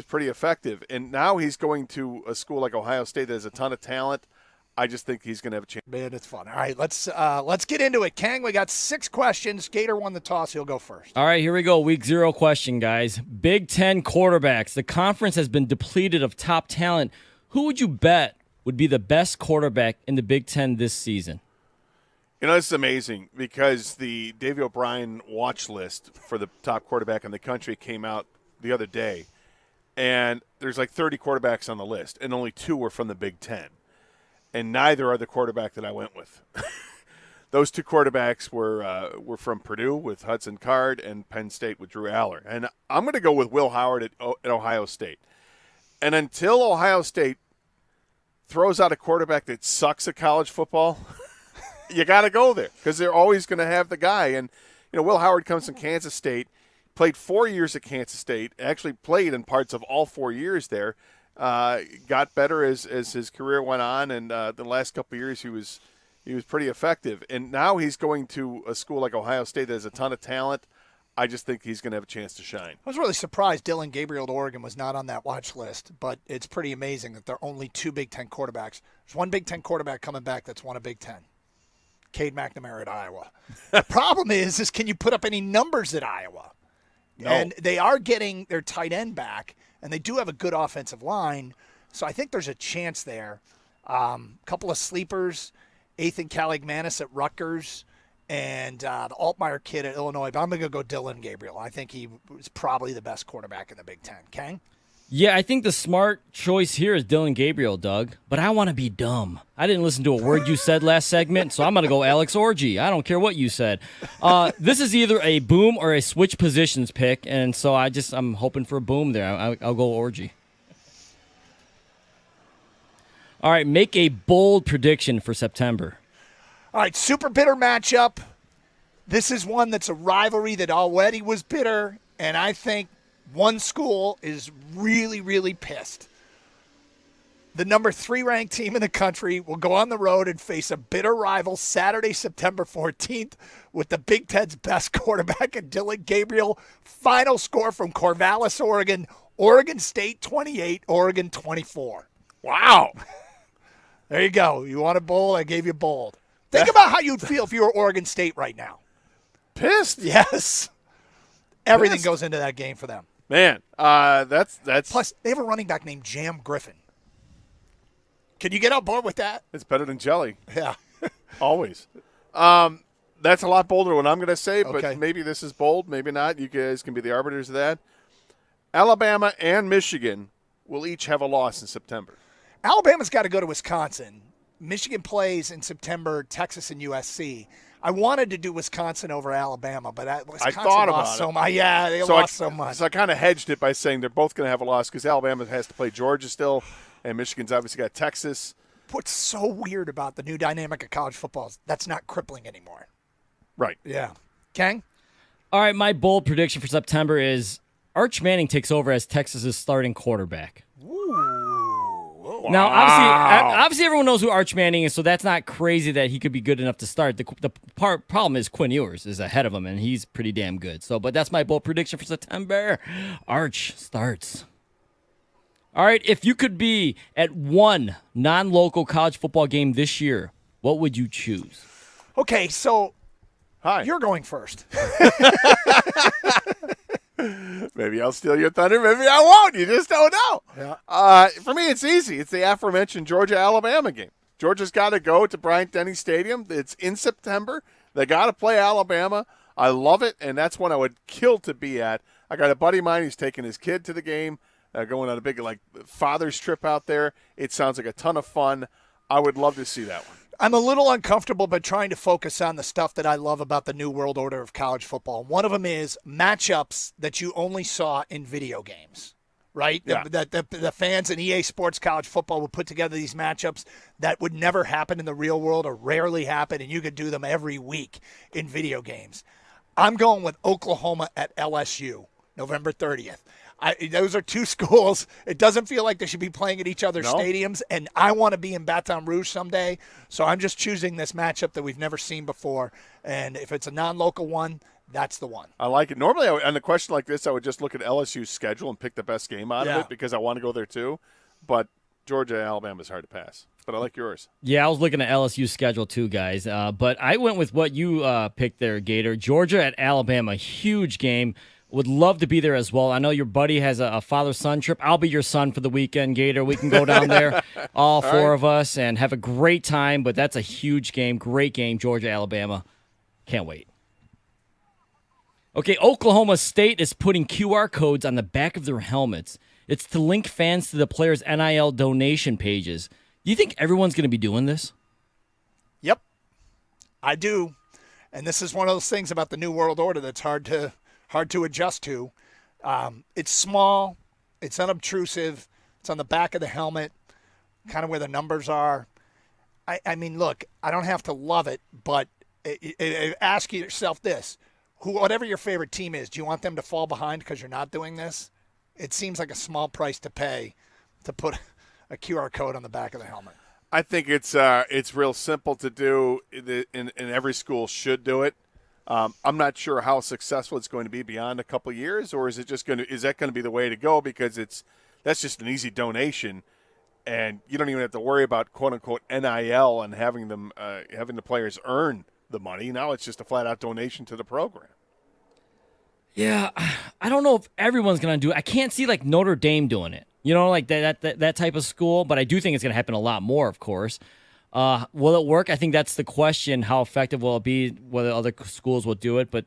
pretty effective. And now he's going to a school like Ohio State that has a ton of talent. I just think he's going to have a chance. Man, it's fun. All right, let's get into it. Kang, we got 6 questions. Gator won the toss. He'll go first. All right, here we go. Week 0 question, guys. Big Ten quarterbacks. The conference has been depleted of top talent. Who would you bet would be the best quarterback in the Big Ten this season? This is amazing because the Davey O'Brien watch list for the top quarterback in the country came out the other day, and there's like 30 quarterbacks on the list, and only 2 were from the Big Ten. And neither are the quarterback that I went with. Those 2 quarterbacks were from Purdue with Hudson Card and Penn State with Drew Aller. And I'm going to go with Will Howard at Ohio State. And until Ohio State throws out a quarterback that sucks at college football, you got to go there because they're always going to have the guy. And, Will Howard comes from Kansas State, played 4 years at Kansas State, actually played in parts of all 4 years there. Got better as his career went on, and the last couple of years he was pretty effective. And now he's going to a school like Ohio State that has a ton of talent. I just think he's going to have a chance to shine. I was really surprised Dylan Gabriel to Oregon was not on that watch list, but it's pretty amazing that there are only 2 Big Ten quarterbacks. There's one Big Ten quarterback coming back that's won a Big Ten. Cade McNamara at Iowa. The problem is can you put up any numbers at Iowa? No. And they are getting their tight end back, and they do have a good offensive line, so I think there's a chance there. Couple of sleepers, Ethan Kaligmanis at Rutgers, and the Altmaier kid at Illinois. But I'm going to go Dylan Gabriel. I think he was probably the best quarterback in the Big Ten. Kang? Yeah, I think the smart choice here is Dylan Gabriel, Doug. But I want to be dumb. I didn't listen to a word you said last segment, so I'm going to go Alex Orji. I don't care what you said. This is either a boom or a switch positions pick, and so I'm hoping for a boom there. I'll go Orji. All right, make a bold prediction for September. All right, super bitter matchup. This is one that's a rivalry that already was bitter, and I think one school is really, really pissed. The number 3 ranked team in the country will go on the road and face a bitter rival Saturday, September 14th with the Big Ten's best quarterback and Dylan Gabriel. Final score from Corvallis, Oregon. Oregon State 28, Oregon 24. Wow. There you go. You want a bold? I gave you bold. Think about how you'd feel if you were Oregon State right now. Pissed? Yes. Everything goes into that game for them. Man, that's Plus, they have a running back named Jam Griffin. Can you get on board with that? It's better than jelly. Yeah. Always. That's a lot bolder than what I'm going to say, Okay. but maybe this is bold, maybe not. You guys can be the arbiters of that. Alabama and Michigan will each have a loss in September. Alabama's got to go to Wisconsin. Michigan plays in September, Texas and USC. I wanted to do Wisconsin over Alabama, but Wisconsin I thought lost about so much. Yeah, they lost so much. So I kind of hedged it by saying they're both going to have a loss because Alabama has to play Georgia still, and Michigan's obviously got Texas. What's so weird about the new dynamic of college football is that's not crippling anymore. Right. Yeah. Kang? All right, my bold prediction for September is Arch Manning takes over as Texas's starting quarterback. Now, obviously, everyone knows who Arch Manning is, so that's not crazy that he could be good enough to start. The problem is Quinn Ewers is ahead of him, and he's pretty damn good. But that's my bold prediction for September. Arch starts. All right, if you could be at one non-local college football game this year, what would you choose? Okay, so Hi. You're going first. Maybe I'll steal your thunder. Maybe I won't. You just don't know. Yeah. For me, it's easy. It's the aforementioned Georgia-Alabama game. Georgia's got to go to Bryant-Denny Stadium. It's in September. They got to play Alabama. I love it, and that's one I would kill to be at. I got a buddy of mine who's taking his kid to the game, going on a big father's trip out there. It sounds like a ton of fun. I would love to see that one. I'm a little uncomfortable, but trying to focus on the stuff that I love about the new world order of college football. One of them is matchups that you only saw in video games, right? Yeah. The fans in EA Sports College Football would put together these matchups that would never happen in the real world or rarely happen, and you could do them every week in video games. I'm going with Oklahoma at LSU, November 30th. Those are two schools. It doesn't feel like they should be playing at each other's No. stadiums, and I want to be in Baton Rouge someday. So I'm just choosing this matchup that we've never seen before. And if it's a non-local one, that's the one. I like it. Normally, on a question like this, I would just look at LSU's schedule and pick the best game out of it because I want to go there too. But Georgia, Alabama is hard to pass. But I like yours. Yeah, I was looking at LSU's schedule too, guys. But I went with what you picked there, Gator. Georgia at Alabama, huge game. Would love to be there as well. I know your buddy has a father-son trip. I'll be your son for the weekend, Gator. We can go down there, all four of us, and have a great time. But that's a huge game, great game, Georgia, Alabama. Can't wait. Okay, Oklahoma State is putting QR codes on the back of their helmets. It's to link fans to the players' NIL donation pages. Do you think everyone's going to be doing this? Yep, I do. And this is one of those things about the New World Order that's hard to adjust to. It's small. It's unobtrusive. It's on the back of the helmet, kind of where the numbers are. I mean, look, I don't have to love it, but ask yourself this. Whatever your favorite team is, do you want them to fall behind because you're not doing this? It seems like a small price to pay to put a QR code on the back of the helmet. I think it's real simple to do, and every school should do it. I'm not sure how successful it's going to be beyond a couple of years, or is that going to be the way to go because that's just an easy donation, and you don't even have to worry about quote unquote NIL and having the players earn the money. Now it's just a flat out donation to the program. Yeah, I don't know if everyone's going to do it. I can't see like Notre Dame doing it. You know, like that type of school, but I do think it's going to happen a lot more, of course. Will it work? I think that's the question. How effective will it be? Whether other schools will do it, but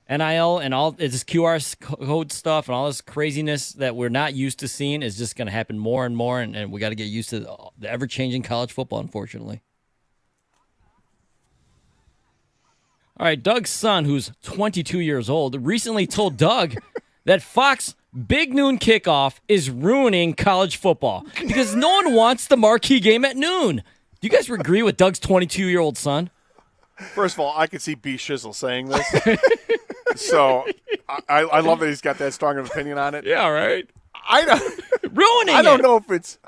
NIL and all this QR code stuff and all this craziness that we're not used to seeing is just going to happen more and more, and we got to get used to the ever-changing college football, unfortunately. All right, Doug's son, who's 22 years old, recently told Doug that Fox Big Noon Kickoff is ruining college football because no one wants the marquee game at noon. Do you guys agree with Doug's 22-year-old son? First of all, I could see B. Shizzle saying this. So I love that he's got that strong of an opinion on it. Yeah, right. I don't know if it's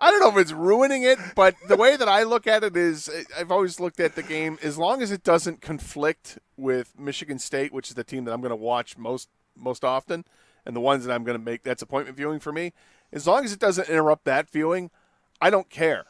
ruining it, but the way that I look at it is I've always looked at the game as long as it doesn't conflict with Michigan State, which is the team that I'm going to watch most often, and the ones that I'm going to make that's appointment viewing for me. As long as it doesn't interrupt that viewing, I don't care.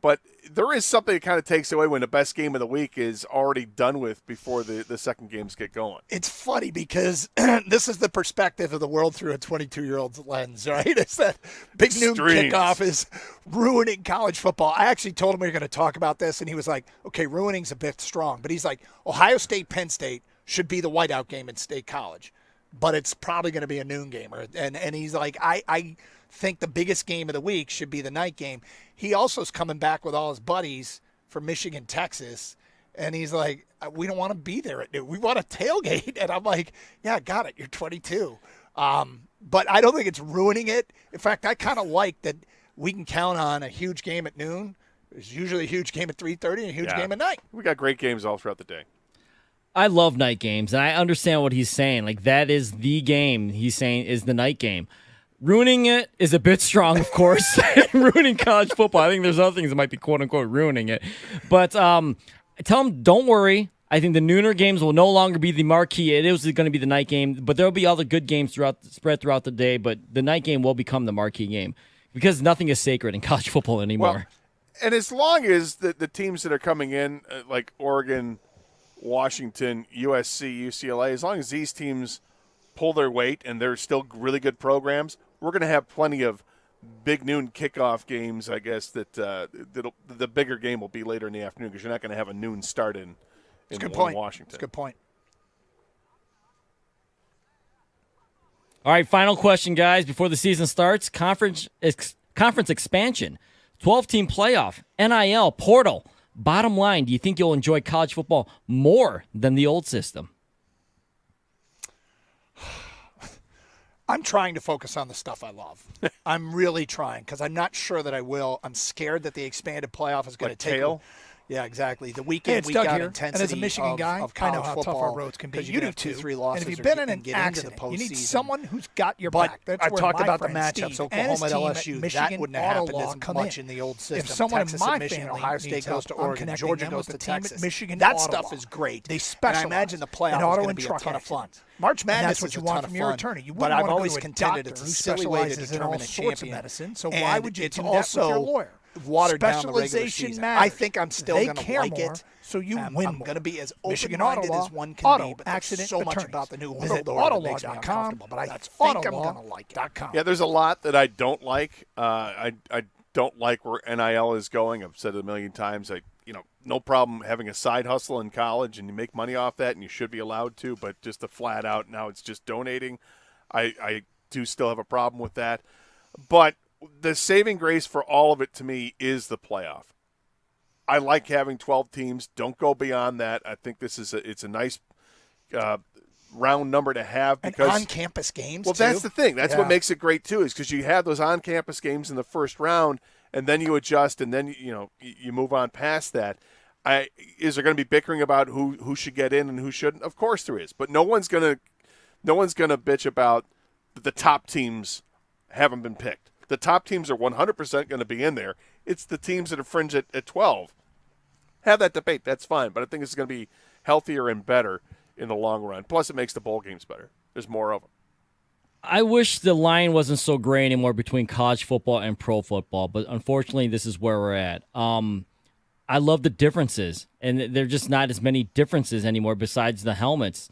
But there is something that kind of takes away when the best game of the week is already done with before the second games get going. It's funny because this is the perspective of the world through a 22-year-old's lens, right? It's that Big Noon Kickoff is ruining college football. I actually told him we were going to talk about this, and he was like, okay, ruining's a bit strong. But he's like, Ohio State, Penn State should be the whiteout game in State College, but it's probably going to be a noon game. And he's like, I think the biggest game of the week should be the night game. He also is coming back with all his buddies from Michigan, Texas, and he's like, we don't want to be there at noon. We want to tailgate. And I'm like, yeah, got it. You're 22. But I don't think it's ruining it. In fact, I kind of like that we can count on a huge game at noon. There's usually a huge game at 3:30 and a huge game at night. We got great games all throughout the day. I love night games, and I understand what he's saying. Like, that is the game he's saying is the night game. Ruining it is a bit strong, of course. Ruining college football. I think there's other things that might be quote-unquote ruining it. But tell him, don't worry. I think the nooner games will no longer be the marquee. It is going to be the night game, but there will be other good games spread throughout the day, but the night game will become the marquee game because nothing is sacred in college football anymore. Well, and as long as the teams that are coming in, like Oregon, Washington, USC, UCLA, as long as these teams pull their weight and they're still really good programs, we're going to have plenty of Big Noon Kickoff games, I guess, that the bigger game will be later in the afternoon because you're not going to have a noon start in Washington. That's a good point. All right, final question, guys, before the season starts. Conference expansion, 12-team playoff, NIL, portal. Bottom line, do you think you'll enjoy college football more than the old system? I'm trying to focus on the stuff I love. I'm really trying because I'm not sure that I will. I'm scared that the expanded playoff is going to take. Yeah, exactly. The Hey, weekend it's Doug week-out here. intensity And as a Michigan guy, of I college know how football, tough our roads can be. 'cause You do have too. 2-3 And losses if you've or been in can an get into the accident, you need postseason. someone who's got your But back. That's I where talked my about the friend matchups. Steve Oklahoma and his at team LSU. Michigan That wouldn't have Auto happened Law as come much in. in the old system. If someone Texas in my at Michigan, family Ohio State needs goes help, to I'm Oregon, connecting Georgia them goes with to the team at Texas. Michigan That Auto stuff Law. is great. They And I specialize imagine the in playoff is auto going to and be a truck ton of fun. accidents. March And Madness that's what is you a want ton from of your fun, attorney. You but wouldn't I've want to always go to a contended doctor it's a who silly way to specializes in determine all a sorts of champion. medicine. So And why would you it's do that with your also lawyer? watered down the regular Specialization season. matters. I think I'm still They going to care like more, it. so you I'm win going to be as Michigan Auto open-minded Law, as one can auto be, but accident there's so much attorneys. about the new Visit world order that makes me autolaw.com. uncomfortable. But I That's think I'm going to like it. Yeah, there's a lot that I don't like. I don't like where NIL is going. I've said it a million times. No problem having a side hustle in college and you make money off that, and you should be allowed to. But just a flat out now it's just donating. I do still have a problem with that. But the saving grace for all of it to me is the playoff. I like having 12 teams. Don't go beyond that. I think it's a nice round number to have because and on-campus games. Well, too. that's the thing. That's what makes it great too, is because you have those on-campus games in the first round, and then you adjust, and then you move on past that. Is there going to be bickering about who should get in and who shouldn't? Of course there is, but no one's gonna bitch about the top teams haven't been picked. The top teams are 100% going to be in there. It's the teams that are fringe at 12. Have that debate. That's fine, but I think it's going to be healthier and better in the long run. Plus, it makes the bowl games better. There's more of them. I wish the line wasn't so gray anymore between college football and pro football, but unfortunately, this is where we're at. I love the differences, and there are just not as many differences anymore besides the helmets.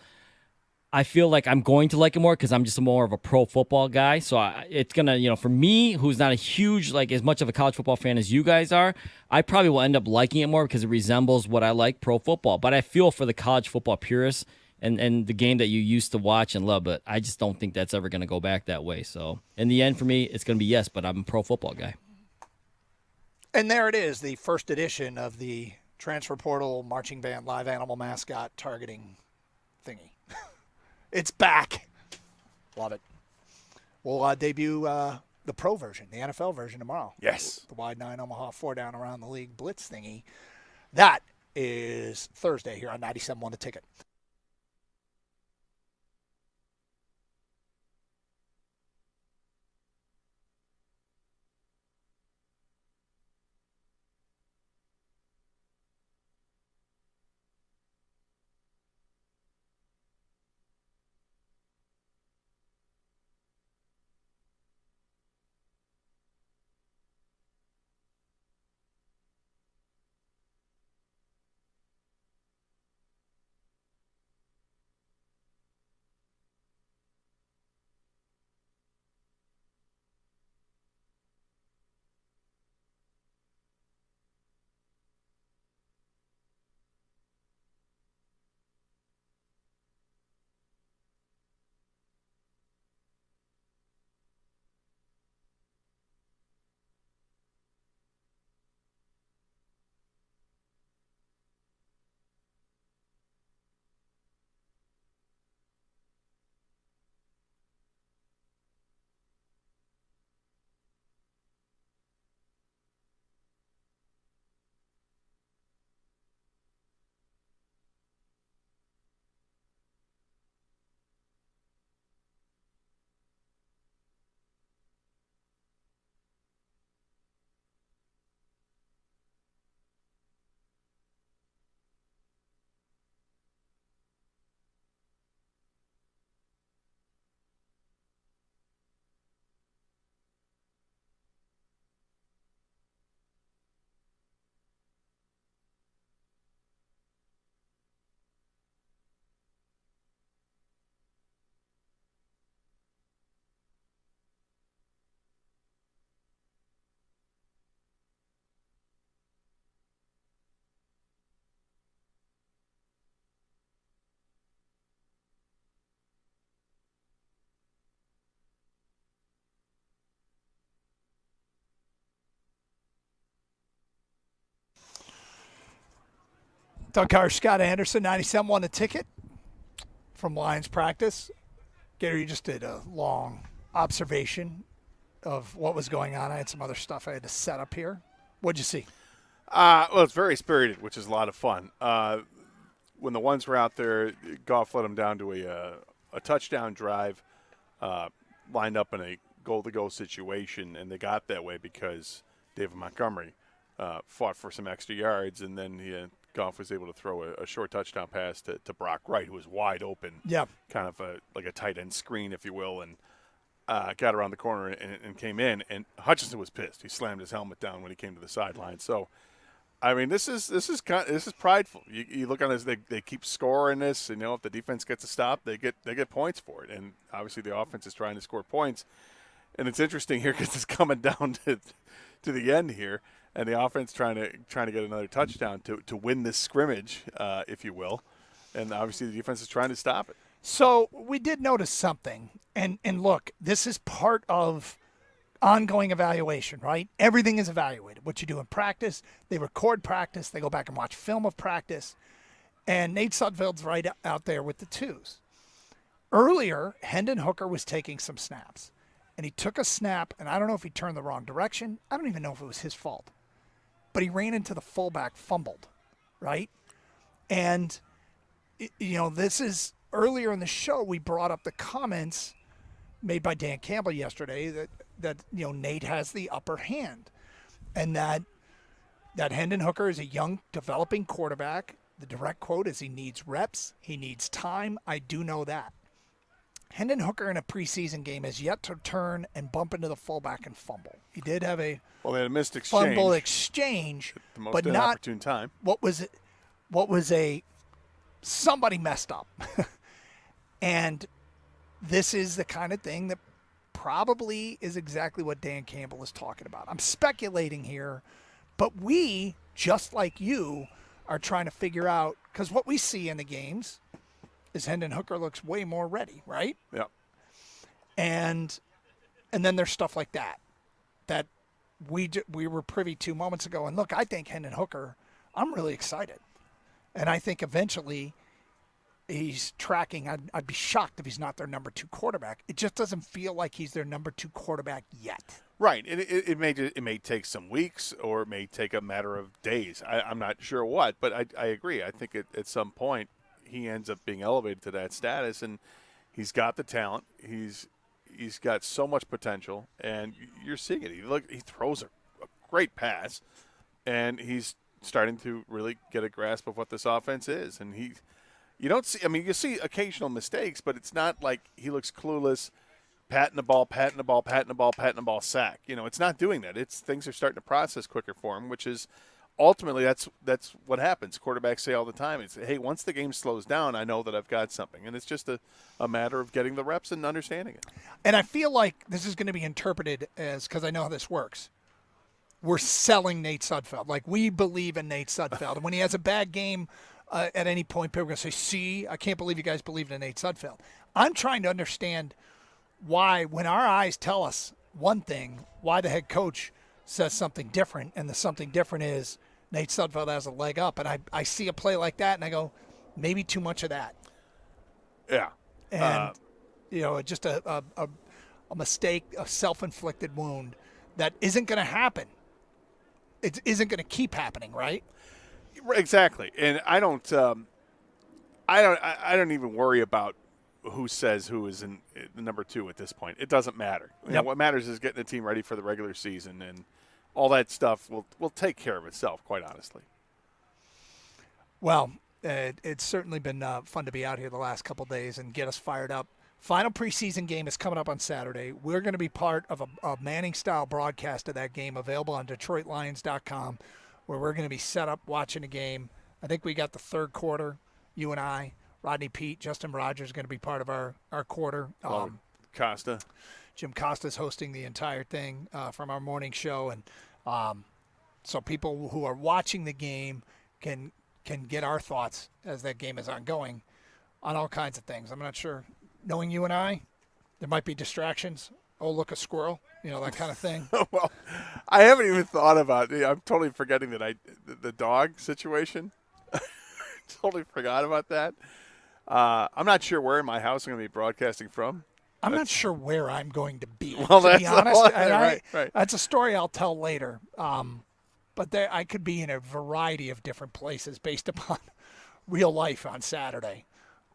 I feel like I'm going to like it more because I'm just more of a pro football guy. So it's going to, for me, who's not a huge, as much of a college football fan as you guys are, I probably will end up liking it more because it resembles what I like, pro football. But I feel for the college football purists and the game that you used to watch and love, but I just don't think that's ever going to go back that way. So in the end, for me, it's going to be yes, but I'm a pro football guy. And there it is, the first edition of the transfer portal marching band live animal mascot targeting thingy. It's back. Love it. We'll debut the pro version, the NFL version tomorrow. Yes. The wide 9 Omaha 4 down around the league blitz thingy. That is Thursday here on 97.1 The Ticket. Doug Carr, Scott Anderson, 97.1 The Ticket from Lions practice. Gary, you just did a long observation of what was going on. I had some other stuff I had to set up here. What'd you see? Well, it's very spirited, which is a lot of fun. When the ones were out there, Goff led them down to a touchdown drive, lined up in a goal-to-go situation, and they got that way because David Montgomery fought for some extra yards, and then Goff was able to throw a short touchdown pass to Brock Wright, who was wide open, kind of like a tight end screen, if you will, and got around the corner and came in. And Hutchinson was pissed. He slammed his helmet down when he came to the sideline. So, I mean, this is prideful. You look on this; they keep scoring this. If the defense gets a stop, they get points for it. And obviously, the offense is trying to score points. And it's interesting here because it's coming down to the end here, and the offense trying to get another touchdown to win this scrimmage, if you will. And obviously, the defense is trying to stop it. So we did notice something, and look, this is part of ongoing evaluation, right? Everything is evaluated. What you do in practice, they record practice, they go back and watch film of practice, and Nate Sudfeld's right out there with the twos. Earlier, Hendon Hooker was taking some snaps, and he took a snap, and I don't know if he turned the wrong direction. I don't even know if it was his fault, but he ran into the fullback, fumbled, right? And, this is earlier in the show, we brought up the comments made by Dan Campbell yesterday that Nate has the upper hand, and that Hendon Hooker is a young, developing quarterback. The direct quote is he needs reps, he needs time. I do know that. Hendon Hooker in a preseason game has yet to turn and bump into the fullback and fumble. He did have they had a missed exchange. Fumble exchange, at the most but not inopportune time. What was somebody messed up. And this is the kind of thing that probably is exactly what Dan Campbell is talking about. I'm speculating here, but we, just like you, are trying to figure out, because what we see in the games is Hendon Hooker looks way more ready, right? Yeah. And then there's stuff like that we were privy to moments ago. And look, I think Hendon Hooker, I'm really excited. And I think eventually he's tracking. I'd be shocked if he's not their number 2 quarterback. It just doesn't feel like he's their number 2 quarterback yet. Right. It may take some weeks, or it may take a matter of days. I'm not sure what, but I agree. I think at some point he ends up being elevated to that status, and he's got the talent. He's got so much potential, and you're seeing it. He throws a great pass, and he's starting to really get a grasp of what this offense is. And you see occasional mistakes, but it's not like he looks clueless, patting the ball, sack. It's not doing that. Things are starting to process quicker for him, which is ultimately that's what happens. Quarterbacks say all the time, it's, hey, once the game slows down, I know that I've got something. And it's just a matter of getting the reps and understanding it. And I feel like this is going to be interpreted as, because I know how this works, we're selling Nate Sudfeld. Like, we believe in Nate Sudfeld. And when he has a bad game at any point, people are going to say, see, I can't believe you guys believed in Nate Sudfeld. I'm trying to understand why, when our eyes tell us one thing, why the head coach says something different, and the something different is Nate Sudfeld has a leg up. And I see a play like that, and I go, maybe too much of that. Yeah. And, just a mistake, a self-inflicted wound that isn't going to happen. It isn't going to keep happening, right? Exactly. And I don't even worry about who says who is in the number 2 at this point. It doesn't matter. What matters is getting the team ready for the regular season, and all that stuff will take care of itself, quite honestly. Well, it's certainly been fun to be out here the last couple of days and get us fired up. Final preseason game is coming up on Saturday. We're going to be part of a Manning-style broadcast of that game available on DetroitLions.com, where we're going to be set up watching a game. I think we got the third quarter, you and I, Rodney Pete, Justin Rogers is going to be part of our quarter. Costa. Jim Costa's hosting the entire thing from our morning show. And so people who are watching the game can get our thoughts as that game is ongoing on all kinds of things. I'm not sure. Knowing you and I, there might be distractions. Oh, look, a squirrel, that kind of thing. Well, I haven't even thought about it. I'm totally forgetting that the dog situation. Totally forgot about that. I'm not sure where in my house I'm going to be broadcasting from. I'm not sure where I'm going to be, well, to be honest. Right. That's a story I'll tell later. But But I could be in a variety of different places based upon real life on Saturday.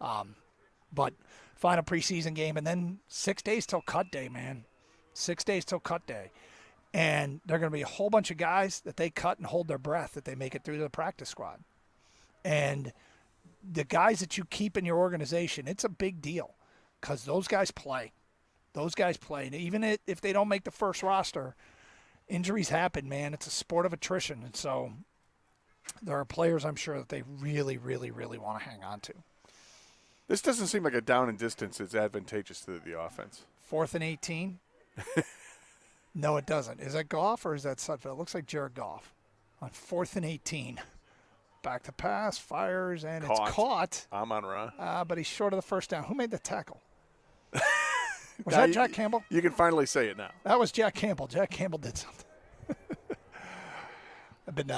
But final preseason game, and then 6 days till cut day, man. 6 days till cut day. And there are going to be a whole bunch of guys that they cut and hold their breath that they make it through the practice squad. And the guys that you keep in your organization, it's a big deal because those guys play. Those guys play. And even if they don't make the first roster, injuries happen, man. It's a sport of attrition. And so there are players, I'm sure, that they really, really, really want to hang on to. This doesn't seem like a down and distance is advantageous to the offense. 4th and 18? No, it doesn't. Is that Goff or is that Sudfeld? It looks like Jared Goff on 4th and 18. Back to pass, fires, and it's caught. Amon-Ra. But he's short of the first down. Who made the tackle? Was that Jack Campbell? You can finally say it now. That was Jack Campbell. Jack Campbell did something. I've been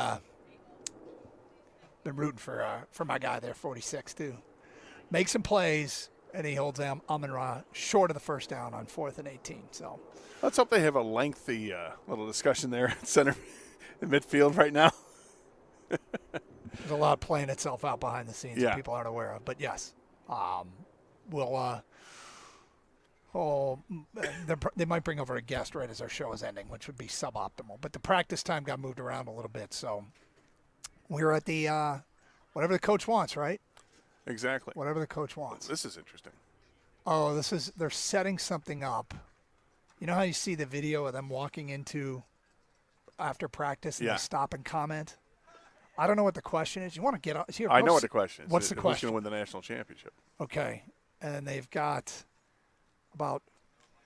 rooting for my guy there, 46 too. Makes some plays, and he holds Amon-Ra short of the first down on 4th and 18. So let's hope they have a lengthy little discussion there at center in midfield right now. There's a lot playing itself out behind the scenes that people aren't aware of. But yes, they might bring over a guest right as our show is ending, which would be suboptimal. But the practice time got moved around a little bit, so we're at the whatever the coach wants, right? Exactly. Whatever the coach wants. This is interesting. Oh, they're setting something up. You know how you see the video of them walking into after practice and they stop and comment? I don't know what the question is. You want to get up? I know what the question is. What's the question? Who's going to win the national championship? Okay. And they've got about,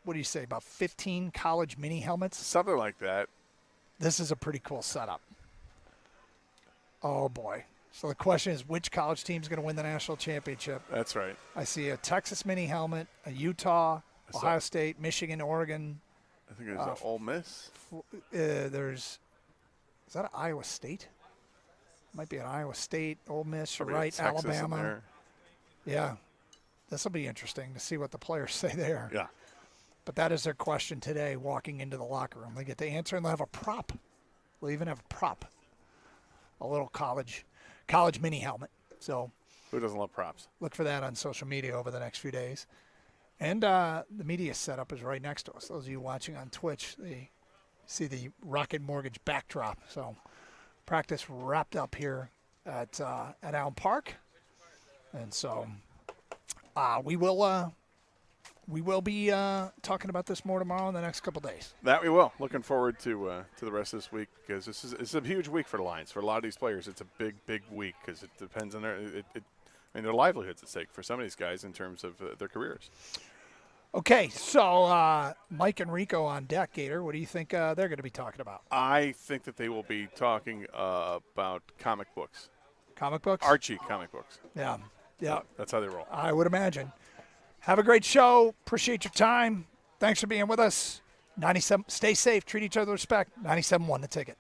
what do you say, about 15 college mini helmets? Something like that. This is a pretty cool setup. Oh, boy. So the question is, which college team is going to win the national championship? That's right. I see a Texas mini helmet, a Utah, Ohio State, Michigan, Oregon. I think there's Ole Miss. Is that an Iowa State? Might be an Iowa State, Ole Miss, you're right, Texas Alabama. Yeah. This will be interesting to see what the players say there. Yeah. But that is their question today, walking into the locker room. They get the answer, and they'll have a prop. They'll even have a prop. A little college mini helmet. So who doesn't love props? Look for that on social media over the next few days. And the media setup is right next to us. Those of you watching on Twitch, they see the Rocket Mortgage backdrop. So practice wrapped up here at Allen Park. And so we will be talking about this more tomorrow in the next couple days. That we will. Looking forward to the rest of this week because it's a huge week for the Lions. For a lot of these players, it's a big week because it depends on their livelihoods at stake for some of these guys in terms of their careers. Okay, so Mike and Rico on deck, Gator. What do you think they're going to be talking about? I think that they will be talking about comic books. Comic books? Archie comic books. Yeah. That's how they roll. I would imagine. Have a great show. Appreciate your time. Thanks for being with us. 97. Stay safe. Treat each other with respect. 97.1 The Ticket.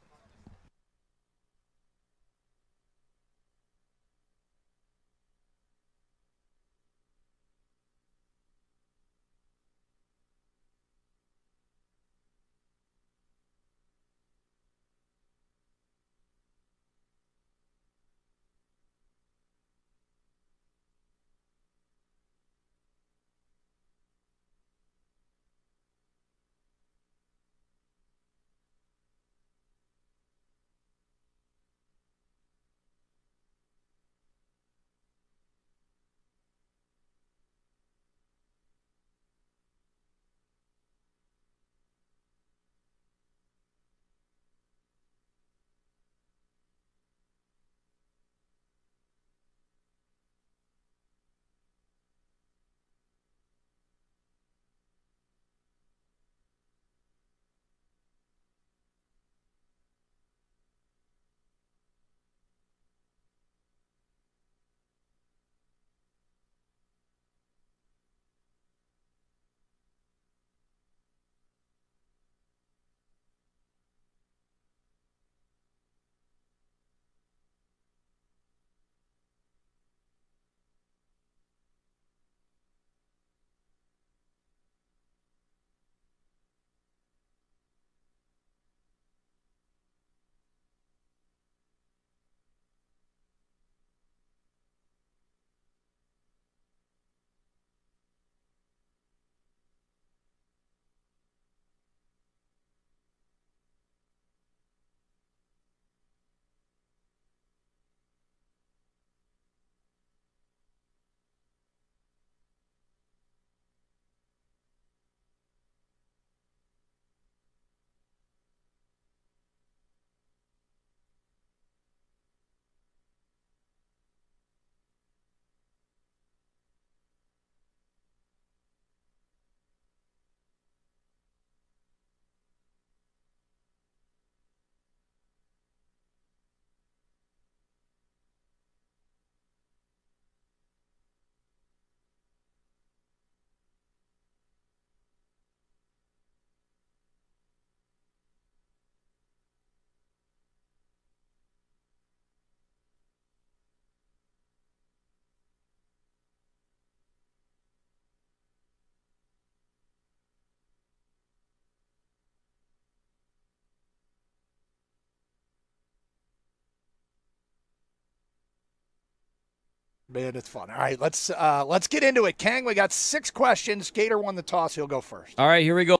Man, it's fun. All right, let's get into it. Kang, we got 6 questions. Gator won the toss. He'll go first. All right, here we go.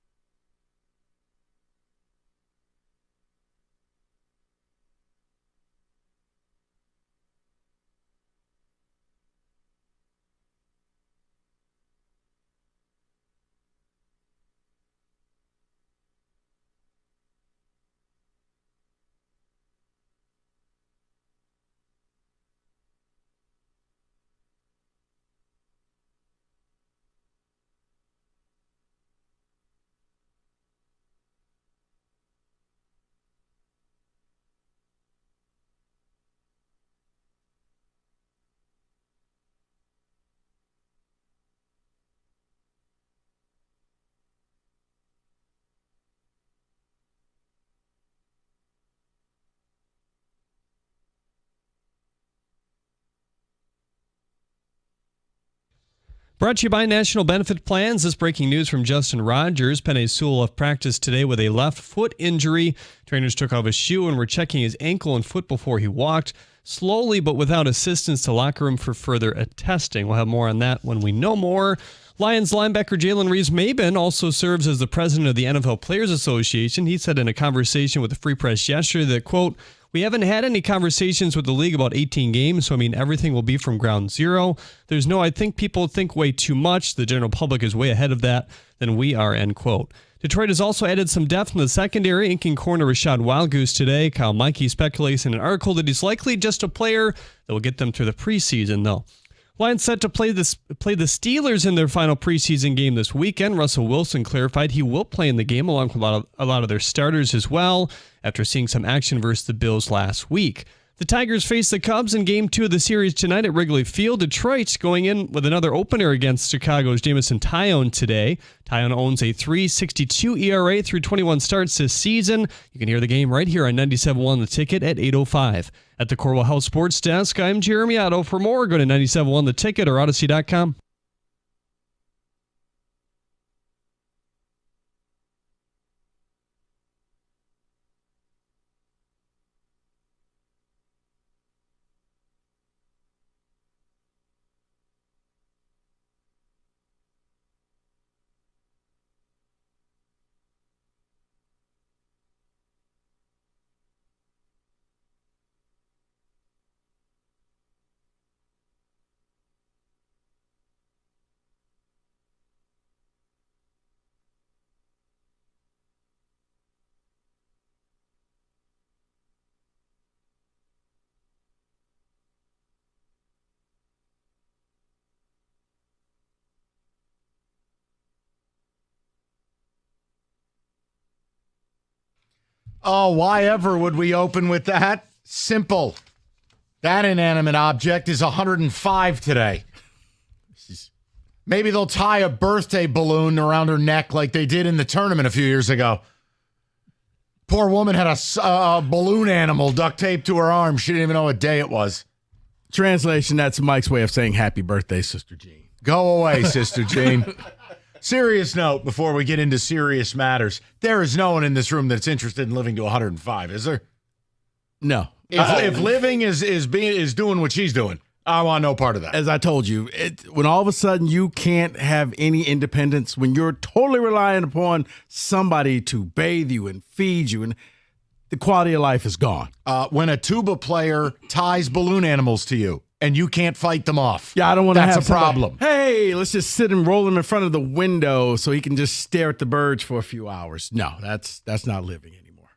Brought to you by National Benefit Plans. This breaking news from Justin Rogers. Penei Sewell left practice today with a left foot injury. Trainers took off his shoe and were checking his ankle and foot before he walked. Slowly, but without assistance, to locker room for further testing. We'll have more on that when we know more. Lions linebacker Jalen Reeves-Maben also serves as the president of the NFL Players Association. He said in a conversation with the Free Press yesterday that, quote, "We haven't had any conversations with the league about 18 games, so I mean, everything will be from ground zero. There's no, I think people think way too much. The general public is way ahead of that than we are," end quote. Detroit has also added some depth in the secondary, inking corner Rashad Wildgoose today. Kyle Mikey speculates in an article that he's likely just a player that will get them through the preseason, though. Lions set to play the Steelers in their final preseason game this weekend. Russell Wilson clarified he will play in the game along with a lot of their starters as well after seeing some action versus the Bills last week. The Tigers face the Cubs in Game 2 of the series tonight at Wrigley Field. Detroit's going in with another opener against Chicago's Jamison Tyone today. Tyone owns a 3.62 ERA through 21 starts this season. You can hear the game right here on 97.1 The Ticket at 8:05. At the Corwell Health Sports Desk, I'm Jeremy Otto. For more, go to 97.1 The Ticket or Odyssey.com. Oh, why ever would we open with that? Simple. That inanimate object is 105 today. Maybe they'll tie a birthday balloon around her neck like they did in the tournament a few years ago. Poor woman had a balloon animal duct taped to her arm. She didn't even know what day it was. Translation, that's Mike's way of saying happy birthday, Sister Jean. Go away, Sister Jean. Serious note before we get into serious matters. There is no one in this room that's interested in living to 105, is there? No. If living is doing what she's doing, I want no part of that. As I told you, when all of a sudden you can't have any independence, when you're totally relying upon somebody to bathe you and feed you, and the quality of life is gone. When a tuba player ties balloon animals to you, and you can't fight them off. Yeah, I don't want to have That's a problem. Hey, let's just sit and roll him in front of the window so he can just stare at the birds for a few hours. No, that's not living anymore.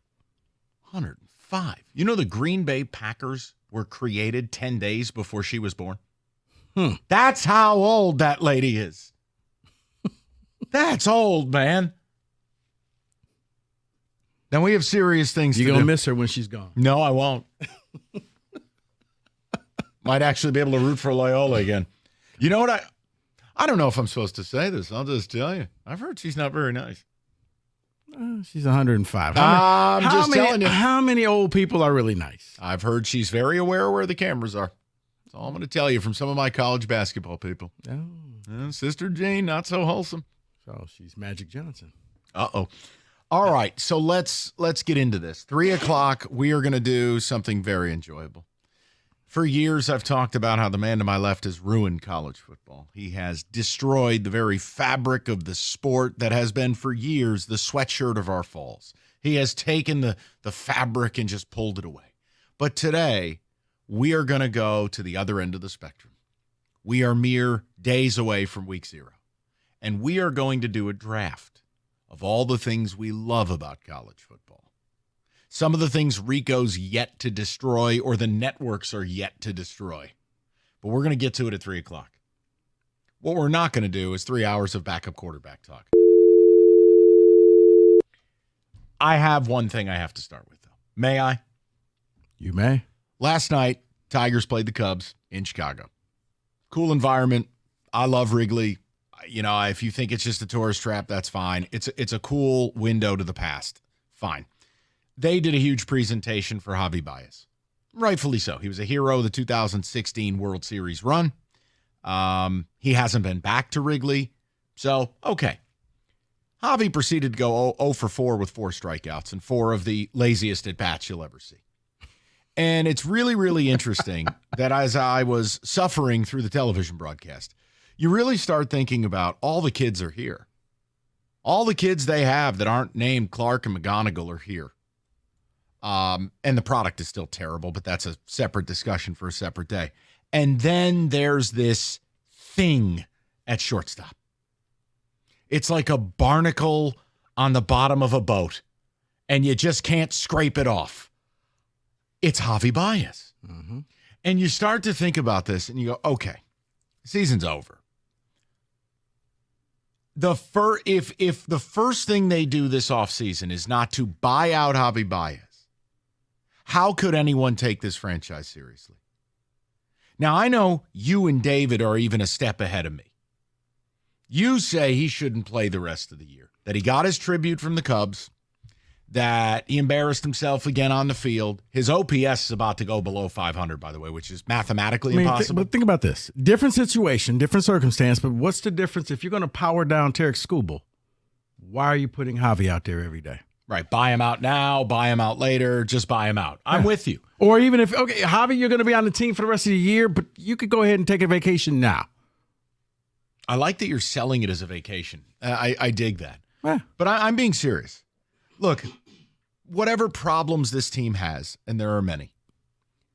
105. You know the Green Bay Packers were created 10 days before she was born? That's how old that lady is. That's old, man. Then we have serious things to do. You're going to miss her when she's gone. No, I won't. Might actually be able to root for Loyola again. You know what? I don't know if I'm supposed to say this. I'll just tell you. I've heard she's not very nice. She's 105. I'm just telling you. How many old people are really nice? I've heard she's very aware where the cameras are. That's all I'm going to tell you from some of my college basketball people. Oh. Sister Jean, not so wholesome. So she's Magic Johnson. Uh-oh. All right, so let's get into this. 3 o'clock, we are going to do something very enjoyable. For years, I've talked about how the man to my left has ruined college football. He has destroyed the very fabric of the sport that has been for years the sweatshirt of our falls. He has taken the fabric and just pulled it away. But today, we are going to go to the other end of the spectrum. We are mere days away from week 0. And we are going to do a draft of all the things we love about college football. Some of the things Rico's yet to destroy or the networks are yet to destroy. But we're going to get to it at 3 o'clock. What we're not going to do is 3 hours of backup quarterback talk. I have one thing I have to start with, though. May I? You may. Last night, Tigers played the Cubs in Chicago. Cool environment. I love Wrigley. You know, if you think it's just a tourist trap, that's fine. It's a cool window to the past. Fine. They did a huge presentation for Javy Baez. Rightfully so. He was a hero of the 2016 World Series run. He hasn't been back to Wrigley. So, okay. Javy proceeded to go 0 for 4 with 4 strikeouts and 4 of the laziest at-bats you'll ever see. And it's really, really interesting that as I was suffering through the television broadcast, you really start thinking about all the kids are here. All the kids they have that aren't named Clark and McGonigal are here. And the product is still terrible, but that's a separate discussion for a separate day. And then there's this thing at shortstop. It's like a barnacle on the bottom of a boat, and you just can't scrape it off. It's Javy Baez. Mm-hmm. And you start to think about this, and you go, okay, season's over. If the first thing they do this offseason is not to buy out Javy Baez, how could anyone take this franchise seriously? Now, I know you and David are even a step ahead of me. You say he shouldn't play the rest of the year, that he got his tribute from the Cubs, that he embarrassed himself again on the field. His OPS is about to go below 500, by the way, which is mathematically impossible. But think about this. Different situation, different circumstance, but what's the difference if you're going to power down Tarek Skubal? Why are you putting Javy out there every day? Right. Buy him out now, buy him out later, just buy him out. I'm with you. Or even if, okay, Javy, you're going to be on the team for the rest of the year, but you could go ahead and take a vacation now. I like that you're selling it as a vacation. I dig that. Yeah. But I'm being serious. Look, whatever problems this team has, and there are many,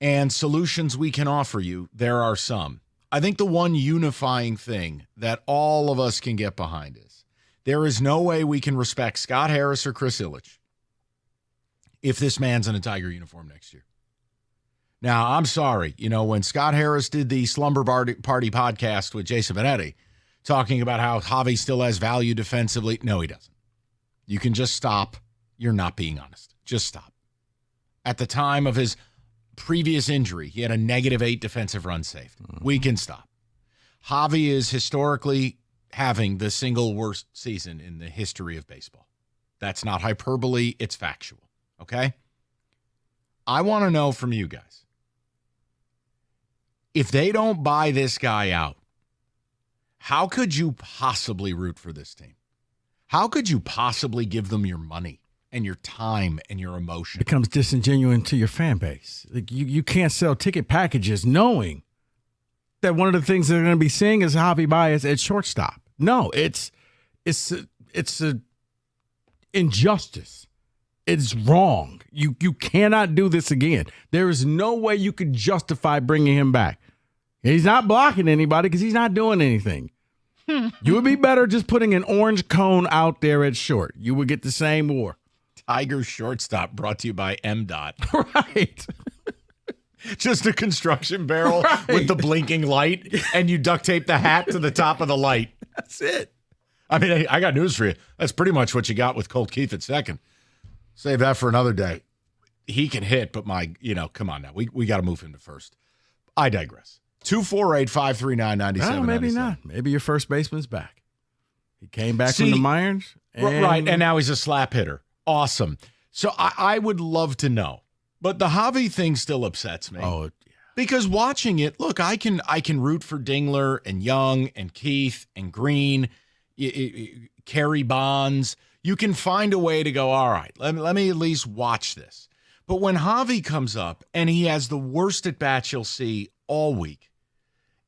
and solutions we can offer you, there are some. I think the one unifying thing that all of us can get behind is there is no way we can respect Scott Harris or Chris Ilitch if this man's in a Tiger uniform next year. Now, I'm sorry. You know, when Scott Harris did the Slumber Party podcast with Jason Benetti, talking about how Javy still has value defensively, no, he doesn't. You can just stop. You're not being honest. Just stop. At the time of his previous injury, he had a -8 defensive run saved. Mm-hmm. We can stop. Javy is historically having the single worst season in the history of baseball. That's not hyperbole. It's factual. Okay? I want to know from you guys, if they don't buy this guy out, how could you possibly root for this team? How could you possibly give them your money and your time and your emotion? It becomes disingenuous to your fan base. Like you can't sell ticket packages knowing that one of the things they're going to be seeing is Javy Baez at shortstop. No, it's a injustice. It's wrong. You cannot do this again. There is no way you could justify bringing him back. He's not blocking anybody because he's not doing anything. You would be better just putting an orange cone out there at short. You would get the same war. Tiger shortstop brought to you by MDOT. Right. Just a construction barrel with the blinking light, and you duct tape the hat to the top of the light. That's it. I mean, I got news for you. That's pretty much what you got with Colt Keith at second. Save that for another day. He can hit, but come on now. We got to move him to first. I digress. 248-539-9797. Maybe not. Maybe your first baseman's back. He came back from the minors. Right, and now he's a slap hitter. Awesome. So I would love to know. But the Javy thing still upsets me. Oh, yeah. Because watching it, look, I can root for Dingler and Young and Keith and Green, Kerry Bonds. You can find a way to go, all right, let me at least watch this. But when Javy comes up and he has the worst at bats you'll see all week,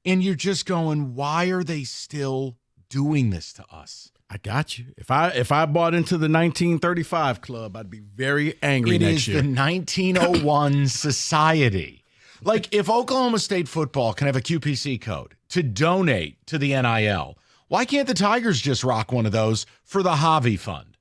and you're just going, why are they still doing this to us? I got you. If I bought into the 1935 club, I'd be very angry next year. It is the 1901 society. Like, if Oklahoma State football can have a QPC code to donate to the NIL, why can't the Tigers just rock one of those for the Javy Fund?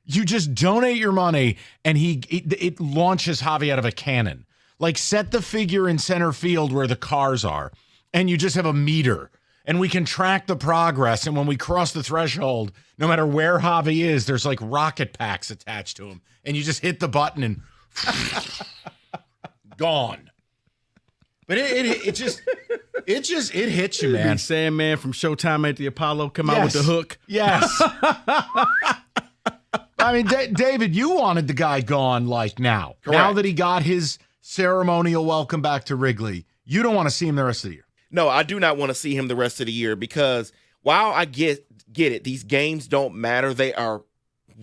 You just donate your money, and it launches Javy out of a cannon. Like, set the figure in center field where the cars are, and you just have a meter. And we can track the progress. And when we cross the threshold, no matter where Javy is, there's like rocket packs attached to him. And you just hit the button and gone. But it hits you, man. Sandman from Showtime at the Apollo come out with the hook. Yes. I mean, David, you wanted the guy gone like now. Correct. Now that he got his ceremonial welcome back to Wrigley, you don't want to see him the rest of the year. No, I do not want to see him the rest of the year because while I get it, these games don't matter. They are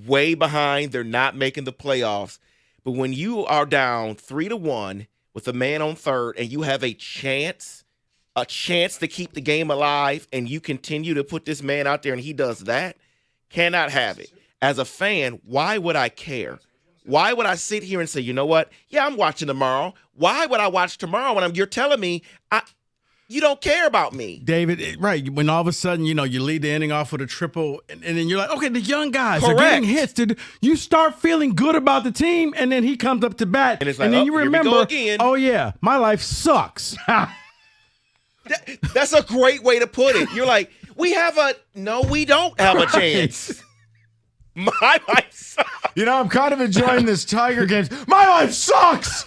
way behind. They're not making the playoffs. But when you are down 3-1 with a man on third and you have a chance to keep the game alive and you continue to put this man out there and he does that, cannot have it. As a fan, why would I care? Why would I sit here and say, you know what? Yeah, I'm watching tomorrow. Why would I watch tomorrow when you're telling me you don't care about me? David, right. When all of a sudden, you lead the inning off with a triple, and then you're like, okay, the young guys are getting hits. You start feeling good about the team, and then he comes up to bat, and, it's like, and then you remember, here we go again. Oh, yeah, my life sucks. That's a great way to put it. You're like, we don't have a chance. My life sucks. I'm kind of enjoying this Tiger game. My life sucks.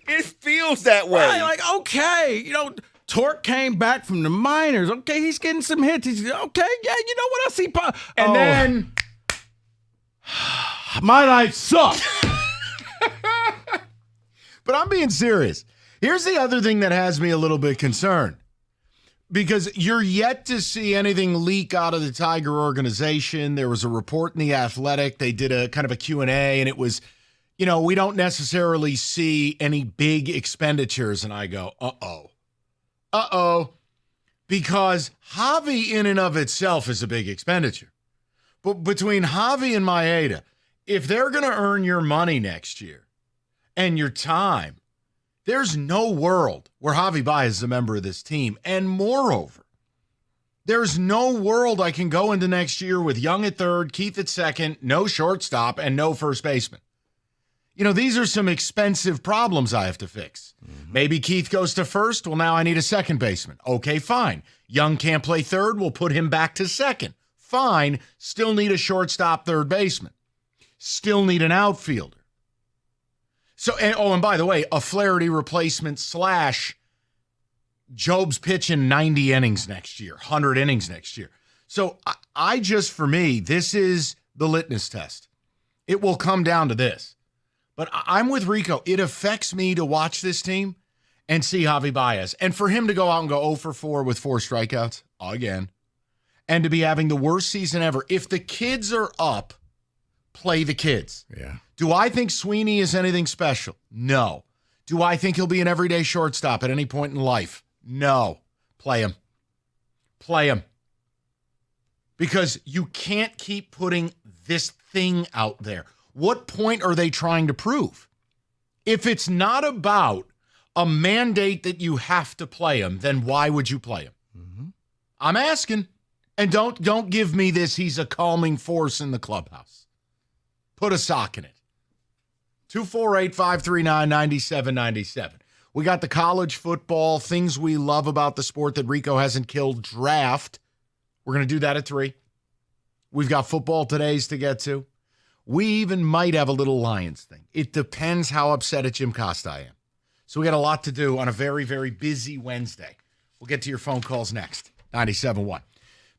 It feels that way. Right, like, okay, Torque came back from the minors. Okay, he's getting some hits. He's okay, yeah, you know what I see? And then my life sucks. But I'm being serious. Here's the other thing that has me a little bit concerned. Because you're yet to see anything leak out of the Tiger organization. There was a report in The Athletic. They did a kind of a Q&A, and it was, we don't necessarily see any big expenditures. And I go, uh-oh. Because Javy in and of itself is a big expenditure. But between Javy and Maeda, if they're going to earn your money next year and your time, there's no world where Javy Baez is a member of this team. And moreover, there's no world I can go into next year with Young at third, Keith at second, no shortstop, and no first baseman. These are some expensive problems I have to fix. Mm-hmm. Maybe Keith goes to first. Well, now I need a second baseman. Okay, fine. Young can't play third. We'll put him back to second. Fine. Still need a shortstop, third baseman. Still need an outfielder. So, and by the way, a Flaherty replacement / Job's pitching 90 innings next year, 100 innings next year. So for me, this is the litmus test. It will come down to this. But I'm with Rico. It affects me to watch this team and see Javy Baez. And for him to go out and go 0 for 4 with 4 strikeouts, again, and to be having the worst season ever. If the kids are up, play the kids. Yeah. Do I think Sweeney is anything special? No. Do I think he'll be an everyday shortstop at any point in life? No. Play him. Play him. Because you can't keep putting this thing out there. What point are they trying to prove? If it's not about a mandate that you have to play him, then why would you play him? Mm-hmm. I'm asking. And don't give me this, he's a calming force in the clubhouse. Put a sock in it. 248-539-9797. We got the college football, things we love about the sport that Rico hasn't killed, draft. We're going to do that at 3. We've got football todays to get to. We even might have a little Lions thing. It depends how upset at Jim Costa I am. So we got a lot to do on a very, very busy Wednesday. We'll get to your phone calls next. 97.1.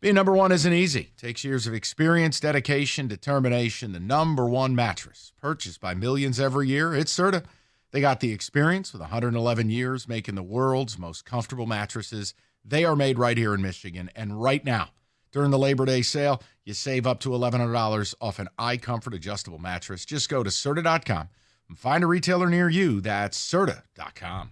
Being number one isn't easy. It takes years of experience, dedication, determination. The number one mattress purchased by millions every year. It's Serta. They got the experience with 111 years making the world's most comfortable mattresses. They are made right here in Michigan. And right now, during the Labor Day sale, you save up to $1,100 off an iComfort adjustable mattress. Just go to Serta.com and find a retailer near you. That's Serta.com.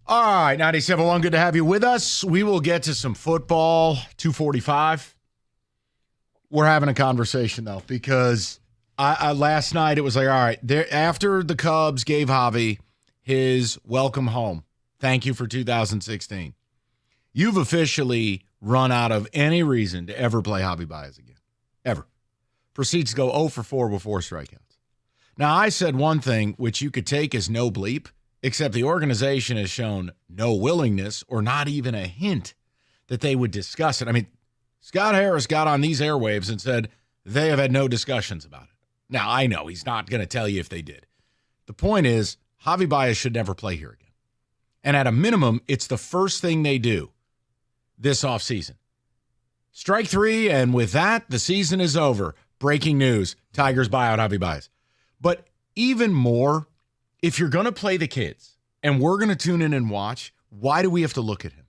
All right, 97.1, good to have you with us. We will get to some football, 2:45. We're having a conversation, though, because I last night it was like, all right, after the Cubs gave Javy his welcome home, thank you for 2016, you've officially run out of any reason to ever play Javy Baez again, ever. proceeds to go 0 for 4 with 4 strikeouts. Now, I said one thing which you could take as no bleep, except the organization has shown no willingness or not even a hint that they would discuss it. I mean, Scott Harris got on these airwaves and said they have had no discussions about it. Now, I know he's not going to tell you if they did. The point is, Javy Baez should never play here again. And at a minimum, it's the first thing they do this offseason. Strike 3, and with that, the season is over. Breaking news, Tigers buy out Javy Baez. But even more, if you're going to play the kids, and we're going to tune in and watch, why do we have to look at him?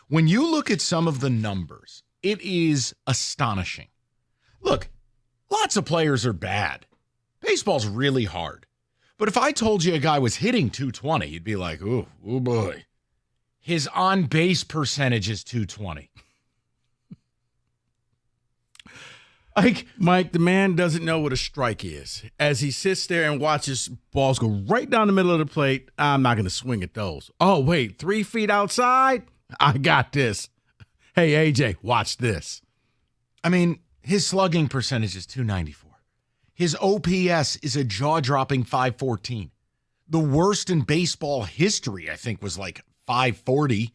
When you look at some of the numbers, it is astonishing. Look, lots of players are bad. Baseball's really hard. But if I told you a guy was hitting 220, you'd be like, oh boy. His on-base percentage is 220. Like, Mike, the man doesn't know what a strike is. As he sits there and watches balls go right down the middle of the plate, I'm not going to swing at those. Oh, wait, 3 feet outside? I got this. Hey, AJ, watch this. I mean, his slugging percentage is 294. His OPS is a jaw-dropping 514. The worst in baseball history, I think, was like 540.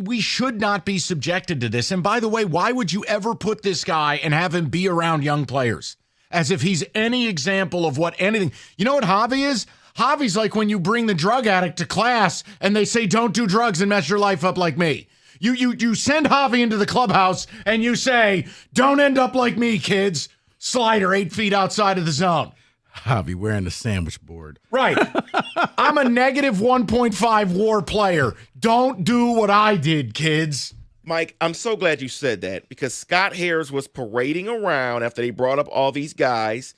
We should not be subjected to this. And by the way, why would you ever put this guy and have him be around young players? As if he's any example of what anything. You know what Javy is? Javy's like when you bring the drug addict to class and they say, don't do drugs and mess your life up like me. You send Javy into the clubhouse and you say, don't end up like me, kids. Slider 8 feet outside of the zone. Javy wearing the sandwich board. Right. I'm a negative 1.5 WAR player. Don't do what I did, kids. Mike, I'm so glad you said that because Scott Harris was parading around after they brought up all these guys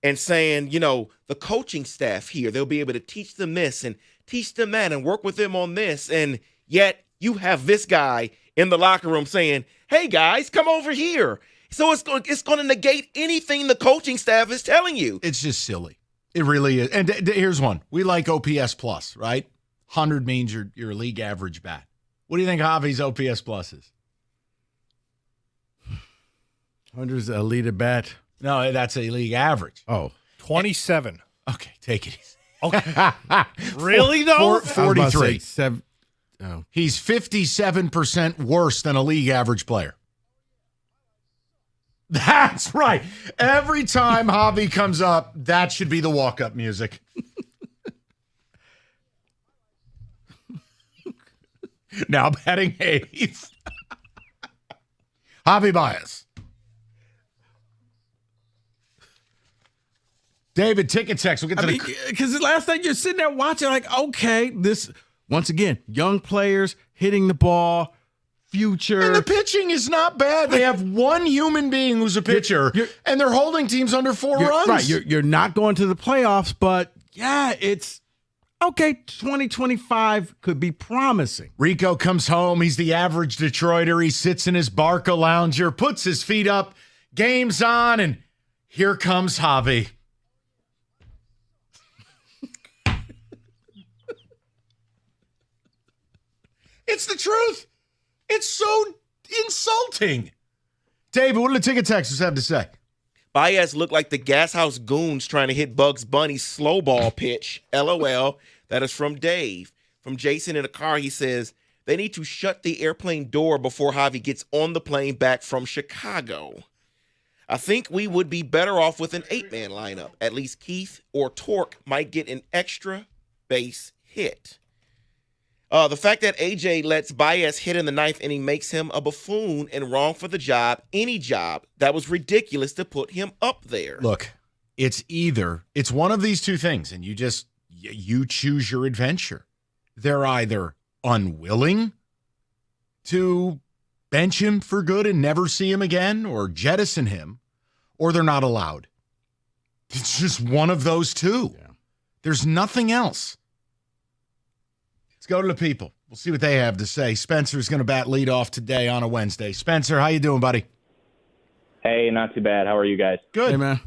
and saying, you know, the coaching staff here, they'll be able to teach them this and teach them that and work with them on this. And yet you have this guy in the locker room saying, hey, guys, come over here. So it's going to negate anything the coaching staff is telling you. It's just silly. It really is. And here's one. We like OPS plus, right? 100 means you're a league average bat. What do you think Javy's OPS plus is? 100's a lead at bat. No, that's a league average. Oh. 27. Okay, take it easy. Okay. Really, though? 43. Oh. He's 57% worse than a league average player. That's right. Every time Javy comes up, that should be the walk-up music. Now batting eighth. Javy Baez. David, ticket text. We'll get to because last night you're sitting there watching like, okay, this, once again, young players hitting the ball, future. And the pitching is not bad. They have one human being who's a pitcher, and they're holding teams under 4 runs. Right. You're not going to the playoffs, but yeah, it's okay. 2025 could be promising. Rico comes home. He's the average Detroiter. He sits in his Barca lounger, puts his feet up, game's on, and here comes Javy. It's the truth. It's so insulting. David, what do the ticket texters have to say? Baez looked like the Gas House Goons trying to hit Bugs Bunny's slow ball pitch. LOL. That is from Dave. From Jason in the car, he says, they need to shut the airplane door before Javy gets on the plane back from Chicago. I think we would be better off with an 8-man lineup. At least Keith or Torque might get an extra base hit. The fact that AJ lets Baez hit in the 9th inning makes him a buffoon and wrong for the job, any job. That was ridiculous to put him up there. Look, it's one of these two things, and you choose your adventure. They're either unwilling to bench him for good and never see him again or jettison him, or they're not allowed. It's just one of those two. Yeah. There's nothing else. Let's go to the people. We'll see what they have to say. Spencer's going to bat leadoff today on a Wednesday. Spencer, how you doing, buddy? Hey, not too bad. How are you guys? Good. Hey, man.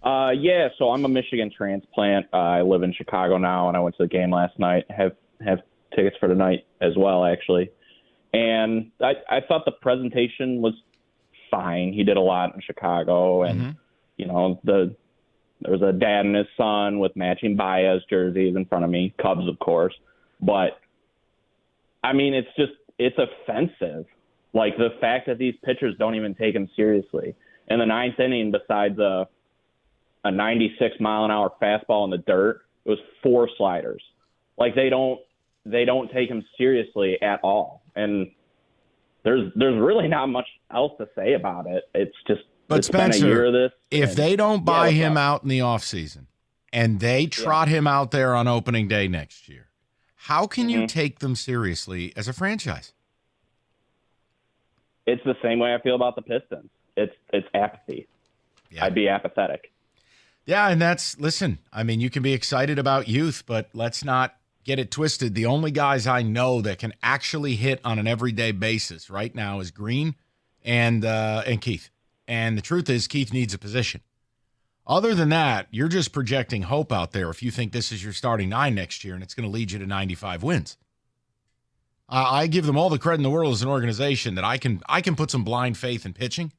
Yeah, so I'm a Michigan transplant. I live in Chicago now, and I went to the game last night. Have tickets for tonight as well, actually. And I thought the presentation was fine. He did a lot in Chicago, and you know, there was a dad and his son with matching Baez jerseys in front of me, Cubs, of course. But I mean, it's offensive. Like the fact that these pitchers don't even take him seriously. In the ninth inning, besides a 96-mile-an-hour fastball in the dirt, it was 4 sliders. Like they don't take him seriously at all. And there's really not much else to say about it. It's just But it's Spencer, been a year of this, if they don't buy him out in the offseason and they trot him out there on opening day next year, how can you take them seriously as a franchise? It's the same way I feel about the Pistons. It's apathy. Yeah. I'd be apathetic. Yeah, and listen, I mean, you can be excited about youth, but let's not get it twisted. The only guys I know that can actually hit on an everyday basis right now is Green and Keith. And the truth is, Keith needs a position. Other than that, you're just projecting hope out there if you think this is your starting 9 next year and it's going to lead you to 95 wins. I give them all the credit in the world as an organization that I can put some blind faith in pitching.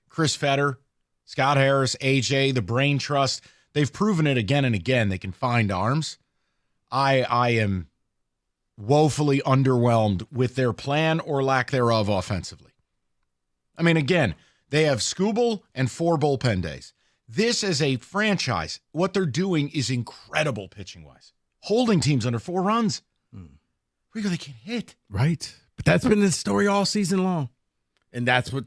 Chris Fetter, Scott Harris, AJ, the Brain Trust, they've proven it again and again. They can find arms. I am woefully underwhelmed with their plan or lack thereof offensively. I mean, again, they have Skubal and 4 bullpen days. This is a franchise. What they're doing is incredible pitching-wise. Holding teams under 4 runs. Rico, they can't hit. Right. But that's been the story all season long. And that's what...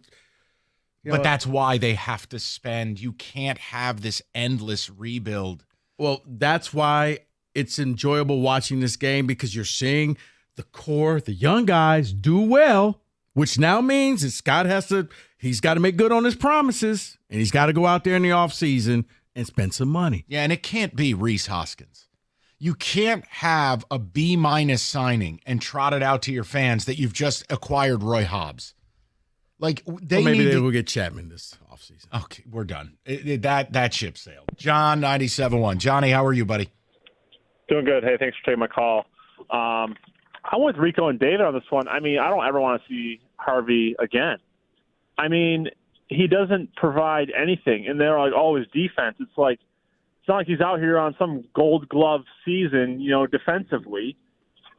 But that's why they have to spend. You can't have this endless rebuild. Well, that's why it's enjoyable watching this game, because you're seeing the core, the young guys do well, which now means that Scott he's got to make good on his promises, and he's got to go out there in the offseason and spend some money. Yeah, and it can't be Rhys Hoskins. You can't have a B- signing and trot it out to your fans that you've just acquired Roy Hobbs. Like maybe they will get Chapman this offseason. Okay, we're done. That ship sailed. John 97.1. Johnny, how are you, buddy? Doing good. Hey, thanks for taking my call. I'm with Rico and David on this one. I mean, I don't ever want to see Harvey again. I mean, he doesn't provide anything, and they're like always defense. It's not like he's out here on some Gold Glove season, defensively.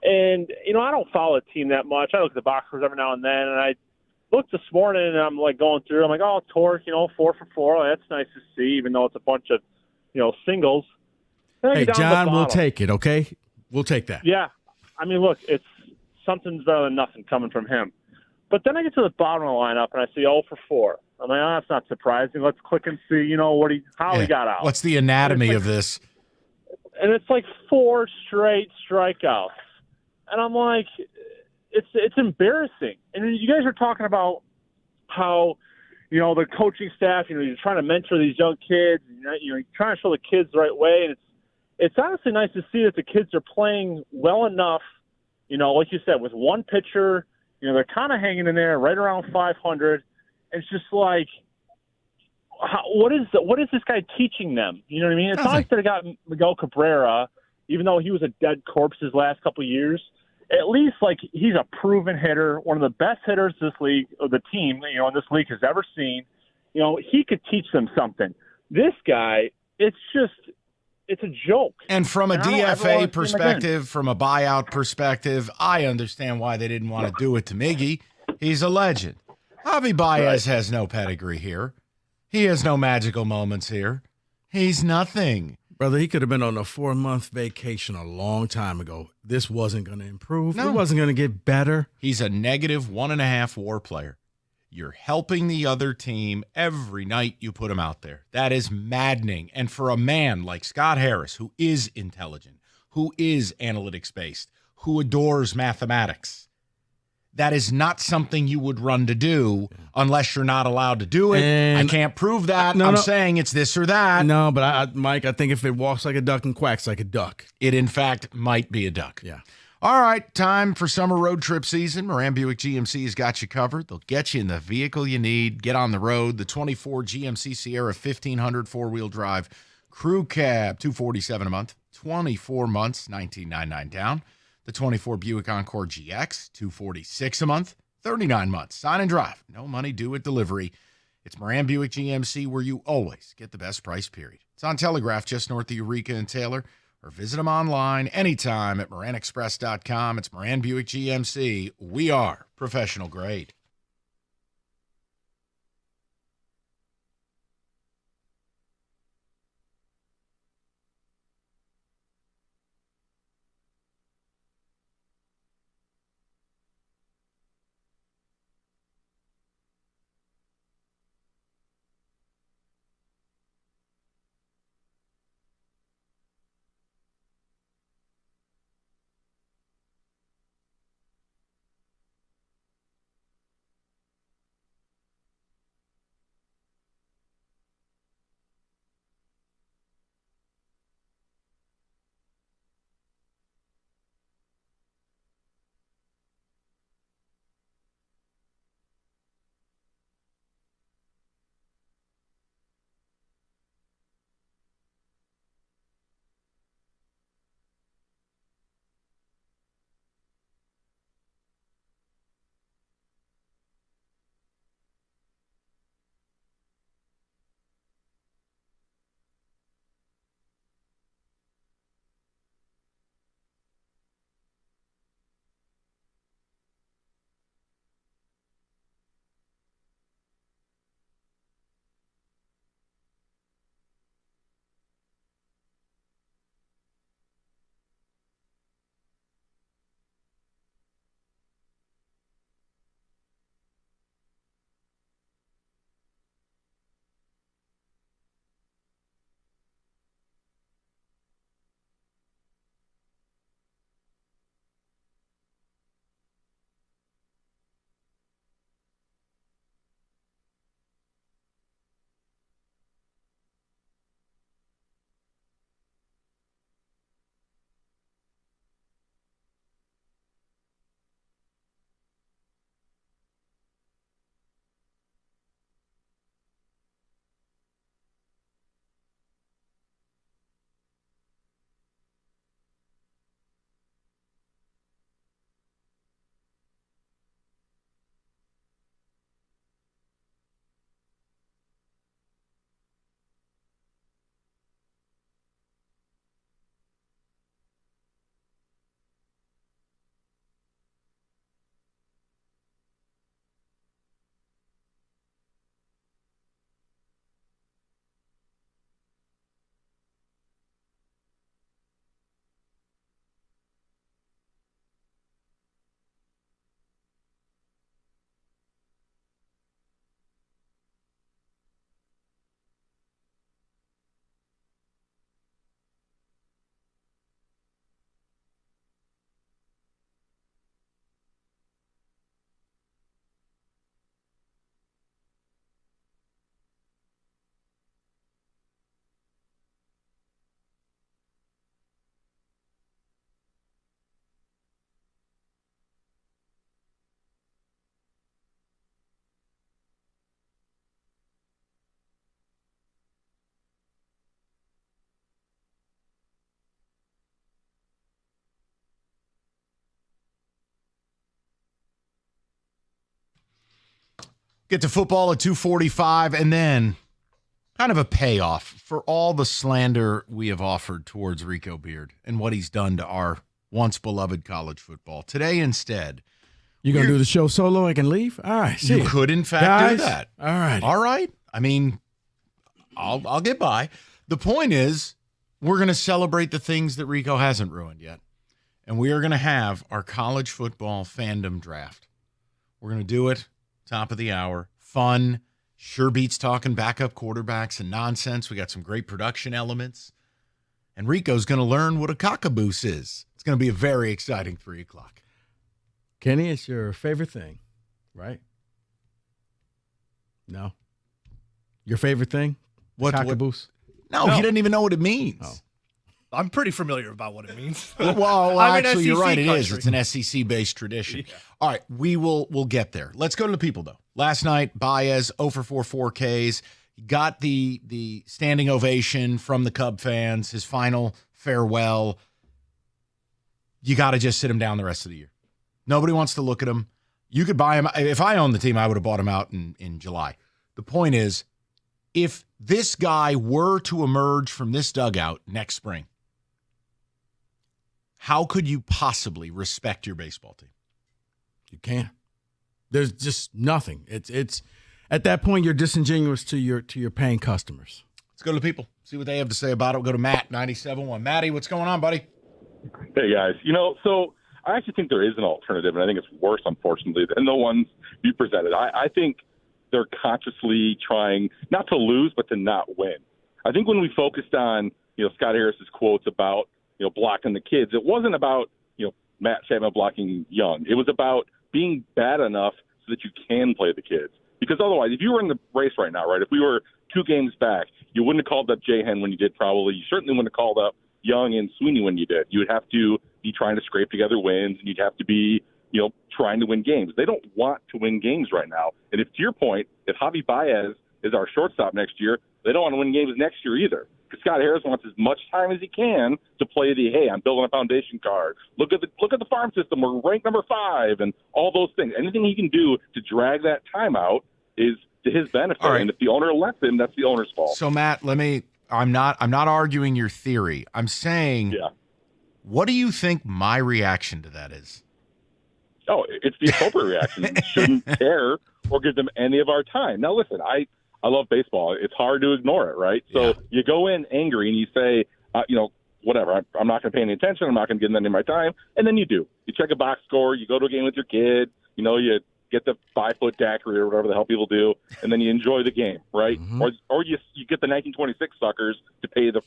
And I don't follow the team that much. I look at the box scores every now and then, and I looked this morning, and I'm like going through. I'm like, oh, Torque, 4 for 4. That's nice to see, even though it's a bunch of, singles. Hey, John, we'll take it, okay? We'll take that. Yeah. I mean, look, something's better than nothing coming from him. But then I get to the bottom of the lineup, and I see 0 for 4. I'm like, that's not surprising. Let's click and see, how he got out. What's the anatomy of this? And it's like 4 straight strikeouts. And I'm like, it's embarrassing. And you guys are talking about how, the coaching staff, you're trying to mentor these young kids, you're trying to show the kids the right way. And it's honestly nice to see that the kids are playing well enough, like you said, with one pitcher, they're kind of hanging in there right around 500. It's just like, what is this guy teaching them? You know what I mean? It's not like they got Miguel Cabrera, even though he was a dead corpse his last couple of years. At least, he's a proven hitter, one of the best hitters this league, or the team, in this league has ever seen. He could teach them something. This guy, it's a joke. And from a DFA perspective, from a buyout perspective, I understand why they didn't want to do it to Miggy. He's a legend. Javy Baez has no pedigree here. He has no magical moments here. He's nothing. Brother, he could have been on a 4-month vacation a long time ago. This wasn't going to improve. No. It wasn't going to get better. He's a negative 1.5 WAR player. You're helping the other team every night you put him out there. That is maddening. And for a man like Scott Harris, who is intelligent, who is analytics-based, who adores mathematics, that is not something you would run to do unless you're not allowed to do it. And I can't prove that. I'm saying it's this or that. No, but Mike, I think if it walks like a duck and quacks like a duck. It, in fact, might be a duck. Yeah. All right, time for summer road trip season. Moran Buick GMC has got you covered. They'll get you in the vehicle you need. Get on the road. The 24 GMC Sierra 1500 four-wheel drive crew cab, $247 a month, 24 months, $19.99 down. The 24 Buick Encore GX, $246 a month, 39 months. Sign and drive. No money due at delivery. It's Moran Buick GMC, where you always get the best price, period. It's on Telegraph, just north of Eureka and Taylor, or visit them online anytime at moranexpress.com. It's Moran Buick GMC. We are professional grade. Get to football at 2:45, and then kind of a payoff for all the slander we have offered towards Rico Beard and what he's done to our once beloved college football. Today, instead, you going to do the show solo? I can leave? All right. You could, in fact, do that. All right. All right. I mean, I'll get by. The point is, we're going to celebrate the things that Rico hasn't ruined yet. And we are going to have our college football fandom draft. We're going to do it top of the hour. Fun. Sure beats talking backup quarterbacks and nonsense. We got some great production elements. And Rico's going to learn what a cockaboose is. It's going to be a very exciting 3 o'clock. Kenny, it's your favorite thing, right? No. Your favorite thing? Cockaboose? No, he doesn't even know what it means. Oh. I'm pretty familiar about what it means. Well, I'm actually, you're right. country. It is. It's an SEC-based tradition. Yeah. All right, we'll get there. Let's go to the people, though. Last night, Baez, 0 for 4 4Ks. He got the standing ovation from the Cub fans, his final farewell. You got to just sit him down the rest of the year. Nobody wants to look at him. You could buy him. If I owned the team, I would have bought him out in July. The point is, if this guy were to emerge from this dugout next spring, how could you possibly respect your baseball team? You can't. There's just nothing. It's at that point you're disingenuous to your paying customers. Let's go to the people, see what they have to say about it. We'll go to Matt, 97.1. Matty, what's going on, buddy? Hey, guys. So I actually think there is an alternative, and I think it's worse, unfortunately, than the ones you presented. I think they're consciously trying not to lose, but to not win. I think when we focused on, Scott Harris's quotes about, blocking the kids, it wasn't about, Matt Chapman blocking Young. It was about being bad enough so that you can play the kids. Because otherwise, if you were in the race right now, right, if we were 2 games back, you wouldn't have called up Jahan when you did probably. You certainly wouldn't have called up Young and Sweeney when you did. You would have to be trying to scrape together wins, and you'd have to be, trying to win games. They don't want to win games right now. And if, to your point, if Javy Baez is our shortstop next year, they don't want to win games next year either. Because Scott Harris wants as much time as he can to play the, hey, I'm building a foundation card. Look at the farm system. We're ranked number 5 and all those things. Anything he can do to drag that time out is to his benefit. Right. And if the owner lets him, that's the owner's fault. So, Matt, I'm not arguing your theory. I'm saying, what do you think my reaction to that is? Oh, it's the appropriate reaction. We shouldn't care or give them any of our time. Now, listen, I love baseball. It's hard to ignore it, right? So you go in angry and you say, whatever, I'm not going to pay any attention. I'm not going to give them any of my time. And then you do. You check a box score. You go to a game with your kid. You get the 5-foot daiquiri or whatever the hell people do, and then you enjoy the game, right? Mm-hmm. Or you get the 1926 suckers to pay the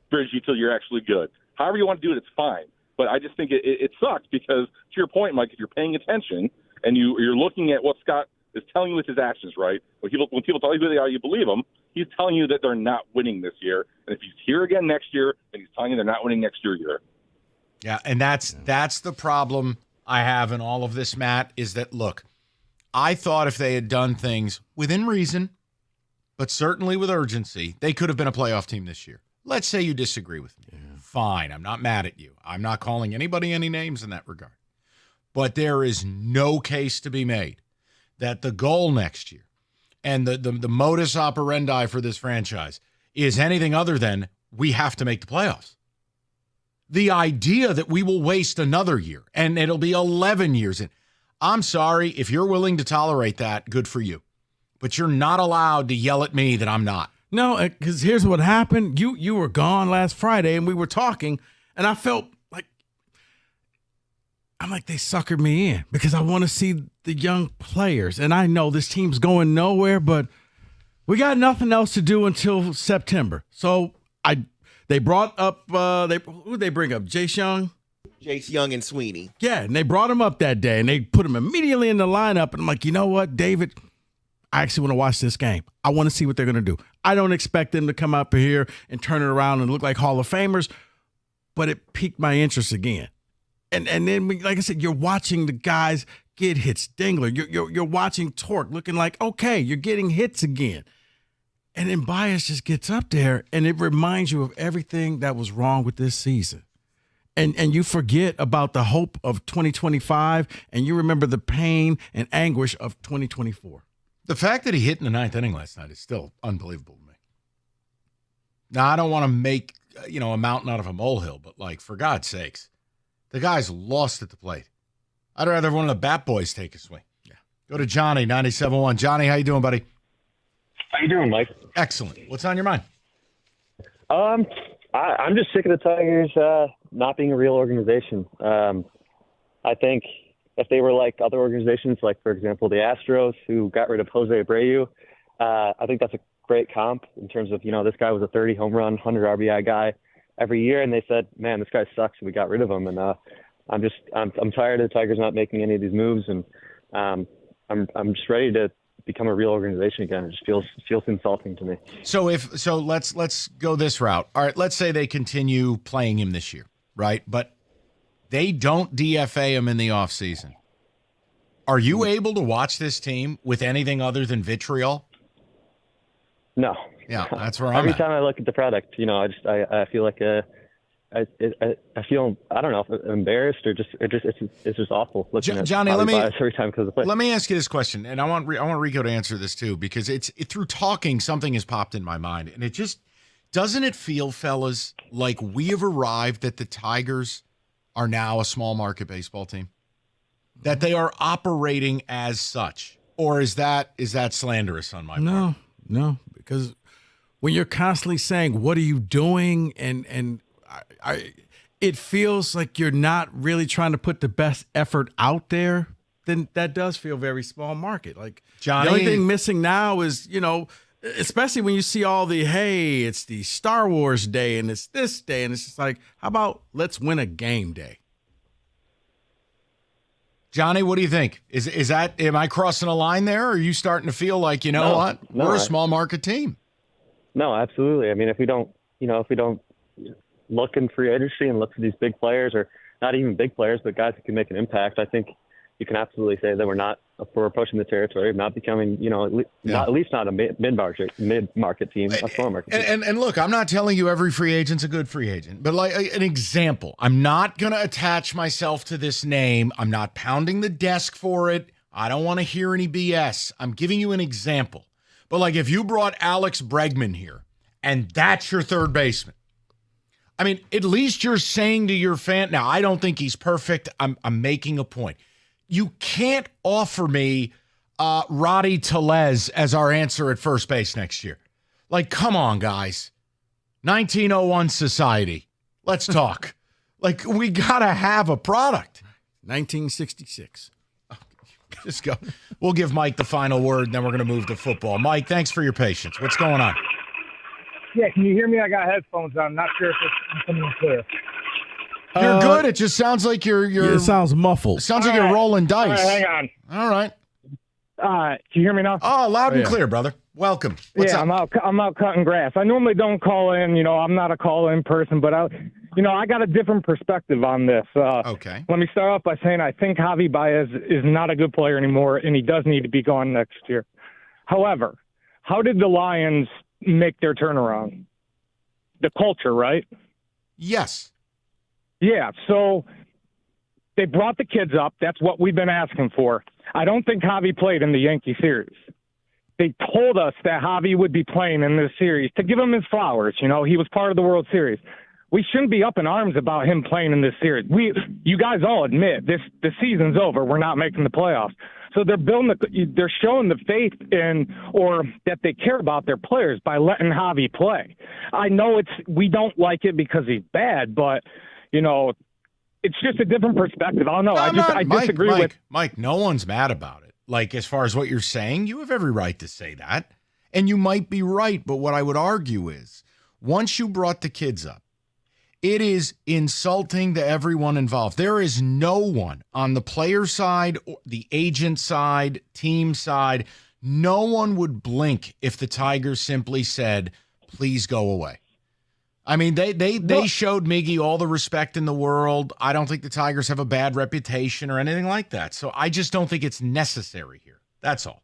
bridge you till you're actually good. However you want to do it, it's fine. But I just think it sucks because, to your point, Mike, if you're paying attention and you're looking at what Scott is telling you with his actions, right? When people tell you who they are, you believe them. He's telling you that they're not winning this year. And if he's here again next year and he's telling you they're not winning next year either. Yeah, and that's the problem I have in all of this, Matt, is that, look, I thought if they had done things within reason, but certainly with urgency, they could have been a playoff team this year. Let's say you disagree with me. Yeah. Fine, I'm not mad at you. I'm not calling anybody any names in that regard. But there is no case to be made that the goal next year and the modus operandi for this franchise is anything other than we have to make the playoffs. The idea that we will waste another year and it'll be 11 years in. I'm sorry, if you're willing to tolerate that, good for you. But you're not allowed to yell at me that I'm not. No, because here's what happened. You were gone last Friday, and we were talking, and I felt like they suckered me in because I want to see the young players. And I know this team's going nowhere, but we got nothing else to do until September. So they brought up who'd they bring up? Jace Young and Sweeney. Yeah, and they brought him up that day, and they put him immediately in the lineup. And I'm like, you know what, David? I actually want to watch this game. I want to see what they're going to do. I don't expect them to come up here and turn it around and look like Hall of Famers, but it piqued my interest again. And then, like I said, you're watching the guys get hits. Dingler, you're watching Torque looking like, okay, you're getting hits again. And then Baez just gets up there, and it reminds you of everything that was wrong with this season. And you forget about the hope of 2025, and you remember the pain and anguish of 2024. The fact that he hit in the 9th inning last night is still unbelievable to me. Now, I don't want to make, a mountain out of a molehill, but, for God's sakes, the guy's lost at the plate. I'd rather one of the bat boys take a swing. Yeah. Go to Johnny, 97.1. Johnny, how you doing, buddy? How you doing, Mike? Excellent. What's on your mind? I'm just sick of the Tigers not being a real organization. I think if they were like other organizations, like, for example, the Astros, who got rid of Jose Abreu, I think that's a great comp in terms of, this guy was a 30 home run, 100 RBI guy every year. And they said, man, this guy sucks. And we got rid of him. And I'm tired of the Tigers not making any of these moves. And I'm just ready to become a real organization again. It just feels insulting to me. So let's go this route. All right, let's say they continue playing him this year, right? But they don't DFA him in the offseason. Are you able to watch this team with anything other than vitriol? No. Yeah, that's where I'm Every at. time I look at the product, I feel like I feel, I don't know, if embarrassed or it's just awful looking Johnny, at let me Baez every time because of the play. Let me ask you this question, and I want Rico to answer this too, because through talking, something has popped in my mind, and it just doesn't it feel, fellas, like we have arrived that the Tigers are now a small market baseball team, that they are operating as such, or is that slanderous on my part? No, because when you're constantly saying, "What are you doing?" and it feels like you're not really trying to put the best effort out there, then that does feel very small market. Like, Johnny, the only thing missing now is, especially when you see all the, hey, it's the Star Wars day and it's this day, and it's just like, how about let's win a game day? Johnny, what do you think? Is that, am I crossing a line there, or are you starting to feel like, what? We're a small market team? No, absolutely. I mean, if we don't look in free agency and look for these big players, or not even big players, but guys who can make an impact, I think you can absolutely say that we're approaching the territory of not becoming, at least not a mid-market team, a small market team. And look, I'm not telling you every free agent's a good free agent, but like an example, I'm not going to attach myself to this name. I'm not pounding the desk for it. I don't want to hear any BS. I'm giving you an example. But like if you brought Alex Bregman here and that's your third baseman, I mean, at least you're saying to your fan, now I don't think he's perfect. I'm making a point. You can't offer me Roddy Tellez as our answer at first base next year. Like, come on, guys. 1901 society. Let's talk. Like, we got to have a product. 1966. Just go. We'll give Mike the final word, and then we're going to move to football. Mike, thanks for your patience. What's going on? Yeah, can you hear me? I got headphones on. I'm not sure if it's coming in clear. You're good. It just sounds like you're. It sounds muffled. Sounds like you're rolling dice. All right, hang on. All right. Can you hear me now? Oh, loud and clear, brother. Welcome. What's up? I'm out cutting grass. I normally don't call in. I'm not a call-in person, but I got a different perspective on this. Okay. Let me start off by saying I think Javy Baez is not a good player anymore, and he does need to be gone next year. However, how did the Lions make their turnaround? The culture, right? Yes. Yeah, so they brought the kids up. That's what we've been asking for. I don't think Javy played in the Yankee series. They told us that Javy would be playing in this series to give him his flowers. He was part of the World Series. We shouldn't be up in arms about him playing in this series. You guys all admit the season's over. We're not making the playoffs. So they're showing the faith or that they care about their players by letting Javy play. I know we don't like it because he's bad, but it's just a different perspective. I don't know. I disagree with Mike. No one's mad about it. Like, as far as what you're saying, you have every right to say that, and you might be right. But what I would argue is, once you brought the kids up, it is insulting to everyone involved. There is no one on the player side, the agent side, team side. No one would blink if the Tigers simply said, "Please go away." I mean, they showed Miggy all the respect in the world. I don't think the Tigers have a bad reputation or anything like that. So I just don't think it's necessary here. That's all.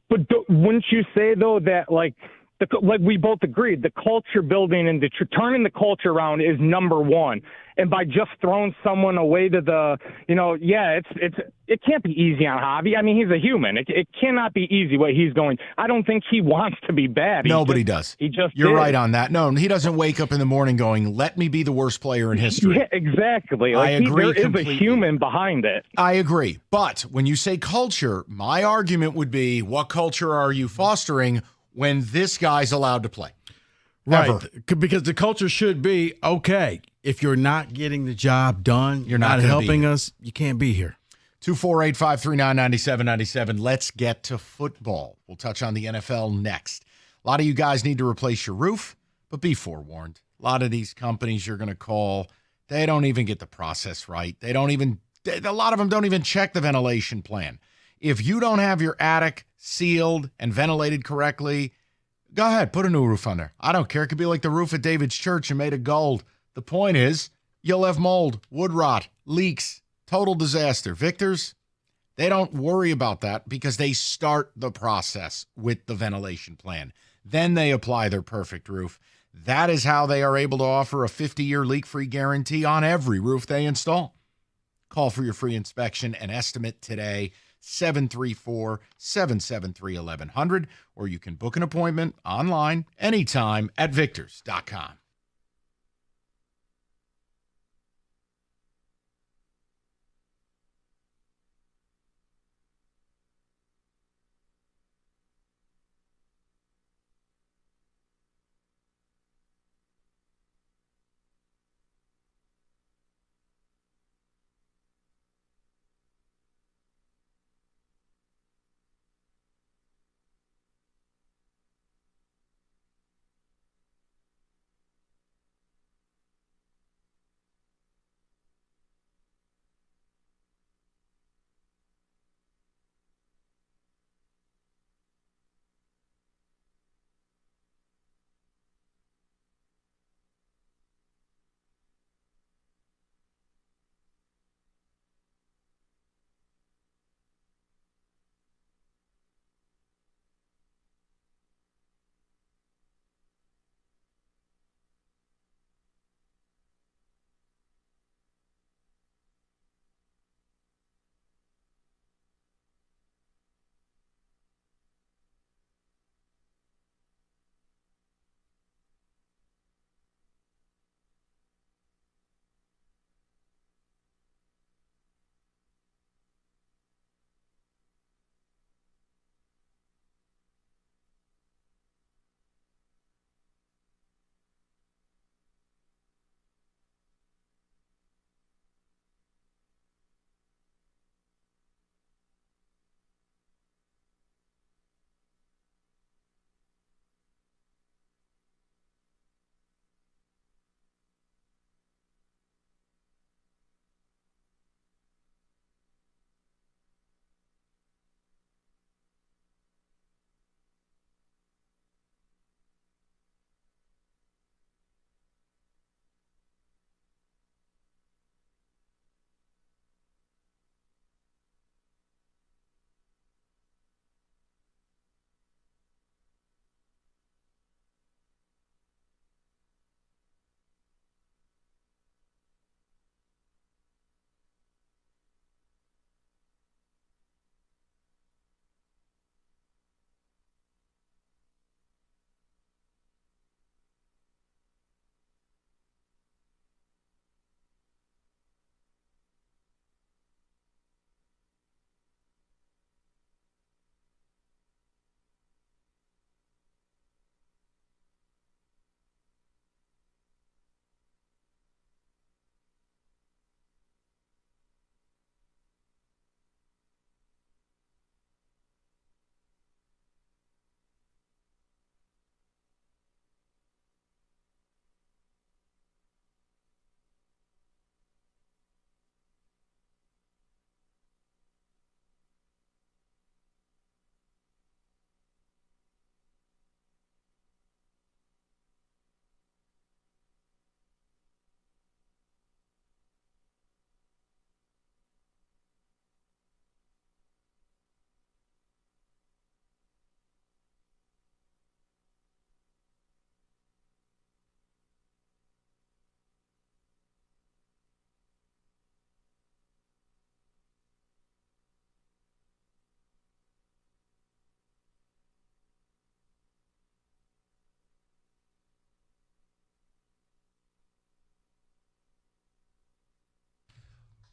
But wouldn't you say, though, that, like we both agreed, the culture building and turning the culture around is number one. And by just throwing someone away to it can't be easy on Javy. I mean, he's a human. It cannot be easy what he's going. I don't think he wants to be bad. Nobody does. You're right on that. No, he doesn't wake up in the morning going, "Let me be the worst player in history." Yeah, exactly. I agree. There is a human behind it. I agree. But when you say culture, my argument would be, what culture are you fostering when this guy's allowed to play? Right. Ever. Because the culture should be, okay, if you're not getting the job done, you're not helping us, you can't be here. 248-539-9797. Let's get to football. We'll touch on the NFL next. A lot of you guys need to replace your roof, but be forewarned. A lot of these companies you're going to call, they don't even get the process right. A lot of them don't even check the ventilation plan. If you don't have your attic sealed and ventilated correctly, go ahead, put a new roof on there. I don't care. It could be like the roof at David's church and made of gold. The point is, you'll have mold, wood rot, leaks, total disaster. Victors, they don't worry about that because they start the process with the ventilation plan. Then they apply their perfect roof. That is how they are able to offer a 50-year leak-free guarantee on every roof they install. Call for your free inspection and estimate today, 734-773-1100, or you can book an appointment online anytime at victors.com.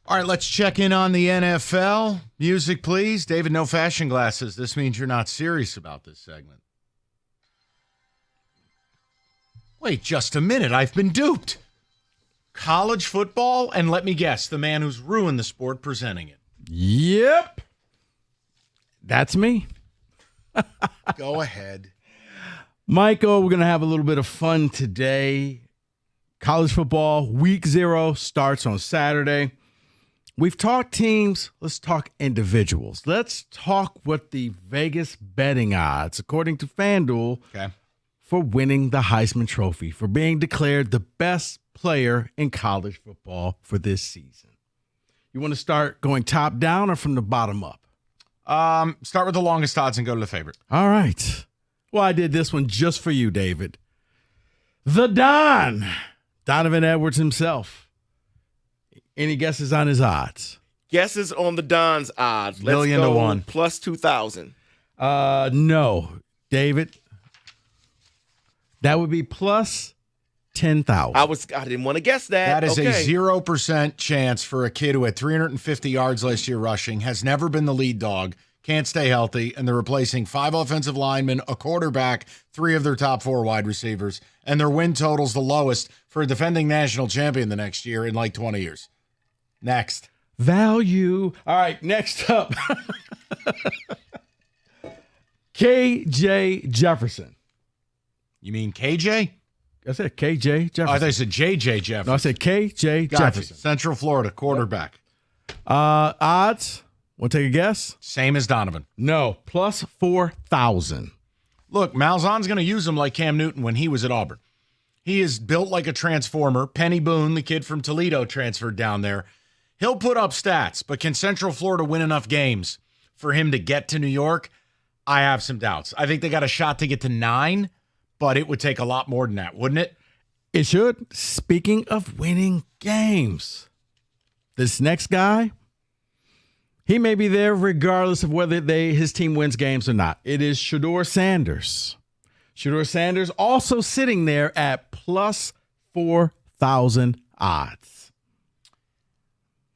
All right, let's check in on the NFL. Music, please. David, no fashion glasses. This means you're not serious about this segment. Wait just a minute. I've been duped. College football, and let me guess, the man who's ruined the sport presenting it. Yep. That's me. Go ahead. Michael, we're going to have a little bit of fun today. College football, week 0 starts on Saturday. We've talked teams. Let's talk individuals. Let's talk what the Vegas betting odds, according to FanDuel, for winning the Heisman Trophy, for being declared the best player in college football for this season. You want to start going top down or from the bottom up? Start with the longest odds and go to the favorite. All right. Well, I did this one just for you, David. The Don, Donovan Edwards himself. Any guesses on his odds? Guesses on the Don's odds. Let's Million go to 1. plus 2,000. No, David. That would be plus 10,000. I didn't want to guess that. That is okay. a 0% chance for a kid who had 350 yards last year rushing, has never been the lead dog, can't stay healthy, and they're replacing 5 offensive linemen, a quarterback, 3 of their top 4 wide receivers, and their win total's the lowest for a defending national champion the next year in like 20 years. Next. Value. All right, next up. KJ Jefferson. You mean KJ? I said KJ Jefferson. I thought you said JJ Jefferson. No, I said KJ Gotcha. Jefferson. Central Florida quarterback. Odds? Want to take a guess? Same as Donovan. No, plus 4,000. Look, Malzahn's going to use him like Cam Newton when he was at Auburn. He is built like a transformer. Penny Boone, the kid from Toledo, transferred down there. He'll put up stats, but can Central Florida win enough games for him to get to New York? I have some doubts. I think they got a shot to get to 9, but it would take a lot more than that, wouldn't it? It should. Speaking of winning games, this next guy, he may be there regardless of whether his team wins games or not. It is Shedeur Sanders. Shedeur Sanders also sitting there at plus 4,000 odds.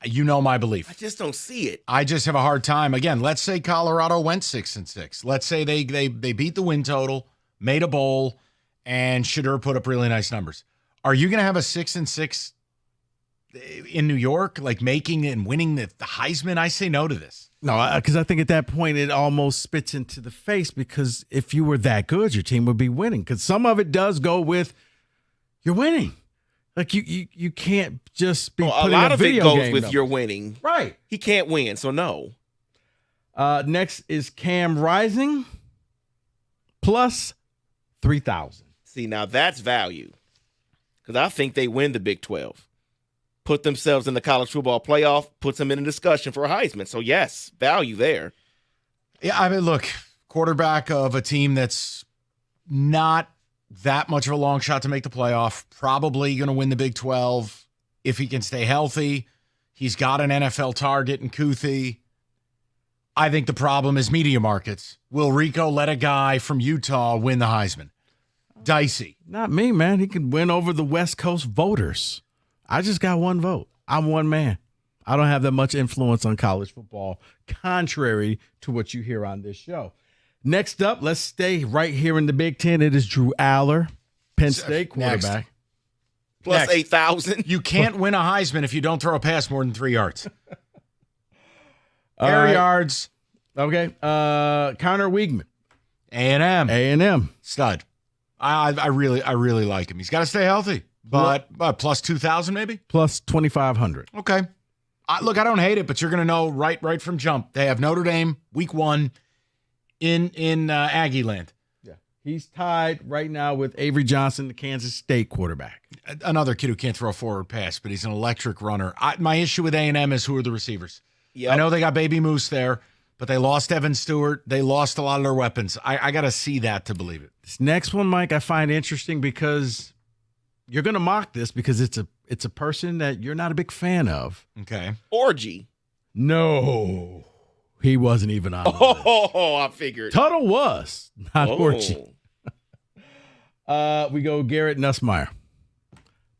You know my belief. I just don't see it. I just have a hard time. Again, let's say Colorado went 6-6. Let's say they beat the win total, made a bowl, and Shedeur put up really nice numbers. Are you going to have a 6-6 in New York, like making and winning the Heisman? I say no to this. No, because I think at that point it almost spits into the face, because if you were that good, your team would be winning. Because some of it does go with you're winning. Like you can't just be putting a lot of it goes with number. you're winning. Right. He can't win, so no. Next is Cam Rising, plus 3,000. See, now that's value. Because I think they win the Big 12. Put themselves in the college football playoff, puts them in a discussion for a Heisman. So, yes, value there. Yeah, I mean, look, quarterback of a team that's not that much of a long shot to make the playoff, probably going to win the Big 12 if he can stay healthy. He's got an NFL target in Kuthi. I think the problem is media markets. Will Rico let a guy from Utah win the Heisman? Dicey. Not me, man. He can win over the West Coast voters. I just got one vote. I'm one man. I don't have that much influence on college football, contrary to what you hear on this show. Next up, let's stay right here in the Big Ten. It is Drew Aller, Penn State quarterback. Next. Plus 8,000. You can't win a Heisman if you don't throw a pass more than 3 yards. Air yards. Okay. Connor Weigman. A&M. A&M. Stud. I really like him. He's got to stay healthy. But plus 2,000 maybe? Plus 2,500. Okay. Look, I don't hate it, but you're going to know right from jump. They have Notre Dame week 1 in Aggie land. Yeah. He's tied right now with Avery Johnson, the Kansas State quarterback. Another kid who can't throw a forward pass, but he's an electric runner. My issue with A&M is who are the receivers. Yep. I know they got Baby Moose there, but they lost Evan Stewart. They lost a lot of their weapons. I got to see that to believe it. This next one, Mike, I find interesting because you're going to mock this because it's a person that you're not a big fan of. Okay. Orgy. No. He wasn't even on. I figured. Tuttle was, not Orgy. We go Garrett Nussmeier.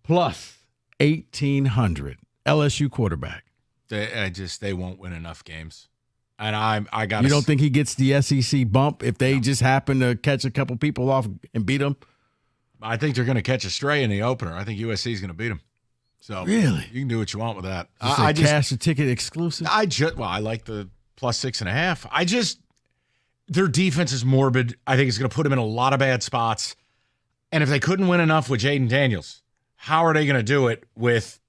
Plus 1,800. LSU quarterback. They won't win enough games. And I got. You don't think he gets the SEC bump if they just happen to catch a couple people off and beat them? I think they're going to catch a stray in the opener. I think USC is going to beat them. So really, you can do what you want with that. I just cash the ticket exclusive. I like the plus 6.5. Their defense is morbid. I think it's going to put them in a lot of bad spots. And if they couldn't win enough with Jaden Daniels, how are they going to do it with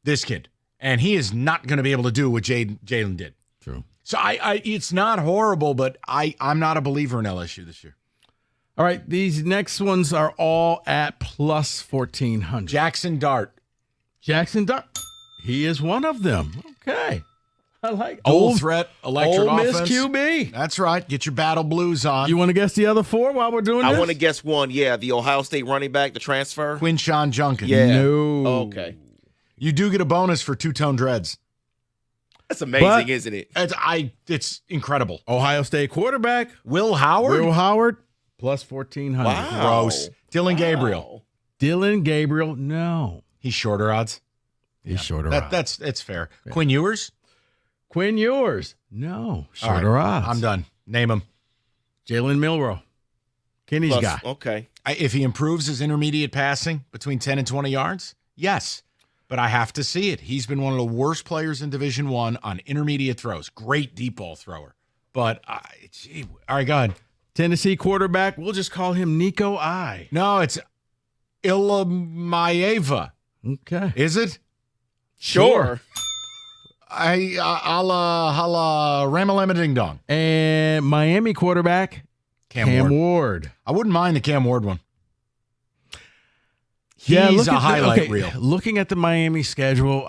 this kid? And he is not going to be able to do what Jalen did. True. So it's not horrible, but I'm not a believer in LSU this year. All right, these next ones are all at plus 1,400. Jackson Dart. He is one of them. Okay. I like Dual threat, electric Ole Miss offense. QB. That's right. Get your battle blues on. You want to guess the other 4 while we're doing this? I want to guess one. Yeah, the Ohio State running back, the transfer. Quinshawn Junkin. Yeah. No. Okay. You do get a bonus for two-tone dreads. That's amazing, But- isn't it? It's incredible. Ohio State quarterback Will Howard. Will Howard plus 1,400. Wow. Gross. Dylan Gabriel. Dylan Gabriel, no. He's shorter odds. He's shorter odds. That's fair. Quinn Ewers. Quinn Ewers, no. All Shorter right, odds. I'm done. Name him. Jalen Milroe, Kenny's Plus, guy. Okay. If he improves his intermediate passing between 10 and 20 yards, yes. But I have to see it. He's been one of the worst players in Division I on intermediate throws. Great deep ball thrower. But, all right, go ahead. Tennessee quarterback, we'll just call him Nico I. No, it's Ilamaeva. Okay. Is it? Sure. Hala Ramalama Ding Dong. And Miami quarterback, Cam Ward. I wouldn't mind the Cam Ward one. Yeah, He's a highlight reel. Looking at the Miami schedule,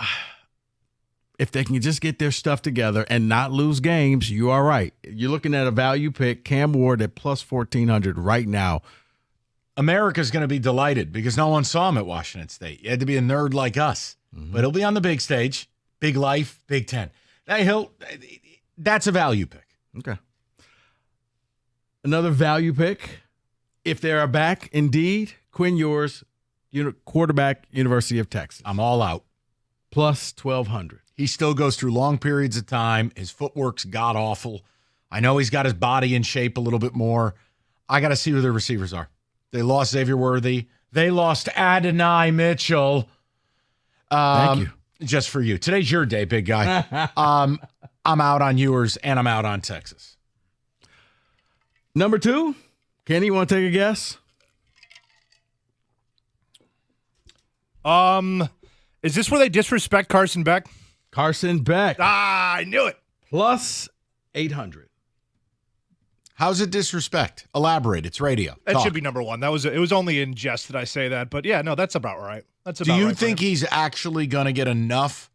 if they can just get their stuff together and not lose games, you are right. You're looking at a value pick, Cam Ward at plus 1,400 right now. America's going to be delighted because no one saw him at Washington State. You had to be a nerd like us. But he'll be on the big stage, Big Life, Big Ten. That's a value pick. Okay. Another value pick, if they are back, indeed, Quinn Ewers, quarterback, University of Texas. I'm all out. Plus 1,200. He still goes through long periods of time. His footwork's god-awful. I know he's got his body in shape a little bit more. I got to see who their receivers are. They lost Xavier Worthy. They lost Adonai Mitchell. Thank you. Just for you. Today's your day, big guy. I'm out on Ewers, and I'm out on Texas. Number 2, Kenny, you want to take a guess? Is this where they disrespect Carson Beck? Carson Beck. I knew it. Plus 800. How's it disrespect? Elaborate. It's radio. That Talk. should be number 1. It was only in jest that I say that, but yeah, no, that's about right. That's about Do you right for think him. he's actually going to get enough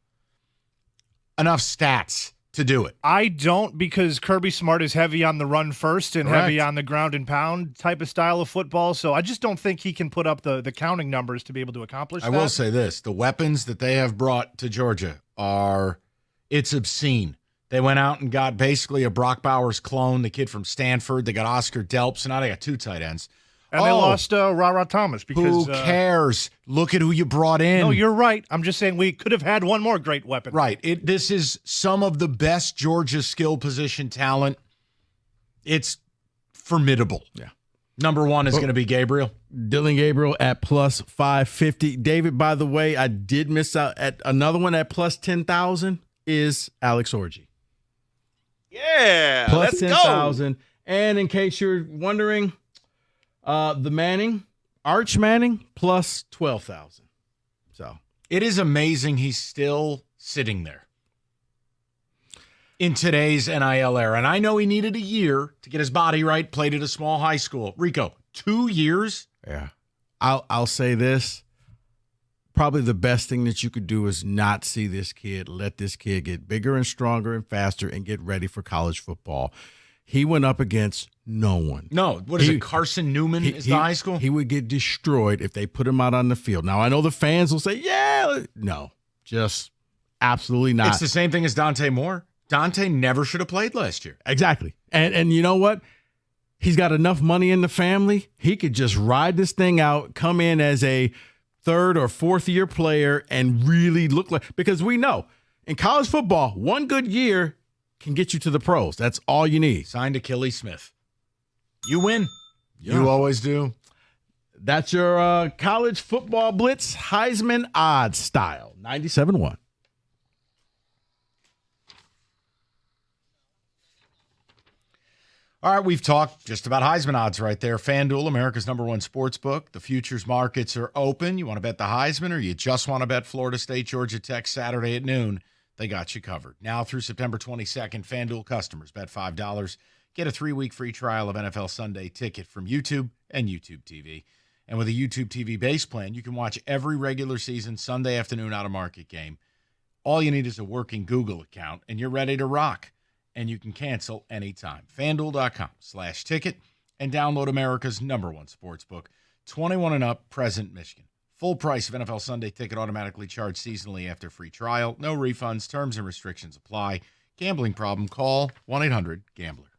stats to do it? I don't, because Kirby Smart is heavy on the run first and heavy Correct. on the ground and pound type of style of football. So I just don't think he can put up the counting numbers to be able to accomplish I that. will say this. The weapons that they have brought to Georgia it's obscene. They went out and got basically a Brock Bowers clone, the kid from Stanford. They got Oscar Delp, so now they got 2 tight ends. And they lost Ra Thomas because who cares? Look at who you brought in. No, you're right. I'm just saying we could have had one more great weapon. Right. This is some of the best Georgia skill position talent. It's formidable. Yeah. Number 1 is going to be Gabriel. Dylan Gabriel at plus 550. David, by the way, I did miss out at another one at plus 10,000 is Alex Orji. Yeah, Plus let's 10,000. And in case you're wondering, the Manning, Arch Manning, plus 12,000. So it is amazing he's still sitting there in today's NIL era. And I know he needed a year to get his body right, played at a small high school. Rico, 2 years? Yeah. I'll say this. Probably the best thing that you could do is not see this kid, let this kid get bigger and stronger and faster and get ready for college football. He went up against no one. No, what is it? Carson Newman is the high school? He would get destroyed if they put him out on the field. Now, I know the fans will say, yeah. No, just absolutely not. It's the same thing as Dante Moore. Dante never should have played last year. Exactly. And you know what? He's got enough money in the family. He could just ride this thing out, come in as a 3rd or 4th year player and really look like, because we know in college football, one good year can get you to the pros. That's all you need. Signed Achilles Smith. You win. Yeah. You always do. That's your college football blitz Heisman odds style. 97.1. All right, we've talked just about Heisman odds right there. FanDuel, America's #1 sports book. The futures markets are open. You want to bet the Heisman or you just want to bet Florida State, Georgia Tech Saturday at noon? They got you covered. Now through September 22nd, FanDuel customers bet $5. Get a 3-week free trial of NFL Sunday Ticket from YouTube and YouTube TV. And with a YouTube TV base plan, you can watch every regular season Sunday afternoon out-of-market game All you need is a working Google account, and you're ready to rock. And you can cancel anytime. FanDuel.com/ticket and download America's #1 sportsbook. 21 and up, present Michigan. Full price of NFL Sunday ticket automatically charged seasonally after free trial. No refunds. Terms and restrictions apply. Gambling problem? Call 1-800-GAMBLER.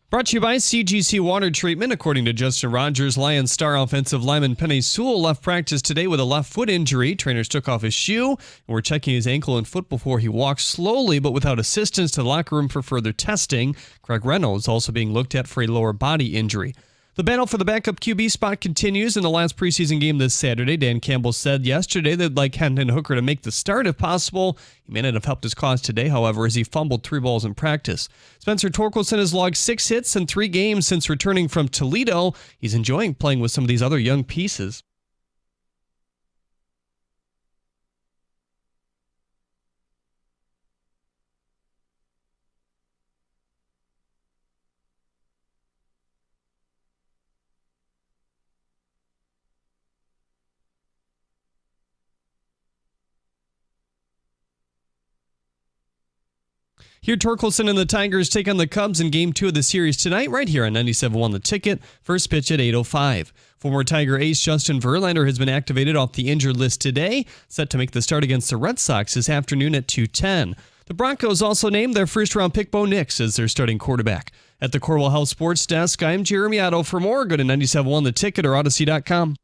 Brought to you by CGC Water Treatment. According to Justin Rogers, Lions star offensive lineman Penei Sewell left practice today with a left foot injury. Trainers took off his shoe and were checking his ankle and foot before he walked slowly but without assistance to the locker room for further testing. Craig Reynolds also being looked at for a lower body injury. The battle for the backup QB spot continues in the last preseason game this Saturday. Dan Campbell said yesterday they'd like Hendon Hooker to make the start if possible. He may not have helped his cause today, however, as he fumbled 3 balls in practice. Spencer Torkelson has logged 6 hits in 3 games since returning from Toledo. He's enjoying playing with some of these other young pieces. Here, Torkelson and the Tigers take on the Cubs in Game 2 of the series tonight, right here on 97.1 The Ticket. First pitch at 8:05. Former Tiger ace Justin Verlander has been activated off the injured list today, set to make the start against the Red Sox this afternoon at 2:10. The Broncos also named their first-round pick Bo Nix as their starting quarterback. At the Corwell Health Sports Desk, I'm Jeremy Otto. For more, go to 97.1 The Ticket or Odyssey.com.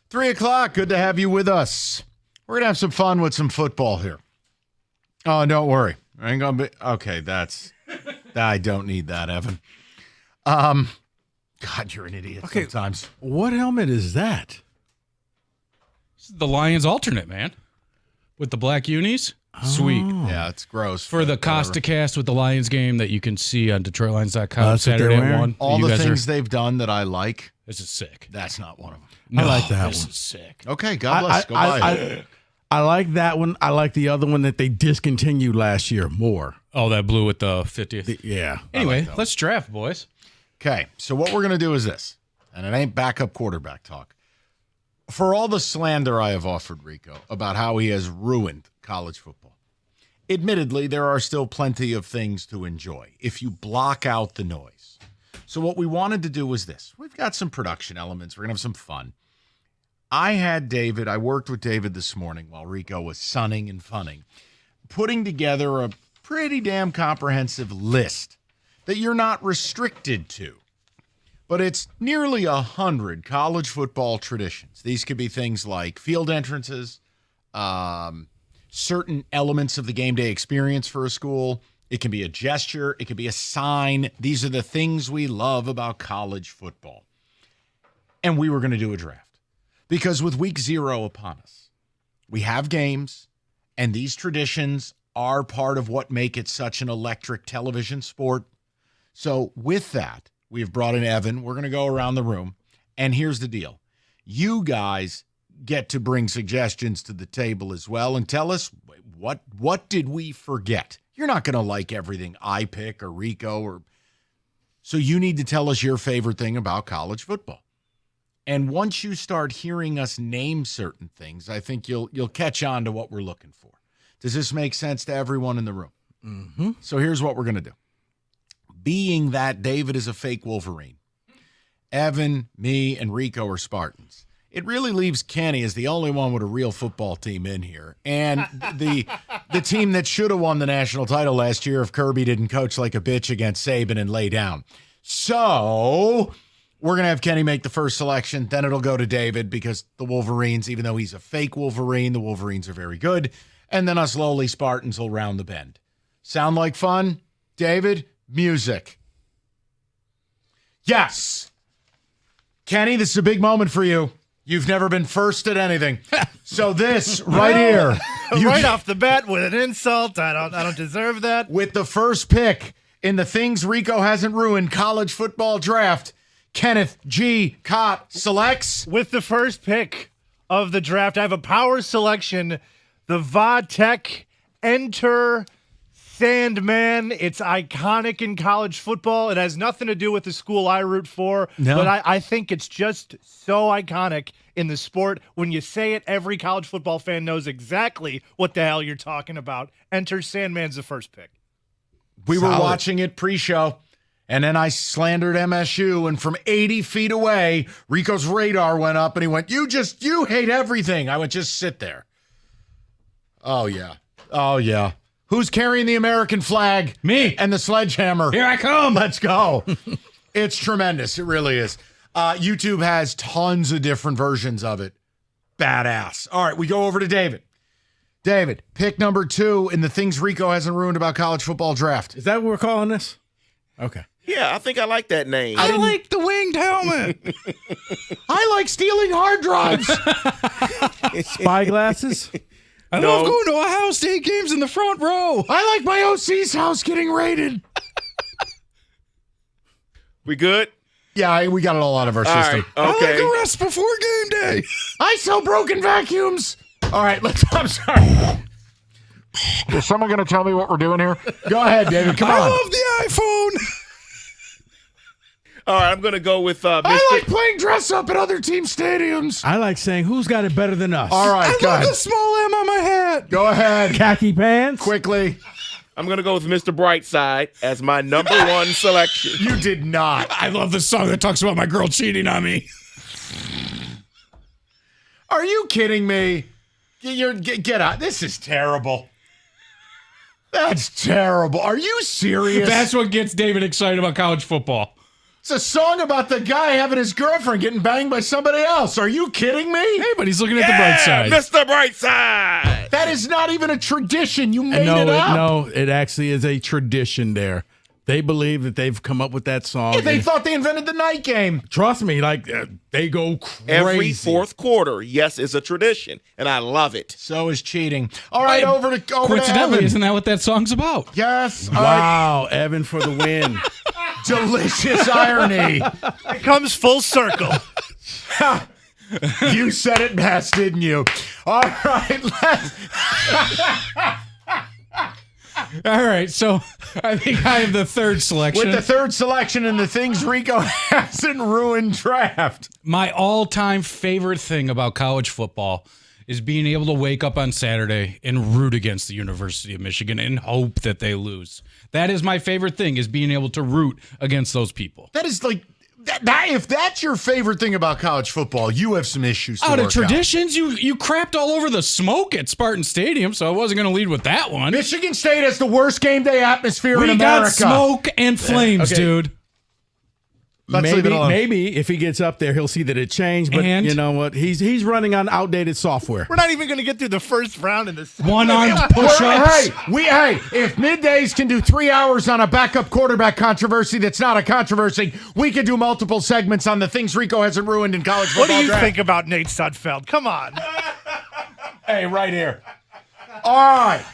3 o'clock. Good to have you with us. We're going to have some fun with some football here. Oh, don't worry. I ain't going to be. Okay, I don't need that, Evan. God, you're an idiot sometimes. What helmet is that? This is the Lions alternate, man. With the black unis. Sweet. Yeah, it's gross. For the Costa cast with the Lions game that you can see on DetroitLions.com Saturday at 1. All the things they've done that I like. This is sick. That's not one of them. No, I like that one. This is sick. Okay, God bless. Go buy it. I like that one. I like the other one that they discontinued last year more. Oh, that blue with the 50th. Yeah. Anyway, let's draft, boys. Okay, so what we're going to do is this, and it ain't backup quarterback talk. For all the slander I have offered Rico about how he has ruined college football, admittedly, there are still plenty of things to enjoy if you block out the noise. So what we wanted to do was this. We've got some production elements. We're going to have some fun. I worked with David this morning while Rico was sunning and funning, putting together a pretty damn comprehensive list that you're not restricted to. But it's nearly 100 college football traditions. These could be things like field entrances, certain elements of the game day experience for a school. It can be a gesture. It can be a sign. These are the things we love about college football. And we were going to do a draft because with week 0 upon us, we have games, and these traditions are part of what make it such an electric television sport. So with that, we've brought in Evan. We're going to go around the room. And here's the deal. You guys get to bring suggestions to the table as well and tell us what did we forget? You're not going to like everything I pick or Rico so you need to tell us your favorite thing about college football. And once you start hearing us name certain things, I think you'll catch on to what we're looking for. Does this make sense to everyone in the room? Mm-hmm. So here's what we're going to do. Being that David is a fake Wolverine, Evan, me, and Rico are Spartans, it really leaves Kenny as the only one with a real football team in here. And the team that should have won the national title last year if Kirby didn't coach like a bitch against Saban and lay down. So we're going to have Kenny make the first selection. Then it'll go to David because the Wolverines, even though he's a fake Wolverine, the Wolverines are very good. And then us lowly Spartans will round the bend. Sound like fun? David, music. Yes. Kenny, this is a big moment for you. You've never been first at anything. So this right here. Right off the bat with an insult. I don't deserve that. With the first pick in the Things Rico Hasn't Ruined college football draft, Kenneth G. Cott selects. With the first pick of the draft, I have a power selection. The Va-Tech Enter Sandman. It's iconic in college football. It has nothing to do with the school I root for, but I think it's just so iconic in the sport. When you say it, every college football fan knows exactly what the hell you're talking about. Enter Sandman's the first pick. We were watching it pre-show, and then I slandered MSU, and from 80 feet away, Rico's radar went up, and he went, you hate everything. I went, just sit there. Oh, yeah. Oh, yeah. Who's carrying the American flag? Me. And the sledgehammer. Here I come. Let's go. It's tremendous. It really is. YouTube has tons of different versions of it. Badass. All right, we go over to David. David, pick number 2 in the Things Rico Hasn't Ruined about college football draft. Is that what we're calling this? Okay. Yeah, I think I like that name. I like the winged helmet. I like stealing hard drives. Spyglasses. I love going to Ohio State games in the front row. I like my OC's house getting raided. We good? Yeah, we got it all out of our system. Right, okay. I like a rest before game day. I sell broken vacuums. All right, I'm sorry. Is someone going to tell me what we're doing here? Go ahead, David. Come on. I love the iPhone. All right, I'm going to go with Mr. I like playing dress up at other team stadiums. I like saying, who's got it better than us? All right, I love the small M on my hat. Go ahead. Khaki pants. Quickly. I'm going to go with Mr. Brightside as my number 1 selection. You did not. I love the song that talks about my girl cheating on me. Are you kidding me? Get out. This is terrible. That's terrible. Are you serious? That's what gets David excited about college football. It's a song about the guy having his girlfriend getting banged by somebody else. Are you kidding me? Hey, but he's looking at the bright side. Mr. Brightside. That is not even a tradition. You made it up. No, it actually is a tradition there. They believe that they've come up with that song. Yeah, they thought they invented the night game. Trust me, they go crazy. Every fourth quarter, yes, is a tradition, and I love it. So is cheating. All right, over to Coincidentally, Evan. isn't that what that song's about? Yes. Wow, Evan for the win. Delicious irony. It comes full circle. You said it best, didn't you? All right, All right, so I think I have the third selection. With the third selection in the things Rico hasn't ruined draft. My all-time favorite thing about college football is being able to wake up on Saturday and root against the University of Michigan and hope that they lose. That is my favorite thing, is being able to root against those people. That is like that. If that's your favorite thing about college football, you have some issues. Out of traditions, you crapped all over the smoke at Spartan Stadium, so I wasn't going to lead with that one. Michigan State has the worst game day atmosphere in We America. got smoke and flames, Okay. dude. Let's leave it alone. Maybe if he gets up there, he'll see that it changed. But And? you know what? He's running on outdated software. We're not even going to get through the first round in this. One-armed push-ups. Hey, if middays can do 3 hours on a backup quarterback controversy that's not a controversy, we could do multiple segments on the things Rico hasn't ruined in college football. What do you draft. think about Nate Sudfeld? Come on. Hey, right here. All right.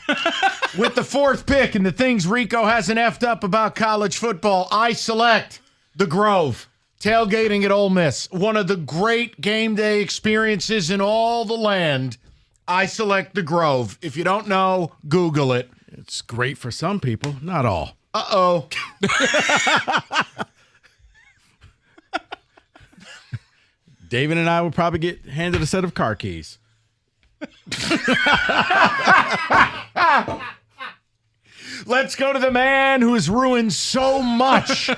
With the fourth pick and the things Rico hasn't effed up about college football, I select the Grove. Tailgating at Ole Miss. One of the great game day experiences in all the land. I select the Grove. If you don't know, Google it. It's great for some people, not all. Uh-oh. David and I will probably get handed a set of car keys. Let's go to the man who has ruined so much,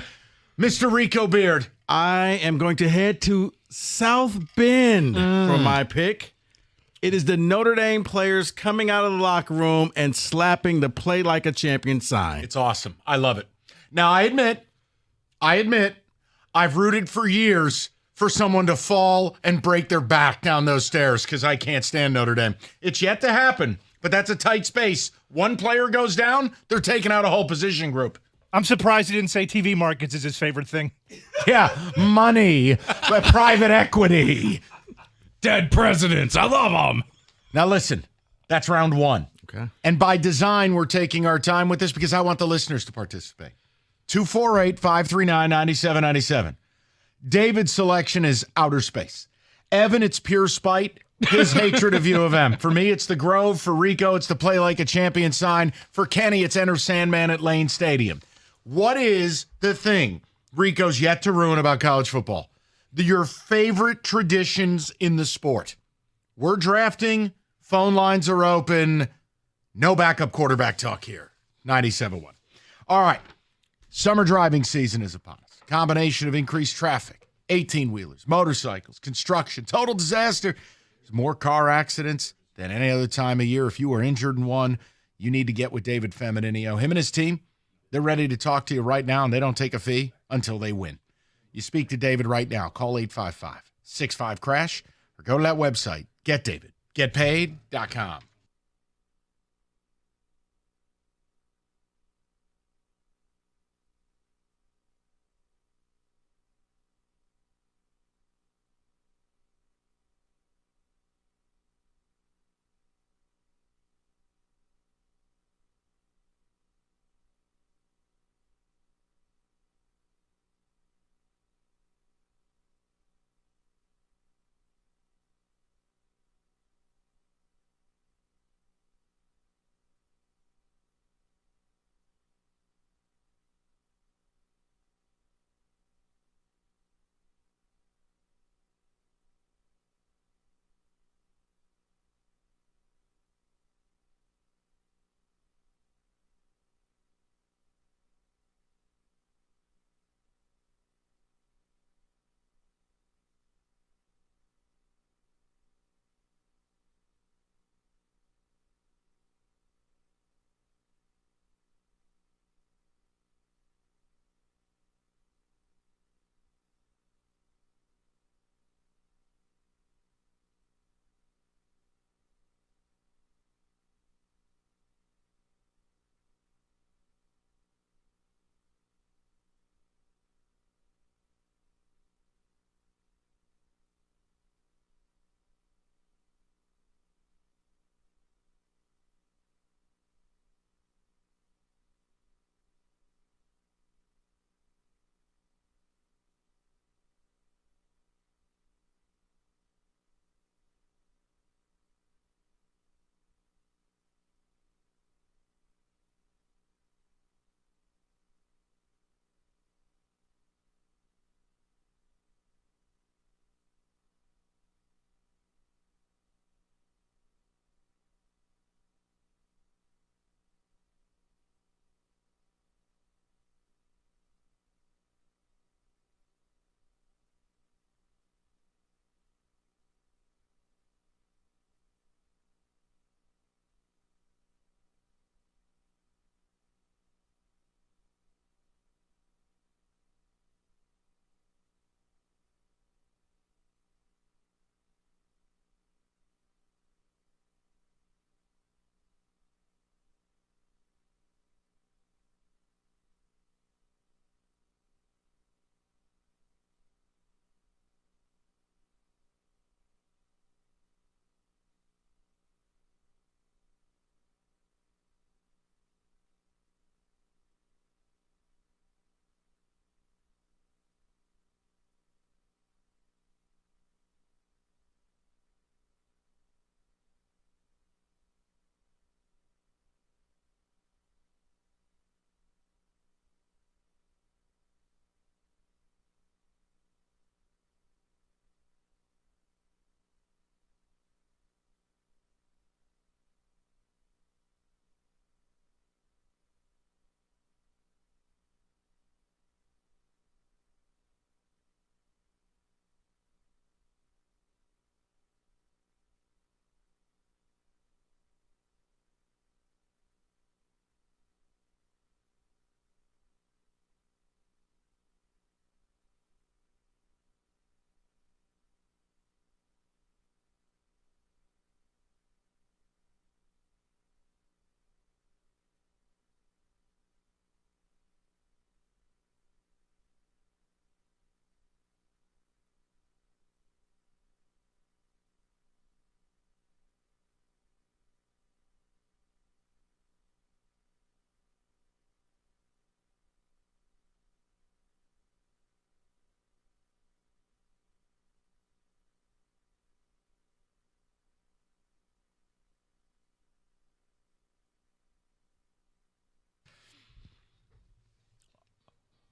Mr. Rico Beard. I am going to head to South Bend for my pick. It is the Notre Dame players coming out of the locker room and slapping the "Play Like a Champion" sign. It's awesome. I love it. Now, I admit, I've rooted for years for someone to fall and break their back down those stairs because I can't stand Notre Dame. It's yet to happen, but that's a tight space. One player goes down, they're taking out a whole position group. I'm surprised he didn't say TV markets is his favorite thing. Yeah, money, but private equity. Dead presidents. I love them. Now listen, that's round one. Okay. And by design, we're taking our time with this because I want the listeners to participate. 248-539-9797. David's selection is outer space. Evan, it's pure spite. His hatred of U of M. For me, it's the Grove. For Rico, it's the Play Like a Champion sign. For Kenny, it's Enter Sandman at Lane Stadium. What is the thing Rico's yet to ruin about college football? Your favorite traditions in the sport. We're drafting. Phone lines are open. No backup quarterback talk here. 97.1. All right. Summer driving season is upon us. Combination of increased traffic, 18-wheelers, motorcycles, construction, total disaster. There's more car accidents than any other time of year. If you are injured in one, you need to get with David Femininio. Him and his team, they're ready to talk to you right now, and they don't take a fee until they win. You speak to David right now. Call 855-65-CRASH or go to that website, getdavid.getpaid.com.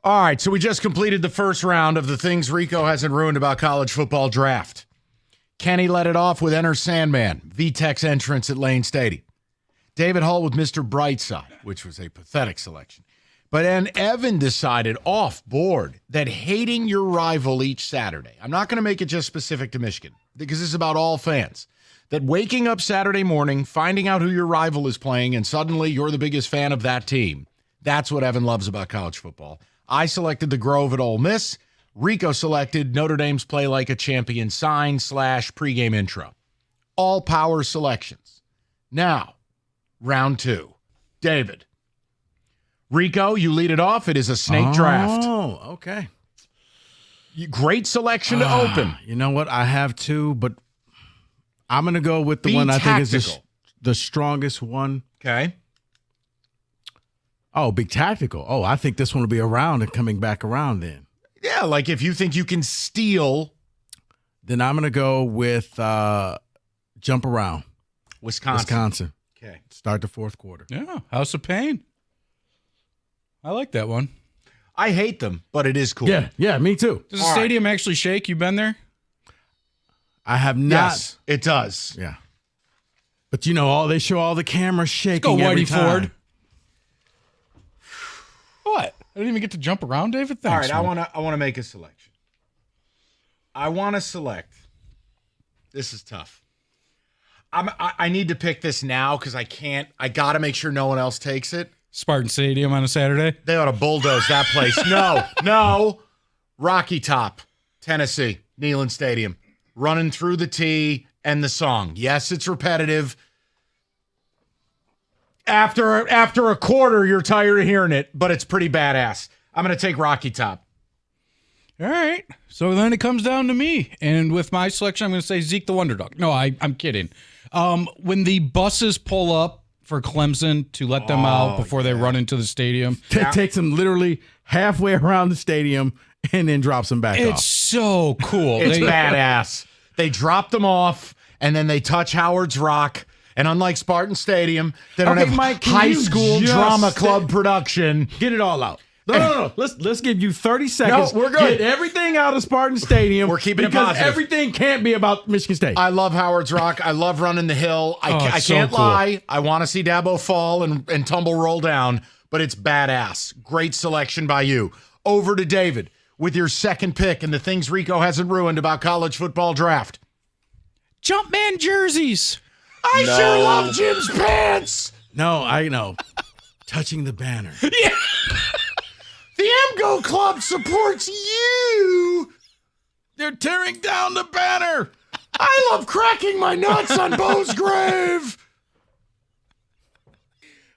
All right, so we just completed the first round of the things Rico hasn't ruined about college football draft. Kenny led it off with Enter Sandman, VTech's entrance at Lane Stadium. David Hull with Mr. Brightside, which was a pathetic selection. But then Evan decided off board that hating your rival each Saturday, I'm not going to make it just specific to Michigan, because this is about all fans, that waking up Saturday morning, finding out who your rival is playing, and suddenly you're the biggest fan of that team. That's what Evan loves about college football. I selected the Grove at Ole Miss. Rico selected Notre Dame's Play Like a Champion sign / pregame intro. All power selections. Now, round 2. David. Rico, you lead it off. It is a snake draft. Oh, okay. Great selection to open. You know what? I have 2, but I'm going to go with the one I think is the strongest one. Okay. Oh, be tactical. Oh, I think this one will be around and coming back around then. Yeah, like if you think you can steal. Then I'm going to go with jump around. Wisconsin. Okay. Start the fourth quarter. Yeah, House of Pain. I like that one. I hate them, but it is cool. Yeah, me too. Does the stadium actually shake? You been there? I have not. Yes, it does. Yeah. But they show all the cameras shaking. Let's go, every Whitey time. Ford. What? I didn't even get to jump around, David. Thanks. All right, man. I want to make a selection. I want to select. This is tough. I need to pick this now because I can't. I got to make sure no one else takes it. Spartan Stadium on a Saturday. They ought to bulldoze that place. No. Rocky Top, Tennessee, Neyland Stadium. Running through the T and the song. Yes, it's repetitive. After a quarter, you're tired of hearing it, but it's pretty badass. I'm going to take Rocky Top. All right. So then it comes down to me. And with my selection, I'm going to say Zeke the Wonder Dog. No, I'm kidding. When the buses pull up for Clemson to let them out before they run into the stadium. It takes them literally halfway around the stadium and then drops them back off. It's so cool. It's badass. They drop them off, and then they touch Howard's Rock. And unlike Spartan Stadium, they don't have Mike, high school drama club production. Get it all out. No. Let's give you 30 seconds. No, we're good. Get everything out of Spartan Stadium. We're keeping it because positive. everything can't be about Michigan State. I love Howard's Rock. I love running the hill. I can't lie. I want to see Dabo fall and tumble roll down, but it's badass. Great selection by you. Over to David with your second pick and the things Rico hasn't ruined about college football draft. Jumpman jerseys. I sure love Jim's pants. No, I know. Touching the banner. Yeah. The MGO Club supports you. They're tearing down the banner. I love cracking my nuts on Bo's grave.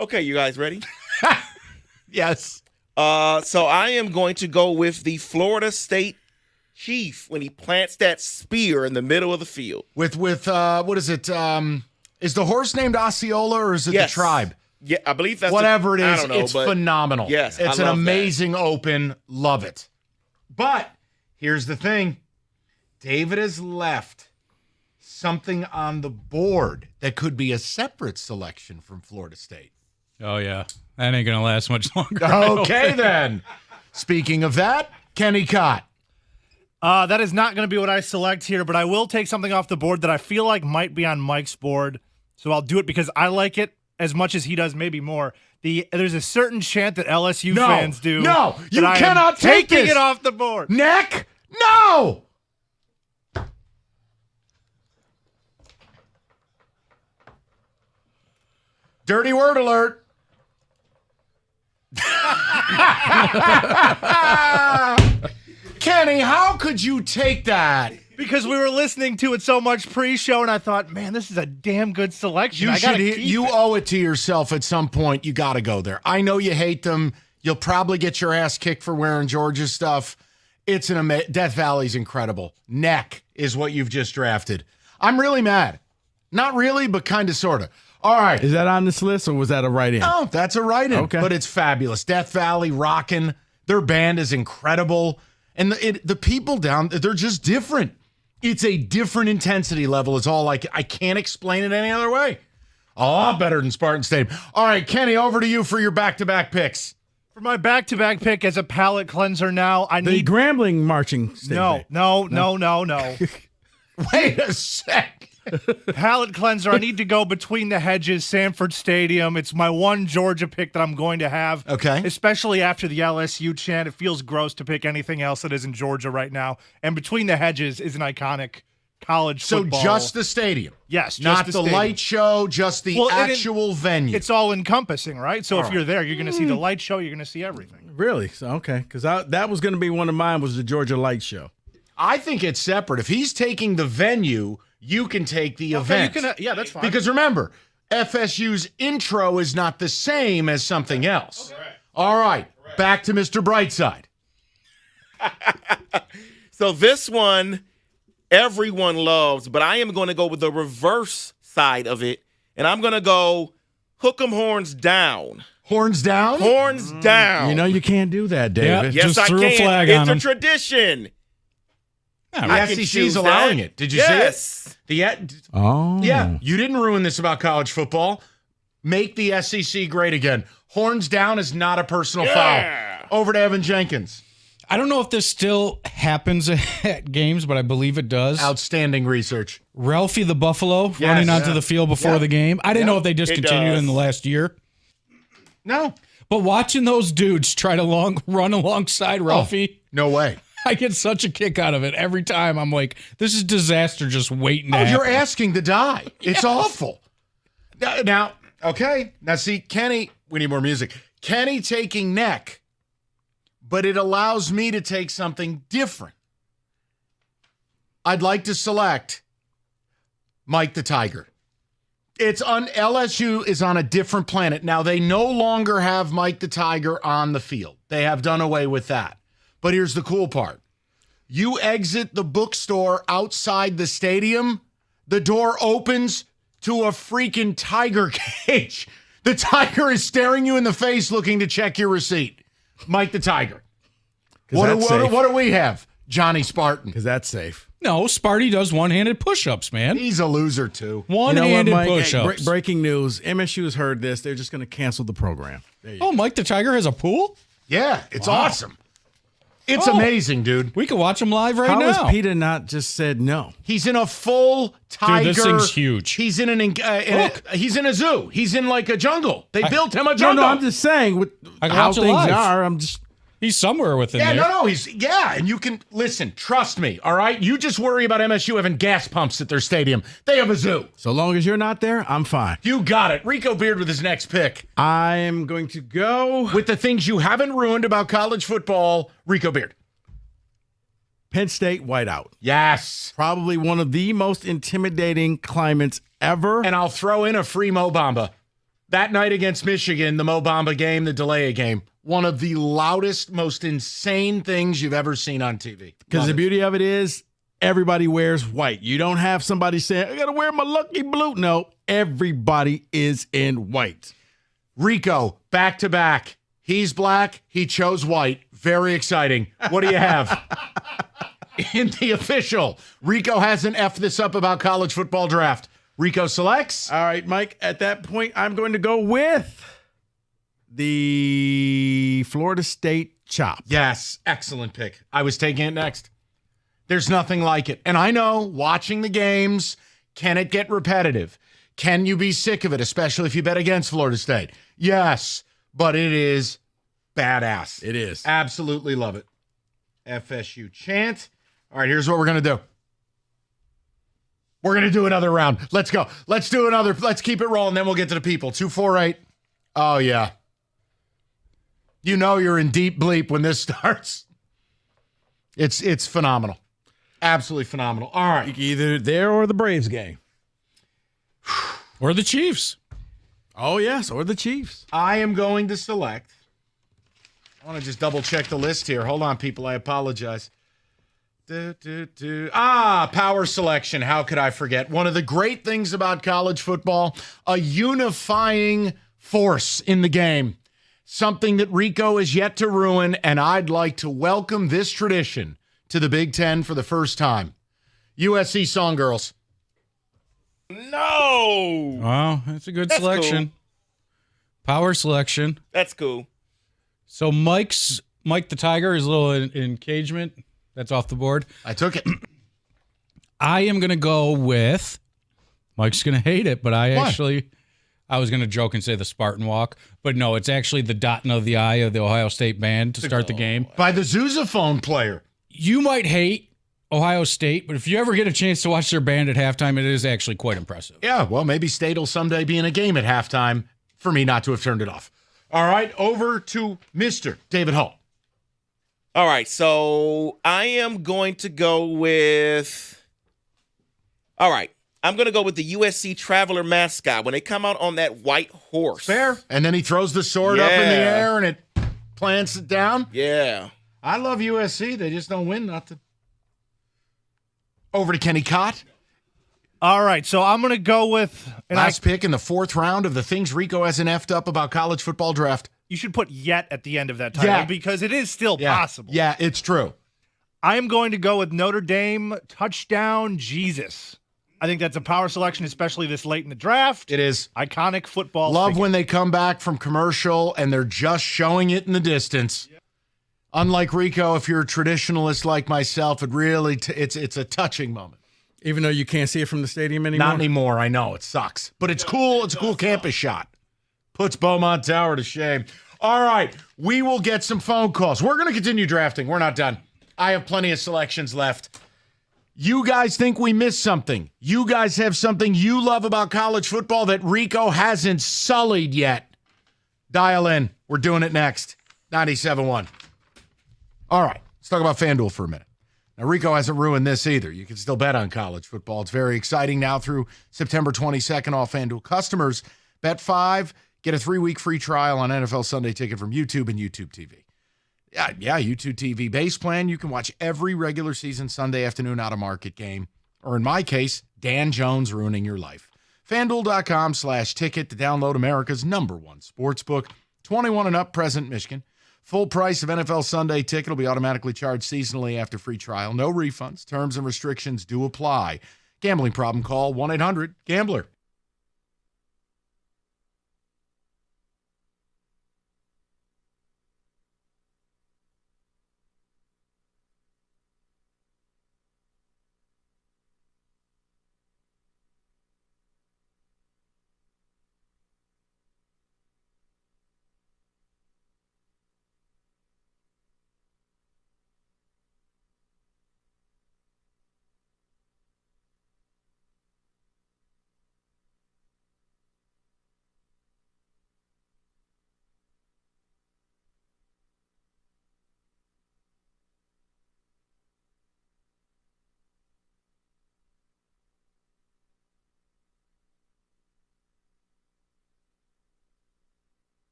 Okay, you guys ready? Yes. So I am going to go with the Florida State Chief when he plants that spear in the middle of the field. With what is it? Is the horse named Osceola or is it the tribe? Yeah, I believe that's whatever it is. I don't know, it's phenomenal. Yes, it's an amazing open. Love it. But here's the thing: David has left something on the board that could be a separate selection from Florida State. Oh yeah, that ain't gonna last much longer. Okay, then. Speaking of that, Kenny Cott. That is not going to be what I select here, but I will take something off the board that I feel like might be on Mike's board. So I'll do it because I like it as much as he does, maybe more. There's a certain chant that LSU fans do. No, you that cannot take taking this. it off the board. Neck, no. Dirty word alert. Kenny, how could you take that? Because we were listening to it so much pre-show, and I thought, man, this is a damn good selection. You owe it to yourself at some point. You got to go there. I know you hate them. You'll probably get your ass kicked for wearing Georgia's stuff. It's Death Valley's incredible. Neck is what you've just drafted. I'm really mad. Not really, but kind of, sort of. All right. Is that on this list or was that a write-in? No, that's a write-in. Okay. But it's fabulous. Death Valley rocking. Their band is incredible. And the people down, they're just different. It's a different intensity level. It's all like, I can't explain it any other way. A lot better than Spartan Stadium. All right, Kenny, over to you for your back-to-back picks. For my back-to-back pick as a palate cleanser now, I The need Grambling marching state. No. Wait a sec. Palate cleanser, I need to go between the hedges, Sanford Stadium. It's my one Georgia pick that I'm going to have. Okay. Especially after the LSU chant. It feels gross to pick anything else that is in Georgia right now. And between the hedges is an iconic college football. So just the stadium? Yes, just not the the stadium. light show, just the actual venue. It's all encompassing, right? So All if you're right. there, you're going to see the light show, you're going to see everything. Really? So okay, because that was going to be one of mine. Was the Georgia Light Show? I think it's separate. If he's taking the venue, you can take the event. Yeah, that's fine. Because remember, FSU's intro is not the same as something else. All right, back to Mr. Brightside. So this one, everyone loves, but I am going to go with the reverse side of it, and I'm going to go hook 'em horns down. Horns down? Horns down. You know you can't do that, David. Yes, I can. It's a tradition. The SEC's allowing it. Did you see it? Oh. Yeah, you didn't ruin this about college football. Make the SEC great again. Horns down is not a personal foul. Over to Evan Jenkins. I don't know if this still happens at games, but I believe it does. Outstanding research. Ralphie the Buffalo running onto the field before the game. I didn't know if they discontinued in the last year. No. But watching those dudes try to run alongside Ralphie. No way. I get such a kick out of it every time. I'm like, this is disaster just waiting to happen. You're asking to die. It's awful. Now, okay. Now, see, Kenny, we need more music. Kenny taking neck, but it allows me to take something different. I'd like to select Mike the Tiger. LSU is on a different planet. Now, they no longer have Mike the Tiger on the field. They have done away with that. But here's the cool part. You exit the bookstore outside the stadium, the door opens to a freaking tiger cage. The tiger is staring you in the face looking to check your receipt. Mike the Tiger. What do we have? Johnny Spartan. Because that's safe. No, Sparty does one-handed push-ups, man. He's a loser, too. One-handed Mike? push-ups. Hey, breaking news. MSU has heard this. They're just going to cancel the program. Oh, Mike the Tiger has a pool? Yeah, it's awesome. It's amazing, dude. We can watch him live right How now. has Peter not just said no? He's in a full tiger. Dude, this thing's huge. He's in he's in a zoo. He's in like a jungle. They built him a jungle. No, I'm just saying with how things are. He's somewhere within there. No, and you can listen. Trust me, all right. You just worry about MSU having gas pumps at their stadium. They have a zoo. So long as you're not there, I'm fine. You got it. Rico Beard with his next pick. I'm going to go with the things you haven't ruined about college football. Rico Beard. Penn State whiteout. Yes. Probably one of the most intimidating climates ever. And I'll throw in a free Mo Bamba. That night against Michigan, the Mo Bamba game, the delay game. One of the loudest, most insane things you've ever seen on TV. Because the beauty of it is everybody wears white. You don't have somebody saying, I got to wear my lucky blue. No, everybody is in white. Rico, back to back. He's black. He chose white. Very exciting. What do you have? In the official, Rico hasn't effed this up about college football draft. Rico selects. All right, Mike, at that point, I'm going to go with the Florida State chop. Yes, excellent pick. I was taking it next. There's nothing like it. And I know, watching the games, can it get repetitive? Can you be sick of it, especially if you bet against Florida State? Yes, but it is badass. It is. Absolutely love it. FSU chant. All right, here's what we're going to do. We're going to do another round. Let's go. Let's do another. Let's keep it rolling, then we'll get to the people. 248. Oh, yeah. You know you're in deep bleep when this starts. It's phenomenal. Absolutely phenomenal. All right. Either there or the Braves game. Or the Chiefs. Oh, yes, or the Chiefs. I am going to select. I want to just double check the list here. Hold on, people. I apologize. Power selection. How could I forget? One of the great things about college football, a unifying force in the game. Something that Rico is yet to ruin, and I'd like to welcome this tradition to the Big Ten for the first time. USC Song Girls. No. Wow, that's a good selection. Cool. Power selection. That's cool. So Mike the Tiger, his little engagement, that's off the board. I took it. I am going to go with, Mike's going to hate it, but I was going to joke and say the Spartan Walk, but no, it's actually the dotting of the I of the Ohio State band to start the game. By the Sousaphone player. You might hate Ohio State, but if you ever get a chance to watch their band at halftime, it is actually quite impressive. Yeah, well, maybe State will someday be in a game at halftime for me not to have turned it off. All right, over to Mr. David Hall. All right, so I am going to go with. All right, I'm going to go with the USC Traveler mascot when they come out on that white horse. Fair. And then he throws the sword up in the air and it plants it down. Yeah. I love USC. They just don't win nothing. Over to Kenny Cott. All right, so I'm going to go with last pick in the 4th round of the things Rico hasn't effed up about college football draft. You should put "yet" at the end of that title because it is still possible. Yeah, it's true. I am going to go with Notre Dame touchdown Jesus. I think that's a power selection, especially this late in the draft. It is. Iconic football. Love when they come back from commercial and they're just showing it in the distance. Yeah. Unlike Rico, if you're a traditionalist like myself, it really it's a touching moment. Even though you can't see it from the stadium anymore? Not anymore. I know. It sucks. But it's cool. It's a cool campus shot. Puts Beaumont Tower to shame. All right. We will get some phone calls. We're going to continue drafting. We're not done. I have plenty of selections left. You guys think we missed something. You guys have something you love about college football that Rico hasn't sullied yet. Dial in. We're doing it next. 97.1. All right. Let's talk about FanDuel for a minute. Now, Rico hasn't ruined this either. You can still bet on college football. It's very exciting now through September 22nd. All FanDuel customers bet $5, get a 3-week free trial on NFL Sunday Ticket from YouTube and YouTube TV. Yeah, YouTube TV base plan. You can watch every regular season Sunday afternoon out-of-market game. Or in my case, Dan Jones ruining your life. FanDuel.com/ticket to download America's #1 sportsbook. 21 and up, present Michigan. Full price of NFL Sunday Ticket will be automatically charged seasonally after free trial. No refunds. Terms and restrictions do apply. Gambling problem? Call 1-800-GAMBLER.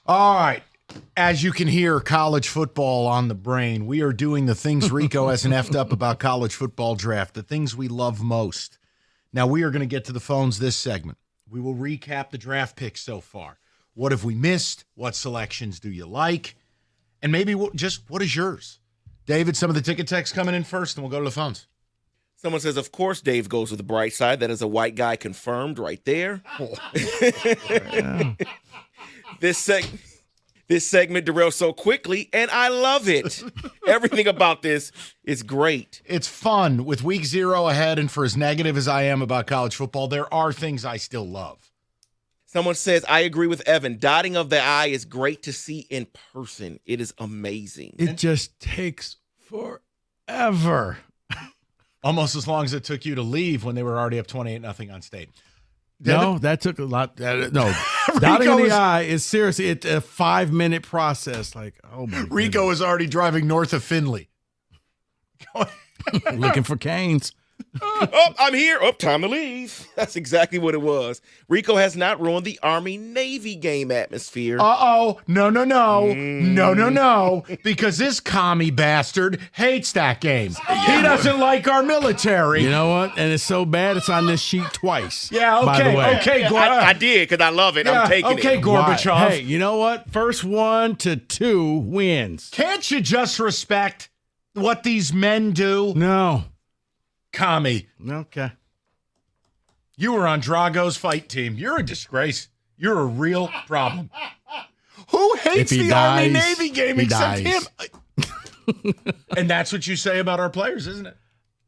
All right. As you can hear, college football on the brain. We are doing the things Rico hasn't effed up about college football draft, the things we love most. Now, we are going to get to the phones this segment. We will recap the draft picks so far. What have we missed? What selections do you like? And maybe just what is yours? David, some of the ticket texts coming in first, and we'll go to the phones. Someone says, of course, Dave goes with the bright side. That is a white guy confirmed right there. This segment derailed so quickly, and I love it. Everything about this is great. It's fun with week 0 ahead, and for as negative as I am about college football, there are things I still love. Someone says, I agree with Evan. Dotting of the I is great to see in person. It is amazing. It just takes forever. Almost as long as it took you to leave when they were already up 28-0 on State. No, that took a lot. No, dotting on the I is seriously it's a 5-minute process. Like, oh my! Rico is already driving north of Findlay, looking for Canes. Oh, I'm here. Oh, time to leave. That's exactly what it was. Rico has not ruined the Army-Navy game atmosphere. Uh-oh. No. No. Because this commie bastard hates that game. He doesn't like our military. You know what? And it's so bad it's on this sheet twice. Yeah, okay. By the way. Okay, I did because I love it. Yeah, I'm taking it. Okay, Gorbachev. Hey, you know what? First 1 to 2 wins. Can't you just respect what these men do? No. Commie. Okay. You were on Drago's fight team. You're a disgrace. You're a real problem. Who hates the Army-Navy game except him? And that's what you say about our players, isn't it?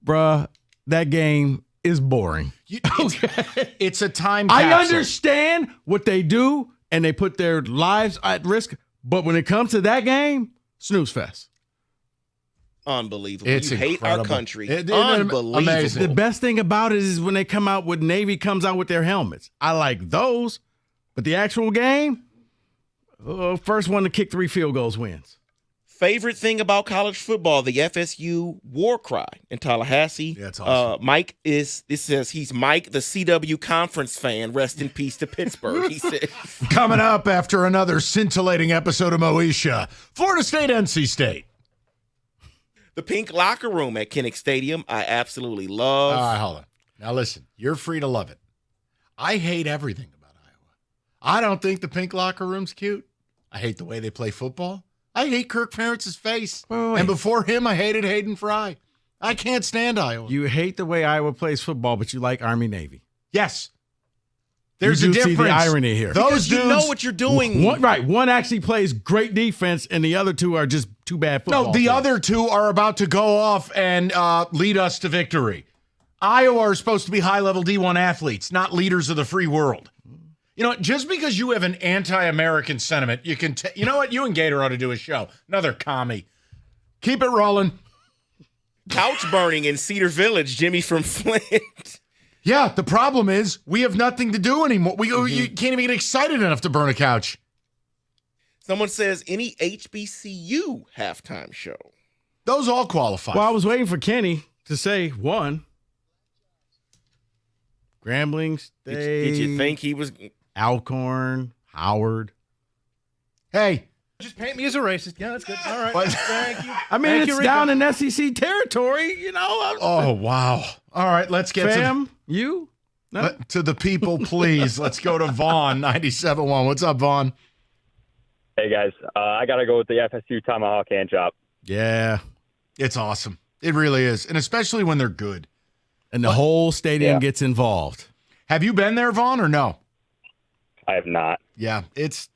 Bruh, that game is boring. It's a time capsule. I understand what they do, and they put their lives at risk, but when it comes to that game, snooze fest. Unbelievable. It's you hate incredible. our country. Unbelievable. The best thing about it is when they come out with Navy comes out with their helmets. I like those, but the actual game, first one to kick 3 field goals wins. Favorite thing about college football, the FSU war cry in Tallahassee. Yeah, it's awesome. Mike says he's Mike, the CW conference fan. Rest in peace to Pittsburgh, he said. Coming up after another scintillating episode of Moesha, Florida State, NC State. The pink locker room at Kinnick Stadium, I absolutely love. All right, hold on. Now listen, you're free to love it. I hate everything about Iowa. I don't think the pink locker room's cute. I hate the way they play football. I hate Kirk Ferentz's face. Wait. And before him, I hated Hayden Fry. I can't stand Iowa. You hate the way Iowa plays football, but you like Army-Navy. Yes. There's a difference. See the irony here. Because you know what you're doing. One actually plays great defense, and the other 2 are just too bad football. No, the other 2 are about to go off and lead us to victory. Iowa are supposed to be high-level D1 athletes, not leaders of the free world. You know, just because you have an anti-American sentiment, you can. You know what? You and Gator ought to do a show. Another commie. Keep it rolling. Couch burning in Cedar Village, Jimmy from Flint. Yeah, the problem is we have nothing to do anymore. You can't even get excited enough to burn a couch. Someone says any HBCU halftime show. Those all qualify. Well, I was waiting for Kenny to say one. Grambling State. Did you think he was... Alcorn, Howard. Hey. Just paint me as a racist. Yeah, that's good. All right. Thank you. I mean, it's down in SEC territory, you know. Oh, wow. All right, let's get to the people, please. Let's go to Vaughn, 97.1. What's up, Vaughn? Hey, guys. I got to go with the FSU Tomahawk hand chop. Yeah. It's awesome. It really is, and especially when they're good. And the whole stadium gets involved. Have you been there, Vaughn, or no? I have not. Yeah, it's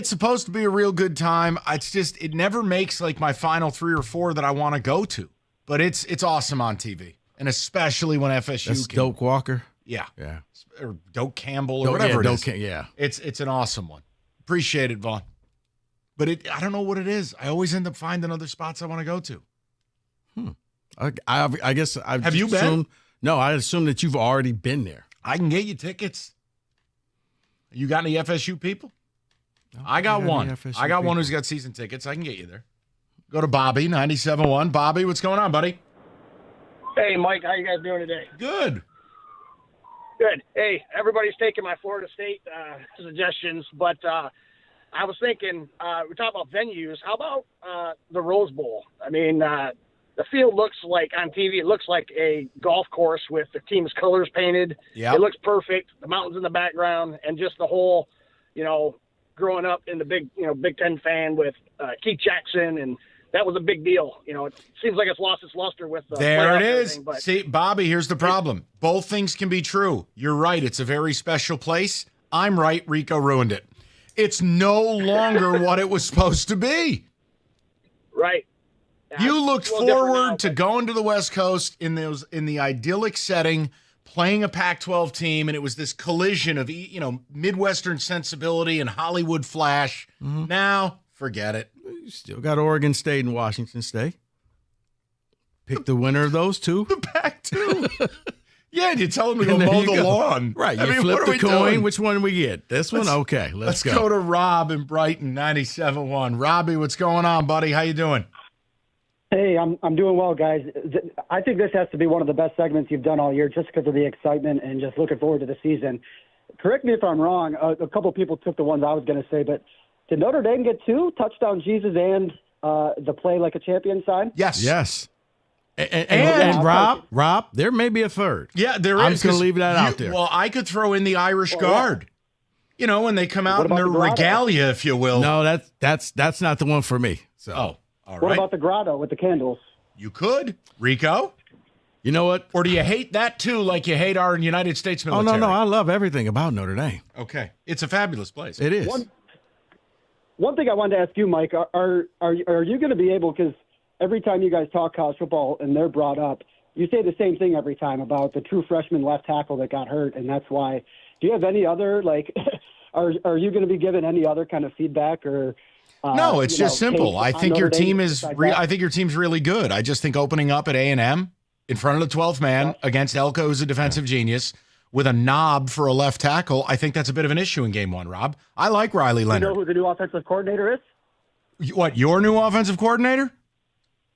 supposed to be a real good time. It's just it never makes like my final 3 or 4 that I want to go to. But it's awesome on TV, and especially when FSU. That's Doak Walker. Yeah, yeah, or Doak Campbell or whatever it is. Yeah, it's an awesome one. Appreciate it, Vaughn. But I don't know what it is. I always end up finding other spots I want to go to. I guess I've have you been? No, I assume that you've already been there. I can get you tickets. You got any FSU people? No, I got one. I got one who's got season tickets. I can get you there. Go to Bobby, 97.1. Bobby, what's going on, buddy? Hey, Mike. How you guys doing today? Good. Good. Hey, everybody's taking my Florida State suggestions, but I I was thinking, we talk about venues. How about the Rose Bowl? I mean, the field looks like on TV, it looks like a golf course with the team's colors painted. Yep. It looks perfect. The mountains in the background, and just the whole, growing up in the Big Ten fan with Keith Jackson, and that was a big deal. It seems like it's lost its luster with the There it playoff and is. everything, but See, Bobby, here's the problem. Both things can be true. You're right. It's a very special place. I'm right. Rico ruined it. It's no longer what it was supposed to be. right. You looked It's a little different now, forward to going to the West Coast in the idyllic setting, playing a Pac-12 team, and it was this collision of Midwestern sensibility and Hollywood flash. Now, forget it. You still got Oregon State and Washington State. Pick the winner of those two. The Pac-2. Yeah, you tell them to go And there mow you the go. lawn. Right. I You mean, flip what are the we coin. doing? Which one we get? This one? Okay, let's go to Rob in Brighton, 97.1. Robbie, what's going on, buddy? How you doing? Hey, I'm doing well, guys. I think this has to be one of the best segments you've done all year just because of the excitement and just looking forward to the season. Correct me if I'm wrong. A couple people took the ones I was going to say, but did Notre Dame get 2 touchdown Jesus and the play like a champion sign? Yes. Yes. And Rob, there may be a third. Yeah, there is. I'm just going to leave that out there. Well, I could throw in the Irish Guard. When they come out in their regalia, if you will. No, that's not the one for me. So. All What right. about the grotto with the candles? You could. Rico? You know what? Or do you hate that too, like you hate our United States military? Oh, no. I love everything about Notre Dame. Okay. It's a fabulous place. It is. One thing I wanted to ask you, Mike, are you going to be able, because every time you guys talk college football and they're brought up, you say the same thing every time about the true freshman left tackle that got hurt, and that's why. Do you have any other, are you going to be given any other kind of feedback or – No, it's just simple. I think your team I think your team's really good. I just think opening up at A&M in front of the 12th man against Elko, who's a defensive genius, with a knob for a left tackle, I think that's a bit of an issue in game one, Rob. I like Riley You Leonard. know who the new offensive coordinator is? What, your new offensive coordinator?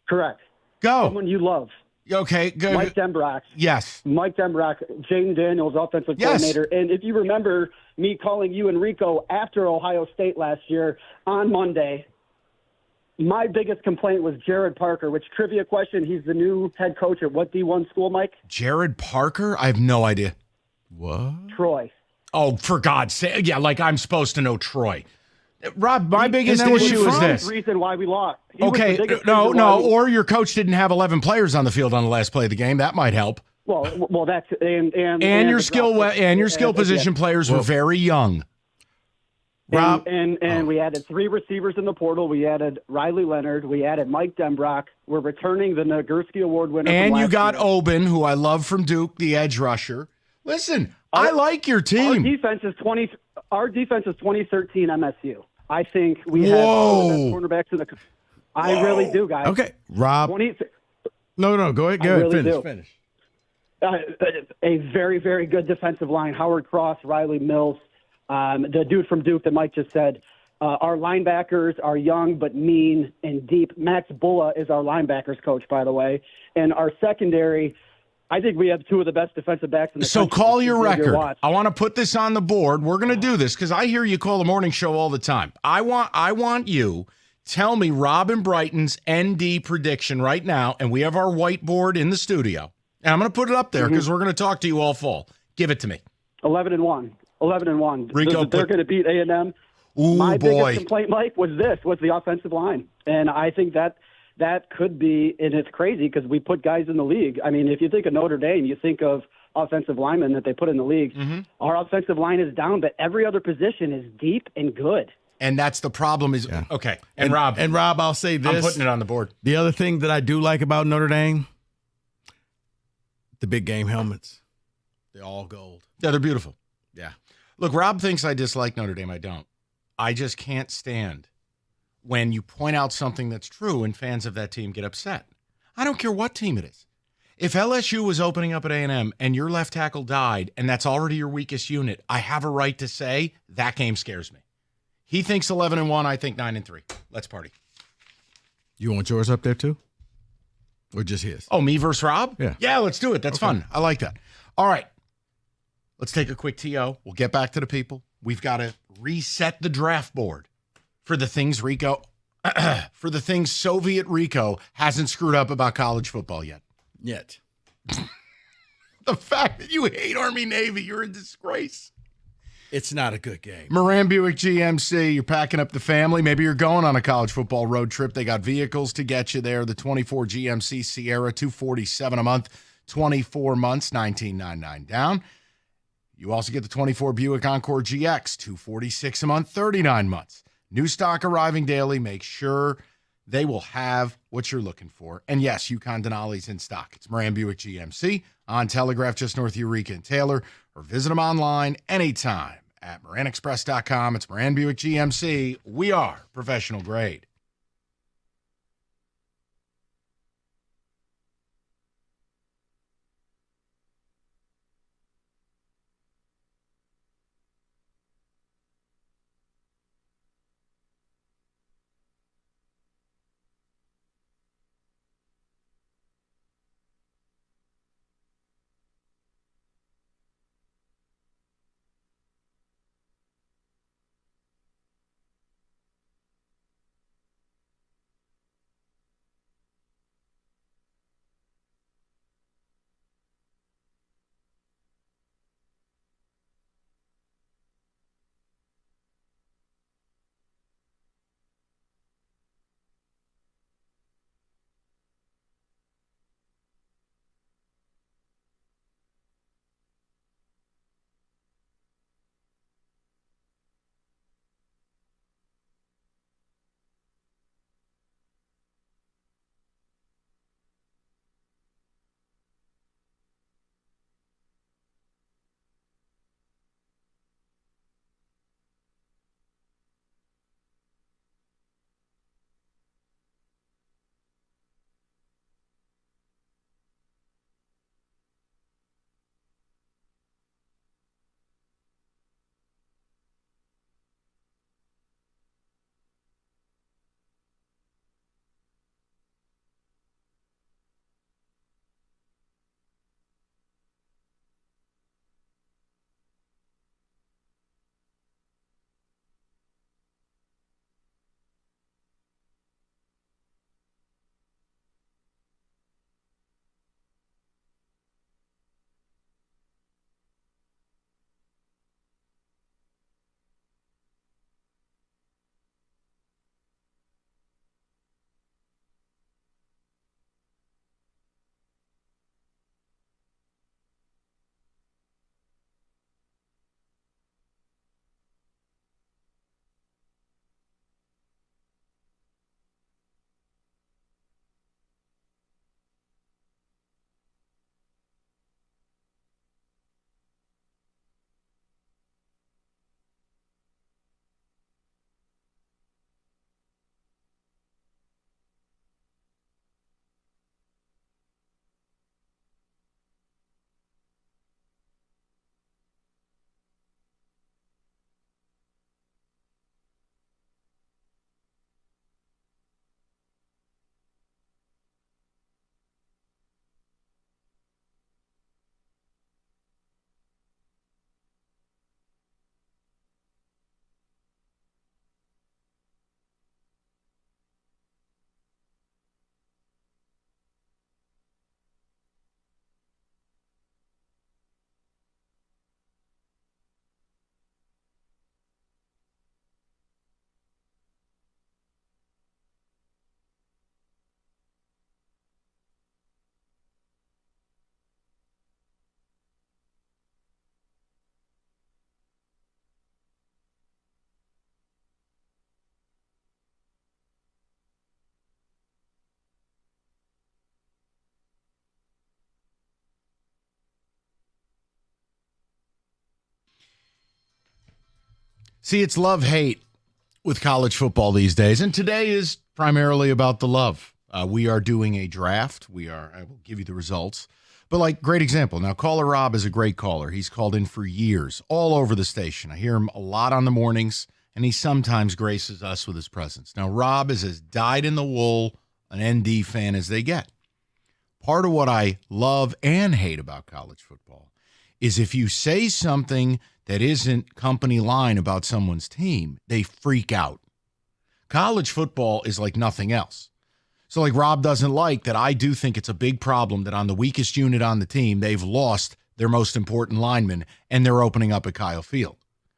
Correct. Go. Someone you love. Okay, good. Mike Dembrock. Yes. Mike Dembrock, Jaden Daniels, offensive coordinator. And if you remember me calling you and Rico after Ohio State last year on Monday, my biggest complaint was Jared Parker, which trivia question, he's the new head coach at what D1 school, Mike? Jared Parker? I have no idea. What? Troy. Oh, for God's sake. Yeah, like I'm supposed to know Troy. Rob, my biggest issue is this. The reason why we lost. He was Okay, the biggest no, reason why or your coach didn't have 11 players on the field on the last play of the game. That might help. Well, that's and your the skill drop- and your skill and- position players were very young. Rob, and we added 3 receivers in the portal. We added Riley Leonard. We added Mike Dembrock. We're returning the Nagurski Award winner. And from you last got year. Oben, who I love from Duke, the edge rusher. Listen, I like your team. Our defense is 2013 MSU. I think we have Whoa. one of the best cornerbacks in the. I really do, guys. Okay, Rob. 20, No, go ahead. I really do. Finish. A very, very good defensive line. Howard Cross, Riley Mills, the dude from Duke that Mike just said. Our linebackers are young but mean and deep. Max Bulla is our linebackers coach, by the way. And our secondary, I think we have 2 of the best defensive backs in the So country. call your record. Watch. I want to put this on the board. We're going to do this because I hear you call the morning show all the time. I want you tell me Robin Brighton's ND prediction right now, and we have our whiteboard in the studio. And I'm going to put it up there because we're going to talk to you all fall. Give it to me. 11-1. 11-1. Rico, They're going to beat A&M. Ooh, My boy. biggest complaint, Mike, was the offensive line. And I think that could be, and it's crazy because we put guys in the league. I mean, if you think of Notre Dame, you think of offensive linemen that they put in the league. Our offensive line is down, but every other position is deep and good. And that's the problem is, okay. And Rob, I'll say this. I'm putting it on the board. The other thing that I do like about Notre Dame, the big game helmets. They're all gold. Yeah, they're beautiful. Yeah. Look, Rob thinks I dislike Notre Dame. I don't. I just can't stand when you point out something that's true and fans of that team get upset. I don't care what team it is. If LSU was opening up at A&M and your left tackle died and that's already your weakest unit, I have a right to say that game scares me. He thinks 11-1. I think 9-3. Let's party. You want yours up there too? Or just his? Oh, me versus Rob? Yeah. Yeah, let's do it. That's fun. I like that. All right. Let's take a quick TO. We'll get back to the people. We've got to reset the draft board. for the things Rico, for the things Soviet Rico hasn't screwed up about college football yet. The fact that you hate Army Navy, you're a disgrace. It's not a good game. Moran Buick GMC, you're packing up the family. Maybe you're going on a college football road trip. They got vehicles to get you there. The 24 GMC Sierra, $247 a month, 24 months, $19.99 down. You also get the 24 Buick Encore GX, $246 a month, 39 months. New stock arriving daily. Make sure they will have what you're looking for. And yes, Yukon Denali's in stock. It's Moran Buick GMC on Telegraph, just north of Eureka and Taylor, or visit them online anytime at MoranExpress.com. It's Moran Buick GMC. We are professional grade. See, it's love-hate with college football these days, and today is primarily about the love. We are doing a draft. I will give you the results. But, great example. Now, caller Rob is a great caller. He's called in for years, all over the station. I hear him a lot on the mornings, and he sometimes graces us with his presence. Now, Rob is as dyed-in-the-wool an ND fan as they get. Part of what I love and hate about college football is if you say something that isn't company line about someone's team, they freak out. College football is like nothing else. So like Rob doesn't like that. I do think it's a big problem that on the weakest unit on the team, they've lost their most important lineman and they're opening up at Kyle Field.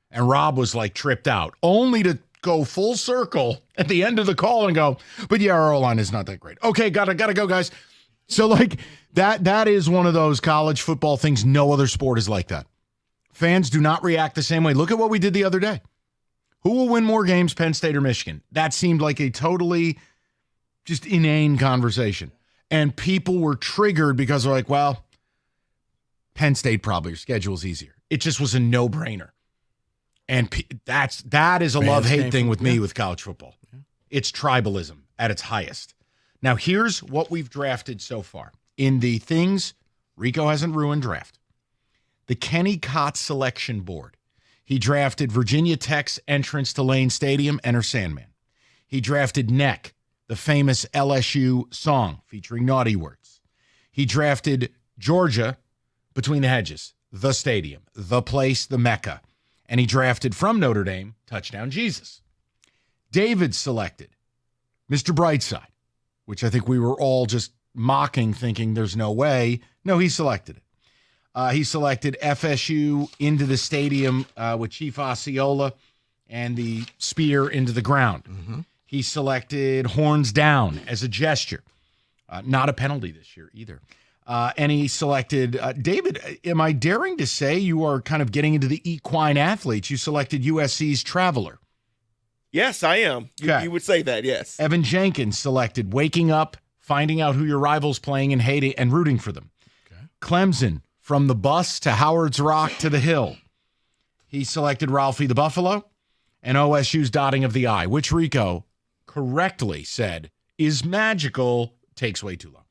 And Rob was like tripped out, only to go full circle at the end of the call and go, but yeah, our O-line is not that great. Okay, gotta go, guys. So like that is one of those college football things. No other sport is like that. Fans do not react the same way. Look at what we did the other day. Who will win more games, Penn State or Michigan? That seemed like a totally just inane conversation. And people were triggered because they're like, well, Penn State probably, your schedule's easier. It just was a no-brainer. And that is a love-hate thing with me with college football. It's tribalism at its highest. Now, here's what we've drafted so far. In the things Rico hasn't ruined draft. The Kenny Cott selection board. He drafted Virginia Tech's entrance to Lane Stadium, Enter Sandman. He drafted Neck, the famous LSU song featuring naughty words. He drafted Georgia, Between the Hedges, the stadium, the place, the Mecca. And he drafted from Notre Dame, Touchdown Jesus. David selected Mr. Brightside, which I think we were all just mocking, thinking there's no way. No, he selected it. He selected FSU into the stadium with Chief Osceola and the spear into the ground. Mm-hmm. He selected horns down as a gesture. Not a penalty this year either. And he selected, David, am I daring to say you are kind of getting into the equine athletes? You selected USC's Traveler. Yes, I am. You would say that, yes. Evan Jenkins selected waking up, finding out who your rival's playing and hating and rooting for them. Okay. Clemson, from the bus to Howard's Rock to the Hill. He selected Ralphie the Buffalo and OSU's Dotting of the I, which Rico correctly said is magical, takes way too long.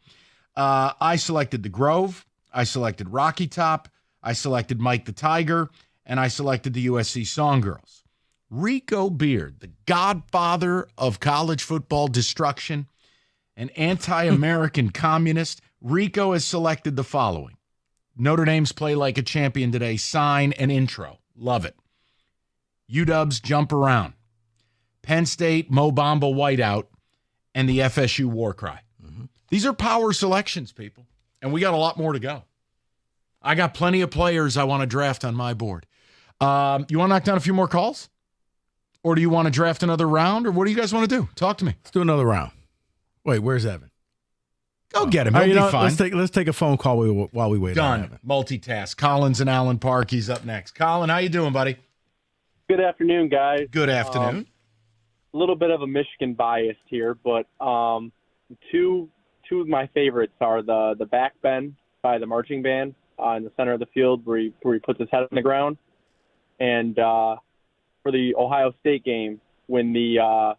I selected The Grove. I selected Rocky Top. I selected Mike the Tiger. And I selected the USC Songgirls. Rico Beard, the godfather of college football destruction, an anti-American communist, Rico has selected the following. Notre Dame's Play Like a Champion Today, sign and intro. Love it. UW's Jump Around. Penn State, Mo Bamba Whiteout, and the FSU War Cry. Mm-hmm. These are power selections, people, and we got a lot more to go. I got plenty of players I want to draft on my board. You want to knock down a few more calls? Or do you want to draft another round? Or what do you guys want to do? Talk to me. Let's do another round. Wait, where's Evan? Go get him. He'll be fine. Let's take a phone call while we wait. Done. Multitask. Collins and Allen Park. He's up next. Colin, how you doing, buddy? Good afternoon, guys. Good afternoon. A little bit of a Michigan bias here, but two of my favorites are the back bend by the marching band in the center of the field where he puts his head on the ground, and for the Ohio State game when the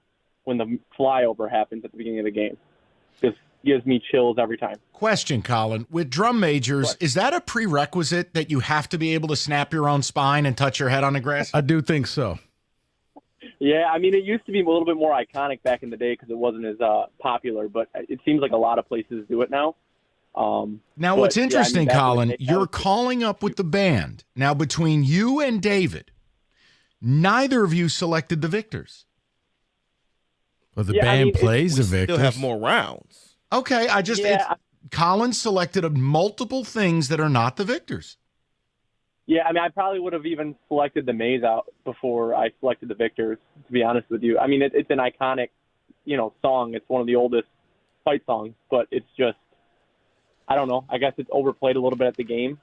flyover happens at the beginning of the game. Just gives me chills every time. Question, Colin. With drum majors, is that a prerequisite that you have to be able to snap your own spine and touch your head on the grass? I do think so. Yeah, I mean, it used to be a little bit more iconic back in the day because it wasn't as popular, but it seems like a lot of places do it now. Now, what's interesting, Colin, you're calling up with the band. Now, between you and David, neither of you selected the victors. Well, the band plays the victors. Still have more rounds. Okay, Colin selected multiple things that are not the victors. Yeah, I mean, I probably would have even selected the Maze out before I selected the victors, to be honest with you. I mean, it's an iconic, song. It's one of the oldest fight songs, but it's just, I don't know. I guess it's overplayed a little bit at the game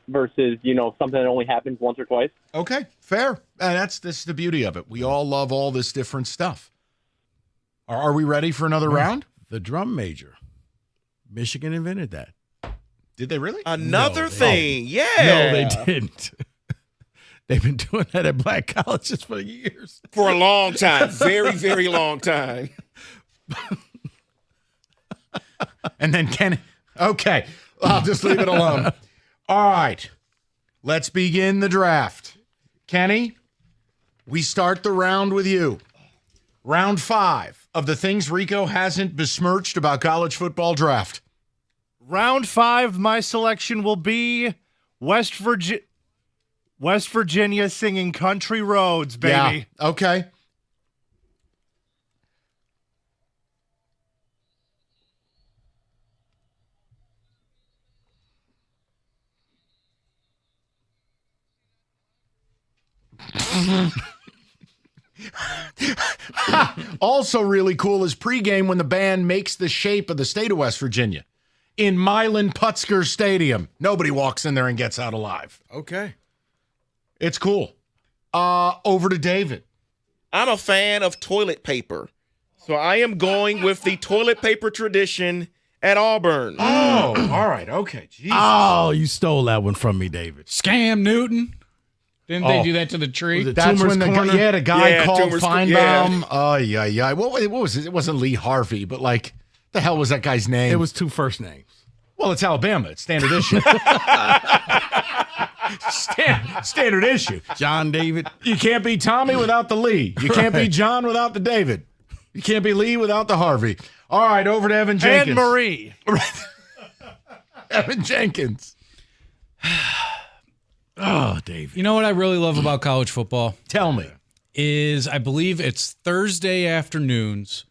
versus, something that only happens once or twice. Okay, fair. That's the beauty of it. We all love all this different stuff. Are we ready for another round? The drum major. Michigan invented that. Did they really? Another thing, yeah. No, they didn't. They've been doing that at black colleges for years. For a long time. Very, very long time. And then okay, I'll just leave it alone. All right, let's begin the draft. Kenny, we start the round with you. Round 5 of the things Rico hasn't besmirched about college football draft. Round 5, my selection will be West Virginia singing Country Roads, baby. Yeah, okay. Also really cool is pregame when the band makes the shape of the state of West Virginia in Milan Putzker Stadium. Nobody walks in there and gets out alive. Okay. It's cool. Over to David. I'm a fan of toilet paper, so I am going with the toilet paper tradition at Auburn. Oh, all right. Okay. Jesus. Oh, you stole that one from me, David. Scam Newton. Didn't they do that to the tree? That's when the guy called Toomer's Feinbaum. yeah. Oh, yeah. What was it? It wasn't Lee Harvey, but like, the hell was that guy's name? It was 2 first names. Well, it's Alabama. It's standard issue. Standard issue. John David. You can't be Tommy without the Lee. You can't be John without the David. You can't be Lee without the Harvey. All right, over to Evan Jenkins. And Marie. Evan Jenkins. Oh, David. You know what I really love about college football? Tell me. Is I believe it's Thursday afternoons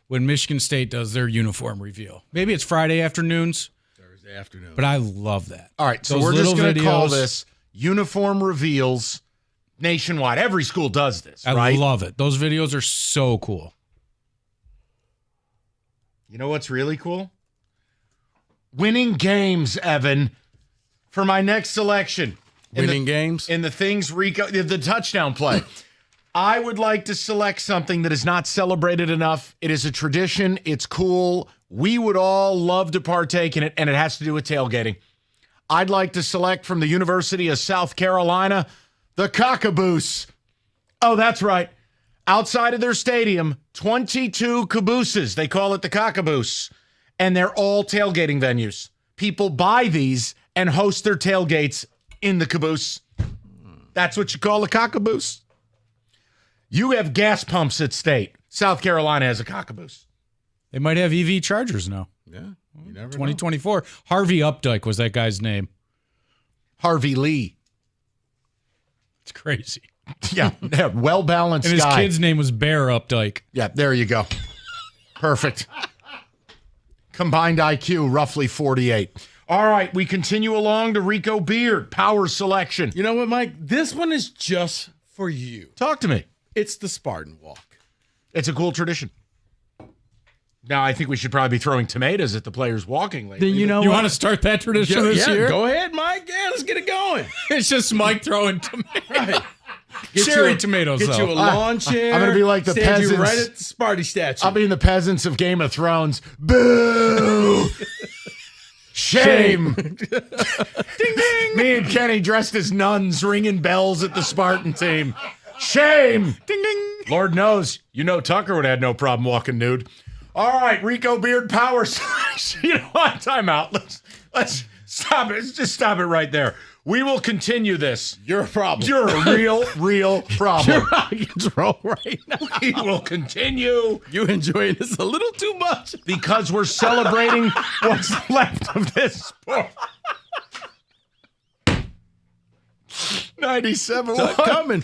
when Michigan State does their uniform reveal. Maybe it's Friday afternoons. Thursday afternoon. But I love that. All right, so Those we're just little going to call videos. this uniform reveals nationwide. Every school does this, I right? love it. Those videos are so cool. You know what's really cool? Winning games, Evan, for my next selection. Winning games? In the things Rico, the touchdown play. I would like to select something that is not celebrated enough. It is a tradition. It's cool. We would all love to partake in it, and it has to do with tailgating. I'd like to select from the University of South Carolina, the Cockaboose. Oh, that's right. Outside of their stadium, 22 cabooses. They call it the Cockaboose. And they're all tailgating venues. People buy these and host their tailgates in the caboose. That's what you call a Cockaboose. You have gas pumps at State. South Carolina has a Cockaboose. They might have EV chargers now. Yeah, you never know. 2024. Harvey Updike was that guy's name. Harvey Lee. It's crazy. Yeah, well-balanced And his guy. kid's name was Bear Updike. Yeah, there you go. Perfect. Combined IQ, roughly 48. All right, we continue along to Rico Beard, power selection. You know what, Mike? This one is just for you. Talk to me. It's the Spartan Walk. It's a cool tradition. Now, I think we should probably be throwing tomatoes at the players walking lately. Then you know You what? want to start that tradition this year? Go ahead, Mike. Yeah, let's get it going. It's just Mike throwing tomatoes. Right. Cherry tomatoes, Get though. you a lawn chair. I'm going to be like the stand peasants. you right at the Sparty statue. I'll be in the peasants of Game of Thrones. Boo! Shame. Ding, ding. Me and Kenny dressed as nuns ringing bells at the Spartan team. Shame. Ding, ding. Lord knows, you know Tucker would have had no problem walking nude. All right, Rico Beard power selection. You know what? Time out. Let's stop it. Let's just stop it right there. We will continue this. You're a problem. You're a real problem. You're out of control right now. We will continue. You enjoying this a little too much. Because we're celebrating what's left of this sport. 97 It's coming.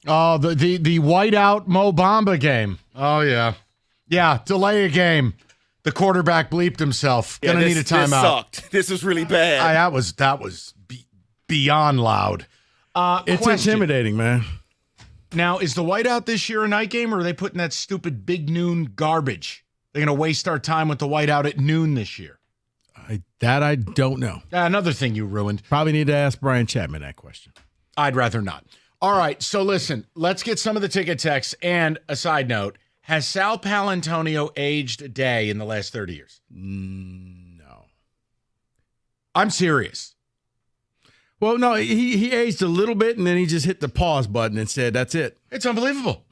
Oh, the whiteout Mo Bamba game. Oh, yeah. Yeah, delay a game. The quarterback bleeped himself. Gonna need a timeout. This sucked. This was really bad. That was beyond loud. It's intimidating, man. Now, is the whiteout this year a night game, or are they putting that stupid big noon garbage? They're going to waste our time with the whiteout at noon this year. I don't know. Another thing you ruined. Probably need to ask Brian Chapman that question. I'd rather not. All right, so listen, let's get some of the ticket texts. And a side note, has Sal Palantonio aged a day in the last 30 years? No. I'm serious. Well, no, he aged a little bit, and then he just hit the pause button and said, that's it. It's unbelievable.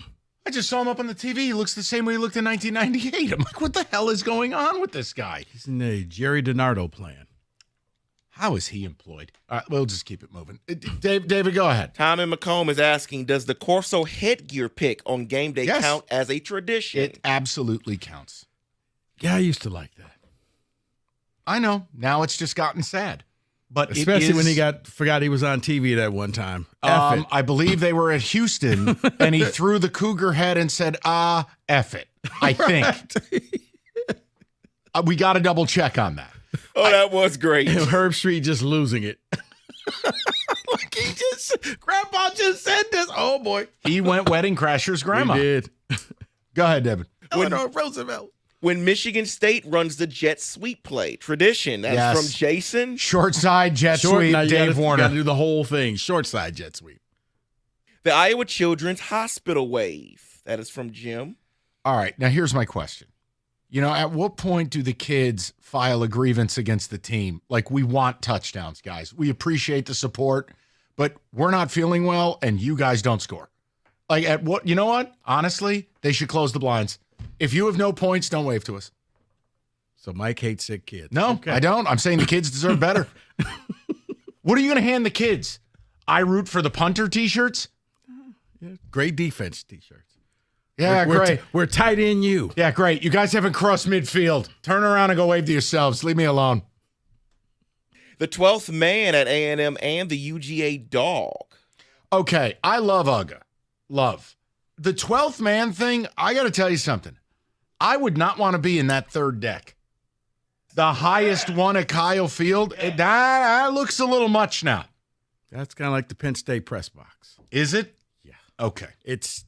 I just saw him up on the TV. He looks the same way he looked in 1998. I'm like, what the hell is going on with this guy? He's in the Jerry DiNardo plan. How is he employed? All right, we'll just keep it moving. David, go ahead. Tommy McComb is asking, does the Corso headgear pick on game day count as a tradition? It absolutely counts. Yeah, I used to like that. I know. Now it's just gotten sad. But especially when he forgot he was on TV that one time. I believe they were at Houston, and he threw the cougar head and said, F it, I think. We got to double check on that. Oh, that was great. Herb Street just losing it. Grandpa just said this. Oh, boy. He went Wedding Crasher's grandma. He did. Go ahead, Devin. Eleanor Roosevelt. When Michigan State runs the jet sweep play, tradition. That's from Jason. Short side jet sweep, Dave Warner. You got to do the whole thing. Short side jet sweep. The Iowa Children's Hospital wave. That is from Jim. All right. Now, here's my question. At what point do the kids file a grievance against the team? Like, we want touchdowns, guys. We appreciate the support, but we're not feeling well, and you guys don't score. Like, at what? You know what? Honestly, they should close the blinds. If you have no points, don't wave to us. So Mike hates sick kids. No, okay. I don't. I'm saying the kids deserve better. What are you going to hand the kids? I root for the punter T-shirts? Yeah, great defense T-shirts. Yeah, great. We're tight in you. Yeah, great. You guys haven't crossed midfield. Turn around and go wave to yourselves. Leave me alone. The 12th man at A&M and the UGA dog. Okay, I love Uga. Love. The 12th man thing, I got to tell you something. I would not want to be in that third deck. The highest one at Kyle Field, that looks a little much now. That's kind of like the Penn State press box. Is it? Yeah. Okay.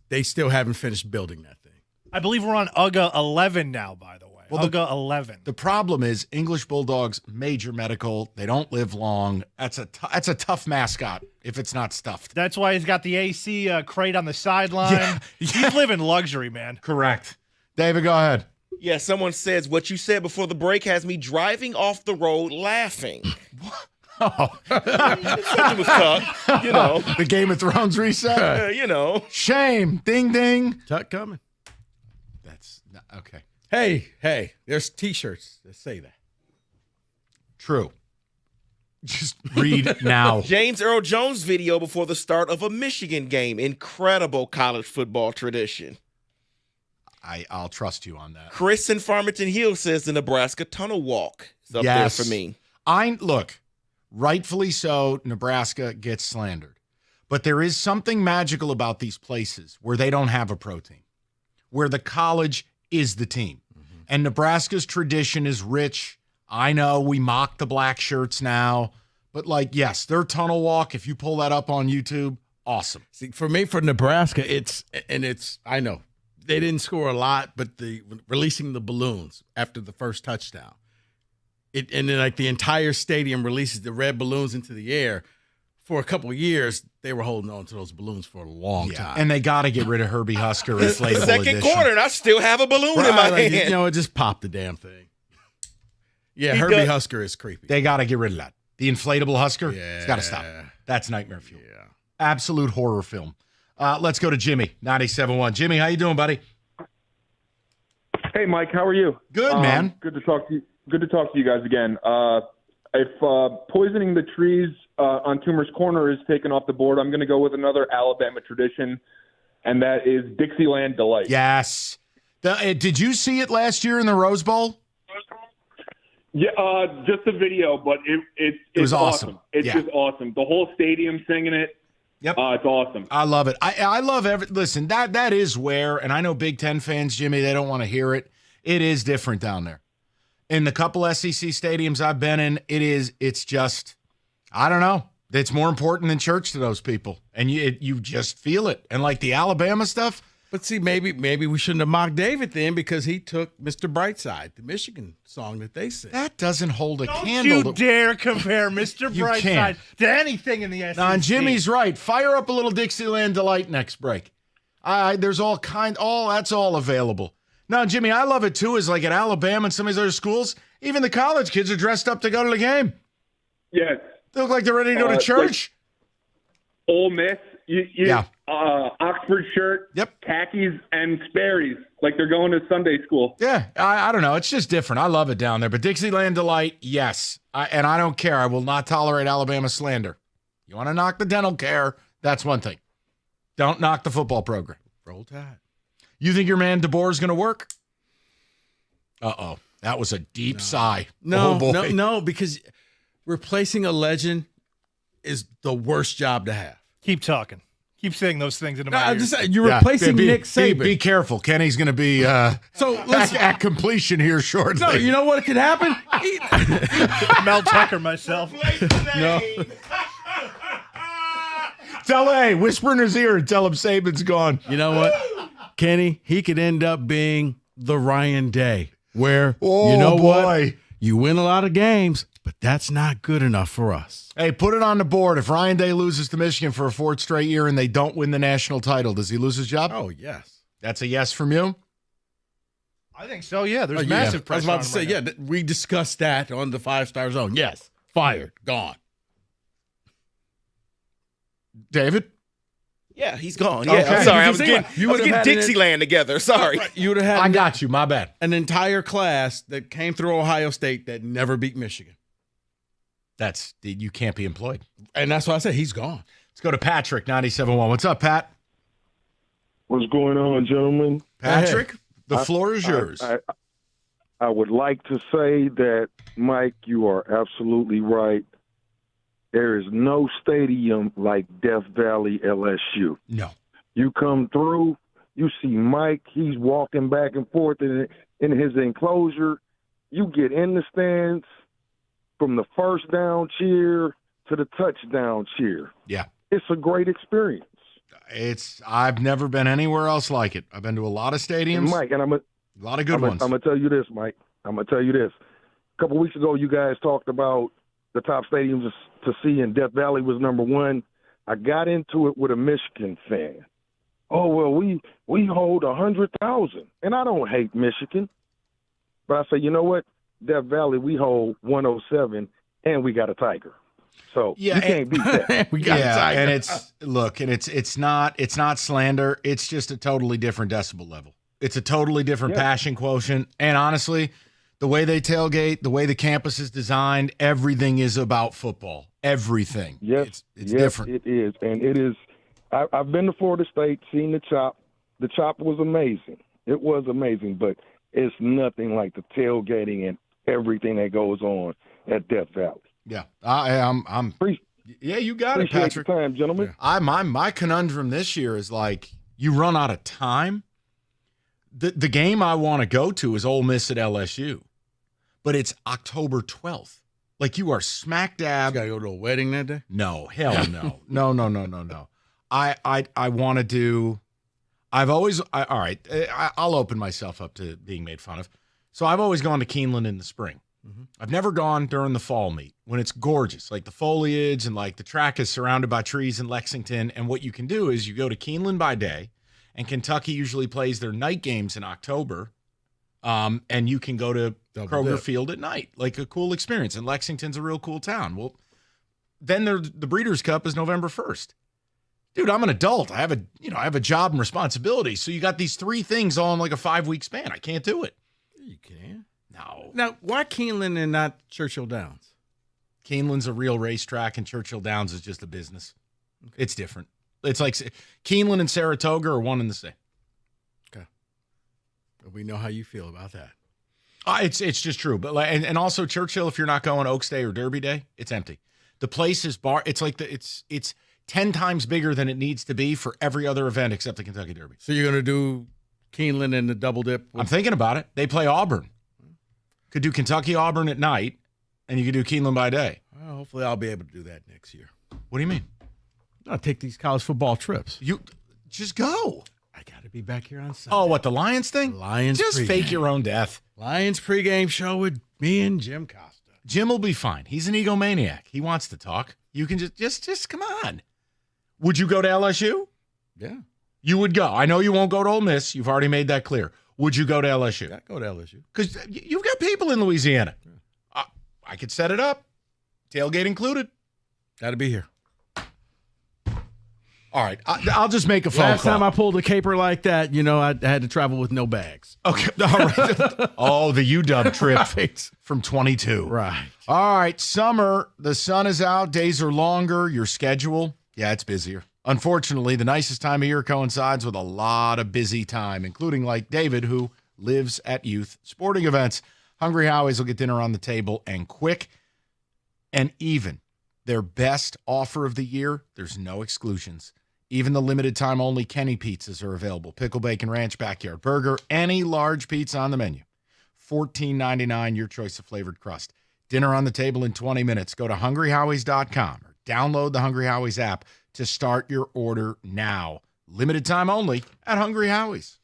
They still haven't finished building that thing. I believe we're on UGA 11 now, by the way. Well, UGA 11. The problem is English Bulldogs, major medical. They don't live long. That's a tough mascot if it's not stuffed. That's why he's got the AC crate on the sideline. Yeah. He's living luxury, man. Correct. David, go ahead. Yeah, someone says, what you said before the break has me driving off the road laughing. Oh. Something was cut, The Game of Thrones reset? Shame. Ding, ding. Tuck coming. That's not, okay. Hey, there's T-shirts that say that. True. Just read now. James Earl Jones video before the start of a Michigan game. Incredible college football tradition. I'll trust you on that. Chris in Farmington Hills says the Nebraska Tunnel Walk is up there for me. Look, rightfully so, Nebraska gets slandered. But there is something magical about these places where they don't have a pro team, where the college is the team. Mm-hmm. And Nebraska's tradition is rich. I know we mock the black shirts now, but yes, their tunnel walk, if you pull that up on YouTube, awesome. See, for me, for Nebraska, I know. They didn't score a lot, but releasing the balloons after the first touchdown. And then the entire stadium releases the red balloons into the air. For a couple of years, they were holding on to those balloons for a long time. And they got to get rid of Herbie Husker inflatable Second edition. quarter, and I still have a balloon in my hand. Just pop the damn thing. Yeah, Herbie Husker is creepy. They got to get rid of that. The inflatable Husker, yeah, it's got to stop. That's nightmare fuel. Yeah. Absolute horror film. Let's go to Jimmy, 97.1. Jimmy, how you doing, buddy? Hey, Mike, how are you? Good, man. Good to talk to you. Good to talk to you guys again. If poisoning the trees on Toomer's Corner is taken off the board, I'm going to go with another Alabama tradition, and that is Dixieland Delight. Yes. Did you see it last year in the Rose Bowl? Yeah, just the video, but it was awesome. It's just awesome. The whole stadium singing it. Yep. It's awesome. I love it. I love listen, that is where, and I know Big Ten fans, Jimmy, they don't want to hear it. It is different down there. In the couple SEC stadiums I've been in, it's just, I don't know. It's more important than church to those people. And you just feel it. And like the Alabama stuff. But see, maybe we shouldn't have mocked David then because he took Mr. Brightside, the Michigan song that they sing. That doesn't hold a Don't candle. you dare compare Mr. You Brightside can't. to anything in the SEC. Now, and Jimmy's right. Fire up a little Dixieland Delight next break. There's that's all available. Now, Jimmy, I love it too, is like at Alabama and some of these other schools, even the college kids are dressed up to go to the game. Yes. They look like they're ready to go to church. Like Ole Miss, Yeah. Oxford shirt, khakis, and Sperry's, like they're going to Sunday school. Yeah, I don't know. It's just different. I love it down there. But Dixieland Delight, yes. And I don't care. I will not tolerate Alabama slander. You want to knock the dental care, that's one thing. Don't knock the football program. Roll Tide. You think your man DeBoer is going to work? Uh-oh. That was a deep sigh. No, Oh, boy. no, because replacing a legend is the worst job to have. Keep talking. Keep saying those things into my I'm ears. just saying, you're replacing Nick Saban. Be careful. Kenny's going to be at completion here shortly. No, you know what could happen? Mel Tucker myself. No. Whisper in his ear and tell him Saban's gone. You know what, Kenny? He could end up being the Ryan Day, where you know what? You win a lot of games, but that's not good enough for us. Hey, put it on the board. If Ryan Day loses to Michigan for a fourth straight year and they don't win the national title, does he lose his job? Oh, yes. That's a yes from you? I think so, yeah. There's massive pressure I was about to say, right now. we discussed that on the 5-star zone. Yes, fired, gone. David? Yeah, he's gone. Okay. Yeah, I'm sorry. I was You getting would've had Dixieland together. Sorry. You would have had. I got you. My bad. An entire class that came through Ohio State that never beat Michigan. You can't be employed. And that's why I said he's gone. Let's go to Patrick, 97.1. What's up, Pat? What's going on, gentlemen? Patrick, the floor is yours. I would like to say that, Mike, you are absolutely right. There is no stadium like Death Valley LSU. No. You come through, you see Mike, he's walking back and forth in his enclosure. You get in the stands from the first down cheer to the touchdown cheer. Yeah. It's a great experience. I've never been anywhere else like it. I've been to a lot of stadiums. And Mike, and a lot of good ones. I'm going to tell you this, Mike. I'm going to tell you this. A couple weeks ago, you guys talked about the top stadiums to see, and Death Valley was number one. I got into it with a Michigan fan. Oh, well, we hold 100,000, and I don't hate Michigan. But I say, you know what? Death Valley, we hold 107, and we got a Tiger. So you can't beat that. We got a Tiger. And it's not slander. It's just a totally different decibel level. It's a totally different passion quotient. And honestly, the way they tailgate, the way the campus is designed, everything is about football. Everything. Yes, it's different. It is, and it is. I've been to Florida State, seen the Chop. The Chop was amazing. It was amazing, but it's nothing like the tailgating and everything that goes on at Death Valley. Yeah, I'm. Yeah, you got it, Appreciate Patrick. your time, gentlemen. My conundrum this year is like you run out of time. The game I want to go to is Ole Miss at LSU, but it's October 12th. Like you are smack dab. You gotta go to a wedding that day? No, hell no, no. I want to do. All right. I'll open myself up to being made fun of. So I've always gone to Keeneland in the spring. Mm-hmm. I've never gone during the fall meet when it's gorgeous, like the foliage and like the track is surrounded by trees in Lexington. And what you can do is you go to Keeneland by day, and Kentucky usually plays their night games in October. And you can go to Kroger Field at night, like a cool experience. And Lexington's a real cool town. Well, then the Breeders' Cup is November 1st. Dude, I'm an adult. I have a job and responsibility. So you got these three things all in like a 5-week span. I can't do it. You can. No. Now, why Keeneland and not Churchill Downs? Keeneland's a real racetrack, and Churchill Downs is just a business. Okay. It's different. It's like Keeneland and Saratoga are one and the same. Okay. We know how you feel about that. It's just true. But and also Churchill, if you're not going Oaks Day or Derby Day, it's empty. The place is bar. It's like 10 times bigger than it needs to be for every other event except the Kentucky Derby. So you're going to do Keeneland and the double dip? I'm thinking about it. They play Auburn. Could do Kentucky-Auburn at night, and you could do Keeneland by day. Well, hopefully I'll be able to do that next year. What do you mean? I'll take these college football trips. You just go. I got to be back here on Sunday. Oh, what, the Lions thing? Lions Just pregame. fake your own death. Lions pregame show with me and Jim Costa. Jim will be fine. He's an egomaniac. He wants to talk. You can just come on. Would you go to LSU? Yeah. You would go. I know you won't go to Ole Miss. You've already made that clear. Would you go to LSU? I'd go to LSU. Because you've got people in Louisiana. I could set it up. Tailgate included. Got to be here. All right. I'll just make a phone Last call. time I pulled a caper like that, I had to travel with no bags. Okay. All right. Oh, the UW trip Right. from 22. Right. All right. Summer. The sun is out. Days are longer. Your schedule. Yeah, it's busier. Unfortunately, the nicest time of year coincides with a lot of busy time, including like David, who lives at youth sporting events. Hungry Howie's will get dinner on the table and quick and even. Their best offer of the year, there's no exclusions. Even the limited time only Kenny pizzas are available. Pickle, bacon, ranch, backyard burger, any large pizza on the menu. $14.99, your choice of flavored crust. Dinner on the table in 20 minutes. Go to hungryhowies.com or download the Hungry Howie's app to start your order now. Limited time only at Hungry Howie's.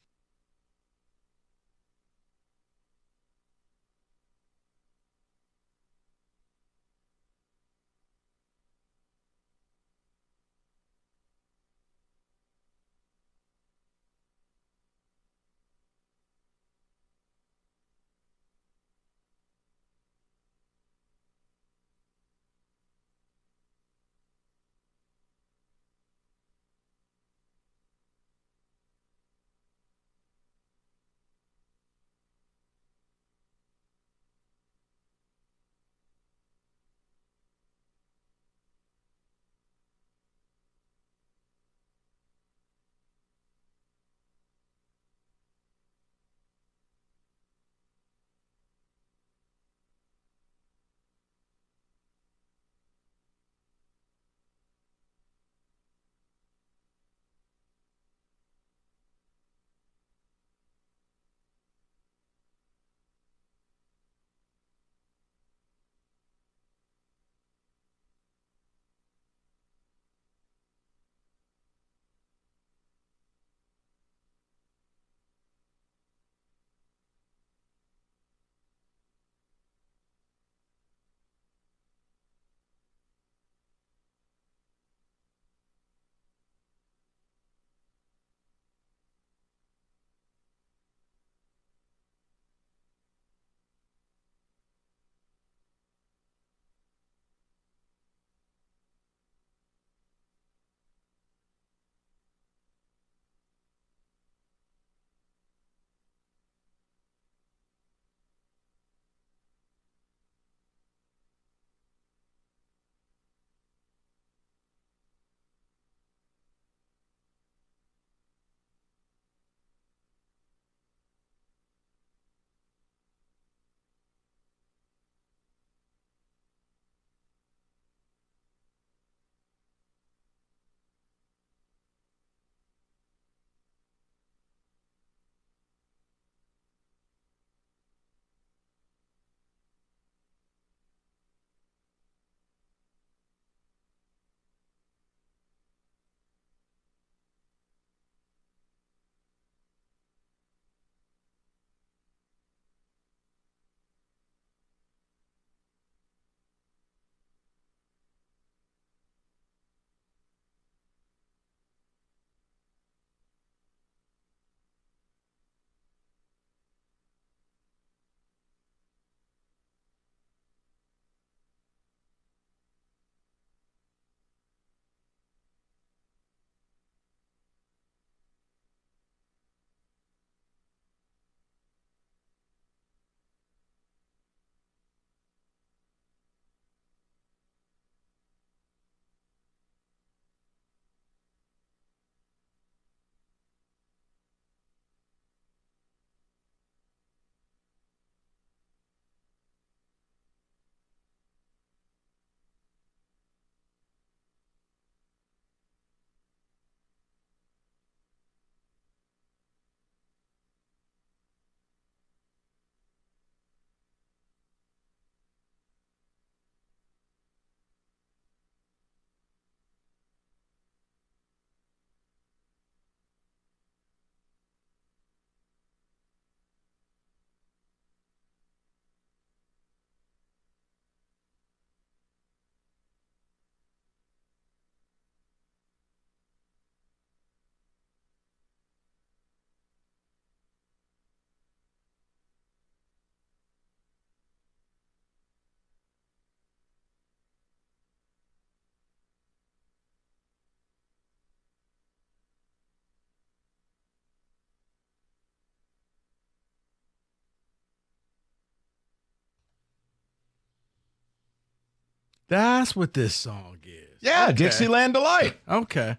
That's what this song is. Yeah, Okay. Dixieland Delight. Okay.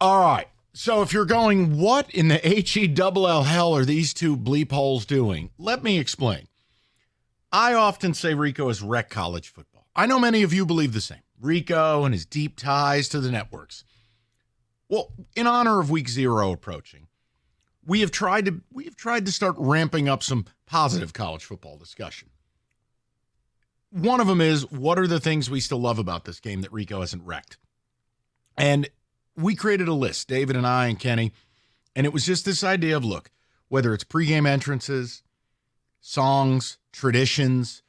All right. So if you're going, what in the HELL hell are these two bleep holes doing? Let me explain. I often say Rico has wrecked college football. I know many of you believe the same. Rico and his deep ties to the networks. Well, in honor of week 0 approaching, we have tried to start ramping up some positive college football discussion. One of them is, what are the things we still love about this game that Rico hasn't wrecked? And we created a list, David and I and Kenny, and it was just this idea of, look, whether it's pregame entrances, songs, traditions,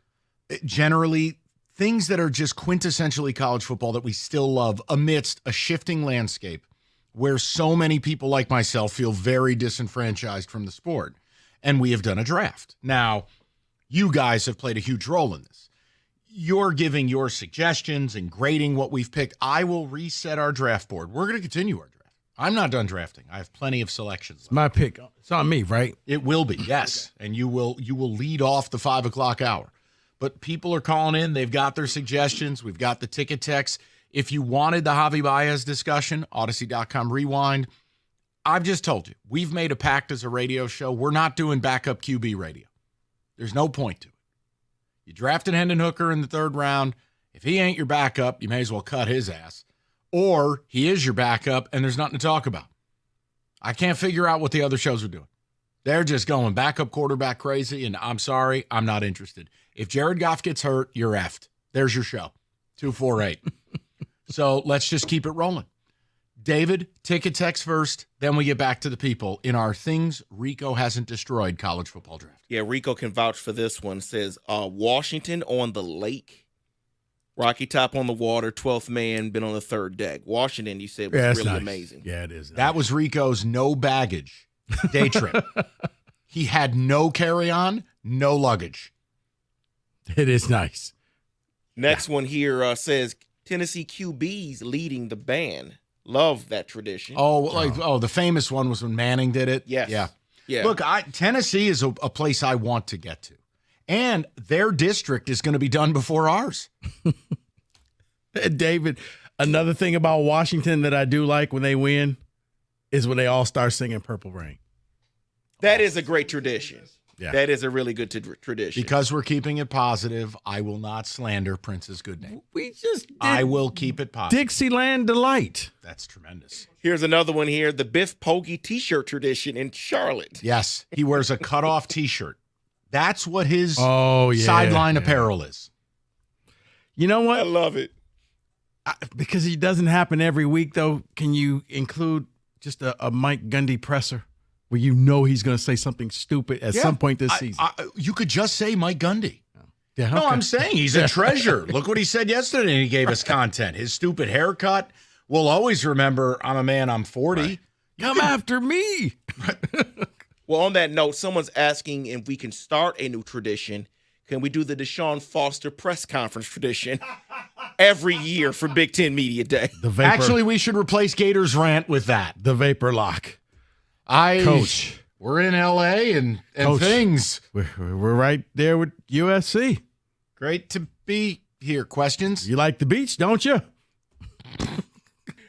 generally things that are just quintessentially college football that we still love amidst a shifting landscape where so many people like myself feel very disenfranchised from the sport. And we have done a draft. Now, you guys have played a huge role in this. You're giving your suggestions and grading what we've picked. I will reset our draft board. We're going to continue our draft. I'm not done drafting. I have plenty of selections. It's my pick. It's on me, right? It will be, yes. Okay. And you will lead off the 5 o'clock hour. But people are calling in. They've got their suggestions. We've got the ticket text. If you wanted the Javy Baez discussion, Odyssey.com rewind. I've just told you, we've made a pact as a radio show. We're not doing backup QB radio. There's no point to it. You drafted Hendon Hooker in the 3rd round. If he ain't your backup, you may as well cut his ass. Or he is your backup and there's nothing to talk about. I can't figure out what the other shows are doing. They're just going backup quarterback crazy, and I'm sorry, I'm not interested. If Jared Goff gets hurt, you're effed. There's your show. 248. So let's just keep it rolling. David, ticket text first, then we get back to the people in our Things Rico Hasn't Destroyed college football draft. Yeah, Rico can vouch for this one. It says Washington on the lake, Rocky Top on the water, 12th man, been on the 3rd deck. Washington, you said, was really nice. amazing. Yeah, it is. Nice. That was Rico's no baggage day trip. He had no carry-on, no luggage. It is nice. Next one here says Tennessee QBs leading the band. Love that tradition. The famous one was when Manning did it. Yes. Yeah. Look, Tennessee is a place I want to get to. And their district is going to be done before ours. David, another thing about Washington that I do like when they win is when they all start singing Purple Rain. That is a great tradition. Yeah. That is a really good tradition. Because we're keeping it positive, I will not slander Prince's good name. I will keep it positive. Dixieland Delight. That's tremendous. Here's another one here. The Biff Poggi t-shirt tradition in Charlotte. Yes. He wears a cutoff t-shirt. That's what his sideline apparel is. You know what? I love it. Because he doesn't happen every week, though, can you include just a Mike Gundy presser where you know he's going to say something stupid at some point this season? You could just say Mike Gundy. Yeah, No, I'm saying he's a treasure. Look what he said yesterday. He gave us content. His stupid haircut. We'll always remember, I'm a man, I'm 40. Right. Come after me. Well, on that note, someone's asking if we can start a new tradition. Can we do the Deshaun Foster press conference tradition every year for Big Ten Media Day? Actually, we should replace Gator's rant with that. The vapor lock. Coach. We're in L.A. and Coach, things. We're right there with USC. Great to be here. Questions? You like the beach, don't you?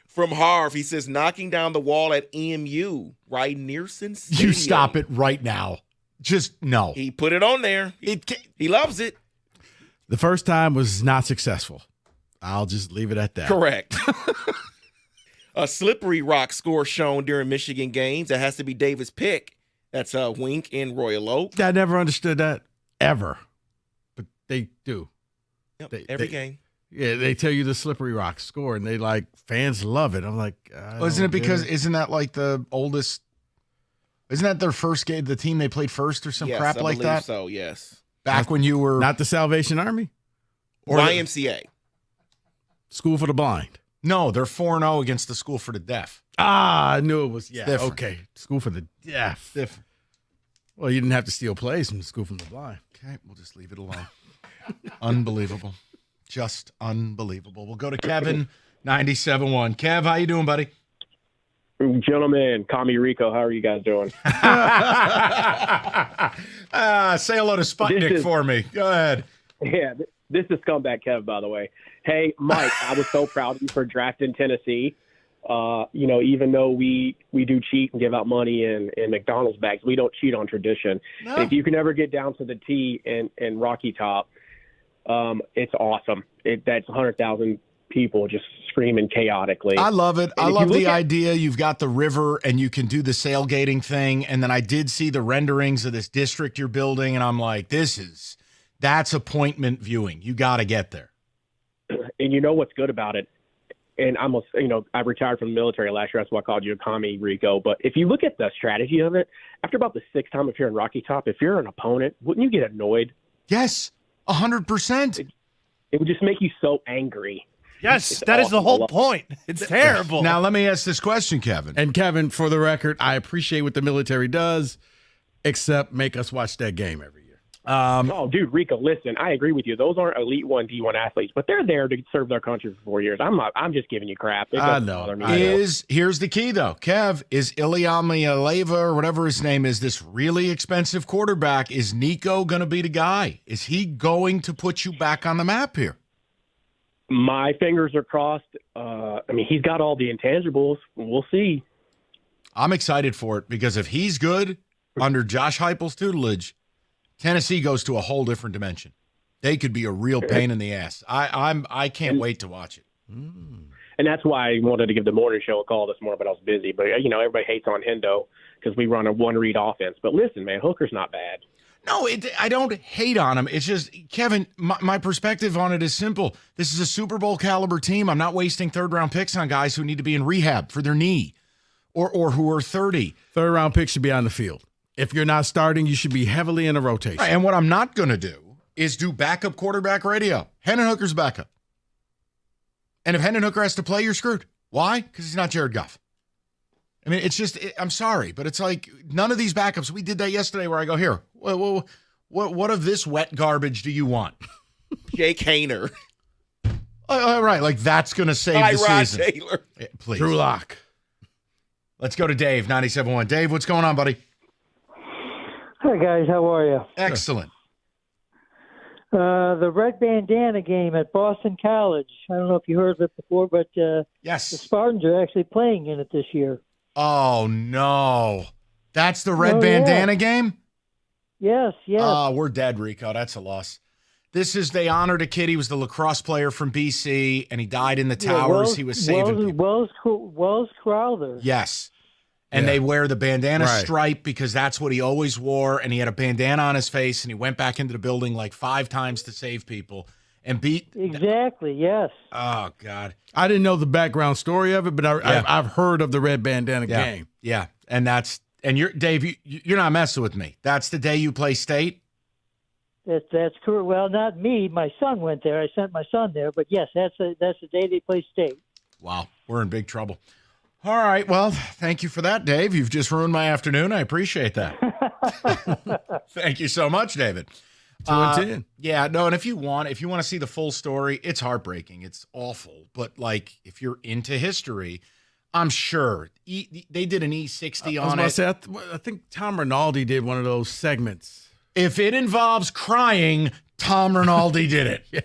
From Harv, he says, knocking down the wall at EMU, right near Stadium. You stop it right now. Just no. He put it on there. He loves it. The first time was not successful. I'll just leave it at that. Correct. A slippery rock score shown during Michigan games. That has to be Davis' pick. That's Wink in Royal Oak. I never understood that ever, but they do. Yep, every game. Yeah, they tell you the slippery rock score, and fans love it. I'm like, isn't it because isn't that like the oldest? Isn't that their first game? The team they played first, or some crap like that? So yes. Back when you were not the Salvation Army, or YMCA, School for the Blind. No, they're 4-0 against the School for the Deaf. I knew it was different. Okay, School for the Deaf. Different. Well, you didn't have to steal plays from the School for the Blind. Okay, we'll just leave it alone. Unbelievable. Just unbelievable. We'll go to Kevin, 97.1. Kev, how you doing, buddy? Gentlemen, call me Rico. How are you guys doing? Say hello to Sputnik for me. Go ahead. Yeah, This is Scumbag Kev, by the way. Hey, Mike, I was so proud of you for drafting Tennessee. Even though we do cheat and give out money in McDonald's bags, we don't cheat on tradition. No. And if you can ever get down to the T in Rocky Top, it's awesome. That's 100,000 people just screaming chaotically. I love it. And I if love you the look at- idea. You've got the river and you can do the sailgating thing. And then I did see the renderings of this district you're building. And I'm like, that's appointment viewing. You got to get there. And you know what's good about it? And I retired from the military last year. That's why I called you a commie, Rico. But if you look at the strategy of it, after about the sixth time if you're in Rocky Top, if you're an opponent, wouldn't you get annoyed? Yes, 100%. It would just make you so angry. Yes, It's that is the awesome. whole point. It's terrible. Now, let me ask this question, Kevin. And Kevin, for the record, I appreciate what the military does, except make us watch that game every year. Oh, dude, Rico, listen, I agree with you. Those aren't Elite 1, D1 athletes, but they're there to serve their country for 4 years. I'm just giving you crap. It doesn't bother me. Here's the key, though. Kev, is Ilyamalieva or whatever his name is, this really expensive quarterback, is Nico going to be the guy? Is he going to put you back on the map here? My fingers are crossed. He's got all the intangibles. We'll see. I'm excited for it because if he's good under Josh Heupel's tutelage, Tennessee goes to a whole different dimension. They could be a real pain in the ass. I can't wait to watch it. And that's why I wanted to give the morning show a call this morning, but I was busy. But, everybody hates on Hendo because we run a one-read offense. But listen, man, Hooker's not bad. No, I don't hate on him. It's just, Kevin, my perspective on it is simple. This is a Super Bowl caliber team. I'm not wasting third-round picks on guys who need to be in rehab for their knee or who are 30. Third-round picks should be on the field. If you're not starting, you should be heavily in a rotation. Right, and what I'm not going to do is do backup quarterback radio. Hendon Hooker's backup. And if Hendon Hooker has to play, you're screwed. Why? Because he's not Jared Goff. I mean, it's just, I'm sorry, but it's like none of these backups. We did that yesterday where I go, here, what of this wet garbage do you want? Jake Hayner. All right, like that's going to save the Tyrod season. Taylor. Yeah, please. Drew Lock. Let's go to Dave, 97.1. Dave, what's going on, buddy? Hi, guys. How are you? Excellent. The red bandana game at Boston College. I don't know if you heard of it before, but yes, the Spartans are actually playing in it this year. Oh, no. That's the red bandana game? Yes, yes. Oh, we're dead, Rico. That's a loss. They honored a kid. He was the lacrosse player from BC, and he died in the towers. He was saving people. Wells Crowther. Yes. And they wear the bandana stripe because that's what he always wore, and he had a bandana on his face, and he went back into the building like 5 times to save people and beat. Exactly, yes. Oh, God. I didn't know the background story of it, but I've heard of the red bandana game. Yeah, and you're Dave, you're not messing with me. That's the day you play state? That's correct. Well, not me. My son went there. I sent my son there, but yes, that's the day they play state. Wow, we're in big trouble. All right, well, thank you for that, Dave. You've just ruined my afternoon. I appreciate that. Thank you so much, David. 2 and 10. Yeah, no, and if you want to see the full story, it's heartbreaking. It's awful. But, like, if you're into history, I'm sure they did an E60 on it. I think Tom Rinaldi did one of those segments. If it involves crying, Tom Rinaldi did it. Yeah.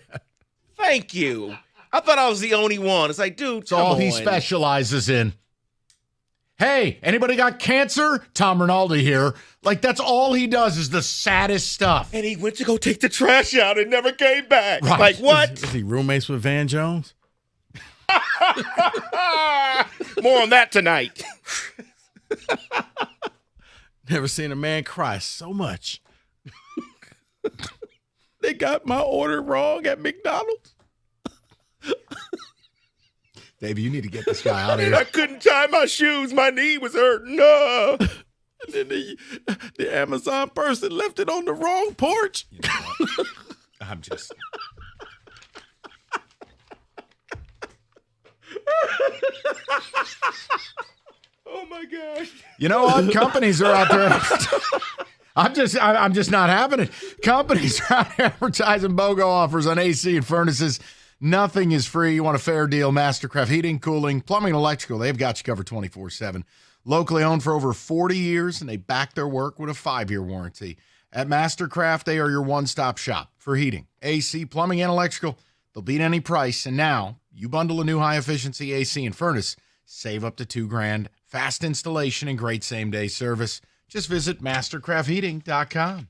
Thank you. I thought I was the only one. It's like, dude, It's all he specializes in. Hey, anybody got cancer? Tom Rinaldi here. Like, that's all he does is the saddest stuff. And he went to go take the trash out and never came back. Right. Like, what? Is he roommates with Van Jones? More on that tonight. Never seen a man cry so much. They got my order wrong at McDonald's. Dave, you need to get this guy out of here. I couldn't tie my shoes. My knee was hurting. No. And then the Amazon person left it on the wrong porch. You know what? I'm just... Oh, my gosh. You know what? Companies are out there. I'm just not having it. Companies are out advertising BOGO offers on AC and furnaces. Nothing is free. You want a fair deal? Mastercraft Heating, Cooling, Plumbing, and Electrical. They've got you covered 24/7. Locally owned for over 40 years, and they back their work with a 5-year warranty. At Mastercraft, they are your one-stop shop for heating, AC, plumbing, and electrical. They'll beat any price. And now, you bundle a new high-efficiency AC and furnace, save up to $2,000. Fast installation and great same-day service. Just visit mastercraftheating.com.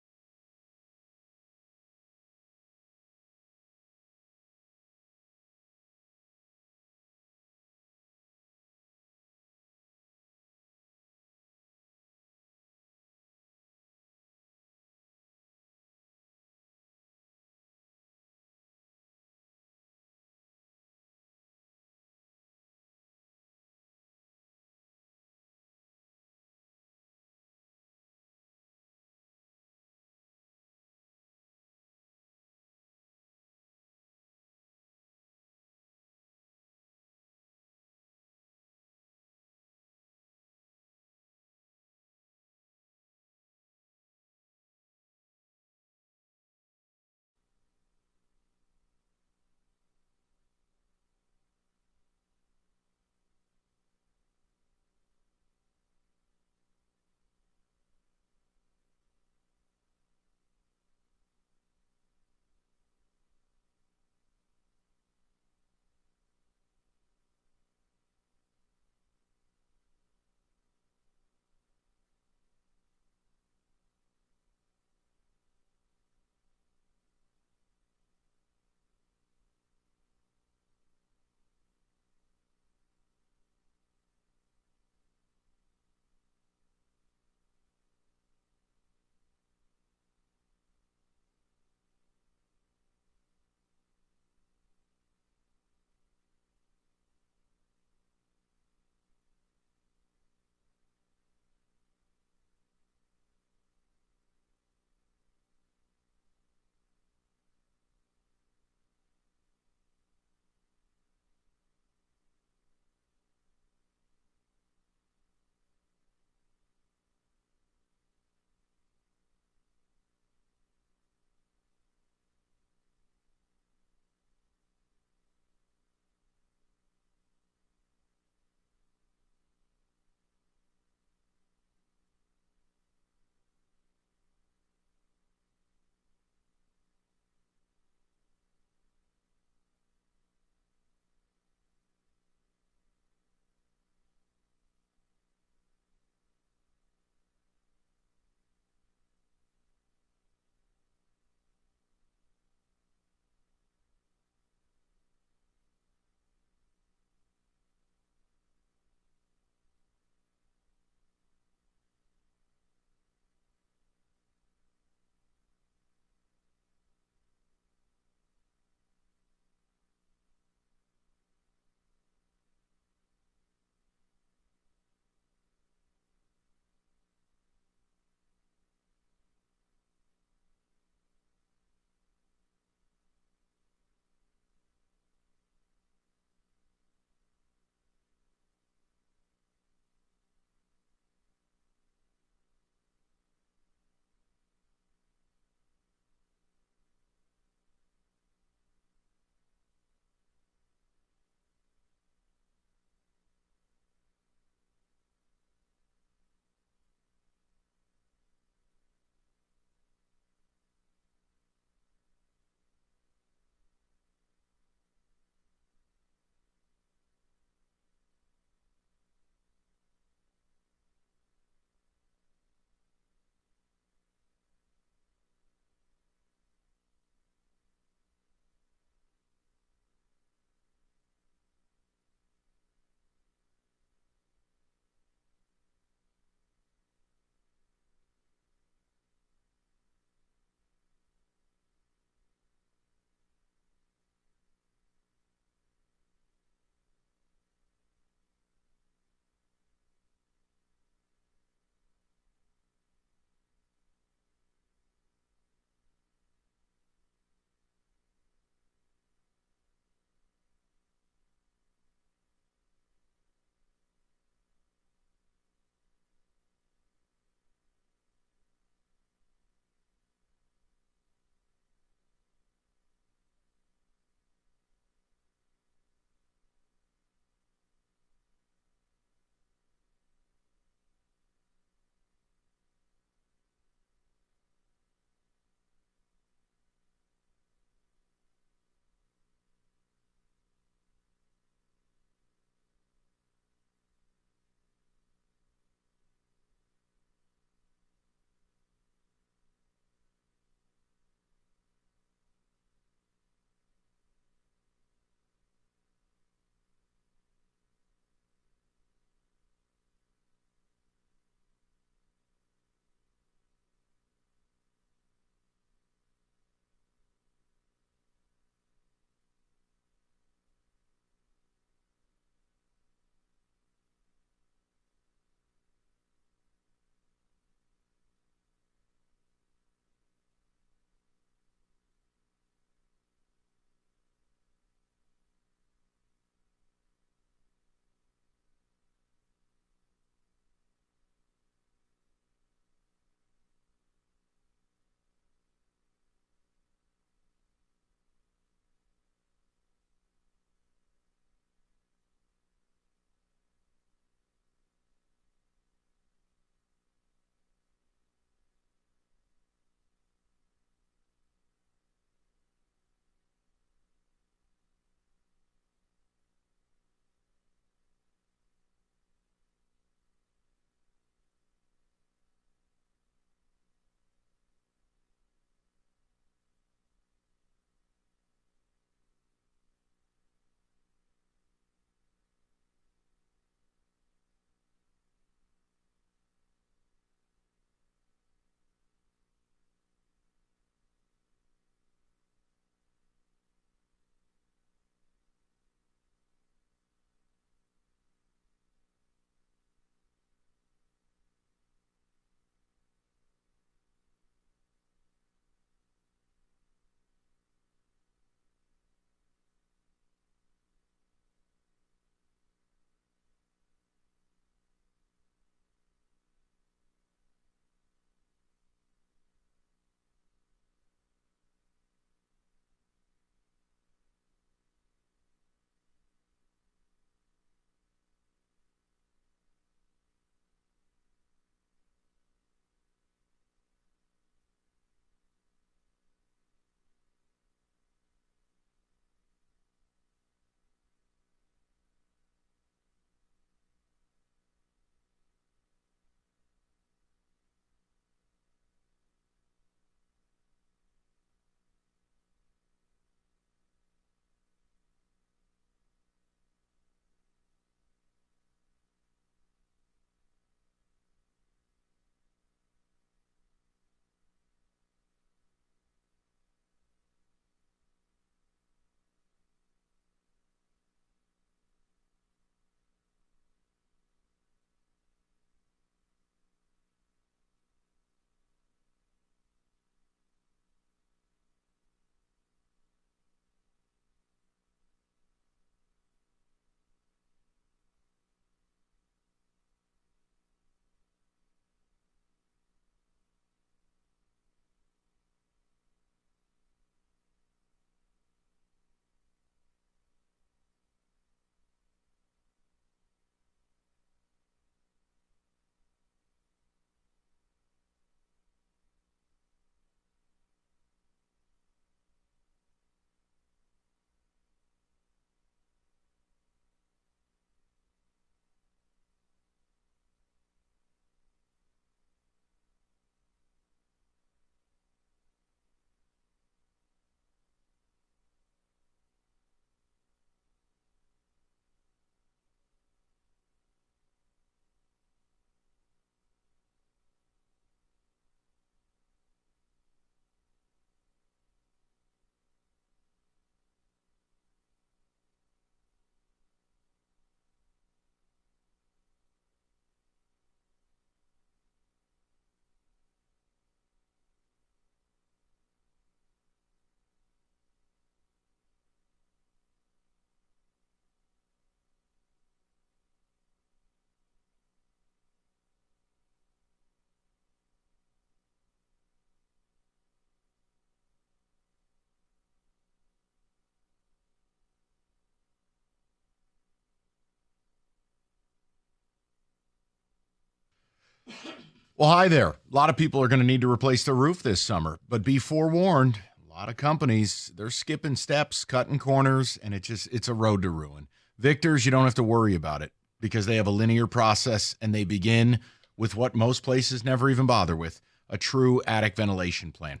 Well, hi there. A lot of people are going to need to replace their roof this summer, but be forewarned, a lot of companies, they're skipping steps, cutting corners, and it's a road to ruin. Victor's, you don't have to worry about it because they have a linear process, and they begin with what most places never even bother with, a true attic ventilation plan.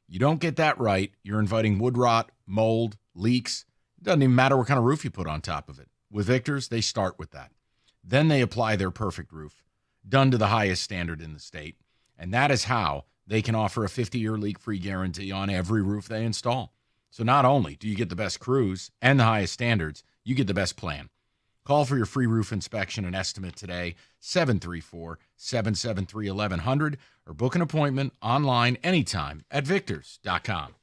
You don't get that right, you're inviting wood rot, mold, leaks. It doesn't even matter what kind of roof you put on top of it. With Victor's, they start with that. Then they apply their perfect roof, done to the highest standard in the state. And that is how they can offer a 50-year leak-free guarantee on every roof they install. So not only do you get the best crews and the highest standards, you get the best plan. Call for your free roof inspection and estimate today, 734-773-1100, or book an appointment online anytime at victors.com.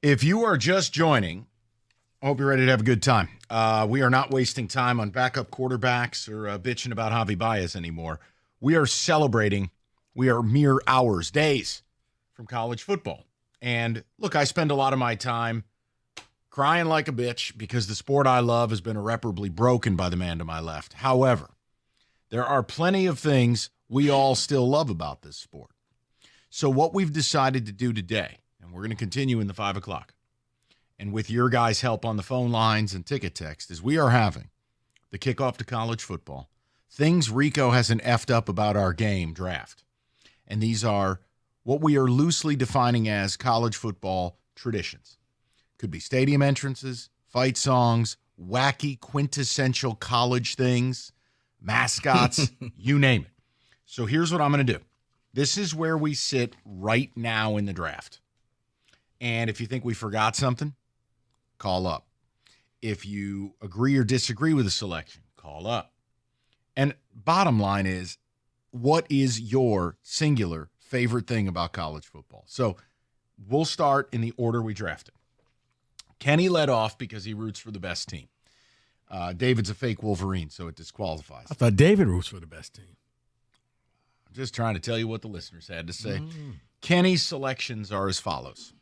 If you are just joining, I hope you're ready to have a good time. We are not wasting time on backup quarterbacks or bitching about Javy Baez anymore. We are celebrating. We are mere hours, days from college football. And look, I spend a lot of my time crying like a bitch because the sport I love has been irreparably broken by the man to my left. However, there are plenty of things we all still love about this sport. So what we've decided to do today, and we're going to continue in the 5 o'clock, and with your guys' help on the phone lines and ticket text, is we are having the kickoff to college football. Things Rico hasn't effed up about our game draft. And these are what we are loosely defining as college football traditions. Could be stadium entrances, fight songs, wacky quintessential college things, mascots, you name it. So here's what I'm going to do. This is where we sit right now in the draft. And if you think we forgot something, call up. If you agree or disagree with the selection, call up. And bottom line is, what is your singular favorite thing about college football? So we'll start in the order we drafted. Kenny led off because he roots for the best team. David's a fake Wolverine, so it disqualifies. I thought David roots for the best team. I'm just trying to tell you what the listeners had to say. Kenny's selections are as follows.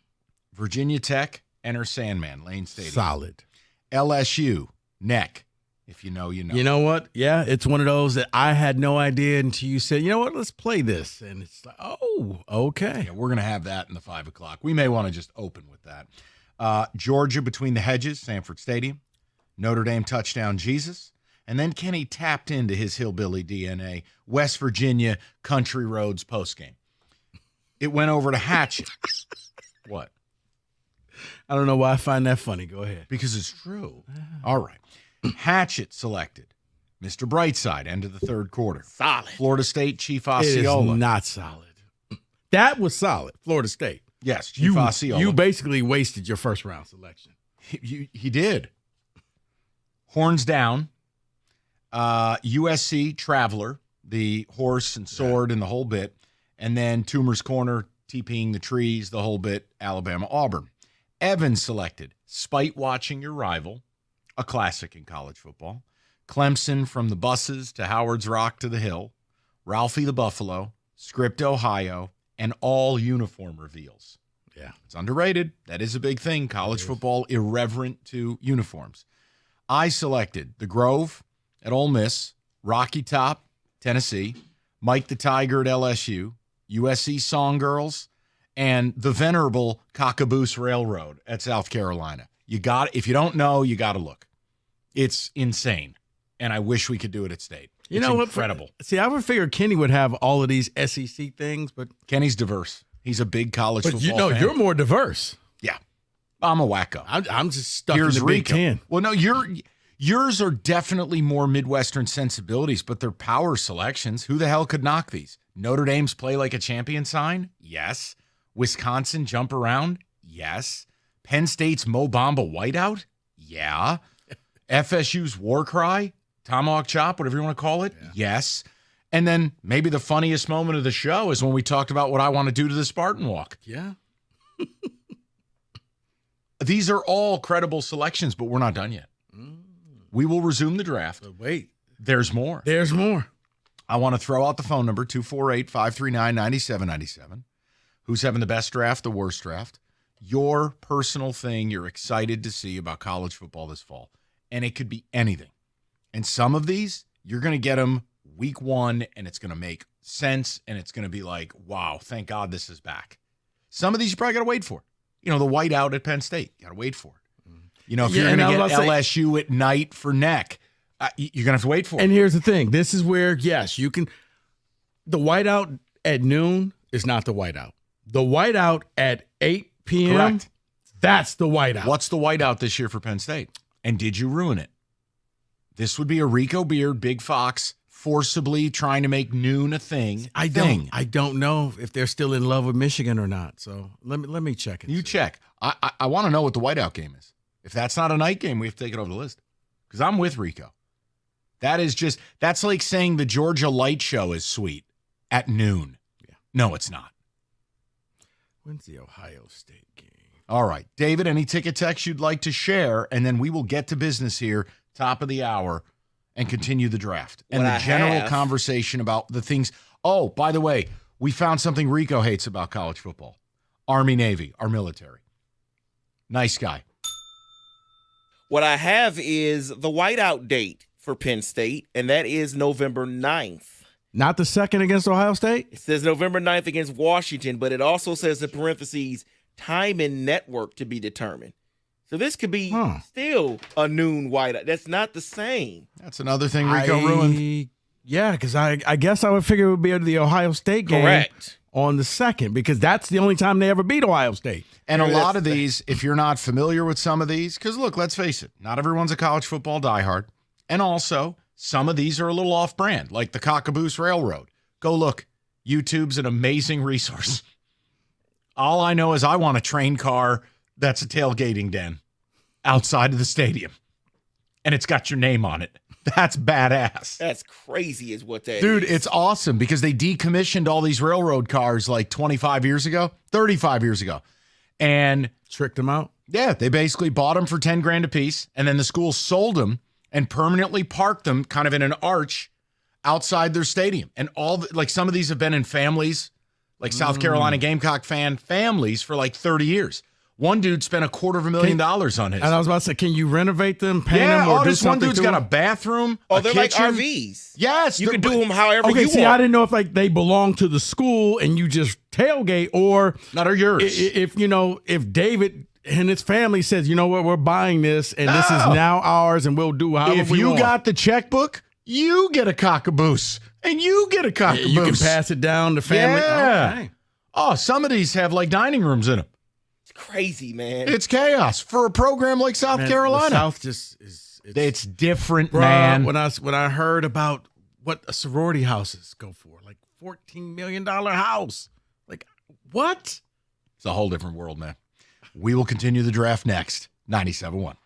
Virginia Tech, enter Sandman, Lane Stadium. Solid. LSU, neck. If you know, you know. You know what? Yeah, it's one of those that I had no idea until you said, you know what, let's play this. And it's like, oh, okay. Yeah, we're going to have that in the 5 o'clock. We may want to just open with that. Georgia between the hedges, Sanford Stadium. Notre Dame touchdown, Jesus. And then Kenny tapped into his hillbilly DNA, West Virginia Country Roads postgame. It went over to Hatchet. What? I don't know why I find that funny. Go ahead. Because it's true. All right. Hatchet selected. Mr. Brightside, end of the third quarter. Solid. Florida State, Chief It is Osceola. not solid. That was solid. Florida State. Yes, Chief Osceola. You basically wasted your first round selection. He did. Horns down. USC Traveler, the horse and sword and the whole bit. And then Toomer's Corner, TPing the trees, the whole bit, Alabama Auburn. Evans selected. Spite watching your rival. A classic in college football. Clemson from the buses to Howard's Rock to the Hill. Ralphie the Buffalo. Script Ohio. And all uniform reveals. Yeah. It's underrated. That is a big thing. College football irreverent to uniforms. I selected the Grove at Ole Miss. Rocky Top, Tennessee. Mike the Tiger at LSU. USC Song Girls. And the venerable Cockaboose Railroad at South Carolina. If you don't know, you got to look. It's insane. And I wish we could do it at State. You It's know what? incredible. See, I would figure Kenny would have all of these SEC things, but Kenny's diverse. He's a big college football fan. You're more diverse. Yeah. I'm a wacko. I'm just stuck Here's in the Big Rico. Ten. Well, no, yours are definitely more Midwestern sensibilities, but they're power selections. Who the hell could knock these? Notre Dame's play like a champion sign? Yes. Wisconsin jump around? Yes. Penn State's Mo Bamba whiteout? Yeah. FSU's war cry? Tomahawk chop, whatever you want to call it? Yeah. Yes. And then maybe the funniest moment of the show is when we talked about what I want to do to the Spartan Walk. Yeah. These are all credible selections, but we're not done yet. We will resume the draft. But wait. There's more. There's more. I want to throw out the phone number, 248-539-9797. Who's having the best draft, the worst draft? Your personal thing you're excited to see about college football this fall. and it could be anything. And some of these, you're going to get them week 1, and it's going to make sense, and it's going to be like, wow, thank God this is back. Some of these you probably got to wait for. The whiteout at Penn State, you got to wait for it. If you're going to get LSU at night for neck, you're going to have to wait for it. And here's the thing. This is where, yes, you can – the whiteout at noon is not the whiteout. The whiteout at 8 p.m., correct. That's the whiteout. What's the whiteout this year for Penn State? And did you ruin it? This would be a Rico Beard, Big Fox, forcibly trying to make noon a thing. I don't know if they're still in love with Michigan or not. So let me check it. You check. I want to know what the whiteout game is. If that's not a night game, we have to take it off the list. Because I'm with Rico. That's like saying the Georgia Light Show is sweet at noon. Yeah. No, it's not. When's the Ohio State game? All right. David, any ticket text you'd like to share? And then we will get to business here, top of the hour, and continue the draft. And the general conversation about the things. Oh, by the way, we found something Rico hates about college football. Army, Navy, our military. Nice guy. What I have is the whiteout date for Penn State, and that is November 9th. Not the second against Ohio State? It says November 9th against Washington, but it also says in parentheses, time and network to be determined. So this could be still a noon whiteout. That's not the same. That's another thing Rico ruined. Yeah, because I guess I would figure it would be the Ohio State game. Correct. On the second, because that's the only time they ever beat Ohio State. And a lot of these, if you're not familiar with some of these, because look, let's face it, not everyone's a college football diehard. And also, some of these are a little off-brand, like the Cockaboose Railroad. Go look. YouTube's an amazing resource. All I know is I want a train car that's a tailgating den outside of the stadium. And it's got your name on it. That's badass. That's crazy is what that Dude, is. it's awesome because they decommissioned all these railroad cars like 25 years ago, 35 years ago. And tricked them out? Yeah, they basically bought them for 10 grand a piece. And then the school sold them and permanently parked them kind of in an arch outside their stadium. And some of these have been in families, like South Carolina Gamecock fan families for like 30 years. One dude spent $250,000 on his. And I was about to say, can you renovate them, paint them, or do this one something dude's to got them? a bathroom, Oh, a they're kitchen. like RVs. Yes. You can do them however Okay, you see, want. I didn't know if they belong to the school and you just tailgate, or not are yours. If David and his family says, you know what, we're buying this and this is now ours and we'll do however If we you want. got the checkbook, you get a Cockaboose. And you get a Cockaboose. You can pass it down to family. Yeah. Okay. Oh, some of these have like dining rooms in them. It's crazy, man. It's chaos for a program like South Man, Carolina. the South just is. It's different, Bruh, man. When I heard about what sorority houses go for, like $14 million house. Like, what? It's a whole different world, man. We will continue the draft next. 97.1.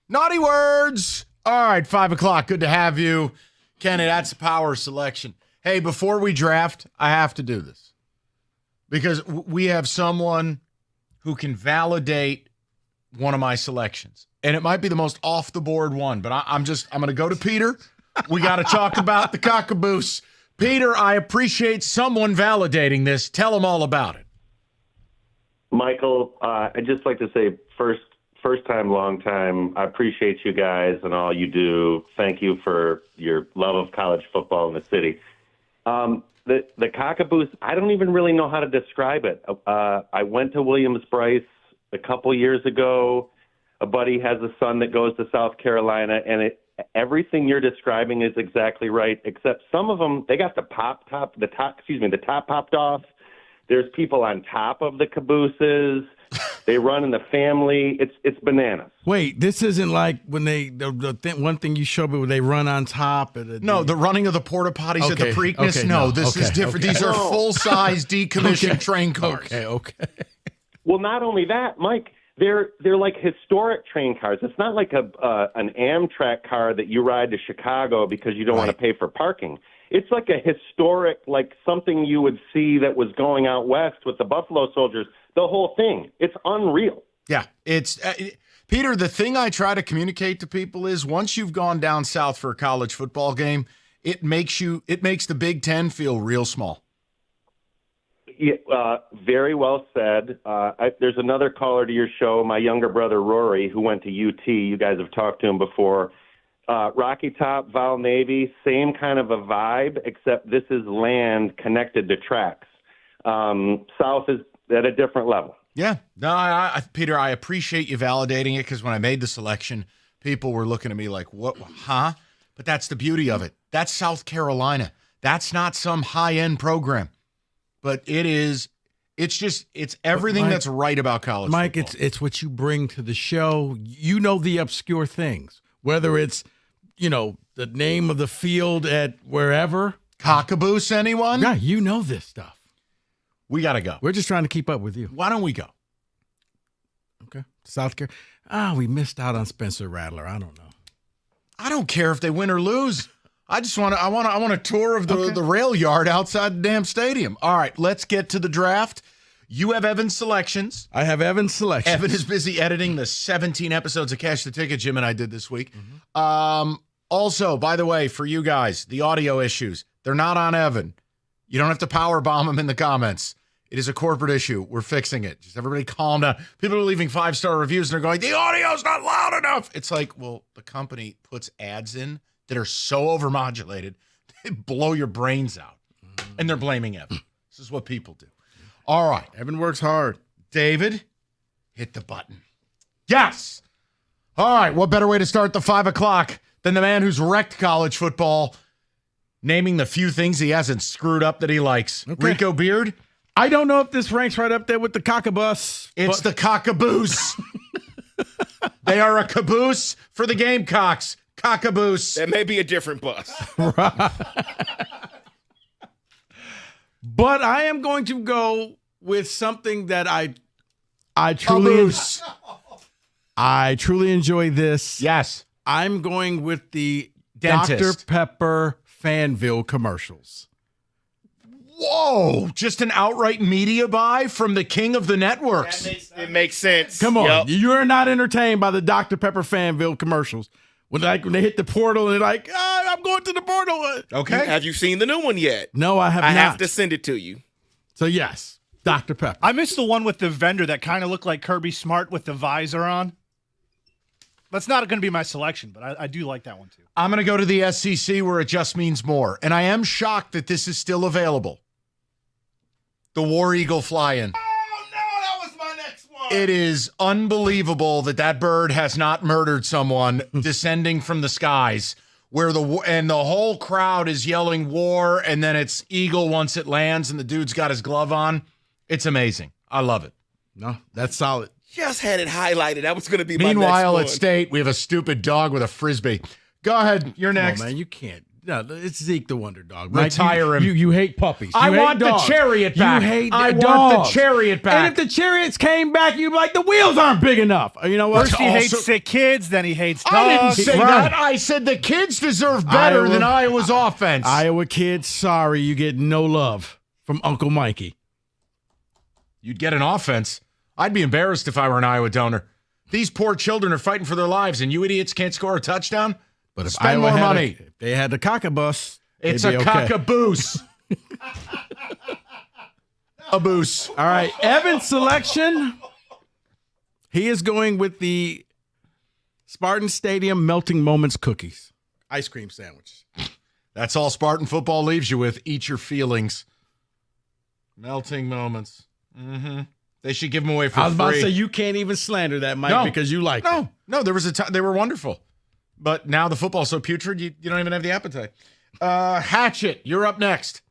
Naughty words. All right, 5 o'clock. Good to have you. Kenny, that's the power selection. Hey, before we draft, I have to do this because we have someone who can validate one of my selections. And it might be the most off-the-board one, but I'm going to go to Peter. We got to talk about the cockaboose. Peter, I appreciate someone validating this. Tell them all about it. Michael, I'd just like to say first time, long time. I appreciate you guys and all you do. Thank you for your love of college football in the city. The cockaboose, I don't even really know how to describe it. I went to Williams-Brice a couple years ago. A buddy has a son that goes to South Carolina, and everything you're describing is exactly right, except some of them, they got the top popped off. There's people on top of the cabooses. They run in the family. It's bananas. Wait, this isn't like when one thing you showed me where they run on top. No, the running of the porta potties at the Preakness. Okay, no, this is different. Okay. These are full-size decommissioned train cars. Okay. Well, not only that, Mike, they're like historic train cars. It's not like an Amtrak car that you ride to Chicago because you don't want to pay for parking. It's like a historic, like something you would see that was going out west with the Buffalo Soldiers. The whole thing. It's unreal. Yeah, it's Peter, the thing I try to communicate to people is once you've gone down south for a college football game, it makes the Big Ten feel real small. Yeah, very well said. There's another caller to your show, my younger brother Rory, who went to UT. You guys have talked to him before. Rocky Top, Val Navy, same kind of a vibe, except this is land connected to tracks. South is at a different level. Yeah. No, Peter, I appreciate you validating it because when I made the selection, people were looking at me like, what, huh? But that's the beauty of it. That's South Carolina. That's not some high-end program. But it's everything that's right about college Mike, football. it's what you bring to the show. You know the obscure things, whether it's, the name of the field at wherever. Cockaboose, anyone? Yeah, you know this stuff. We got to go. We're just trying to keep up with you. Why don't we go? Okay. South Carolina. We missed out on Spencer Rattler. I don't know. I don't care if they win or lose. I want a tour of the rail yard outside the damn stadium. All right, let's get to the draft. You have Evan's selections. I have Evan's selections. Evan is busy editing the 17 episodes of Cash the Ticket Jim and I did this week. Also, by the way, for you guys, the audio issues, they're not on Evan. You don't have to power bomb him in the comments. It is a corporate issue. We're fixing it. Just everybody calm down. People are leaving 5-star reviews and they're going, the audio's not loud enough. It's like, well, the company puts ads in that are so overmodulated, they blow your brains out. And they're blaming Evan. This is what people do. All right. Evan works hard. David, hit the button. Yes. All right. What better way to start the 5 o'clock than the man who's wrecked college football, naming the few things he hasn't screwed up that he likes. Okay. Rico Beard? I don't know if this ranks right up there with the cockabus. It's the cockaboose. They are a caboose for the Gamecocks. Cockaboose. That may be a different bus. But I am going to go with something that I truly enjoy this. Yes. I'm going with the Dentist. Dr. Pepper Fanville commercials. Whoa, just an outright media buy from the king of the networks. It makes sense. Come on. You're not entertained by the Dr. Pepper Fanville commercials. When they hit the portal and they're like, I'm going to the portal. Okay. Have you seen the new one yet? No, I have not. I have to send it to you. So, yes, Dr. Pepper. I missed the one with the vendor that kind of looked like Kirby Smart with the visor on. That's not going to be my selection, but I do like that one too. I'm going to go to the SEC where it just means more. And I am shocked that this is still available. The War Eagle fly-in. Oh, no, that was my next one. It is unbelievable that bird has not murdered someone descending from the skies where the whole crowd is yelling war, and then it's Eagle once it lands and the dude's got his glove on. It's amazing. I love it. No, that's solid. Just had it highlighted. That was going to be my next Meanwhile, one. at State, we have a stupid dog with a Frisbee. Go ahead. You're next. Oh, man, you can't. it's Zeke the Wonder Dog. Retire him. You hate puppies. I want the chariot back. You hate I dogs. want the chariot back. And if the chariots came back, you'd be like, the wheels aren't big enough. You know what? First he hates sick kids, then he hates dogs. I didn't say that. I said the kids deserve better than Iowa's offense. Iowa kids, sorry, you get no love from Uncle Mikey. You'd get an offense. I'd be embarrassed if I were an Iowa donor. These poor children are fighting for their lives, and you idiots can't score a touchdown? But if spend Iowa more had money. if they had the cockabus, It's they'd a be okay. cockaboose. A boose. All right, Evan's selection. He is going with the Spartan Stadium Melting Moments cookies. Ice cream sandwiches. That's all Spartan football leaves you with. Eat your feelings. Melting moments. Mm-hmm. They should give them away for free. I was about to say, you can't even slander that, Mike, because you like them. No, there was a time they were wonderful. But now the football's so putrid, you don't even have the appetite. Hatchet, you're up next.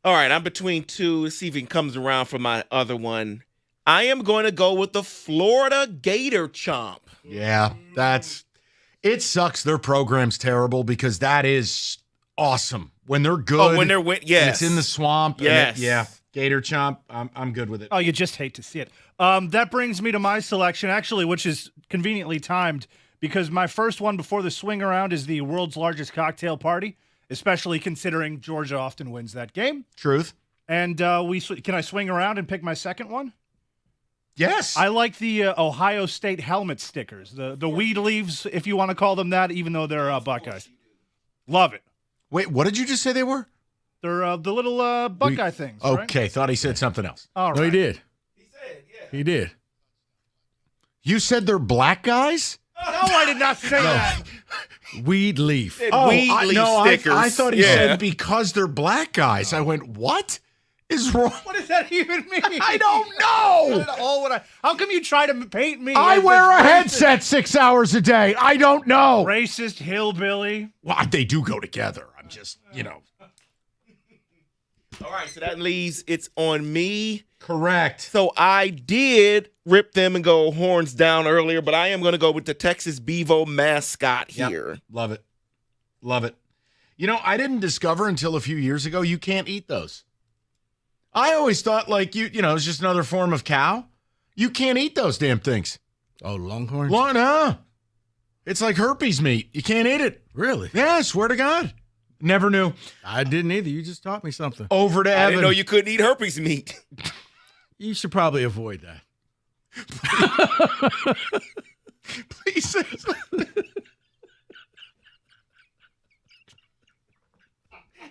All right, I'm between two. Let's see if he comes around for my other one. I am going to go with the Florida Gator Chomp. Yeah, it sucks their program's terrible because that is awesome. When they're good. Oh, when they're yes. It's in the swamp. Yes. Yeah. Gator Chomp, I'm good with it. Oh, you just hate to see it. That brings me to my selection, actually, which is conveniently timed because my first one before the swing around is the world's largest cocktail party, especially considering Georgia often wins that game. Truth. And can I swing around and pick my second one? Yes. I like the Ohio State helmet stickers, the weed leaves, if you want to call them that, even though they're Buckeyes. Love it. Wait, what did you just say they were? They're the little Buckeye things. Okay, thought he said something else. All right. No, he did. He said, yeah. He did. You said they're black guys? No, I did not say that. Weed leaf. Weed leaf stickers. I thought he said because they're black guys. I went, what is wrong? What does that even mean? I don't know. How come you try to paint me? I as wear this a racist- headset 6 hours a day. I don't know. Racist hillbilly. Well, they do go together. I'm just, All right, so that leaves it's on me. Correct. So I did rip them and go horns down earlier, but I am going to go with the Texas Bevo mascot here. Yep. Love it. Love it. I didn't discover until a few years ago you can't eat those. I always thought it's just another form of cow. You can't eat those damn things. Oh, longhorns? No. It's like herpes meat. You can't eat it. Really? Yeah, I swear to God. Never knew. I didn't either. You just taught me something. Over to Evan. I didn't know you couldn't eat herpes meat. You should probably avoid that. Please say something.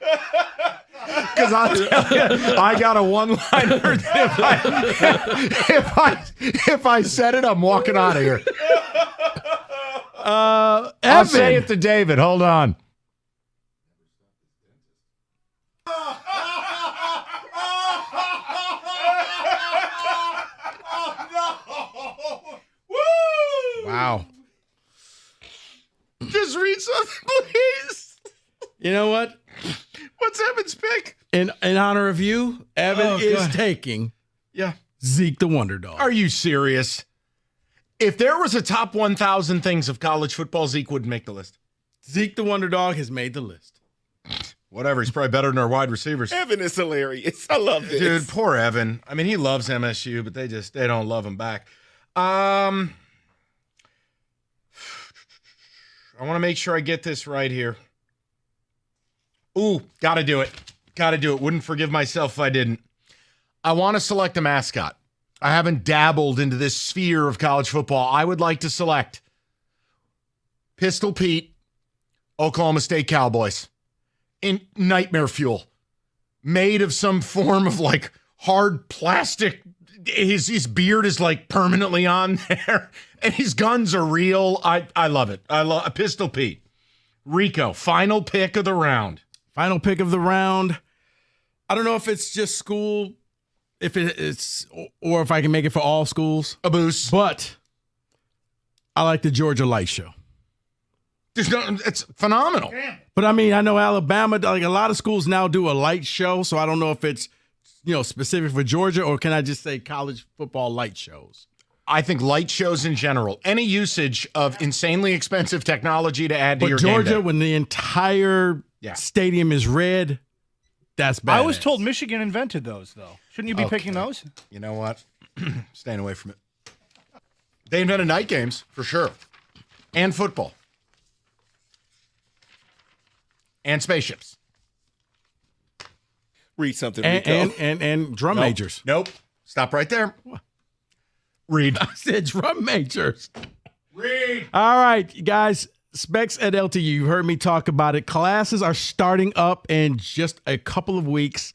Because I'll tell you, I got a one-liner. If I said it, I'm walking out of here. I'll say it to David. Hold on. Wow. Just read something, please. You know what? What's Evan's pick? In honor of you, Evan is taking Zeke the Wonder Dog. Are you serious? If there was a top 1,000 things of college football, Zeke wouldn't make the list. Zeke the Wonder Dog has made the list. Whatever. He's probably better than our wide receivers. Evan is hilarious. I love this. Dude, poor Evan. I mean, he loves MSU, but they don't love him back. I want to make sure I get this right here. Ooh, got to do it. Wouldn't forgive myself if I didn't. I want to select a mascot. I haven't dabbled into this sphere of college football. I would like to select Pistol Pete, Oklahoma State Cowboys, in nightmare fuel, made of some form of hard plastic. His beard is permanently on there, and his guns are real. I love it. I love Pistol Pete. Rico, final pick of the round. Final pick of the round. I don't know if it's just school, it's or if I can make it for all schools. A boost. But I like the Georgia Light Show. It's phenomenal. Damn. But I mean, I know Alabama, a lot of schools now do a light show, so I don't know if it's specific for Georgia, or can I just say college football light shows? I think light shows in general, any usage of insanely expensive technology to add to your game Georgia, day. when the entire stadium is red, that's bad. I was told Michigan invented those, though. Shouldn't you be picking those? You know what? Staying away from it. They invented night games, for sure. And football. And spaceships. Read something, and drum majors. Nope. Stop right there. Read. I said drum majors. Read. All right, guys. Specs at LTU. You heard me talk about it. Classes are starting up in just a couple of weeks.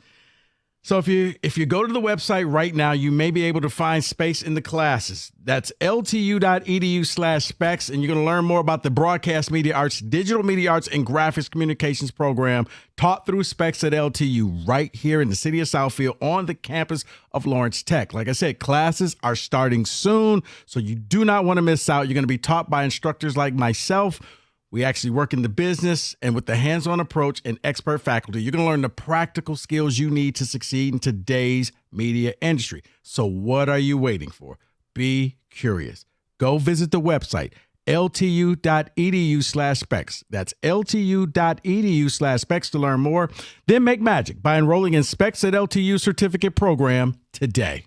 So if you go to the website right now, you may be able to find space in the classes. That's ltu.edu/specs, and you're going to learn more about the broadcast media arts, digital media arts, and graphics communications program taught through Specs at LTU right here in the city of Southfield on the campus of Lawrence Tech. Like I said, classes are starting soon, so you do not want to miss out. You're going to be taught by instructors like myself. We actually work in the business, and with the hands-on approach and expert faculty, you're going to learn the practical skills you need to succeed in today's media industry. So what are you waiting for? Be curious. Go visit the website, ltu.edu/specs. That's ltu.edu/specs to learn more. Then make magic by enrolling in Specs at LTU certificate program today.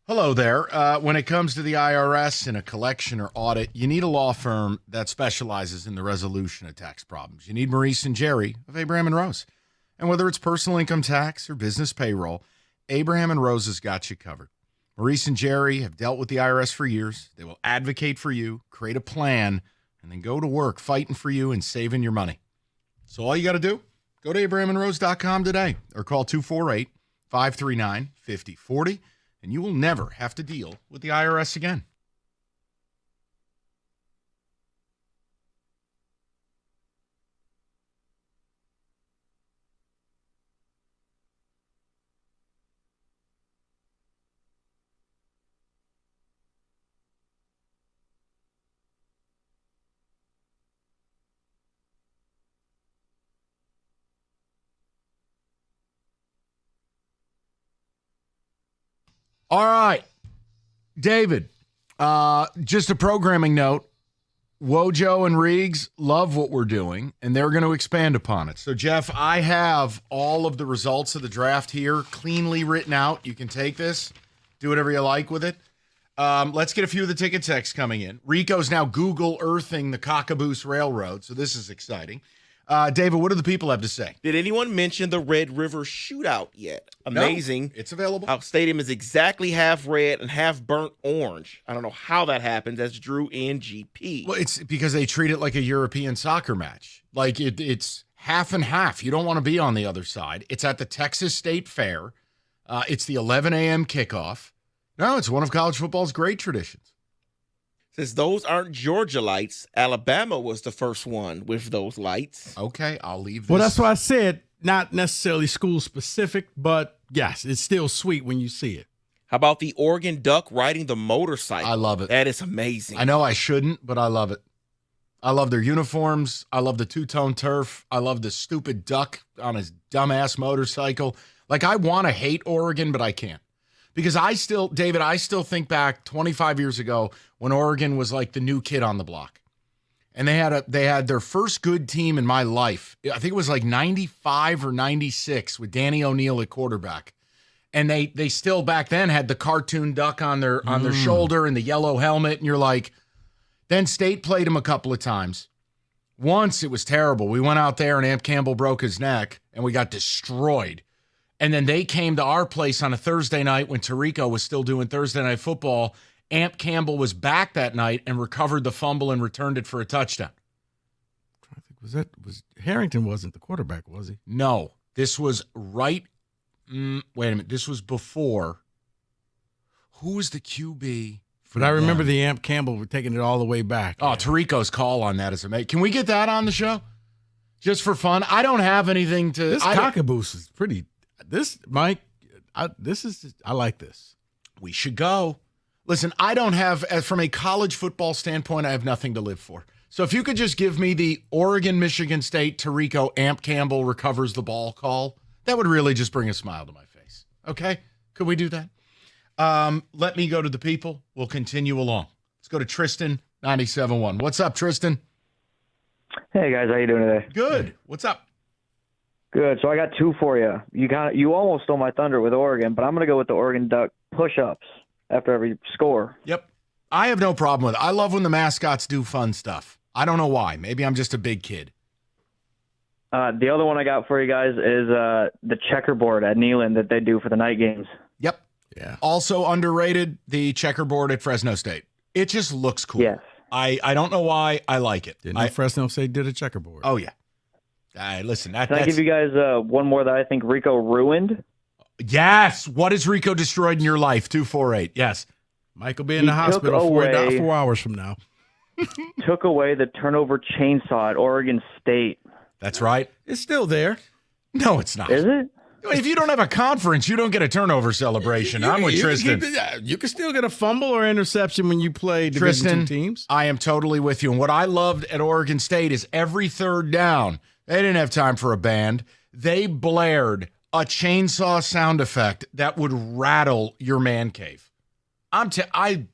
Hello there. When it comes to the IRS and a collection or audit, you need a law firm that specializes in the resolution of tax problems. You need Maurice and Jerry of Abraham and Rose. And whether it's personal income tax or business payroll, Abraham and Rose has got you covered. Maurice and Jerry have dealt with the IRS for years. They will advocate for you, create a plan, and then go to work fighting for you and saving your money. So all you got to do, Go to abrahamandrose.com today or call 248-539-5040, and you will never have to deal with the IRS again. All right, David, just a programming note. Wojo and Riggs love what we're doing, and they're going to expand upon it. So, Jeff, I have all of the results of the draft here cleanly written out. You can take this, do whatever you like with it. Let's get a few of the ticket texts coming in. Rico's now Google Earthing the Cockaboose Railroad, so this is exciting. David, what do the people have to say? Did anyone mention the Red River Shootout yet? Amazing. No, it's available. Our stadium is exactly half red and half burnt orange. I don't know how that happens. That's Drew NGP. Well, it's because they treat it like a European soccer match. Like it's half and half. You don't want to be on the other side. It's at the Texas State Fair. It's the 11 a.m. kickoff. No, it's one of college football's great traditions. Since those aren't Georgia lights, Alabama was the first one with those lights. Okay, I'll leave this. Well, that's why I said not necessarily school specific, but yes, it's still sweet when you see it. How about the Oregon Duck riding the motorcycle? I love it. That is amazing. I know I shouldn't, but I love it. I love their uniforms. I love the two-tone turf. I love the stupid duck on his dumbass motorcycle. Like, I want to hate Oregon, but I can't. Because David, I still think back 25 years ago when Oregon was like the new kid on the block. And they had their first good team in my life. I think it was like 95 or 96 with Danny O'Neill at quarterback. And they still back then had the cartoon duck on their shoulder and the yellow helmet. And you're like, then State played them a couple of times. Once it was terrible. We went out there and Amp Campbell broke his neck and we got destroyed. And then they came to our place on a Thursday night when Tirico was still doing Thursday Night Football. Amp Campbell was back that night and recovered the fumble and returned it for a touchdown. Was Harrington wasn't the quarterback, was he? No, this was right. Wait a minute. This was before. Who was the QB? But I remember the Amp Campbell were taking it all the way back. Oh, Tirico's call on that is amazing. Can we get that on the show? Just for fun? I don't have anything to. This Cockaboose is pretty. This, Mike, I like this. We should go. Listen, I don't have, from a college football standpoint, I have nothing to live for. So if you could just give me the Oregon-Michigan State, Tirico, Amp Campbell recovers the ball call, that would really just bring a smile to my face. Okay? Could we do that? Let me go to the people. We'll continue along. Let's go to Tristan, 97.1. What's up, Tristan? Hey, guys. How you doing today? Good. What's up? Good. So I got two for you. You almost stole my thunder with Oregon, but I'm going to go with the Oregon Duck push-ups after every score. Yep. I have no problem with it. I love when the mascots do fun stuff. I don't know why. Maybe I'm just a big kid. The other one I got for you guys is the checkerboard at Neyland that they do for the night games. Yep. Yeah. Also underrated, the checkerboard at Fresno State. It just looks cool. Yes. I don't know why. I like it. Fresno State did a checkerboard. Oh, yeah. Listen, Can I give you guys one more that I think Rico ruined? Yes. What has Rico destroyed in your life? 248. Yes. Mike will be in the hospital 4 hours from now. Took away the turnover chainsaw at Oregon State. That's right. It's still there. No, it's not. Is it? If you don't have a conference, you don't get a turnover celebration. I'm with Tristan. You can still get a fumble or interception when you play Division II teams. I am totally with you. And what I loved at Oregon State is every third down, they didn't have time for a band. They blared a chainsaw sound effect that would rattle your man cave. The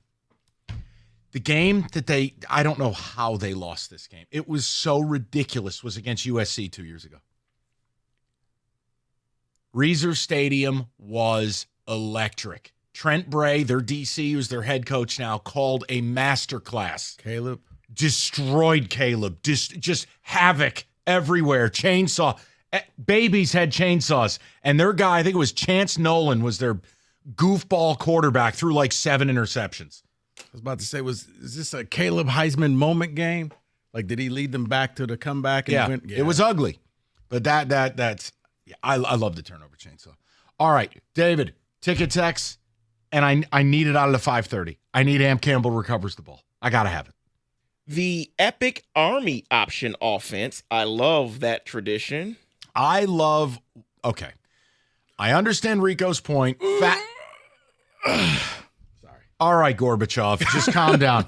game that I don't know how they lost this game. It was so ridiculous. Was against USC 2 years ago. Reser Stadium was electric. Trent Bray, their DC, who's their head coach now, called a masterclass. Caleb destroyed Caleb. Just havoc everywhere. Chainsaw. Babies had chainsaws. And their guy, I think it was Chance Nolan, was their goofball quarterback, threw like 7 interceptions. I was about to say, is this a Caleb Heisman moment game? Like, did he lead them back to the comeback? And It was ugly. But that's I love the turnover chainsaw. All right, David, ticket text, and I need it out of the 5:30. I need Amp Campbell recovers the ball. I gotta have it. The Epic Army option offense. I love that tradition. Okay. I understand Rico's point. Sorry. All right, Gorbachev, just calm down.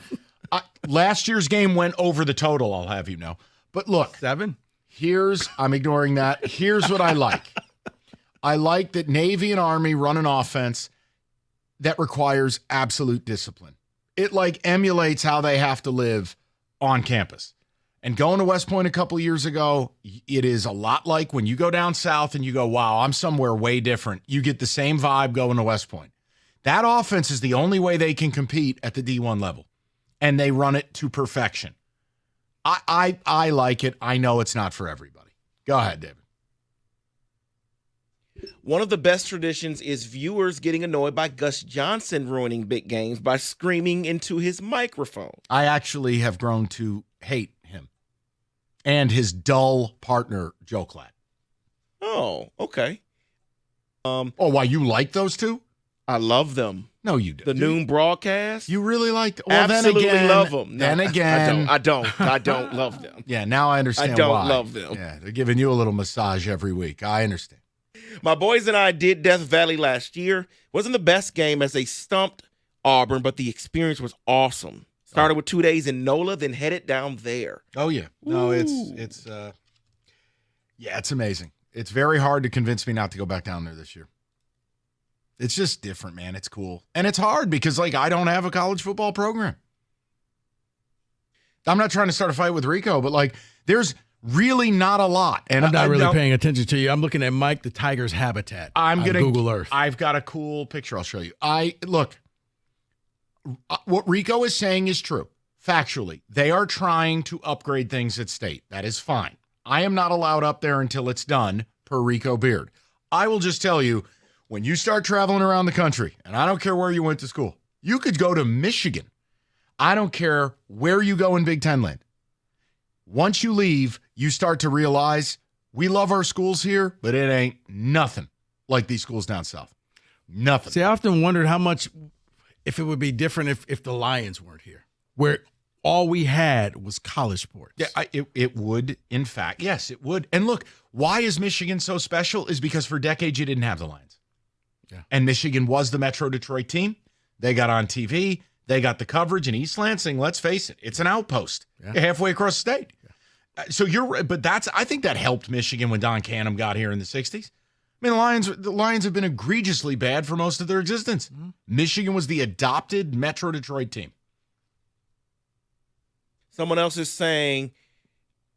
Last year's game went over the total, I'll have you know. But look, 7. I'm ignoring that. Here's what I like. I like that Navy and Army run an offense that requires absolute discipline. It like emulates how they have to live on campus. And going to West Point a couple years ago, it is a lot like when you go down south and you go, wow, I'm somewhere way different. You get the same vibe going to West Point. That offense is the only way they can compete at the D1 level. And they run it to perfection. I like it. I know it's not for everybody. Go ahead, David. One of the best traditions is viewers getting annoyed by Gus Johnson ruining big games by screaming into his microphone. I actually have grown to hate him and his dull partner, Joe Klatt. Oh, okay. Why you like those two? I love them. No, you do. The noon broadcast. You really liked. Well, absolutely then again, love them. Then again, I don't love them. Yeah, now I understand. I don't why. love them. Yeah, they're giving you a little massage every week. I understand. My boys and I did Death Valley last year. Wasn't the best game as they stumped Auburn, but the experience was awesome. Started with 2 days in NOLA, then headed down there. Oh yeah, no, it's amazing. It's very hard to convince me not to go back down there this year. It's just different, man. It's cool. And it's hard because, like, I don't have a college football program. I'm not trying to start a fight with Rico, but, like, there's really not a lot. And I'm not really paying attention to you. I'm looking at Mike the Tiger's habitat on Google Earth. I've got a cool picture I'll show you. Look, what Rico is saying is true. Factually, they are trying to upgrade things at State. That is fine. I am not allowed up there until it's done, per Rico Beard. I will just tell you, when you start traveling around the country, and I don't care where you went to school, you could go to Michigan. I don't care where you go in Big Ten land. Once you leave, you start to realize we love our schools here, but it ain't nothing like these schools down south. Nothing. See, I often wondered how much, if it would be different if the Lions weren't here, where all we had was college sports. Yeah, it would, in fact. Yes, it would. And look, why is Michigan so special is because for decades you didn't have the Lions. Yeah. And Michigan was the Metro Detroit team. They got on TV. They got the coverage. And East Lansing, let's face it, it's an outpost halfway across the state. Yeah. So I think that helped Michigan when Don Canham got here in the 60s. I mean, the Lions have been egregiously bad for most of their existence. Mm-hmm. Michigan was the adopted Metro Detroit team. Someone else is saying,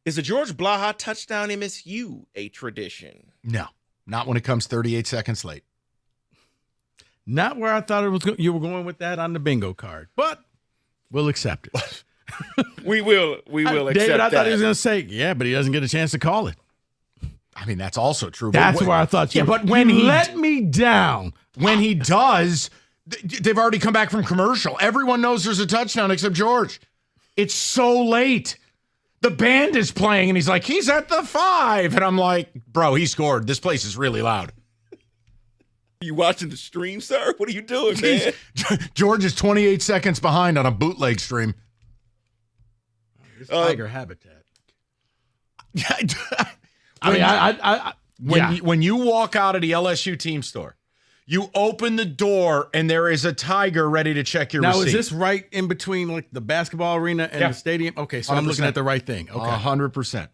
is the George Blaha touchdown MSU a tradition? No, not when it comes 38 seconds late. Not where I thought you were going with that on the bingo card, but we'll accept it. we will accept David, I that. thought he was going to say, yeah, but he doesn't get a chance to call it. I mean, that's also true. That's where I thought you. Yeah, but when he let me down. When he does, they've already come back from commercial. Everyone knows there's a touchdown except George. It's so late. The band is playing, and he's like, he's at the 5. And I'm like, bro, he scored. This place is really loud. You watching the stream, sir? What are you doing, man? George is 28 seconds behind on a bootleg stream. This tiger habitat. I mean, when you walk out of the LSU team store, you open the door and there is a tiger ready to check your receipt. Now, is this right in between like the basketball arena and the stadium? Okay, so 100%. I'm looking at the right thing. Okay, 100%.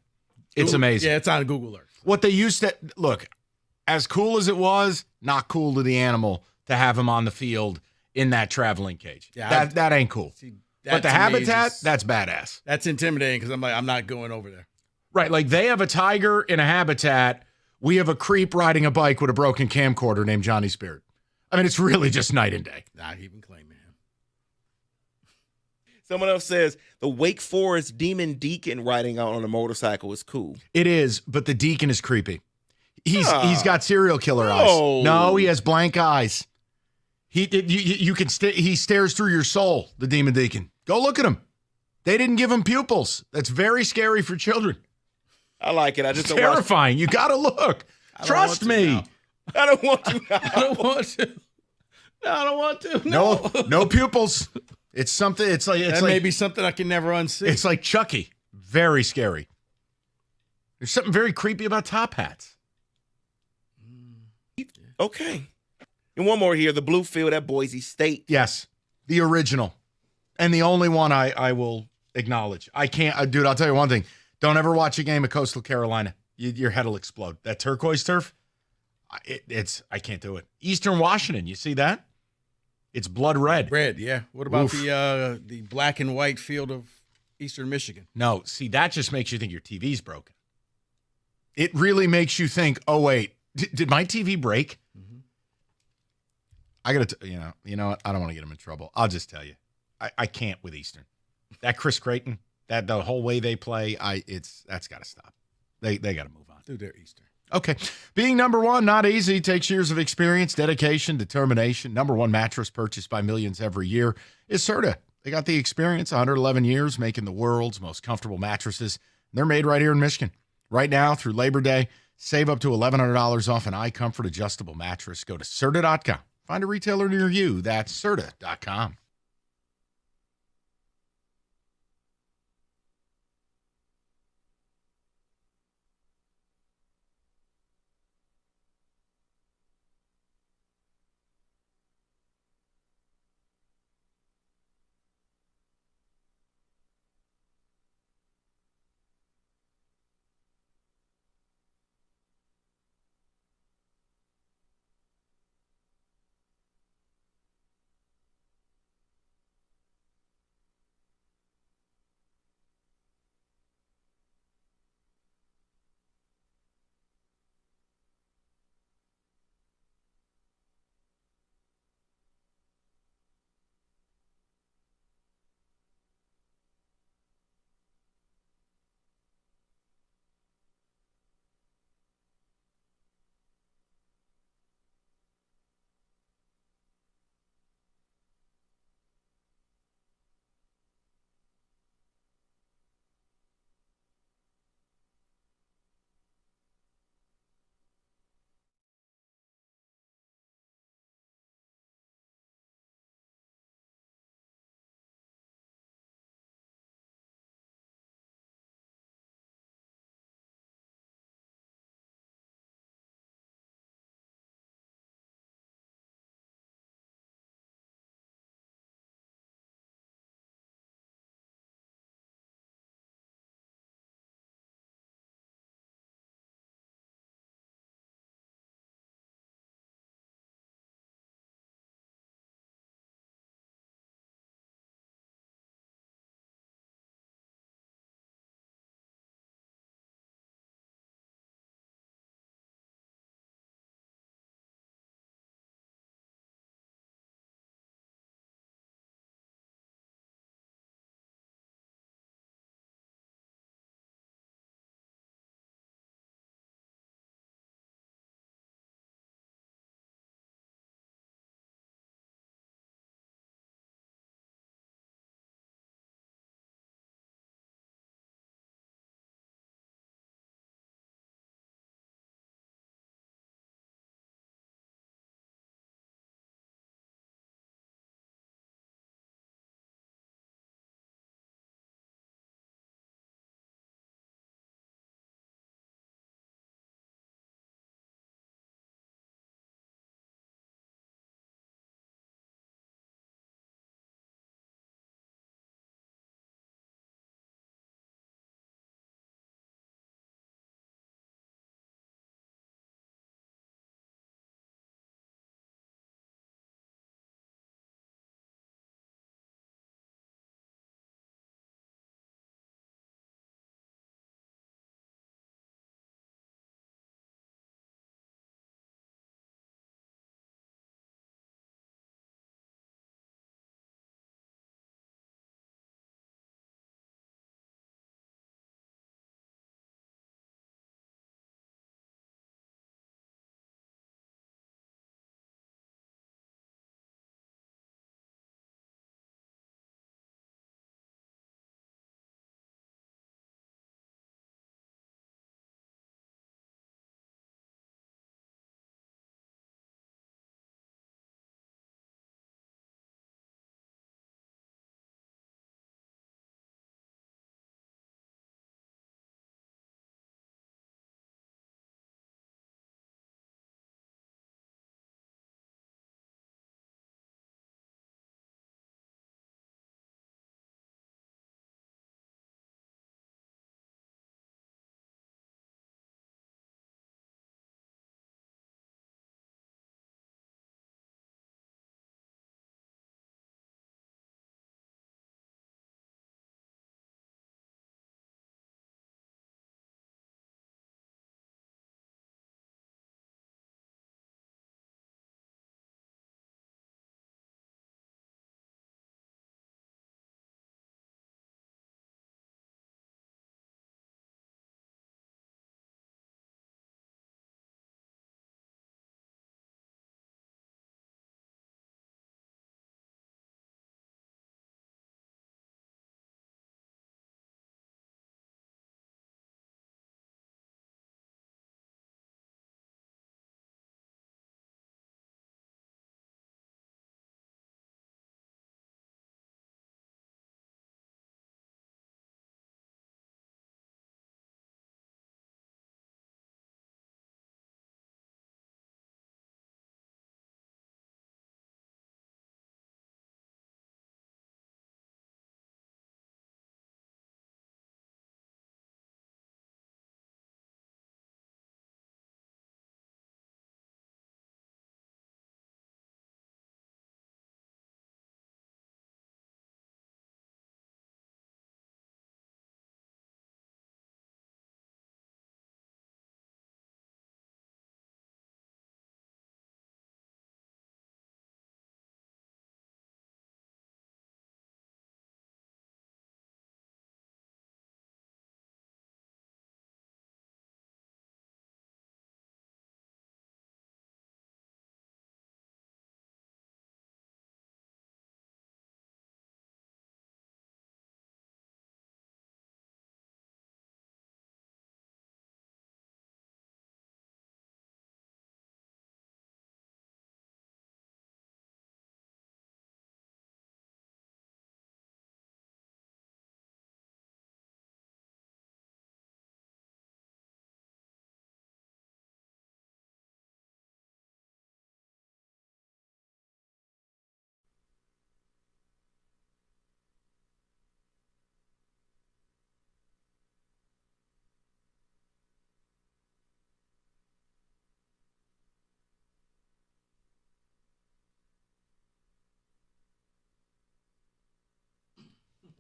It's amazing. Yeah, it's on Google Earth. What they used to look, as cool as it was, not cool to the animal to have him on the field in that traveling cage. Yeah, that ain't cool. See, but the habitat, that's badass. That's intimidating because I'm not going over there. Right, like they have a tiger in a habitat. We have a creep riding a bike with a broken camcorder named Johnny Spirit. I mean, it's really just night and day. Not even claiming him. Someone else says the Wake Forest Demon Deacon riding out on a motorcycle is cool. It is, but the Deacon is creepy. He's got serial killer eyes. No, he has blank eyes. He stares through your soul, the Demon Deacon. Go look at him. They didn't give him pupils. That's very scary for children. I like it. I just don't Terrifying. You got to look. Trust me. I don't want to. I don't want to. No, I don't want to. No, no pupils. It's something. It's like that may be something I can never unsee. It's like Chucky. Very scary. There's something very creepy about top hats. Okay. And one more here, the blue field at Boise State. Yes, the original. And the only one I will acknowledge. I can't, dude, I'll tell you one thing. Don't ever watch a game of Coastal Carolina. Your head will explode. That turquoise turf, I can't do it. Eastern Washington, you see that? It's blood red. Red, yeah. What about the black and white field of Eastern Michigan? No, see, that just makes you think your TV's broken. It really makes you think, oh, wait, did my TV break? Mm-hmm. I got to, you know what? I don't want to get him in trouble. I'll just tell you. I can't with Eastern. That Chris Creighton, the whole way they play, that's got to stop. They got to move on. Dude, they're Eastern. Okay. Being number one, not easy. Takes years of experience, dedication, determination. Number one mattress purchased by millions every year is Serta. They got the experience, 111 years, making the world's most comfortable mattresses. They're made right here in Michigan. Right now, through Labor Day, save up to $1,100 off an iComfort adjustable mattress. Go to Serta.com. Find a retailer near you. That's Serta.com.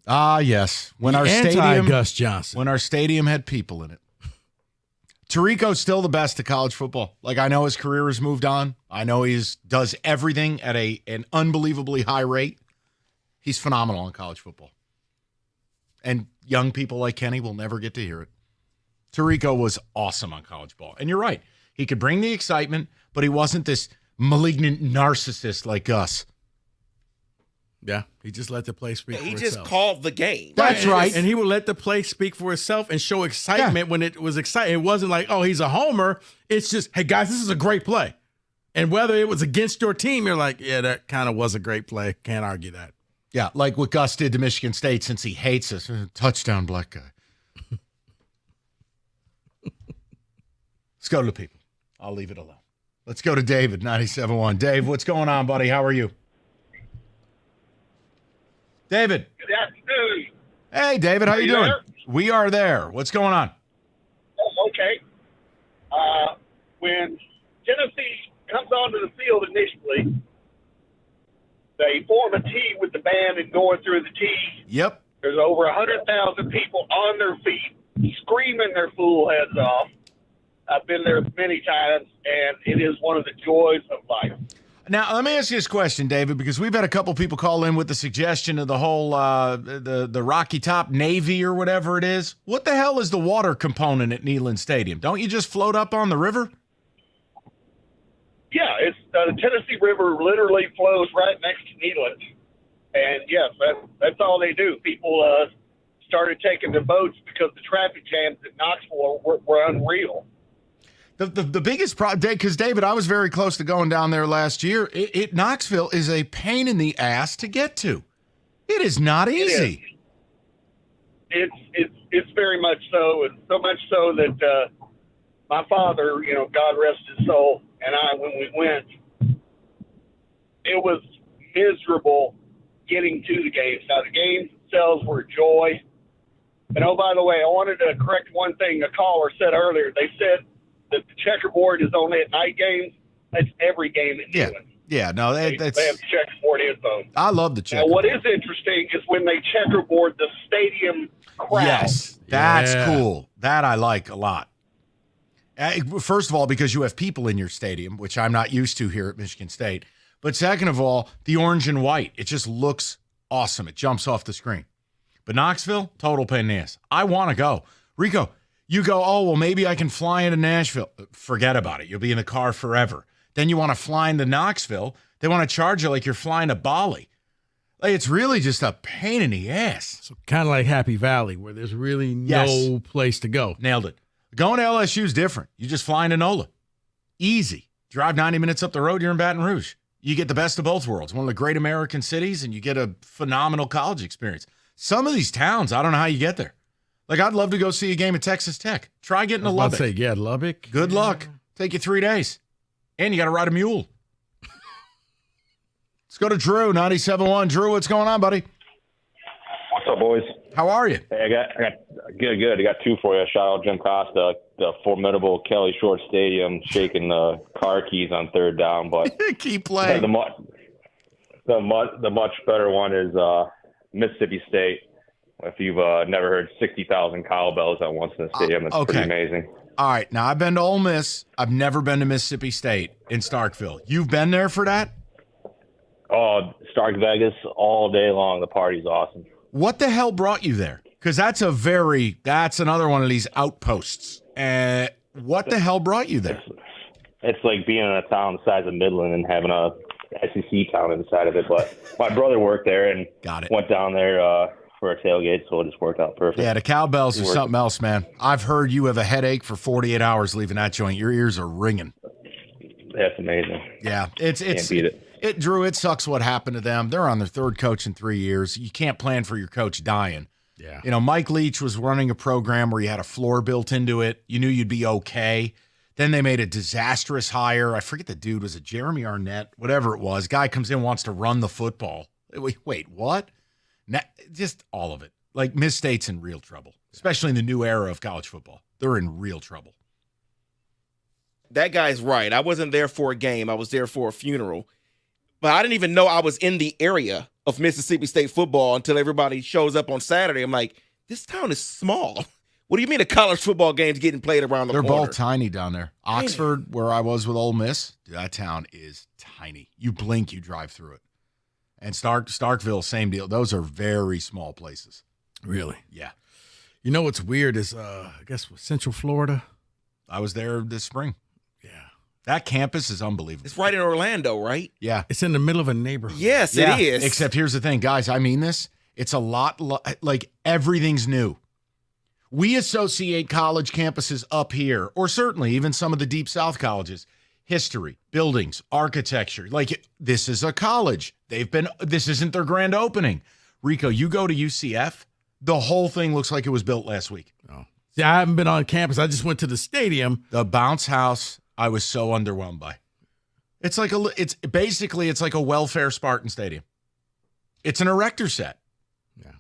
Ah, yes. When our Gus Johnson. When our stadium had people in it. Tirico's still the best at college football. Like, I know his career has moved on. I know he does everything at an unbelievably high rate. He's phenomenal in college football. And young people like Kenny will never get to hear it. Tirico was awesome on college ball. And you're right. He could bring the excitement, but he wasn't this malignant narcissist like Gus. Yeah, he just let the play speak for He itself. just called the game. That's right. And he would let the play speak for itself and show excitement when it was exciting. It wasn't like, oh, he's a homer. It's just, hey, guys, this is a great play. And whether it was against your team, you're like, yeah, that kind of was a great play. Can't argue that. Yeah, like what Gus did to Michigan State since he hates us. Touchdown, black guy. Let's go to the people. I'll leave it alone. Let's go to David, 97.1. Dave, what's going on, buddy? How are you? David. Good afternoon. Hey, David, how Are you you doing? there? We are there. What's going on? Oh, okay. When Tennessee comes onto the field initially, they form a T with the band and going through the T. Yep. There's over 100,000 people on their feet screaming their fool heads off. I've been there many times, and it is one of the joys of life. Now, let me ask you this question, David, because we've had a couple people call in with the suggestion of the whole the Rocky Top Navy or whatever it is. What the hell is the water component at Neyland Stadium? Don't you just float up on the river? Yeah, it's the Tennessee River literally flows right next to Neyland. And, yes, that's all they do. People started taking the boats because the traffic jams at Knoxville were unreal. The biggest problem, because David, I was very close to going down there last year. Knoxville is a pain in the ass to get to. It is not easy. It's very much so, and so much so that my father, God rest his soul, and I, when we went, it was miserable getting to the games. Now, the games themselves were a joy. And, oh, by the way, I wanted to correct one thing a caller said earlier. They said that the checkerboard is only at night games. That's every game at Neyland. Yeah, no, that's... They have checkerboard headphones. I love the checkerboard. Now, what is interesting is when they checkerboard the stadium crowd. Yes, that's cool. That I like a lot. First of all, because you have people in your stadium, which I'm not used to here at Michigan State. But second of all, the orange and white. It just looks awesome. It jumps off the screen. But Knoxville, total pain in the ass. I want to go. Rico, you go, oh, well, maybe I can fly into Nashville. Forget about it. You'll be in the car forever. Then you want to fly into Knoxville. They want to charge you like you're flying to Bali. Like, it's really just a pain in the ass. So kind of like Happy Valley, where there's really no place to go. Nailed it. Going to LSU is different. You just fly into NOLA. Easy. Drive 90 minutes up the road, you're in Baton Rouge. You get the best of both worlds. One of the great American cities, and you get a phenomenal college experience. Some of these towns, I don't know how you get there. Like, I'd love to go see a game at Texas Tech. Try getting to Lubbock. Lubbock. Good luck. Take you 3 days. And you got to ride a mule. Let's go to Drew, 97.1. Drew, what's going on, buddy? What's up, boys? How are you? Hey, I got good. I got two for you. Shout out Jim Costa, the formidable Kelly Short Stadium, shaking the car keys on third down. But keep playing. The much better one is Mississippi State. If you've never heard 60,000 cowbells at once in the stadium, it's pretty amazing. All right. Now, I've been to Ole Miss. I've never been to Mississippi State in Starkville. You've been there for that? Oh, Stark Vegas all day long. The party's awesome. What the hell brought you there? Because that's another one of these outposts. What the hell brought you there? It's like being in a town the size of Midland and having a SEC town inside of it. But my brother worked there and went down there for a tailgate, so it just worked out perfect. Yeah, the cowbells are something else, man. I've heard you have a headache for 48 hours leaving that joint. Your ears are ringing. That's amazing. Yeah, Can't beat it. Drew, it sucks what happened to them. They're on their third coach in 3 years. You can't plan for your coach dying. Yeah. Mike Leach was running a program where you had a floor built into it. You knew you'd be okay. Then they made a disastrous hire. I forget the dude. Was it Jeremy Arnett? Whatever it was. Guy comes in, wants to run the football. Wait, what? Just all of it. Like, Miss State's in real trouble, especially in the new era of college football. They're in real trouble. That guy's right. I wasn't there for a game. I was there for a funeral. But I didn't even know I was in the area of Mississippi State football until everybody shows up on Saturday. I'm like, this town is small. What do you mean a college football game's getting played around the They're corner? both tiny down there. Oxford, where I was with Ole Miss, dude, that town is tiny. You blink, you drive through it. And Starkville, same deal. Those are very small places. Really? Yeah. You know what's weird is, I guess, Central Florida. I was there this spring. Yeah. That campus is unbelievable. It's right in Orlando, right? Yeah. It's in the middle of a neighborhood. Yes, it is. Except here's the thing, guys. I mean this. It's a lot like everything's new. We associate college campuses up here, or certainly even some of the Deep South colleges, history, buildings, architecture. Like, this is a college. This isn't their grand opening. Rico, you go to UCF, the whole thing looks like it was built last week. Oh. See, I haven't been on campus. I just went to the stadium. The bounce house, I was so underwhelmed by. It's like it's like a welfare Spartan stadium. It's an erector set. Yeah.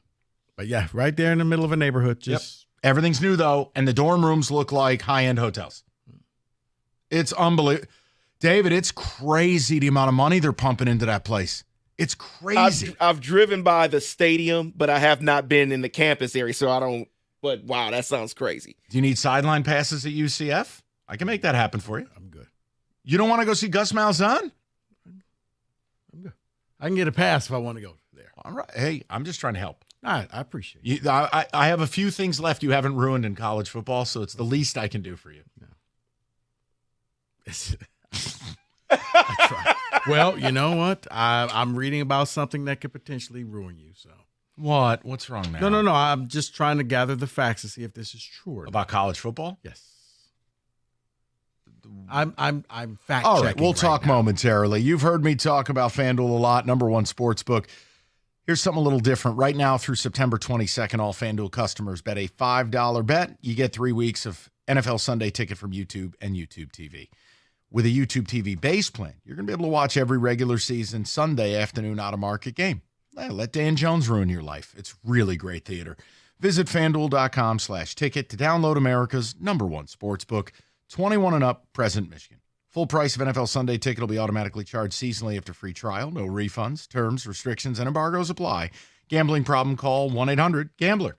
But yeah, right there in the middle of a neighborhood. Just Everything's new, though, and the dorm rooms look like high-end hotels. It's unbelievable. David, it's crazy the amount of money they're pumping into that place. It's crazy. I've driven by the stadium, but I have not been in the campus area, so I don't. But wow, that sounds crazy. Do you need sideline passes at UCF? I can make that happen for you. I'm good. You don't want to go see Gus Malzahn? I'm good. I can get a pass if I want to go there. All right. Hey, I'm just trying to help. All right, I appreciate it. I have a few things left you haven't ruined in college football, so it's the least I can do for you. I try. Well, you know what? I'm reading about something that could potentially ruin you. So what? What's wrong now? No. I'm just trying to gather the facts to see if this is true or not. About college football? Yes. I'm fact All checking. right, we'll talk momentarily. You've heard me talk about FanDuel a lot, #1 sportsbook. Here's something a little different. Right now through September 22nd, all FanDuel customers bet a $5 bet. You get 3 weeks of NFL Sunday Ticket from YouTube and YouTube TV. With a YouTube TV base plan, you're going to be able to watch every regular season Sunday afternoon out-of-market game. Let Dan Jones ruin your life. It's really great theater. Visit FanDuel.com/ticket to download America's #1 sportsbook. 21 and up, present Michigan. Full price of NFL Sunday Ticket will be automatically charged seasonally after free trial. No refunds, terms, restrictions, and embargoes apply. Gambling problem, call 1-800-GAMBLER.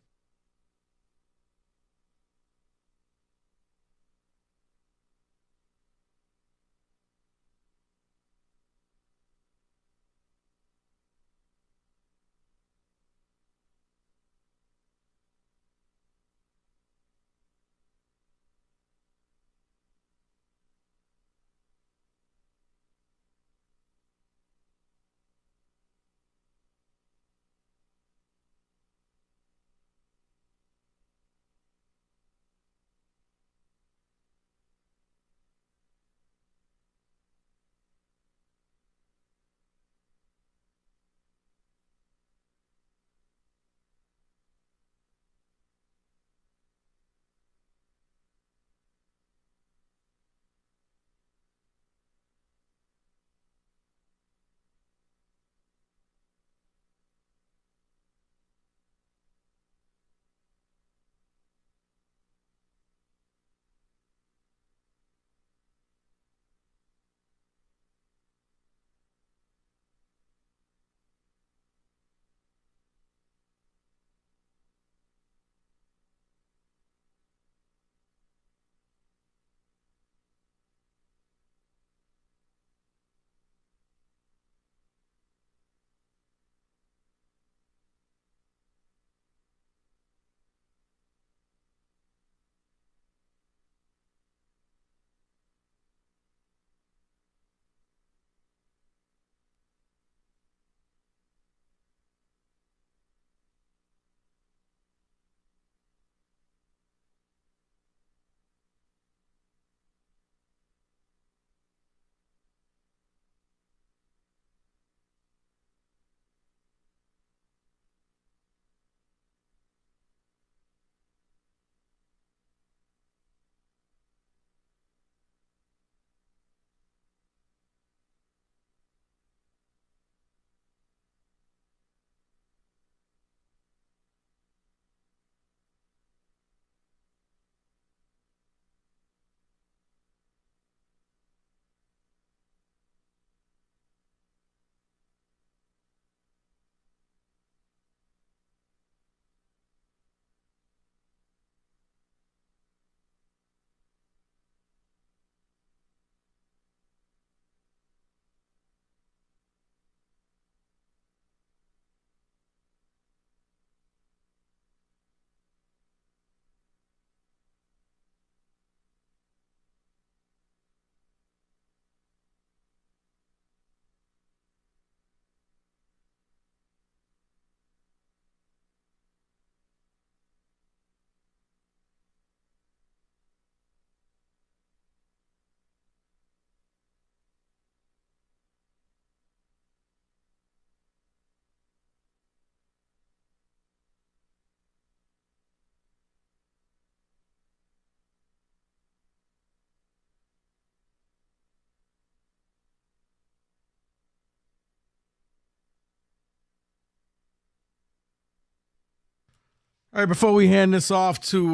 All right, before we hand this off to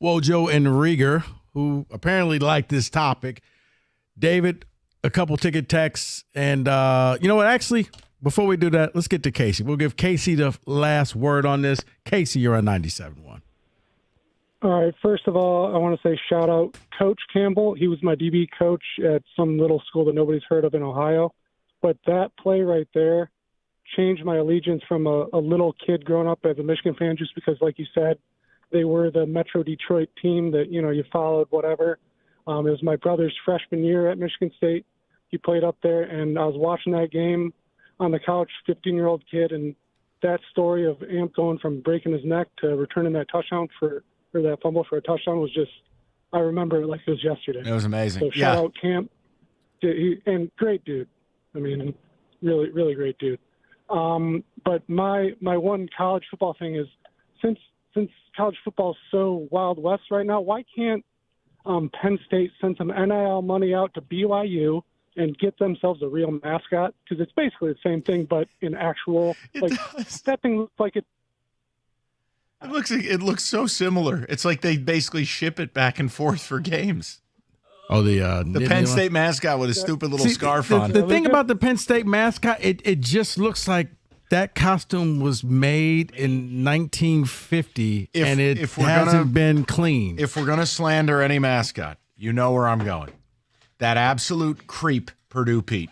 Wojo and Rieger, who apparently like this topic, David, a couple ticket texts, and you know what? Actually, before we do that, let's get to Casey. We'll give Casey the last word on this. Casey, you're on 97.1. All right, first of all, I want to say shout out Coach Campbell. He was my DB coach at some little school that nobody's heard of in Ohio. But that play right there changed my allegiance from a little kid growing up as a Michigan fan, just because, like you said, they were the Metro Detroit team that, you know, you followed, whatever. It was my brother's freshman year at Michigan State. He played up there, and I was watching that game on the couch, 15-year-old kid, and that story of Amp going from breaking his neck to returning that touchdown or that fumble for a touchdown was just, I remember it like it was yesterday. It was amazing. So shout out Camp. And great dude. I mean, really, really great dude. But my one college football thing is, since college football is so Wild West right now, why can't Penn State send some NIL money out to BYU and get themselves a real mascot? Because it's basically the same thing, but in actual, that thing looks like it. It looks so similar. It's like they basically ship it back and forth for games. Oh, the Penn State mascot with a stupid little scarf on. The thing about the Penn State mascot, it just looks like that costume was made in 1950, and it hasn't been cleaned. If we're going to slander any mascot, you know where I'm going. That absolute creep, Purdue Pete.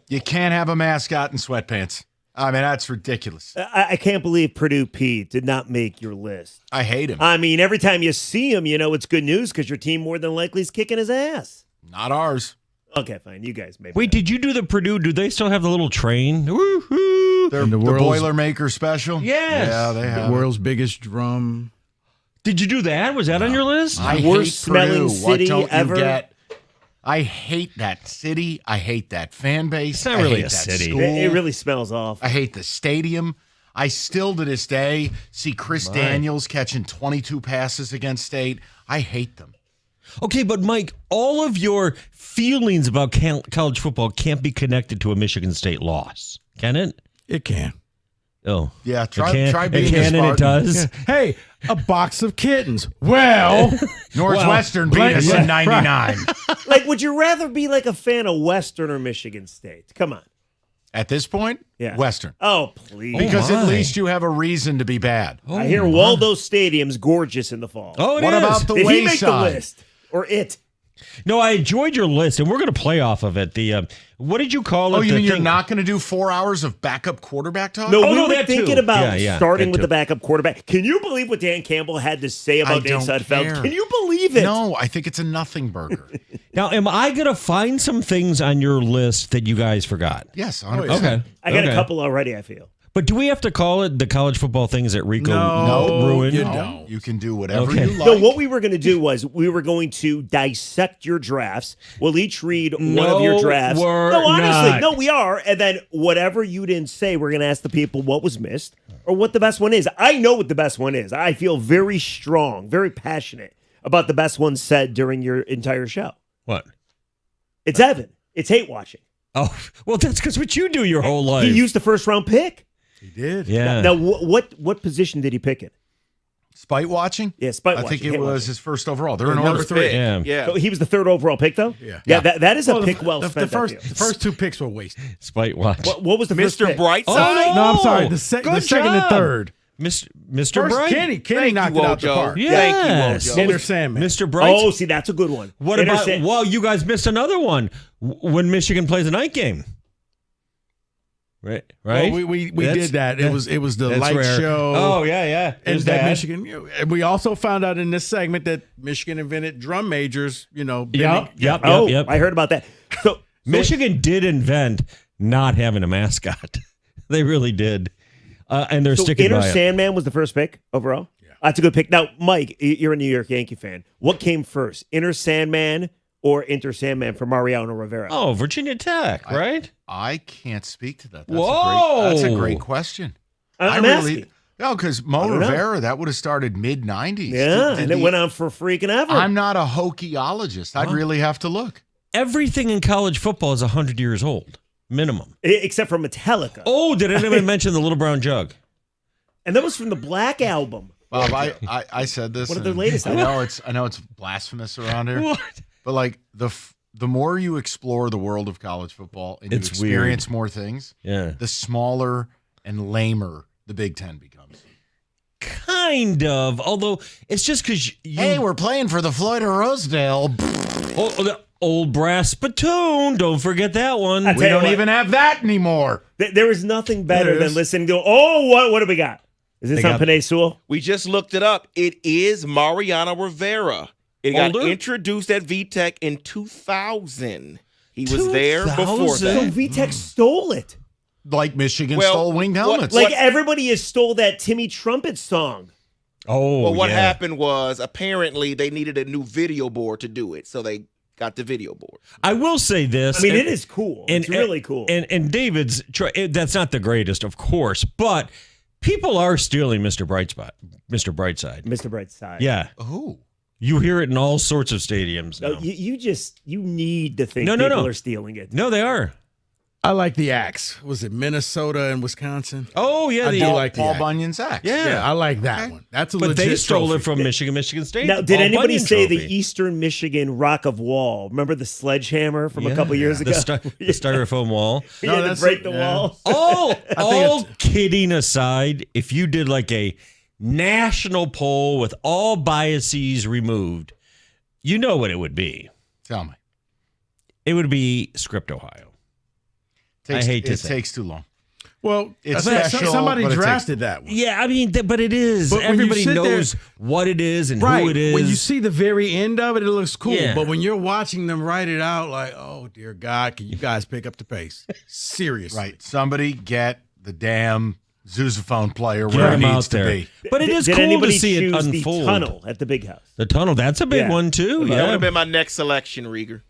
You can't have a mascot in sweatpants. I mean, that's ridiculous. I can't believe Purdue Pete did not make your list. I hate him. I mean, every time you see him, you know it's good news because your team more than likely is kicking his ass. Not ours. Okay, fine. You guys maybe. Wait, did you do the Purdue? Do they still have the little train? Woohoo! The Boilermaker special? Yes. Yeah, they have the world's biggest drum. Did you do that? Was that on your list? I Worst hate Purdue. smelling city what don't ever. You get? I hate that city. I hate that fan base. It's not really I hate a that city. School. It really smells off. I hate the stadium. I still, to this day, see Chris Daniels catching 22 passes against State. I hate them. Okay, but Mike, all of your feelings about college football can't be connected to a Michigan State loss, can it? It can. Oh. Yeah, try it being can and it does. Hey, a box of kittens. Well, Northwestern beat us in 99. Like, would you rather be like a fan of Western or Michigan State? Come on. At this point, Yeah. Western. Oh, please. Because at least you have a reason to be bad. I hear Waldo Stadium's gorgeous in the fall. Oh, it What is. about the Did he make the Wayside? list? Or it? No, I enjoyed your list, and we're going to play off of it. The what did you call it? Oh, you The mean you're thing- not going to do 4 hours of backup quarterback talk? No, we no, were that thinking too. about Yeah, starting that with too. the backup quarterback. Can you believe what Dan Campbell had to say about Dan Sudfeld? care. Can you believe it? No, I think it's a nothing burger. Now, am I going to find some things on your list that you guys forgot? Yes, 100%. Okay. I got Okay. a couple already, I feel. But do we have to call it the college football things that Rico No, ruined? you don't. You can do whatever Okay. you like. No, what we were going to do was we were going to dissect your drafts. We'll each read one of your drafts. we're No, honestly, not. no, we are. And then whatever you didn't say, we're going to ask the people what was missed or what the best one is. I know what the best one is. I feel very strong, very passionate about the best one said during your entire show. What? It's Evan. It's hate watching. Oh, well, that's because what you do your whole life. He used the first round pick. He did. Yeah. Now, what position did he pick it? Spite watching? Yeah, spite I watching. think it hate was watching. his first overall. They're in Number order 3. three. Yeah. So he was the third overall pick, though? Yeah. That is a Well, pick well the spent. I feel. first two picks were wasted. Spite watch. What was the first Mr. pick? Brightside? Oh, No, I'm sorry. The second good and job. third. Mr. First, Bright? Kenny Thank knocked you, it out the Wojo. park. Yes. Thank you, Wojo. Enter Sandman. Mr. Bright? Oh, see, that's a good one. What about, Intersect- well, you guys missed another one when Michigan plays a night game. Right? Well, we did that. It was the that's light rare. show. Oh, yeah. And There's that that. Michigan. And we also found out in this segment that Michigan invented drum majors. Yep. I heard about that. So Michigan did invent not having a mascot. They really did. And they're sticking Inner by it. Sandman was the first pick overall? Yeah. That's a good pick. Now, Mike, you're a New York Yankee fan. What came first, Inner Sandman or Inter Sandman for Mariano Rivera? Oh, Virginia Tech, right? I can't speak to that. Whoa. That's a great question. I'm asking. No, because Mo don't know. Rivera, that would have started mid-90s. Yeah, and it went on for freaking ever. I'm not a hockeyologist. I'd really have to look. Everything in college football is 100 years old, minimum. Except for Metallica. Oh, did anyone mention the Little Brown Jug? And that was from the Black album. Bob, I said this. One of their and latest I know it's blasphemous around here. What? But like the more you explore the world of college football and you It's experience weird. more things, Yeah. the smaller and lamer the Big Ten becomes. Kind of. Although it's just because you. Hey, we're playing for the Floyd of Rosedale. The old brass spittoon. Don't forget that one. I We tell you don't what, even have that anymore. There is nothing better There than is. listening to, what do we got? Is this They on got- Panay Sewell? We just looked it up. It is Mariano Rivera. It got Older? introduced at VTech in 2000. He was there before 2000? So that. VTech stole it. Like Michigan Well, stole winged helmets. Like everybody has stole that Timmy Trumpet song. Oh, Well, what yeah. happened was apparently they needed a new video board to do it, so they got the video board. I will say this. I mean, and- it is cool. It's really cool. And David's that's not the greatest, of course, but people are stealing Mr. Brightside. Mr. Brightside. Yeah. Who? You hear it in all sorts of stadiums now. No, you need to think No, people no. are stealing it. No, they are. I like the axe. Was it Minnesota and Wisconsin? Oh, yeah. I do like the Paul axe. Bunyan's axe. Yeah. I like that one. That's a But legit they stole trophy. it from Michigan State. Now, the did Paul anybody Bunyan say trophy. the Eastern Michigan Rock of Wall? Remember the sledgehammer from a Yeah. couple years ago? The styrofoam wall. You had to break the wall. All kidding aside, if you did like a national poll with all biases removed, you know what it would be. Tell me. It would be Script, Ohio. I hate to it say. takes too long. Well, It's I think special, somebody but it takes- drafted that one. Yeah, I mean, but it is. But when you Everybody sit there- knows what it is and Right. who it is. When you see the very end of it, it looks cool. Yeah. But when you're watching them write it out, like, oh dear God, can you guys pick up the pace? Seriously. Right. Somebody get the damn sousaphone player Get where it him needs out to there. be. But it is Did cool to anybody see it choose unfold. the tunnel at the big house? The tunnel, that's a big Yeah. one too. That would Yeah. have been my next selection, Rieger.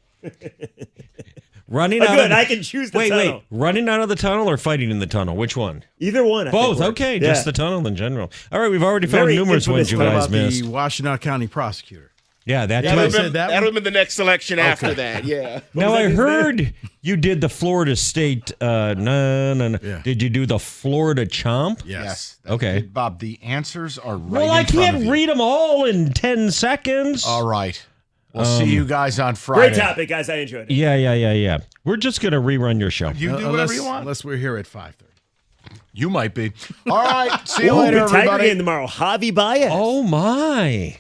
Running Oh, out good. of I can choose the wait, tunnel. running out of the tunnel or fighting in the tunnel? Which one? Either one. I Both. think works. Okay, Yeah. just the tunnel in general. All right, we've already found Very numerous ones infamous you What guys about missed. the Washtenaw County prosecutor? Yeah, that Yeah, too. I That said would that have one? been the next selection after that. Yeah. Now was I that his heard you did the Florida State. No. Yeah. Did you do the Florida Chomp? Yes. Uh, Okay. Bob, the answers are right Well, I in front can't of you. read them all in 10 seconds. All right. We'll see you guys on Friday. Great topic, guys. I enjoyed it. Yeah. We're just gonna rerun your show. You do Unless, whatever you want. Unless we're here at 5:30. You might be. All right. See you Ooh, later, big Tiger everybody. game tomorrow. Javy Baez. Oh my.